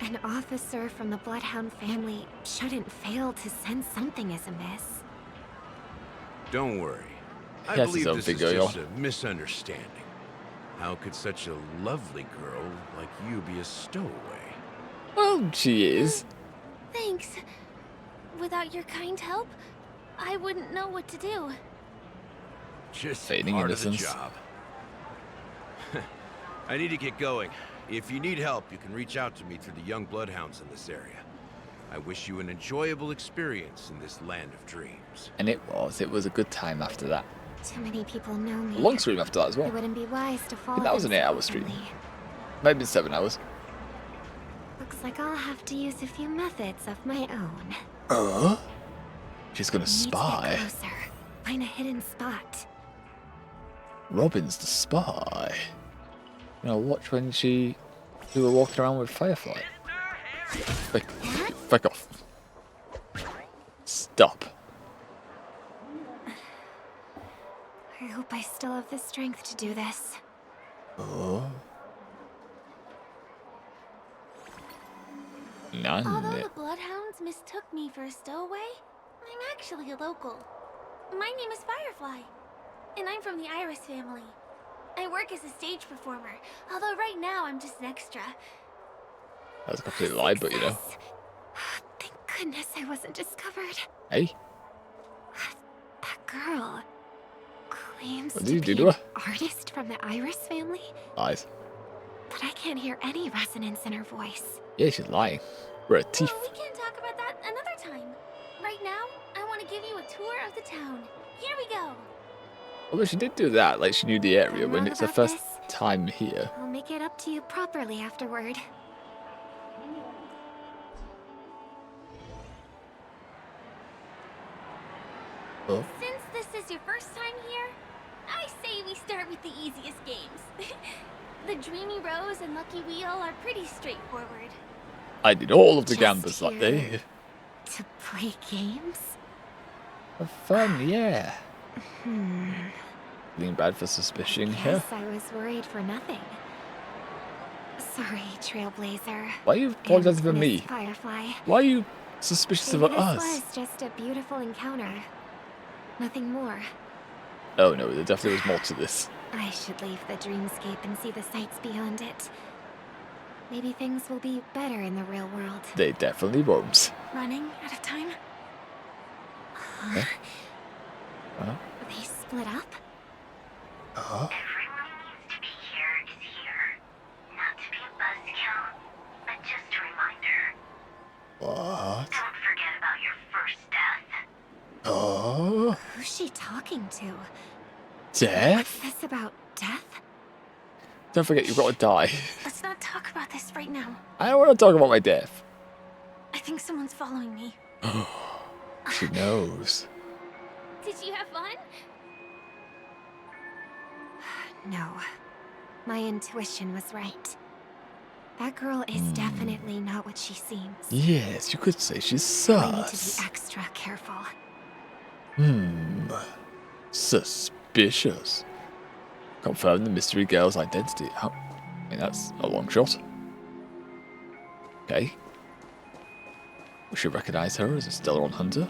An officer from the Bloodhound family shouldn't fail to sense something is amiss. Don't worry. I He has his believe own this thing is going just on. a misunderstanding. How could such a lovely girl like you be a stowaway? Well, she is. Thanks. Without your kind help, I wouldn't know what to do. Just Feigning part innocence. of the job. I need to get going. If you need help, you can reach out to me through the young bloodhounds in this area. I wish you an enjoyable experience in this land of dreams. And it was. It was a good time after that. Too many people know me. A long stream after that as well. It wouldn't be wise to I follow think that was an them 8-hour so stream. openly. Maybe 7 hours. Looks like I'll have to use a few methods of my own. She's gonna Need to get spy. closer. Find a hidden spot. Robin's the spy. You know, watch when we were walking around with Firefly. Fuck off. Stop. I hope I still have the strength to do this. Oh. Although None. the Bloodhounds mistook me for a stowaway, I'm actually a local. My name is Firefly, and I'm from the Iris family. I work as a stage performer, although right now I'm just an extra. That's a complete lie, but you know. Thank goodness I wasn't discovered. Hey, That girl claims what to did you be do to an her? artist from the Iris family, Lies. but I can't hear any resonance in her voice. Yeah, she's lying. We're a thief. Well, we can talk about that another time. Right now, I want to give you a tour of the town. Here we go. Although she did do that, like she knew the area I'm when wrong it's her about first this. time here. I'll make it up to you properly afterward. Oh. Since this is your first time here, I say we start with the easiest games. The Dreamy Rose and Lucky Wheel are pretty straightforward. I did all of the Just gambas that here. day. To play games? For fun, yeah. Hmm. Feeling bad for suspicion here. Guess I was worried for nothing. Sorry, Trailblazer. Why are you apologizing for and me? Miss Firefly. Why are you suspicious of Maybe this us? was just a beautiful encounter. Nothing more. Oh no, there definitely was more to this. I should leave the dreamscape and see the sights beyond it. Maybe things will be better in the real world. They definitely won't. Running out of time? Huh? Huh? They split up? Huh? Everyone who needs to be here is here. Not to be a buzzkill, but just a reminder. What? Don't forget about your first death. Oh? Who's she talking to? Death? What's this about death? Don't forget, you've got to die. Let's not talk about this right now. I don't want to talk about my death. I think someone's following me. She knows. Did you have fun? No. My intuition was right. That girl is definitely not what she seems. Yes, you could say she's I need to sus. be extra careful. Suspicious. Confirm the mystery girl's identity. Oh, I mean, that's a long shot. Okay. We should recognize her as a Stellar Hunter.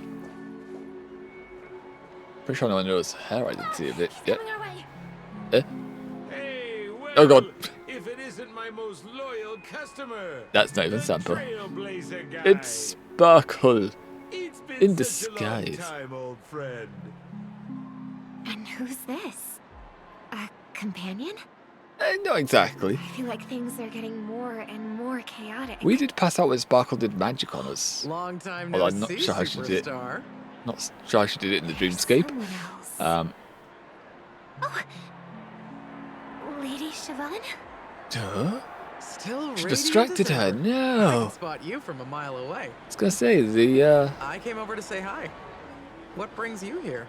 Pretty sure no one knows her identity of it yet. Coming our way. Eh? Oh god. If it isn't my most loyal customer, That's not even Sampo. Trailblazer guy. It's Sparkle. It's been In such a long disguise. time, old friend. And who's this? A companion? Not exactly. I feel like things are getting more and more chaotic. We did pass out when Sparkle did magic on us. Long time Well, no I'm not see, sure how she did it. superstar. Not sure how she did it in the dreamscape. Lady Siobhan? Duh? Still She radiant distracted as her. ever. I No. can spot you from a mile away. I was gonna say the I came over to say hi. What brings you here?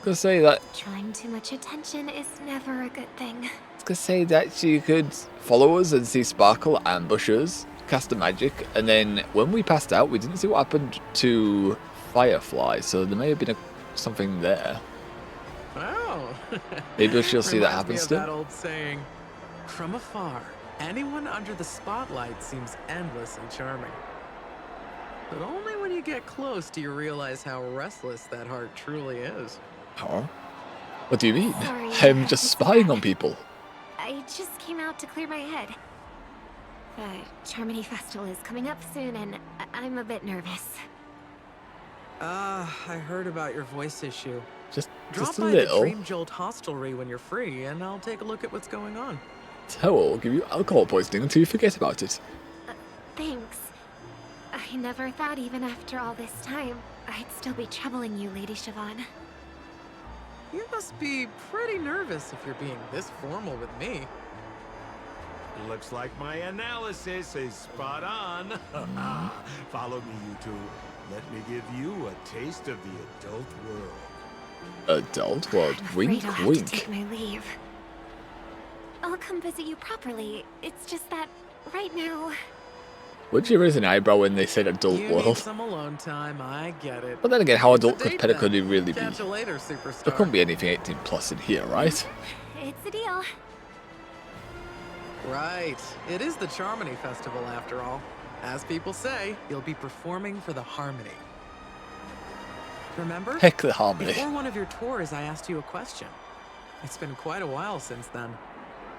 gonna say that Drawing too much attention is never a good thing. I was gonna say that she could follow us and see Sparkle ambush us, cast a magic, and then when we passed out, we didn't see what happened to Firefly, so there may have been something there. Oh, Oh. Maybe she'll see that Reminds happen me of still. that old saying, from afar, anyone under the spotlight seems endlessly charming. But only when you get close do you realize how restless that heart truly is. Huh? What do you mean? Sorry, I'm just spying on people. I just came out to clear my head. The Charmony Festival is coming up soon, and I'm a bit nervous. I heard about your voice issue. Just Drop a by little. the Dream Jolt hostelry when you're free, and I'll take a look at what's going on. So I'll give you alcohol poisoning until you forget about it. Thanks. I never thought even after all this time, I'd still be troubling you, Lady Siobhan. You must be pretty nervous if you're being this formal with me. Looks like my analysis is spot on. Follow me, you two. Let me give you a taste of the adult world. Adult world? Wink, Afraid I'll have wink. to take my leave. I'll come visit you properly. It's just that right now. Would you raise an eyebrow when they said adult You need world? some alone time, I get it. But then again, how It's a adult could date Petticoat then. really be? Catch you later, superstar. There couldn't be anything 18 plus in here, right? It's a deal. Right. It is the Charmony Festival after all. As people say, you'll be performing for the Harmony. Remember? Heck, the Harmony. Before one of your tours, I asked you a question. It's been quite a while since then.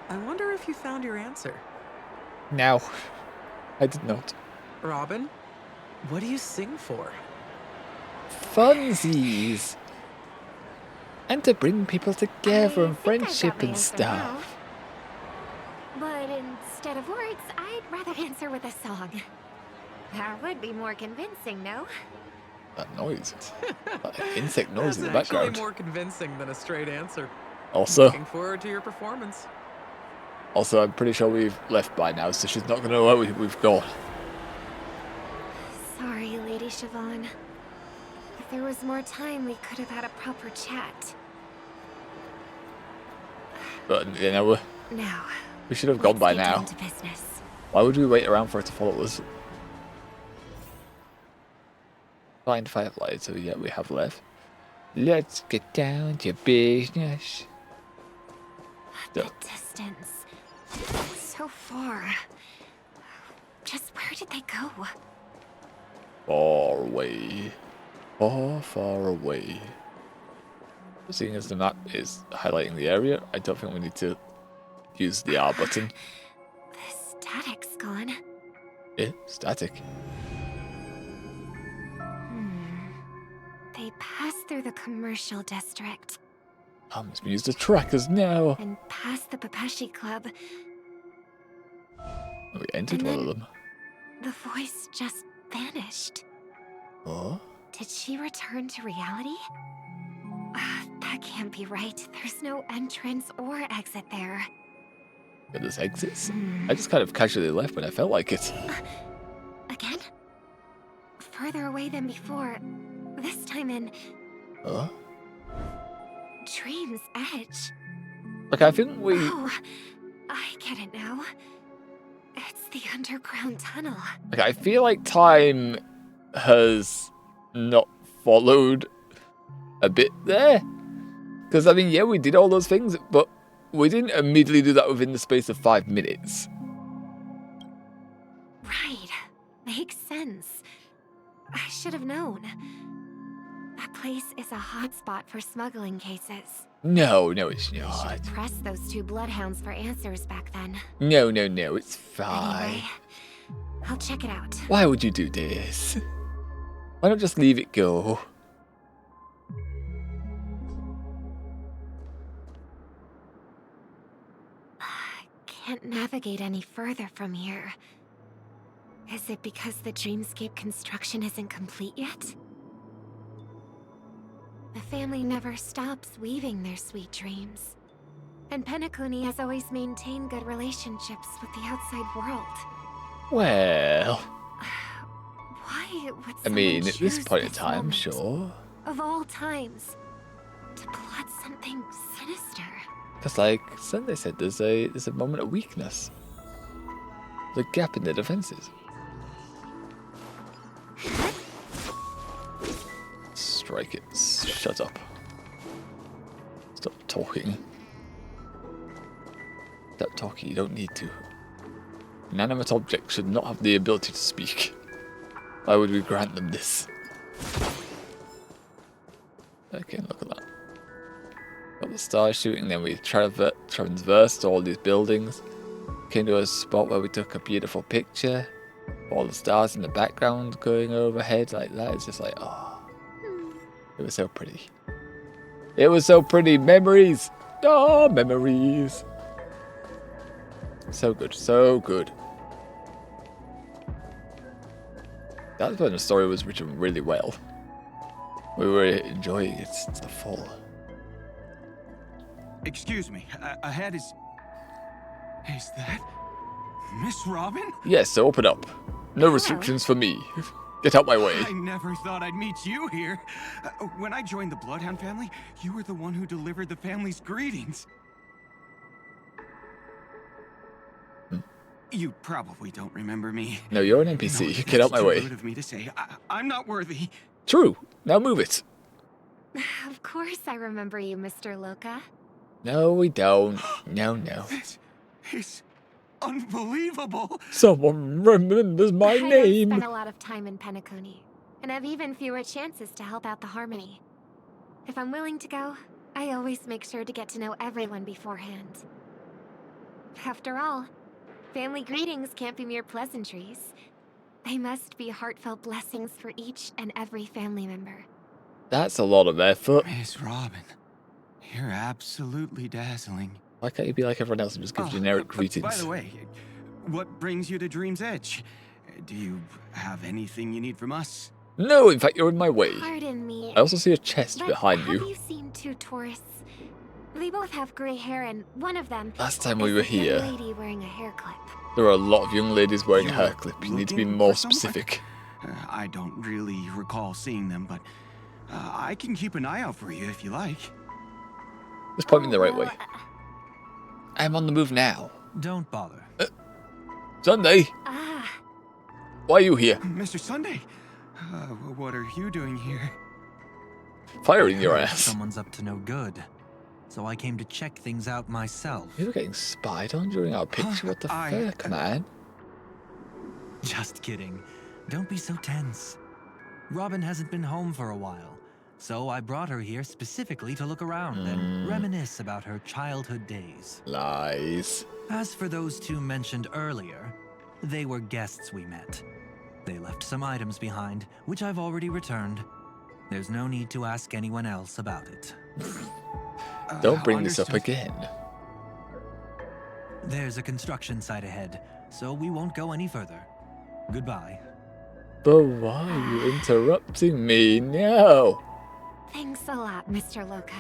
I wonder if you found your answer. No, I did not. Robin, what do you sing for? Funsies! And to bring people together and friendship and stuff. But instead of words, I'd rather answer with a song. That would be more convincing, no? That noise. That insect noise in the That's background. actually more convincing than a straight answer. Also, Looking forward to your performance. I'm pretty sure we've left by now, so she's not going to know where we've gone. Sorry, Lady Siobhan. If there was more time, we could have had a proper chat. But, you know, Now, we should have gone by get now. down to business. Why would we wait around for her to follow us? Find Firefly, so yeah, we have left. Let's get down to business. The distance. So far. Just where did they go? Far away. Far, far away. Seeing as the map is highlighting the area, I don't think we need to use the R button. The static's gone. Eh? Static. They passed through the commercial district It's been used as trackers now. and past the Papashi Club. We entered And one then- of them. The voice just vanished. Oh? Did she return to reality? That can't be right. There's no entrance or exit there. But there's exits? I just kind of casually left when I felt like it. Again? Further away than before. This time in Huh? Dream's Edge. Like, I think we... Oh, I get it now. It's the underground tunnel. Like, I feel like time has not followed a bit there. Because, I mean, yeah, we did all those things, but we didn't immediately do that within the space of 5 minutes. Right. Makes sense. I should have known. That place is a hotspot for smuggling cases. No, it's not. Press those two bloodhounds for answers back then. No, it's fine. Anyway, I'll check it out. Why would you do this? Why not just leave it go? Can't navigate any further from here. Is it because the dreamscape construction isn't complete yet? The family never stops weaving their sweet dreams. And Penacony has always maintained good relationships with the outside world. Well, Why would I mean, someone at this choose point in this time, moment, sure. of all times, to plot something sinister? Because, like Sunday said, there's a moment of weakness. There's a gap in the defenses. Strike it. Shut up. Stop talking. Stop talking, you don't need to. Inanimate objects should not have the ability to speak. Why would we grant them this? Okay, look at that. Got the star shooting, then we traversed all these buildings. Came to a spot where we took a beautiful picture. All the stars in the background going overhead like that. It's just like, oh. It was so pretty. It was so pretty. Memories! Oh, memories! So good, so good. That's when the story was written really well. We were enjoying it to the full. Excuse me, ahead is... Is that... Miss Robin? Yes, so open up. No restrictions for me. Get out my way. I never thought I'd meet you here. When I joined the Bloodhound family, you were the one who delivered the family's greetings. You probably don't remember me. No, you're an NPC. Get out my way. Rude of me to say. I'm not worthy. True. Now move it. Of course I remember you, Mr. Loka. No, we don't. No, no. This is unbelievable. Someone remembers my name. I don't spend a lot of time in Penacony, and have even fewer chances to help out the Harmony. If I'm willing to go, I always make sure to get to know everyone beforehand. After all, family greetings can't be mere pleasantries. They must be heartfelt blessings for each and every family member. That's a lot of effort. Miss Robin, you're absolutely dazzling. Why can't you be like everyone else and just give generic greetings? By the way, what brings you to Dream's Edge? Do you have anything you need from us? No, in fact, you're in my way. Pardon me. I also see a chest but behind have you. you seen two tourists? They both have gray hair, and one of them... Last time we were is a young here, lady wearing a hair clip. there were a lot of young ladies wearing hair clip. You need to be more specific. I don't really recall seeing them, but I can keep an eye out for you if you like. Just point me in the right way. I'm on the move now. Don't bother. Sunday! Why are you here? Mr. Sunday, what are you doing here? Firing your ass. Someone's up to no good. So I came to check things out myself. You were getting spied on during our picture? What the fuck, man? Just kidding. Don't be so tense. Robin hasn't been home for a while, so I brought her here specifically to look around and reminisce about her childhood days. Lies. As for those two mentioned earlier, they were guests we met. They left some items behind, which I've already returned. There's no need to ask anyone else about it. Don't bring this up again. There's a construction site ahead, so we won't go any further. Goodbye. But why are you interrupting me? No! Thanks a lot, Mr. Loka.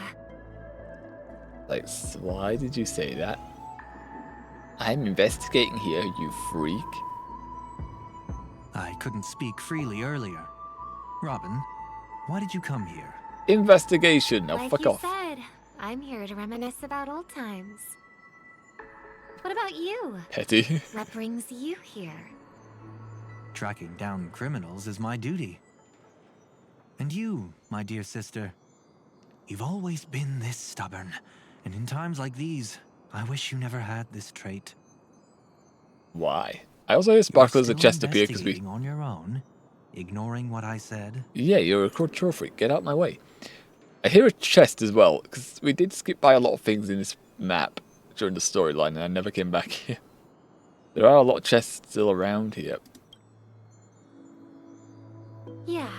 Like, why did you say that? I'm investigating here, you freak. I couldn't speak freely earlier. Robin, why did you come here? Investigation. Now Like fuck you off. said, I'm here to reminisce about old times. What about you? Petty. What brings you here? Tracking down criminals is my duty. And you, my dear sister, you've always been this stubborn. And in times like these, I wish you never had this trait. Why? I also hear Sparkle as a chest appear because we... on your own, ignoring what I said. Yeah, you're a control freak. Get out my way. I hear a chest as well, because we did skip by a lot of things in this map during the storyline, and I never came back here. There are a lot of chests still around here. Yeah.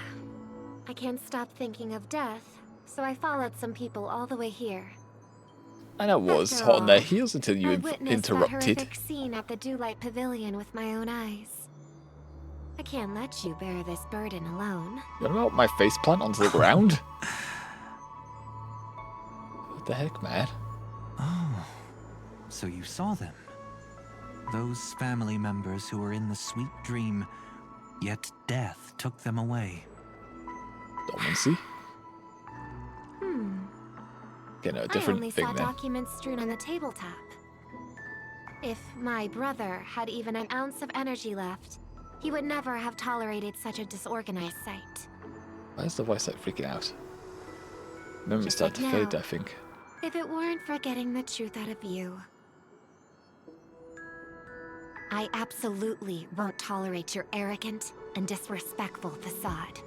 I can't stop thinking of death, so I followed some people all the way here. And I was After hot on their all, heels until you I witnessed that interrupted. horrific scene at the Dewlight Pavilion with my own eyes. I can't let you bear this burden alone. You know about my face plant onto the ground? What the heck, man? Oh, so you saw them. Those family members who were in the sweet dream, yet death took them away. Dormancy? Okay, no, I different only thing saw then. documents strewn on the tabletop. If my brother had even an ounce of energy left, he would never have tolerated such a disorganized sight. Why is the voice like freaking out? Memory Just started like to fade, now. I think. If it weren't for getting the truth out of you, I absolutely won't tolerate your arrogant and disrespectful facade.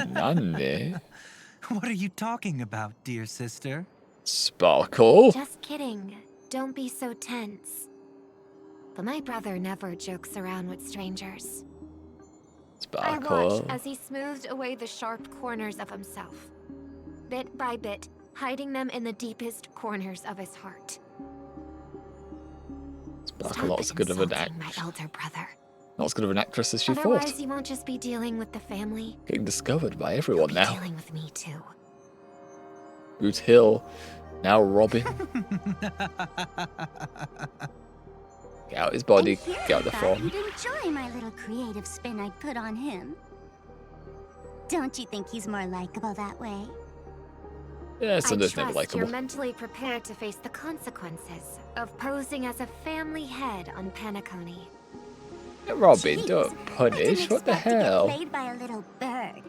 Nanny? What are you talking about, dear sister? Sparkle? Just kidding. Don't be so tense. But my brother never jokes around with strangers. I watched Sparkle. as he smoothed away the sharp corners of himself, bit by bit, hiding them in the deepest corners of his heart. Sparkle not as good of an My elder brother. Not as good of an actress as she Otherwise, thought. you won't just be dealing with the family. Getting discovered by everyone now. Dealing with me too. Boot Hill. Now Robin. Get out his body. Get out the phone. You'd enjoy my little creative spin I'd put on him. Don't you think he's more likable that way? Yeah, Sunder's I never trust you're likable. mentally prepared to face the consequences of posing as a family head on Penacony. Robin, don't punish. What the hell? Played by a little bird.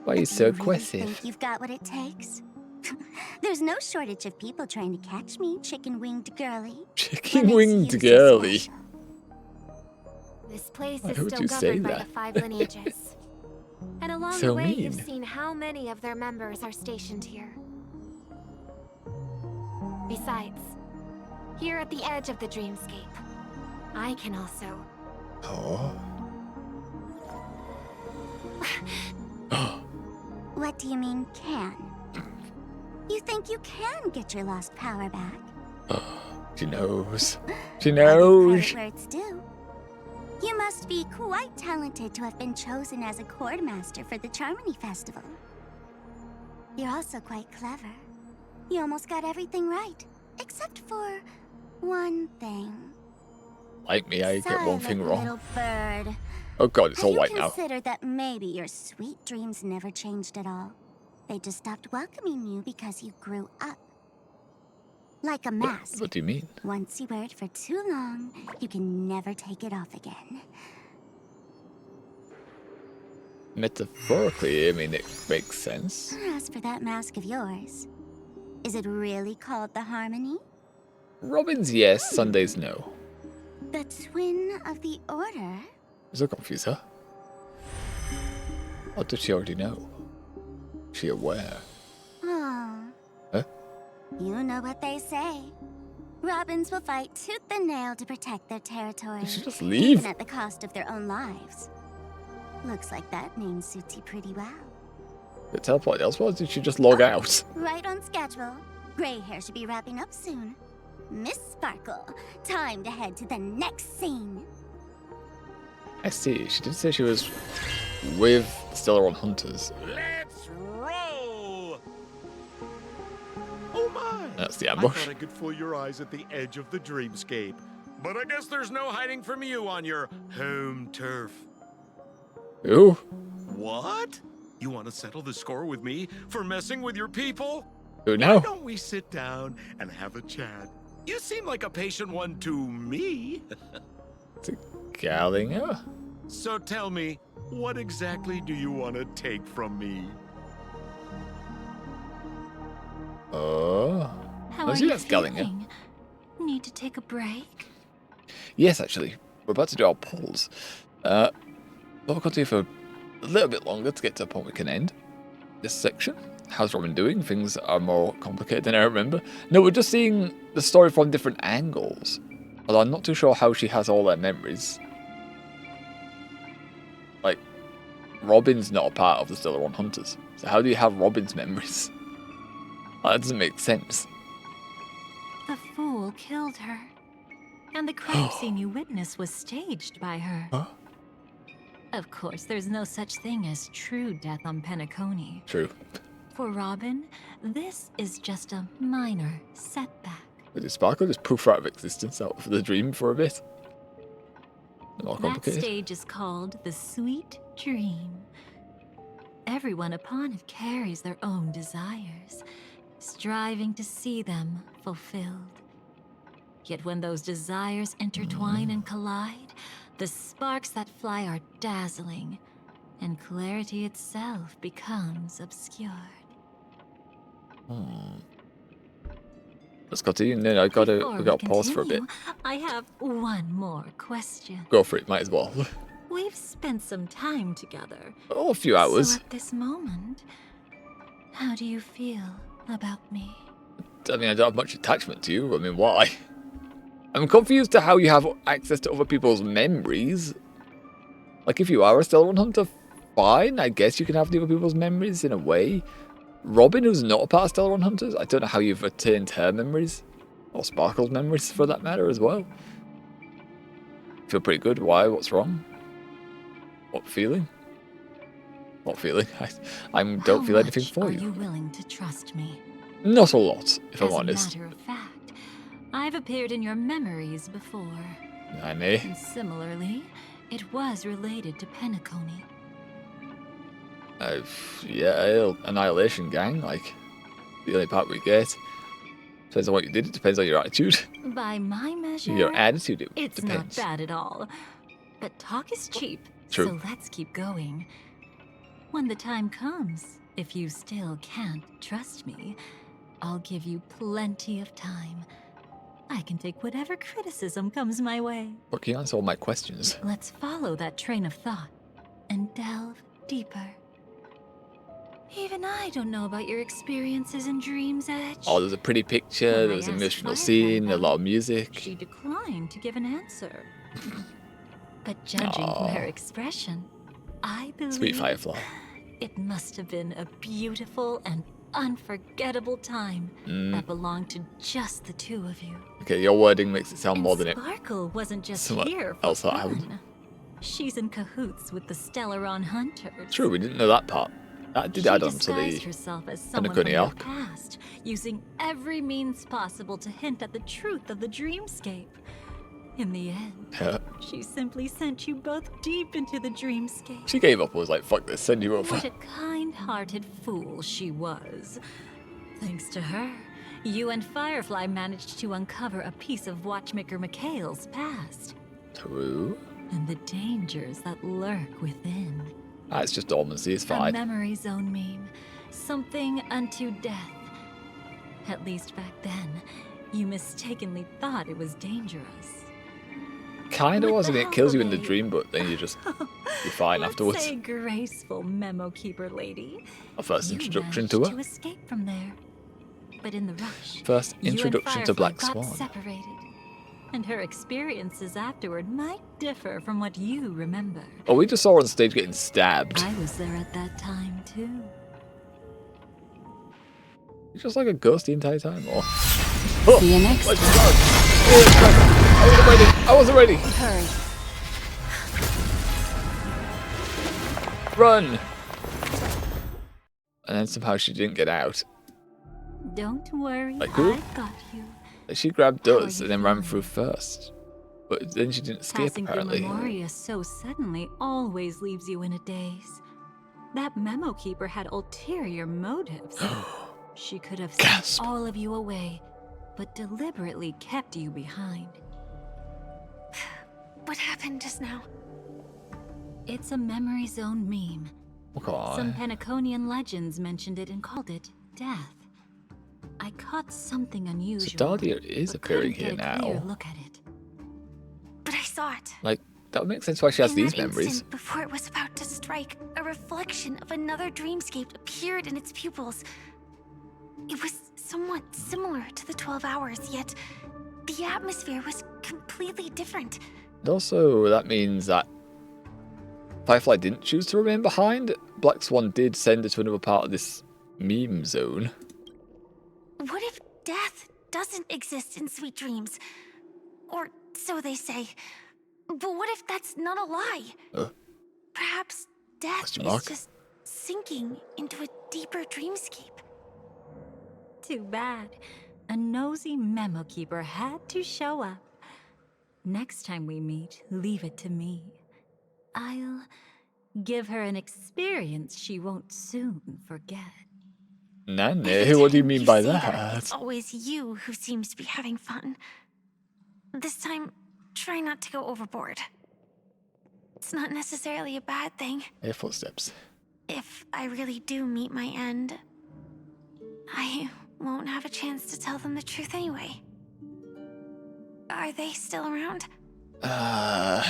Why are you so Really aggressive? think you've got what it takes? There's no shortage of people trying to catch me, chicken-winged girly. Chicken-winged girly. This place Why is would still you say governed by that? the 5 lineages. And along So the way, mean. you've seen how many of their members are stationed here. Besides, here at the edge of the dreamscape, I can also... Oh. What do you mean, can? You think you can get your lost power back? She knows. She I'll give knows. credit where it's due. You must be quite talented to have been chosen as a chord master for the Charmony Festival. You're also quite clever. You almost got everything right, except for one thing. Like me, I get one thing Silent wrong. little bird. Oh god, it's all white Have now. you considered that maybe your sweet dreams never changed at all? They just stopped welcoming you because you grew up. Like a mask. What do you mean? Once you wear it for too long, you can never take it off again. Metaphorically, I mean, it makes sense. As for that mask of yours, is it really called the Harmony? Robin's yes, Sunday's no. The twin of the Order? Does that confuse her? Or does she already know? Is she aware? Oh. Huh? You know what they say. Robins will fight tooth and nail to protect their territory. Did she just leave? Even at the cost of their own lives. Looks like that name suits you pretty well. The teleport elsewhere, or did she just log out? Right on schedule. Gray hair should be wrapping up soon. Miss Sparkle, time to head to the next scene. I see. She did say she was with Stellar on Hunters. Let's roll! Oh my! That's the I ambush. thought I could fool your eyes at the edge of the dreamscape. But I guess there's no hiding from you on your home turf. Ooh. What? You want to settle the score with me for messing with your people? Who now? Why don't we sit down and have a chat? You seem like a patient one to me. Gallinger? So tell me, what exactly do you want to take from me? Oh. How I are see you that's Gallinger. feeling? Need to take a break? Yes, actually. We're about to do our polls. But we'll continue for a little bit longer to get to a point we can end this section. How's Robin doing? Things are more complicated than I remember. No, we're just seeing the story from different angles. Although I'm not too sure how she has all their memories. Like, Robin's not a part of the Stellar One Hunters. So how do you have Robin's memories? That doesn't make sense. The fool killed her. And the crime scene you witnessed was staged by her. Huh? Of course, there's no such thing as true death on Penacony. True. For Robin, this is just a minor setback. But did Sparkle just poof out of existence out of the dream for a bit? More That complicated. stage is called the Sweet Dream. Everyone upon it carries their own desires, striving to see them fulfilled. Yet when those desires intertwine and collide, the sparks that fly are dazzling, and clarity itself becomes obscured. Let's continue. No, we Before got we to pause for a bit. continue, I have one more question. Go for it. Might as well. We've spent some time together. Oh, a few hours. So at this moment, how do you feel about me? I mean, I don't have much attachment to you. I mean, why? I'm confused to how you have access to other people's memories. Like, if you are a Stellar 1 Hunter, fine. I guess you can have the other people's memories in a way. Robin, who's not a part of Stellar 1 Hunters, I don't know how you've attained her memories. Or Sparkle's memories, for that matter, as well. Feel pretty good. Why? What's wrong? What feeling? What feeling? I don't feel anything for Are you. you willing to trust me? Not a lot, if I'm As honest. a matter of fact, I've appeared in your memories before. I may. And similarly, it was related to Penacony. Yeah, Annihilation Gang, like, the only part we get. Depends on what you did, it depends on your attitude. By my measure, Your attitude, it it's depends. not bad at all. But talk is cheap, True. so let's keep going. When the time comes, if you still can't trust me, I'll give you plenty of time. I can take whatever criticism comes my way. But can you answer all my questions? Let's follow that train of thought and delve deeper. Even I don't know about your experiences in Dream's Edge. Oh, there's a pretty picture, When there I was an asked emotional Firefly scene, a about lot of it, music. She declined to give an answer. But judging from her expression, I believe Sweet Firefly. it must have been a beautiful and unforgettable time that belonged to just the two of you. Okay, your wording makes it sound more than it. Sparkle wasn't just Somewhat here for else that happened. fun. She's in cahoots with the Stellaron Hunters. True, we didn't know that part. That did add on to disguised the herself as someone from Penacony your arc. past, using every means possible to hint at the truth of the dreamscape. In the end, she simply sent you both deep into the dreamscape. She gave up and was like, fuck this, send you over. What a kind-hearted fool she was. Thanks to her, you and Firefly managed to uncover a piece of Watchmaker Mikhail's past. True. And the dangers that lurk within. It's just dormancy, it's A fine. memory zone meme. Something unto death. At least back then, you mistakenly thought it was dangerous. Kinda was, and it kills you in the dream, but then you're fine afterwards. Say graceful memo keeper lady. Our first You introduction managed to to her. escape from there. But in the rush, First you and introduction to Firefly Black got Swan. separated. And her experiences afterward might differ from what you remember. Oh, we just saw her on stage getting stabbed. I was there at that time too. You're just like a ghost the entire time, or? See you next let's time. go. I wasn't ready. Hurry. Run! And then somehow she didn't get out. Don't worry, Like who? I got you. Like she grabbed us and then ran through first. But then she didn't escape, Passing apparently. through Memoria so suddenly always leaves you in a daze. That memo keeper had ulterior motives. She could have sent all of you away, but deliberately kept you behind. What happened just now? It's a memory zone meme. Okay. Some Penaconian legends mentioned it and called it death. I caught something unusual. So Dahlia is but appearing couldn't here get a clear now. look at it. But I saw it. Like, that would make sense why she has In these that memories. instant, before it was about to strike, a reflection of another dreamscape appeared in its pupils. It was somewhat similar to the 12 hours, yet the atmosphere was completely different. And also, that means that Firefly didn't choose to remain behind. Black Swan did send her to another part of this meme zone. What if death doesn't exist in sweet dreams? Or so they say. But what if that's not a lie? Perhaps death Question is mark? just sinking into a deeper dreamscape. Too bad. A nosy memo keeper had to show up. Next time we meet, leave it to me. I'll give her an experience she won't soon forget. Nanny, what do you mean by Say that? It's always you who seems to be having fun. This time, try not to go overboard. It's not necessarily a bad thing. Air footsteps. If I really do meet my end, I won't have a chance to tell them the truth anyway. Are they still around? I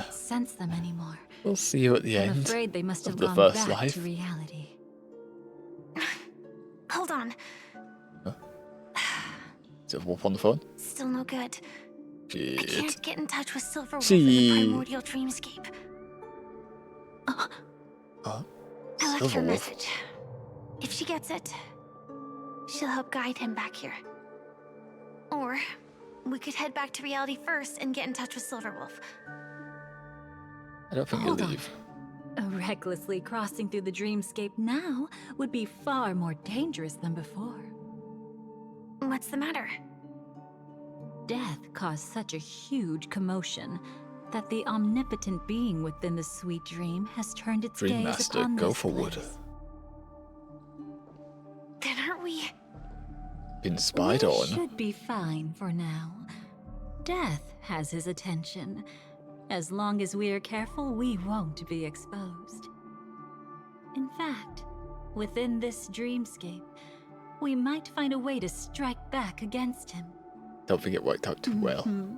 can't sense them anymore. We'll see you at the I'm end afraid they must have of the gone first back life. to reality. Hold on. Is it a wolf on the phone? Still no good. I Shit. can't get in touch with Silverwolf in the primordial dreamscape. Oh, I left her a Silverwolf. message. If she gets it, she'll help guide him back here. Or we could head back to reality first and get in touch with Silverwolf. I don't think Hold you'll on. leave. Recklessly crossing through the dreamscape now would be far more dangerous than before. What's the matter? Death caused such a huge commotion that the omnipotent being within the sweet dream has turned its Dream gaze Master, upon go this forward. place. Then aren't we? Been spied We on. should be fine for now. Death has his attention. As long as we're careful, we won't be exposed. In fact, within this dreamscape, we might find a way to strike back against him. Don't think it worked out too well. Mhm.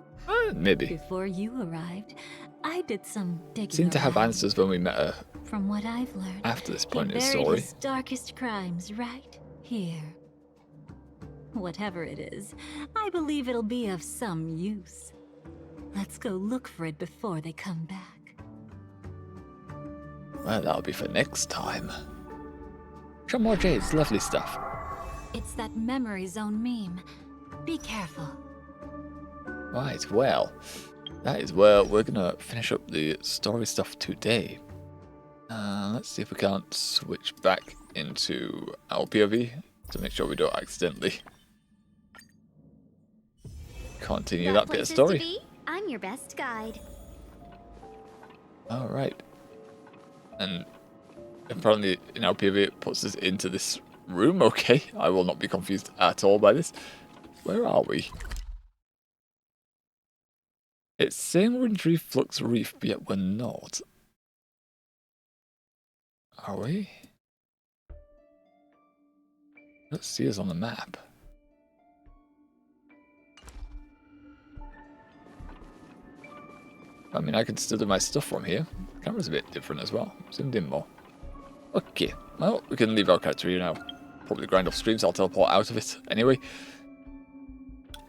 Maybe. Before you arrived, I did some digging Seemed to have around. answers when we met her From what I've learned, after this he point in the buried story. his darkest crimes right here. Whatever it is, I believe it'll be of some use. Let's go look for it before they come back. Well, that'll be for next time. Some more jades, lovely stuff. It's that memory zone meme. Be careful. Right, well, that is where we're gonna finish up the story stuff today. Let's see if we can't switch back into our POV to make sure we don't accidentally continue that bit of Places to story. be? I'm your best guide. Alright. And apparently in our POV it puts us into this room. Okay, I will not be confused at all by this. Where are we? It's saying we're in Reflux Reef, but yet we're not. Are we? Let's see us on the map. I mean, I can still do my stuff from here. The camera's a bit different as well. Zoomed in more. Okay, well, we can leave our character here now. Probably grind off stream, so I'll teleport out of it anyway.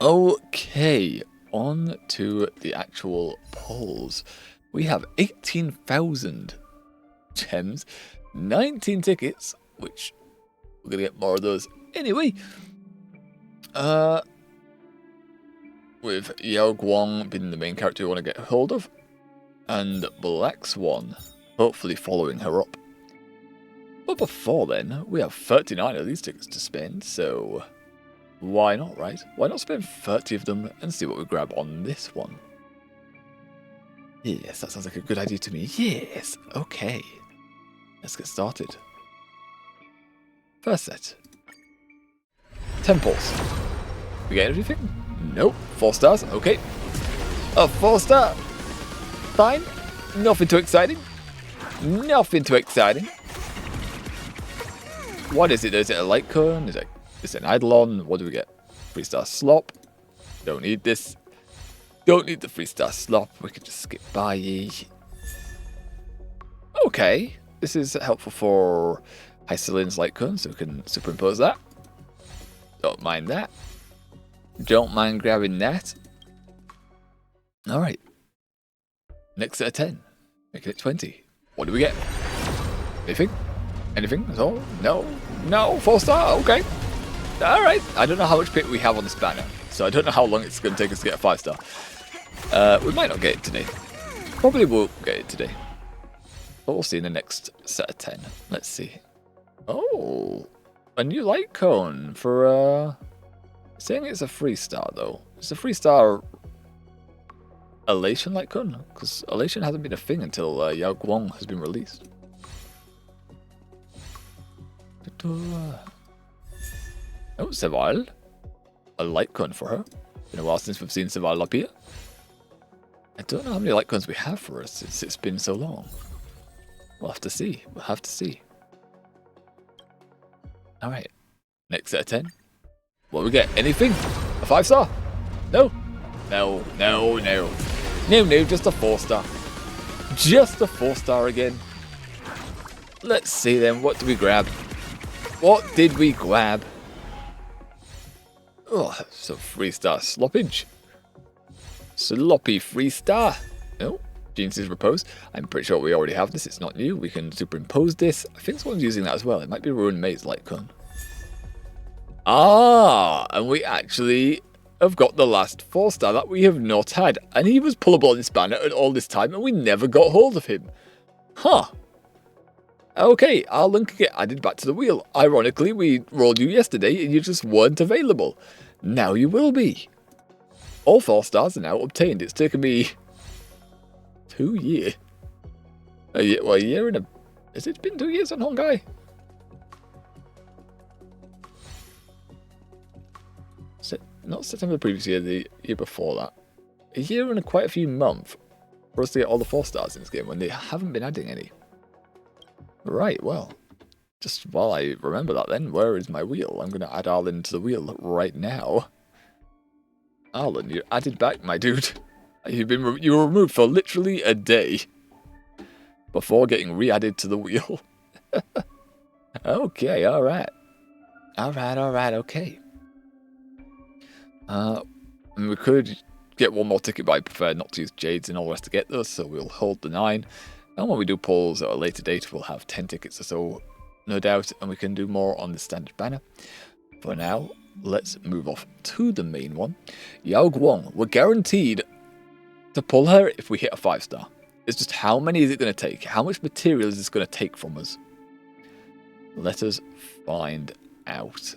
Okay, on to the actual polls. We have 18,000 gems, 19 tickets, which we're going to get more of those anyway. With Yao Guang being the main character we want to get hold of, and Black Swan hopefully following her up. But before then, we have 39 of these tickets to spend, so why not, right? Why not spend 30 of them and see what we grab on this one? Yes, that sounds like a good idea to me. Yes, okay. Let's get started. First set. Temples. We get everything? Nope. 4 stars, okay. A 4-star. Fine. Nothing too exciting. Nothing too exciting. What is it? Is it a light cone? Is it an Eidolon? What do we get? 3-star slop. Don't need this. Don't need the 3-star slop. We can just skip by ye. Okay. This is helpful for Hyceline's light cone, so we can superimpose that. Don't mind that. Don't mind grabbing that. Alright. Next set of 10. Making it 20. What do we get? Anything? Anything at all? No? No? 4-star? Okay. Alright. I don't know how much pit we have on this banner, so I don't know how long it's going to take us to get a 5-star. We might not get it today. Probably won't get it today. But we'll see in the next set of 10. Let's see. Oh. A new light cone for, saying it's a 3-star though. It's a 3-star Elation light cone, because Elation hasn't been a thing until Yao Guang has been released. Oh, Seval. A light cone for her. Been a while since we've seen Seval up here. I don't know how many light cones we have for us since it's been so long. We'll have to see. We'll have to see. Alright. Next set of 10. What we get? Anything? A 5-star? No. No, no, no. No, no, just a 4-star. Just a 4-star again. Let's see then. What do we grab? What did we grab? Oh, some 3-star sloppage. Sloppy 3-star. Oh, Genius's Repose. I'm pretty sure we already have this. It's not new. We can superimpose this. I think someone's using that as well. It might be Ruined Maze Light Cone. Ah, and we actually have got the last 4-star that we have not had. And he was pullable on this banner at all this time and we never got hold of him. Huh. Okay, our link can get added back to the wheel. Ironically, we rolled you yesterday and you just weren't available. Now you will be. All 4 stars are now obtained. It's taken me 2 years. A year and a... Has it been 2 years on Honkai? Not September the previous year, the year before that. A year and quite a few months for us to get all the 4 stars in this game when they haven't been adding any. Right, well, just while I remember that then, where is my wheel? I'm going to add Arlen to the wheel right now. Arlen, you're added back, my dude. You were removed for literally a day before getting re-added to the wheel. Okay, alright. Alright, okay. And we could get one more ticket, but I prefer not to use Jades and all the rest to get those, so we'll hold the 9. And when we do polls at a later date, we'll have 10 tickets or so, no doubt, and we can do more on the standard banner. For now, let's move off to the main one. Yao Guang, we're guaranteed to pull her if we hit a 5-star. It's just how many is it going to take? How much material is this going to take from us? Let us find out.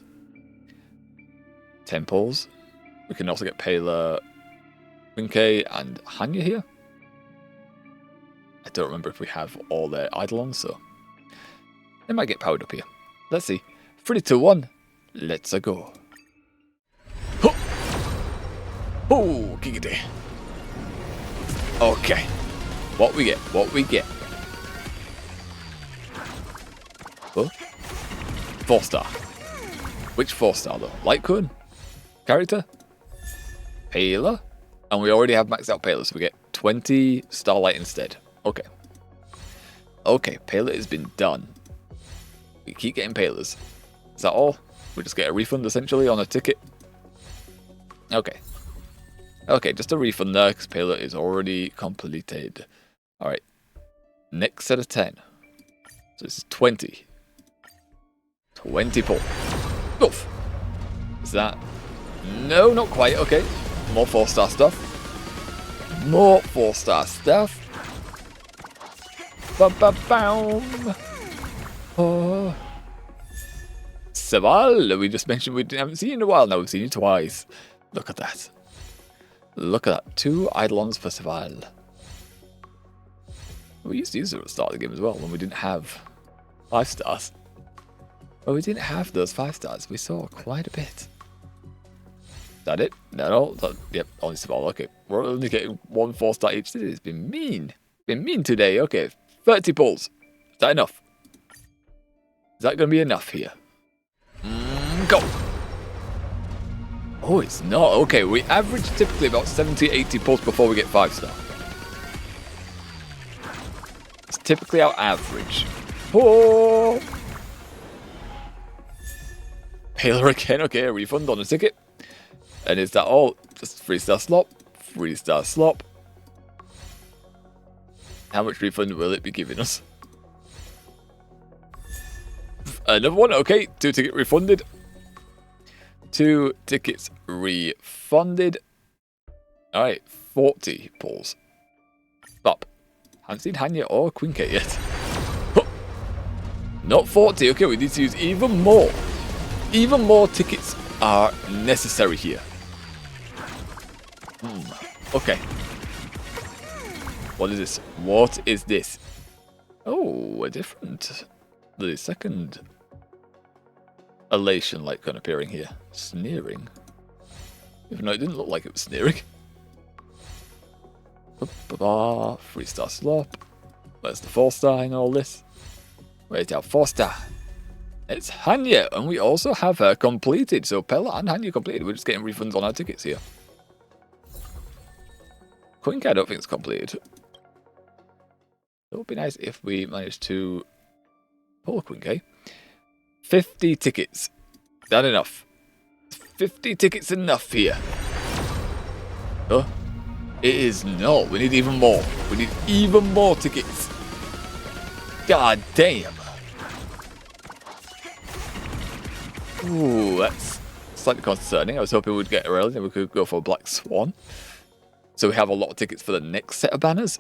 10 pulls. We can also get Pela, Winkei, and Hanya here. I don't remember if we have all their Eidolons, so they might get powered up here. Let's see. 3, 2, 1. Let's go. Oh, giggity. Okay. What we get? What we get? Oh, 4-star. Which 4-star though? Light Cone? Character? Pela? And we already have maxed out Pela, so we get 20 Starlight instead. Okay. Okay, Pela has been done. We keep getting Pelas. Is that all? We just get a refund essentially on a ticket? Okay. Okay, just a refund there because Pela is already completed. Alright. Next set of 10. So this is 20. 20 pull. Oof. Is that... No, not quite. Okay. More 4-star stuff. More 4-star stuff. Ba-ba-boom. Oh. Saval, we just mentioned we haven't seen you in a while now. We've seen you twice. Look at that. Look at that. 2 Eidolons for Saval. We used to use it at the start of the game as well when we didn't have 5 stars. Well, we didn't have those 5 stars. We saw quite a bit. Is that it? No, yep, only Saval. Okay, we're only getting 1 4-star each. It's been mean. Been mean today. Okay, 30 pulls. Is that enough? Is that going to be enough here? Go! Oh, it's not. Okay, we average typically about 70, 80 pulls before we get 5-star. It's typically our average. Oh! Pela again. Okay, a refund on a ticket. And is that all? Just 3-star slop. 3-star slop. How much refund will it be giving us? Another one. Okay, 2 ticket refunded. 2 tickets refunded. Alright, 40 pulls. Stop. Haven't seen Hanya or Quinkei yet. Oh, not 40. Okay, we need to use even more. Even more tickets are necessary here. Okay. What is this? What is this? Oh, a different... The second elation light cone appearing here. Sneering. Even though it didn't look like it was sneering. 3-star slop. Where's the 4-star in all this? Where's our 4-star? It's Hanya, and we also have her completed. So Pella and Hanya completed. We're just getting refunds on our tickets here. Quink, I don't think it's completed. It would be nice if we managed to pull a Quink, eh? 50 tickets. Is that enough? 50 tickets enough here. Huh? It is not. We need even more. We need even more tickets. God damn. Ooh, that's slightly concerning. I was hoping we'd get early and we could go for a Black Swan. So we have a lot of tickets for the next set of banners.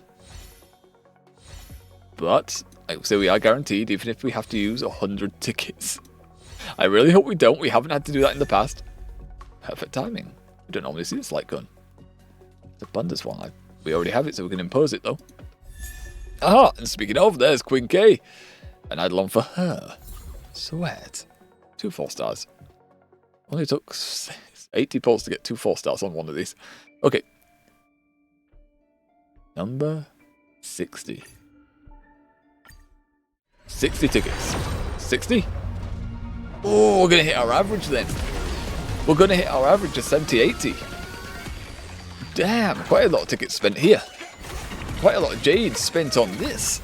But, like I say, we are guaranteed, even if we have to use 100 tickets. I really hope we don't. We haven't had to do that in the past. Perfect timing. We don't normally see this light gun. It's a Bundes one. We already have it, so we can impose it, though. Ah, and speaking of, there's Queen K. An Eidolon for her. Sweat. 2 4-stars. Only took 80 pulls to get 2 4-stars on one of these. Okay. Number 60. 60 tickets. 60? Oh, we're going to hit our average then. We're going to hit our average of 70, 80. Damn, quite a lot of tickets spent here. Quite a lot of jade spent on this.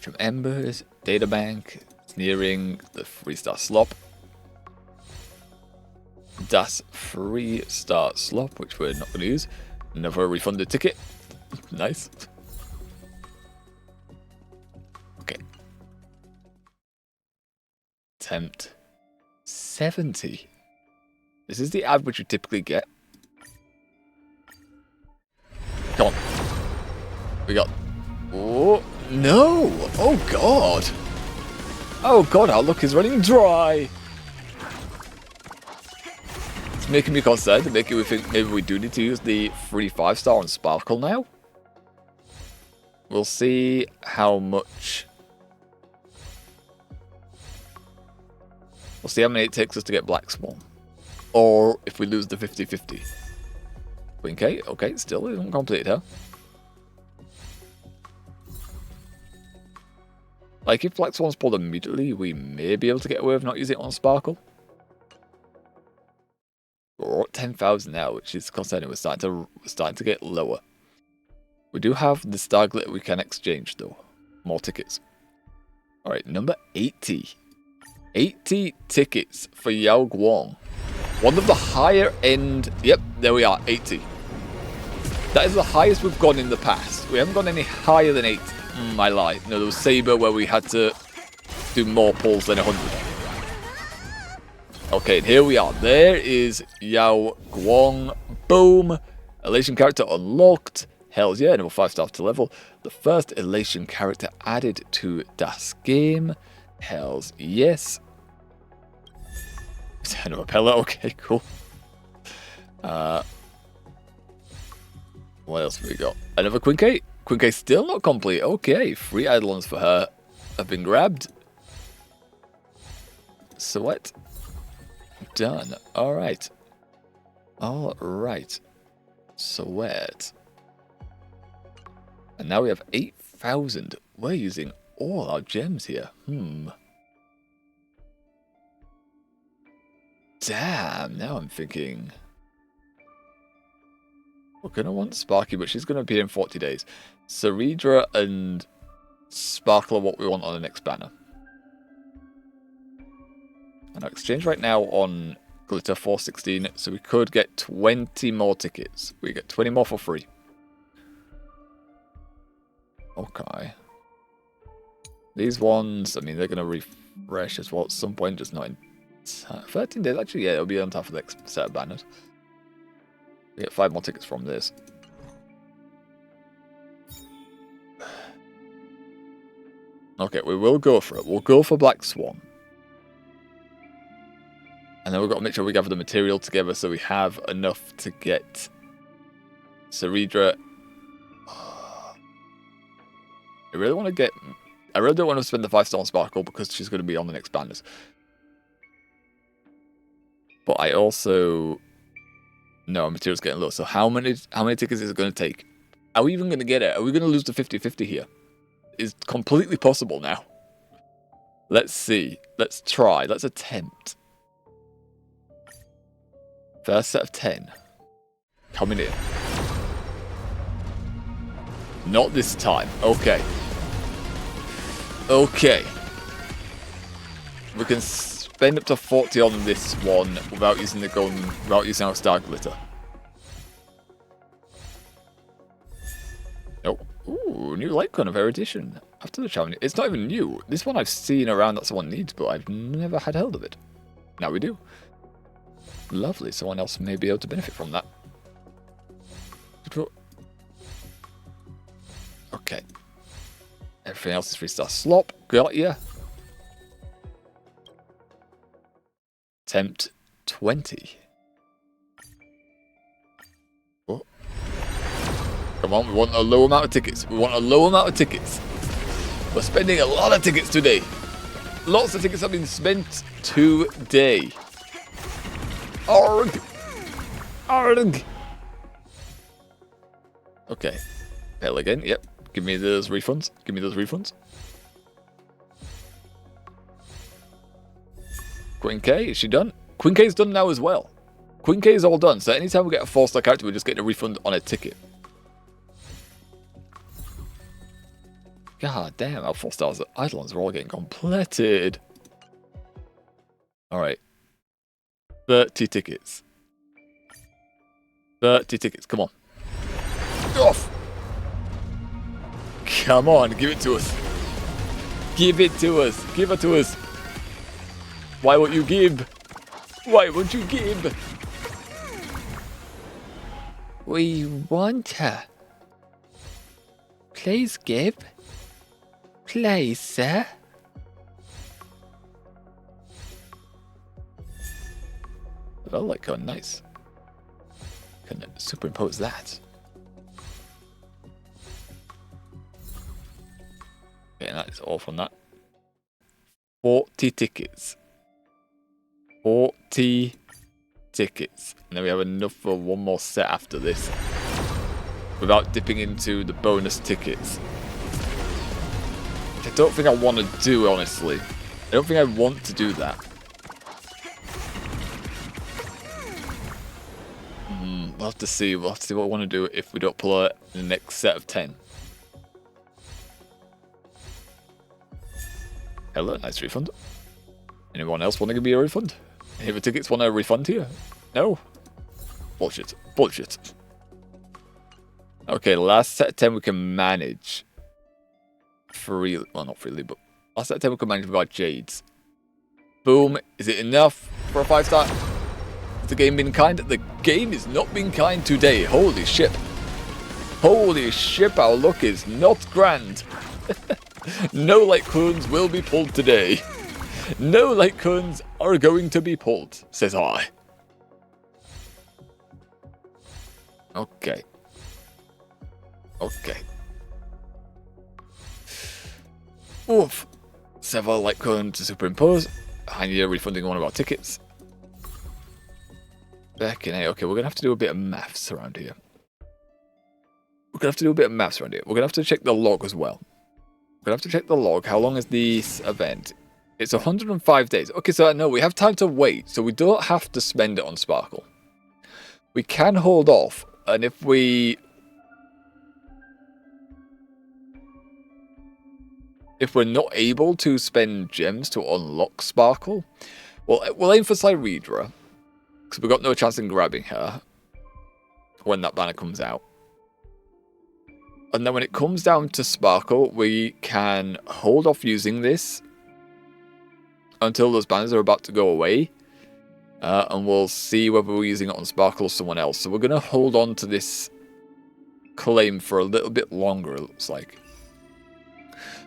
From Embers, Databank, it's nearing the 3-star slop. Das 3-star slop, which we're not going to use. Another refunded ticket. Nice. Okay. Attempt 70. This is the average we typically get. Come on. We got... Oh, no! Oh, God! Oh, God, our luck is running dry! It's making me concerned and making me think maybe we do need to use the 3 5-star on Sparkle now. We'll see how much... We'll see how many it takes us to get Black Swan. Or if we lose the 50-50. Queen K, okay, still isn't completed, huh? Like, if Black Swan's pulled immediately, we may be able to get away with not using it on Sparkle. We're at 10,000 now, which is concerning. We're starting to get lower. We do have the Star Glitter we can exchange, though. More tickets. Alright, number 80. 80 tickets for Yao Guang. One of the higher end... Yep, there we are, 80. That is the highest we've gone in the past. We haven't gone any higher than 80. I lie. No, there was Saber where we had to do more pulls than 100. Okay, and here we are. There is Yao Guang. Boom. Elation character unlocked. Hells yeah, another 5-star to level. The first Elation character added to Das game. Hells yes. Another Pella. Okay, cool. What else have we got? Another Queen K. Queen K still not complete. Okay, 3 Eidolons for her have been grabbed. Sweat. Done. Alright. Alright. Sweat. And now we have 8,000. We're using all our gems here. Damn, now I'm thinking... We're going to want Sparky, but she's going to appear in 40 days. Ceridra and Sparkle are what we want on the next banner. And our exchange right now on Glitter 416, so we could get 20 more tickets. We get 20 more for free. Okay. These ones, I mean, they're going to refresh as well at some point, just not in 13 days. Actually, yeah, it'll be on top of the next set of banners. We get 5 more tickets from this. Okay, we will go for it. We'll go for Black Swan. And then we've got to make sure we gather the material together so we have enough to get Ceridra. I really want to get... I really don't want to spend the 5-star on Sparkle because she's going to be on the next banners. But I also No, our material's getting low. So how many tickets is it going to take? Are we even going to get it? Are we going to lose the 50-50 here? It's completely possible now. Let's see. Let's try. Let's attempt. First set of 10. Coming in. Not this time. Okay. Okay. We can spend up to 40 on this one without using the golden, without using our star glitter. Oh, ooh, new light gun of erudition. After the challenge, it's not even new. This one I've seen around that someone needs, but I've never had hold of it. Now we do. Lovely. Someone else may be able to benefit from that. Okay. Everything else is 3-star slop. Got ya. Attempt 20. Oh. Come on, we want a low amount of tickets. We want a low amount of tickets. We're spending a lot of tickets today. Lots of tickets have been spent today. Arg! Arg! Okay. Fail again. Yep. Give me those refunds. Give me those refunds. Queen K, is she done? Queen K is done now as well. Queen K is all done. So anytime we get a 4-star character, we just get a refund on a ticket. God damn, our 4 stars at Eidolons are all getting completed. Alright. 30 tickets. 30 tickets, come on. Off! Come on, give it to us. Give it to us. Give it to us. Why won't you give? Why won't you give? We want her. Please give. Please, sir. Oh, like, oh, nice. Can superimpose that. Okay, that is all from that. 40 tickets. 40 tickets. And then we have enough for one more set after this. Without dipping into the bonus tickets. I don't think I want to do, honestly. I don't think I want to do that. We'll have to see. We'll have to see what I want to do if we don't pull it in the next set of 10. Hello, nice refund. Anyone else want to give me a refund? Any other tickets want a refund here? No? Bullshit. Bullshit. Okay, last set of 10 we can manage. Freely. Well, not freely, but last set of 10 we can manage with our Jades. Boom. Is it enough for a 5-star? Has the game been kind? The game is not being kind today. Holy shit. Holy shit, our luck is not grand. No light cones will be pulled today. No light cones are going to be pulled, says I. Okay. Okay. Oof. Several light cones to superimpose. I need a refunding one of our tickets. Back in A. Okay, we're going to have to do a bit of maths around here. We're going to have to do a bit of maths around here. We're going to have to check the log as well. We're going to have to check the log. How long is this event? It's 105 days. Okay, so I know we have time to wait. So we don't have to spend it on Sparkle. We can hold off. And if we're not able to spend gems to unlock Sparkle, well, we'll aim for Cyrudra. Because we've got no chance in grabbing her when that banner comes out. And then when it comes down to Sparkle, we can hold off using this until those banners are about to go away. And we'll see whether we're using it on Sparkle or someone else. So we're going to hold on to this claim for a little bit longer, it looks like.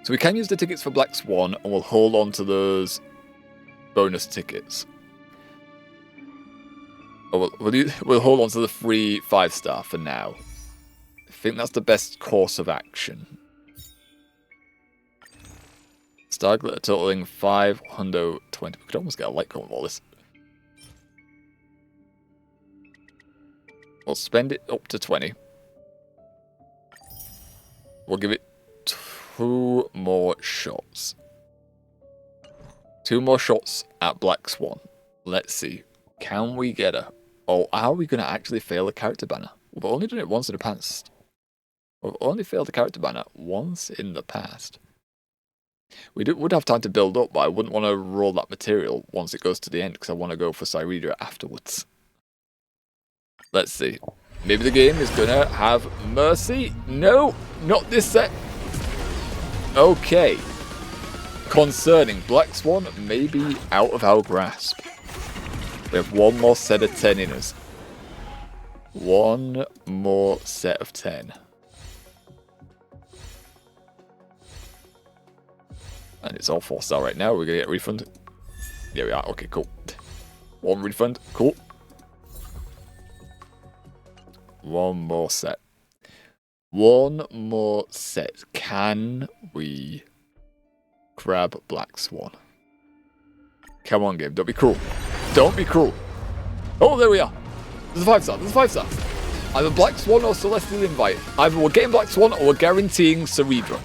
So we can use the tickets for Black Swan, and we'll hold on to those bonus tickets. Or we'll hold on to the free 5-star for now. I think that's the best course of action. Star glitter totaling 520. We could almost get a light cone with all this. We'll spend it up to 20. We'll give it 2 more shots. 2 more shots at Black Swan. Let's see. Can we get her? Or are we going to actually fail a character banner? We've only done it once in the past. We've only failed a character banner once in the past. We would have time to build up, but I wouldn't want to roll that material once it goes to the end, because I want to go for Cyrida afterwards. Let's see. Maybe the game is going to have mercy. No, not this set. Okay. Concerning Black Swan may be out of our grasp. We have 1 more set of 10 in us. 1 more set of 10. And it's all 4-star right now. We're going to get a refund. There we are. Okay, cool. 1 refund. Cool. 1 more set. 1 more set. Can we grab Black Swan? Come on, game. Don't be cruel. Don't be cruel. Oh, there we are. There's a 5-star. There's a 5-star. Either Black Swan or Celestial Invite. Either we're getting Black Swan or we're guaranteeing Cyrida.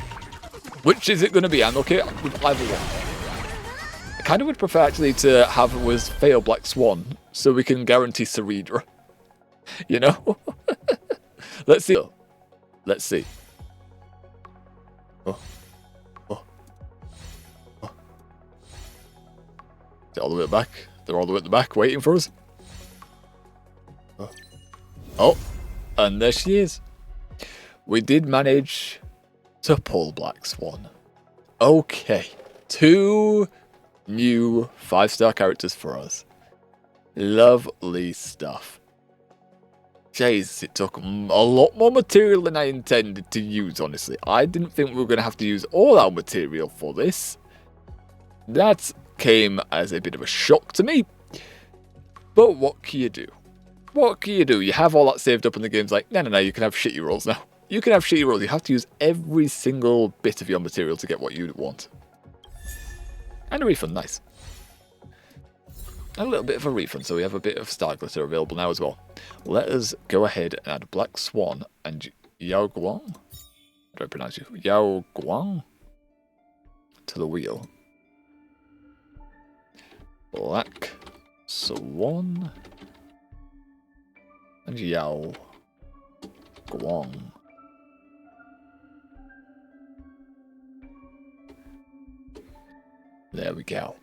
Which is it going to be? I'm okay with either one. I kind of would prefer actually to have was fail Black Swan so we can guarantee Cyrida. You know? Let's see. Let's see. Oh. Oh. Oh. Is it all the way back? They're all the way at the back waiting for us. Oh. Oh. And there she is. We did manage to pull Black Swan. Okay. 2 new 5-star characters for us. Lovely stuff. Jesus, it took a lot more material than I intended to use, honestly. I didn't think we were going to have to use all our material for this. That came as a bit of a shock to me. But what can you do? What can you do? You have all that saved up and the game's like, no, you can have shitty rolls now. You can have shitty rolls. You have to use every single bit of your material to get what you want. And a refund, nice. A little bit of a refund, so we have a bit of Star Glitter available now as well. Let us go ahead and add Black Swan and Yao Guang. How do I pronounce you? Yao Guang to the wheel. Black Swan and Yao Guang. There we go.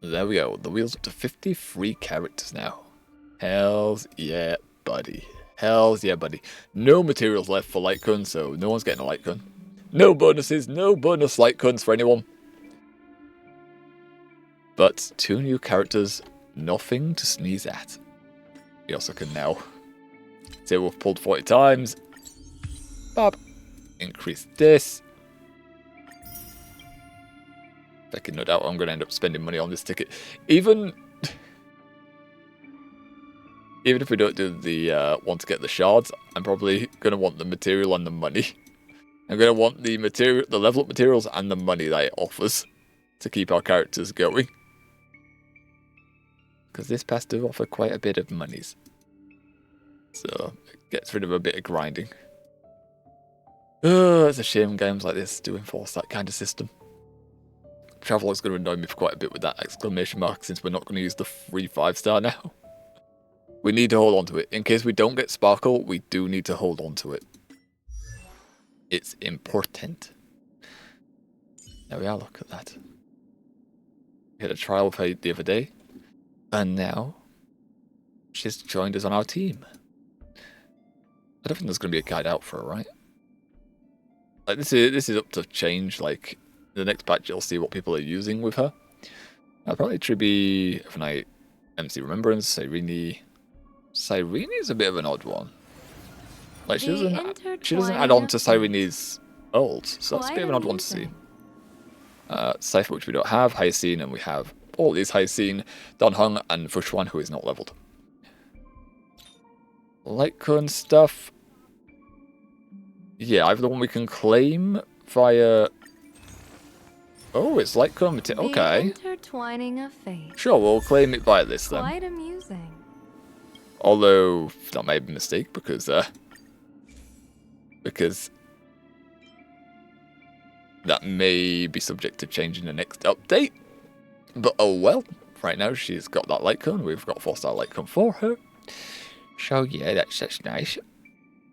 There we go. The wheel's up to 53 characters now. Hells yeah, buddy. Hells yeah, buddy. No materials left for light gun, so no one's getting a light gun. No bonuses, no bonus light guns for anyone. But 2 new characters, nothing to sneeze at. We also can now say we've pulled 40 times. Bob. Increase this. I can no doubt I'm going to end up spending money on this ticket. Even if we don't do the want to get the shards, I'm probably going to want the material and the money. I'm going to want the material, the level up materials and the money that it offers to keep our characters going. Because this pass does offer quite a bit of monies. So it gets rid of a bit of grinding. Oh, it's a shame games like this do enforce that kind of system. Travel is going to annoy me for quite a bit with that exclamation mark since we're not going to use the free 5-star now. We need to hold on to it. In case we don't get Sparkle, we do need to hold on to it. It's important. There we are, look at that. We had a trial with her the other day. And now, she's joined us on our team. I don't think there's going to be a guide out for her, right? Like this is up to change, like... The next patch, you'll see what people are using with her. Apparently, Tribi, Finite, MC Remembrance, Cyrene. Cyrene is a bit of an odd one. Like she doesn't add on to Cyrene's old, so that's a bit of an odd one to see. Cypher, which we don't have, Hyacine, and we have all these Hyacine, Donhung, and Fushuan, who is not leveled. Litecoin stuff. Yeah, either the one we can claim via. Oh, it's Litecoin material. Okay. Intertwining of fate. Sure, we'll claim it via this then. Quite amusing. Although that may be a mistake because that may be subject to change in the next update. But oh well. Right now she's got that light cone. We've got a 4-star light cone for her. So yeah, that's nice.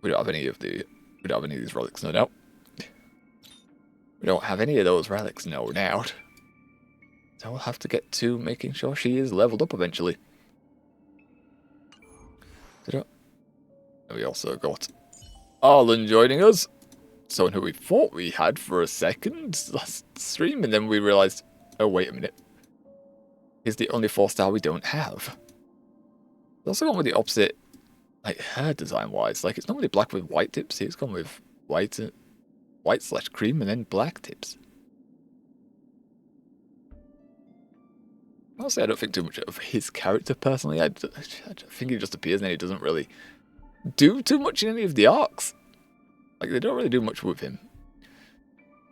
We don't have any of these relics, no doubt. We don't have any of those relics, no doubt. So we'll have to get to making sure she is leveled up eventually. And we also got Arlen joining us. Someone who we thought we had for a second last stream, and then we realised, oh wait a minute. He's the only 4-star we don't have. He's also gone with the opposite, like, hair design-wise. Like, it's normally black with white tips. He's gone with white/cream and then black tips. Honestly, I don't think too much of his character, personally. I think he just appears and he doesn't really do too much in any of the arcs. Like, they don't really do much with him.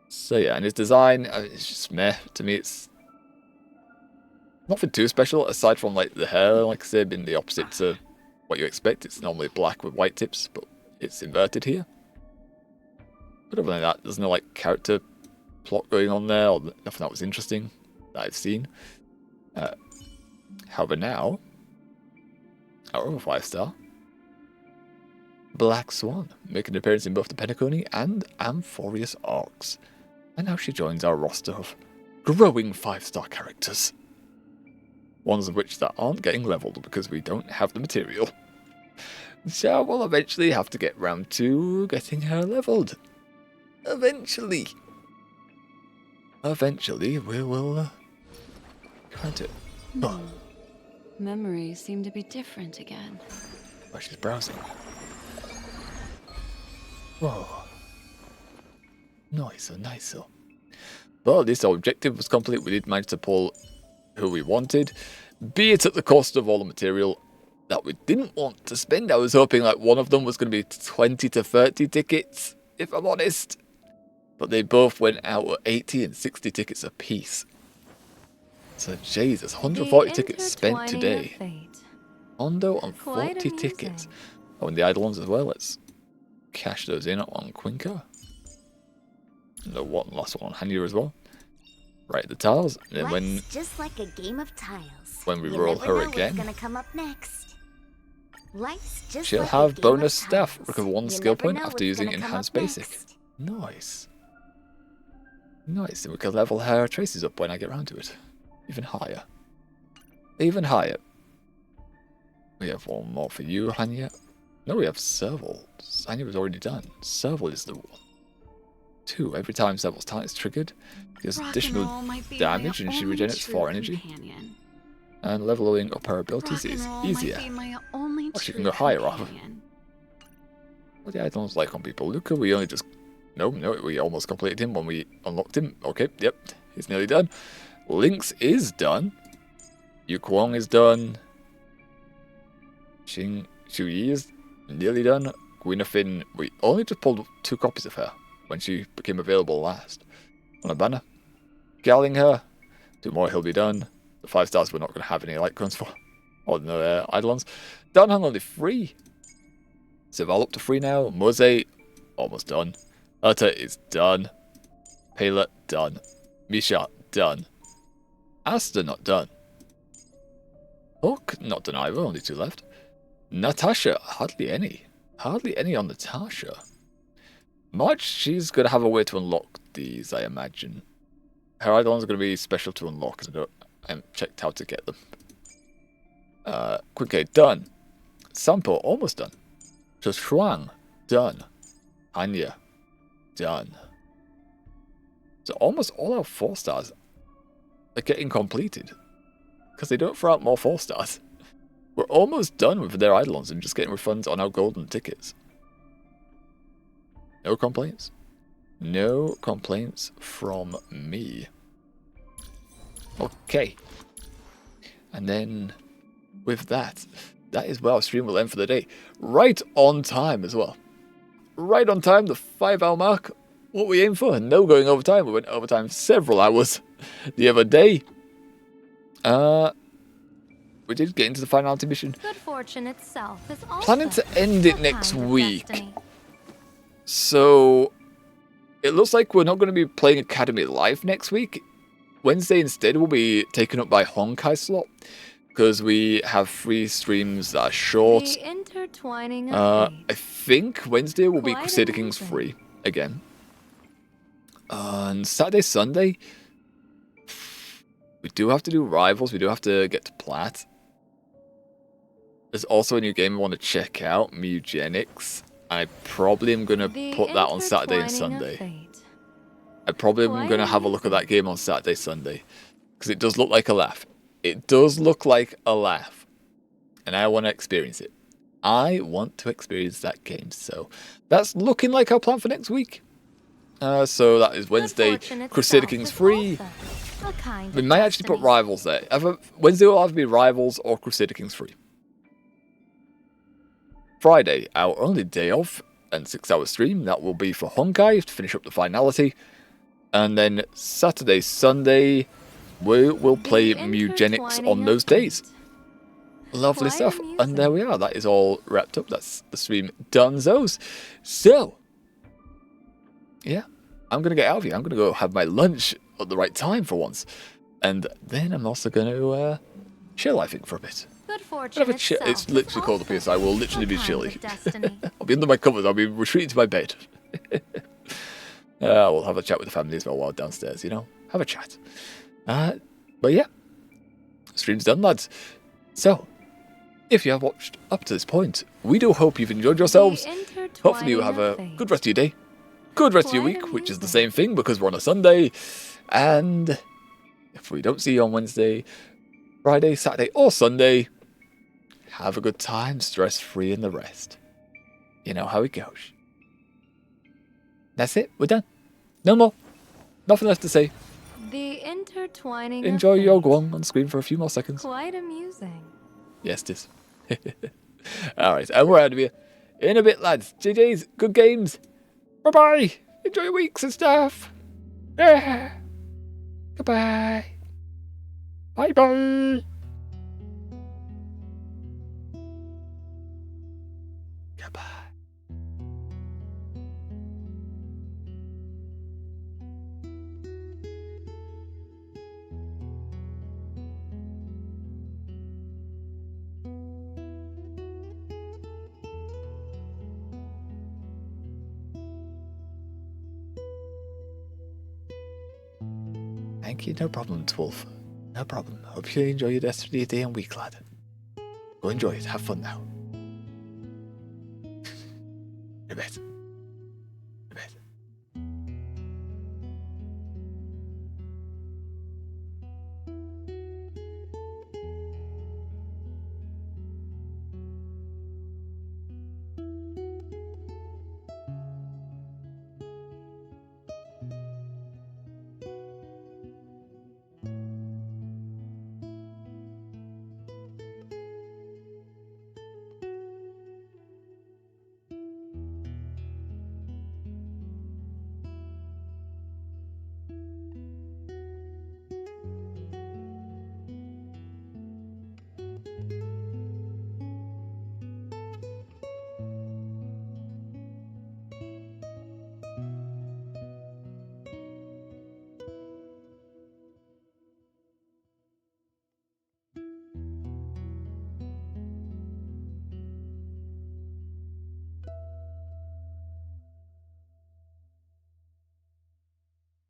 So yeah, and his design, it's just meh. To me, it's nothing too special, aside from, like, the hair, like I said, being the opposite to what you expect. It's normally black with white tips, but it's inverted here. But other than that, there's no, like, character plot going on there, or nothing that was interesting that I've seen. However, now, our other 5-star, Black Swan, making an appearance in both the Penacony and Amphorius arcs. And now she joins our roster of growing 5-star characters. Ones of which that aren't getting leveled because we don't have the material. So we'll eventually have to get round to getting her leveled. Eventually. Eventually we will grant it. Oh. Memories seem to be different again. Oh, she's browsing. Whoa. Nicer. Well, this objective was complete. We did manage to pull who we wanted, be it at the cost of all the material that we didn't want to spend. I was hoping like one of them was going to be 20 to 30 tickets, if I'm honest. But they both went out at 80 and 60 tickets apiece. So Jesus, 140 tickets spent today. Hondo on 40 tickets. Oh, and the idle ones as well. Let's cash those in on Quinka. And the last one on Hanya as well. Right at the tiles. And then when just like a game of tiles. When we roll her again, gonna come up next. Life's just she'll like have bonus staff. Recover 1 skill point after using enhanced basic. Nice. Nice. And we can level her traces up when I get around to it. Even higher. Even higher. We have one more for you, Hanya. No, we have Serval. Hanya was already done. Serval is the one. 2. Every time Serval's talent is triggered, deals additional damage and she regenerates 4 energy. And leveling up her abilities is easier. Or she can go higher off. What the items like on people? Luca, we only just... No, we almost completed him when we unlocked him. Okay, yep, he's nearly done. Lynx is done. Yu Kuang is done. Xing Shuyi is nearly done. Gwynafin, we only just pulled 2 copies of her when she became available last. On a banner. Gallinger, 2 more, he'll be done. The 5 stars we're not going to have any light cones for. Or no Eidolons. Danhang only 3. Serval up to 3 now. Mose, almost done. Urta is done. Pela, done. Misha, done. Asta, not done. Hook, not done either, only 2 left. Natasha, hardly any. Hardly any on Natasha. March, she's going to have a way to unlock these, I imagine. Her Eidolons are going to be special to unlock, because I haven't checked how to get them. Quick, done. Sampo, almost done. Just Shuang, done. Anya, done. So almost all our 4 stars are getting completed. Because they don't throw out more 4 stars. We're almost done with their Eidolons and just getting refunds on our golden tickets. No complaints. No complaints from me. Okay. And then, with that, that is where our stream will end for the day. Right on time as well. Right on time, the 5-hour mark. What we aim for, no going overtime. We went overtime several hours the other day. we did get into the Finality mission. Good fortune itself is also Planning to end it a next kind of week. destiny. So it looks like we're not going to be playing Academy Live next week. Wednesday instead will be taken up by Honkai slot because we have 3 streams that are short. The intertwining of fate. I think Wednesday will be Quite Crusader Kings 3 again. And Saturday, Sunday, we do have to do Rivals. We do have to get to Plat. There's also a new game I want to check out, Mugenics. I probably am going to put that on Saturday and Sunday. I probably am going to have a look at that game on Saturday, Sunday. Because it does look like a laugh. It does look like a laugh. And I want to experience it. I want to experience that game. So that's looking like our plan for next week. So that is Wednesday, Crusader Kings 3. We might actually put Rivals there. Wednesday will either be Rivals or Crusader Kings 3. Friday, our only day off and 6-hour stream. That will be for Honkai to finish up the Finality. And then Saturday, Sunday, we will play Mugenics on those days. Lovely stuff. And there we are. That is all wrapped up. That's the stream donezo's. So, yeah, I'm going to get out of here. I'm going to go have my lunch at the right time for once. And then I'm also going to chill, I think, for a bit. Good fortune it's literally called the PSI. Will literally be chilly. I'll be under my covers. I'll be retreating to my bed. We'll have a chat with the family as well while downstairs, you know. Have a chat. But yeah, stream's done, lads. So, if you have watched up to this point, we do hope you've enjoyed yourselves. Hopefully you have a good rest of your day, good rest of your week, which is the same thing because we're on a Sunday. And if we don't see you on Wednesday, Friday, Saturday, or Sunday, have a good time, stress-free and the rest. You know how it goes. That's it. We're done. No more. Nothing left to say. The intertwining. Enjoy your Guang on screen for a few more seconds. Quite amusing. Yes, it is. Alright, and we're out of here. In a bit, lads. GG's. Good games. Bye-bye. Enjoy your weeks and stuff. Yeah. Goodbye. Bye-bye. Goodbye. Thank you. No problem, Twolf. No problem. Hope you enjoy your rest of your day and week, lad. Go enjoy it. Have fun now. In a bit.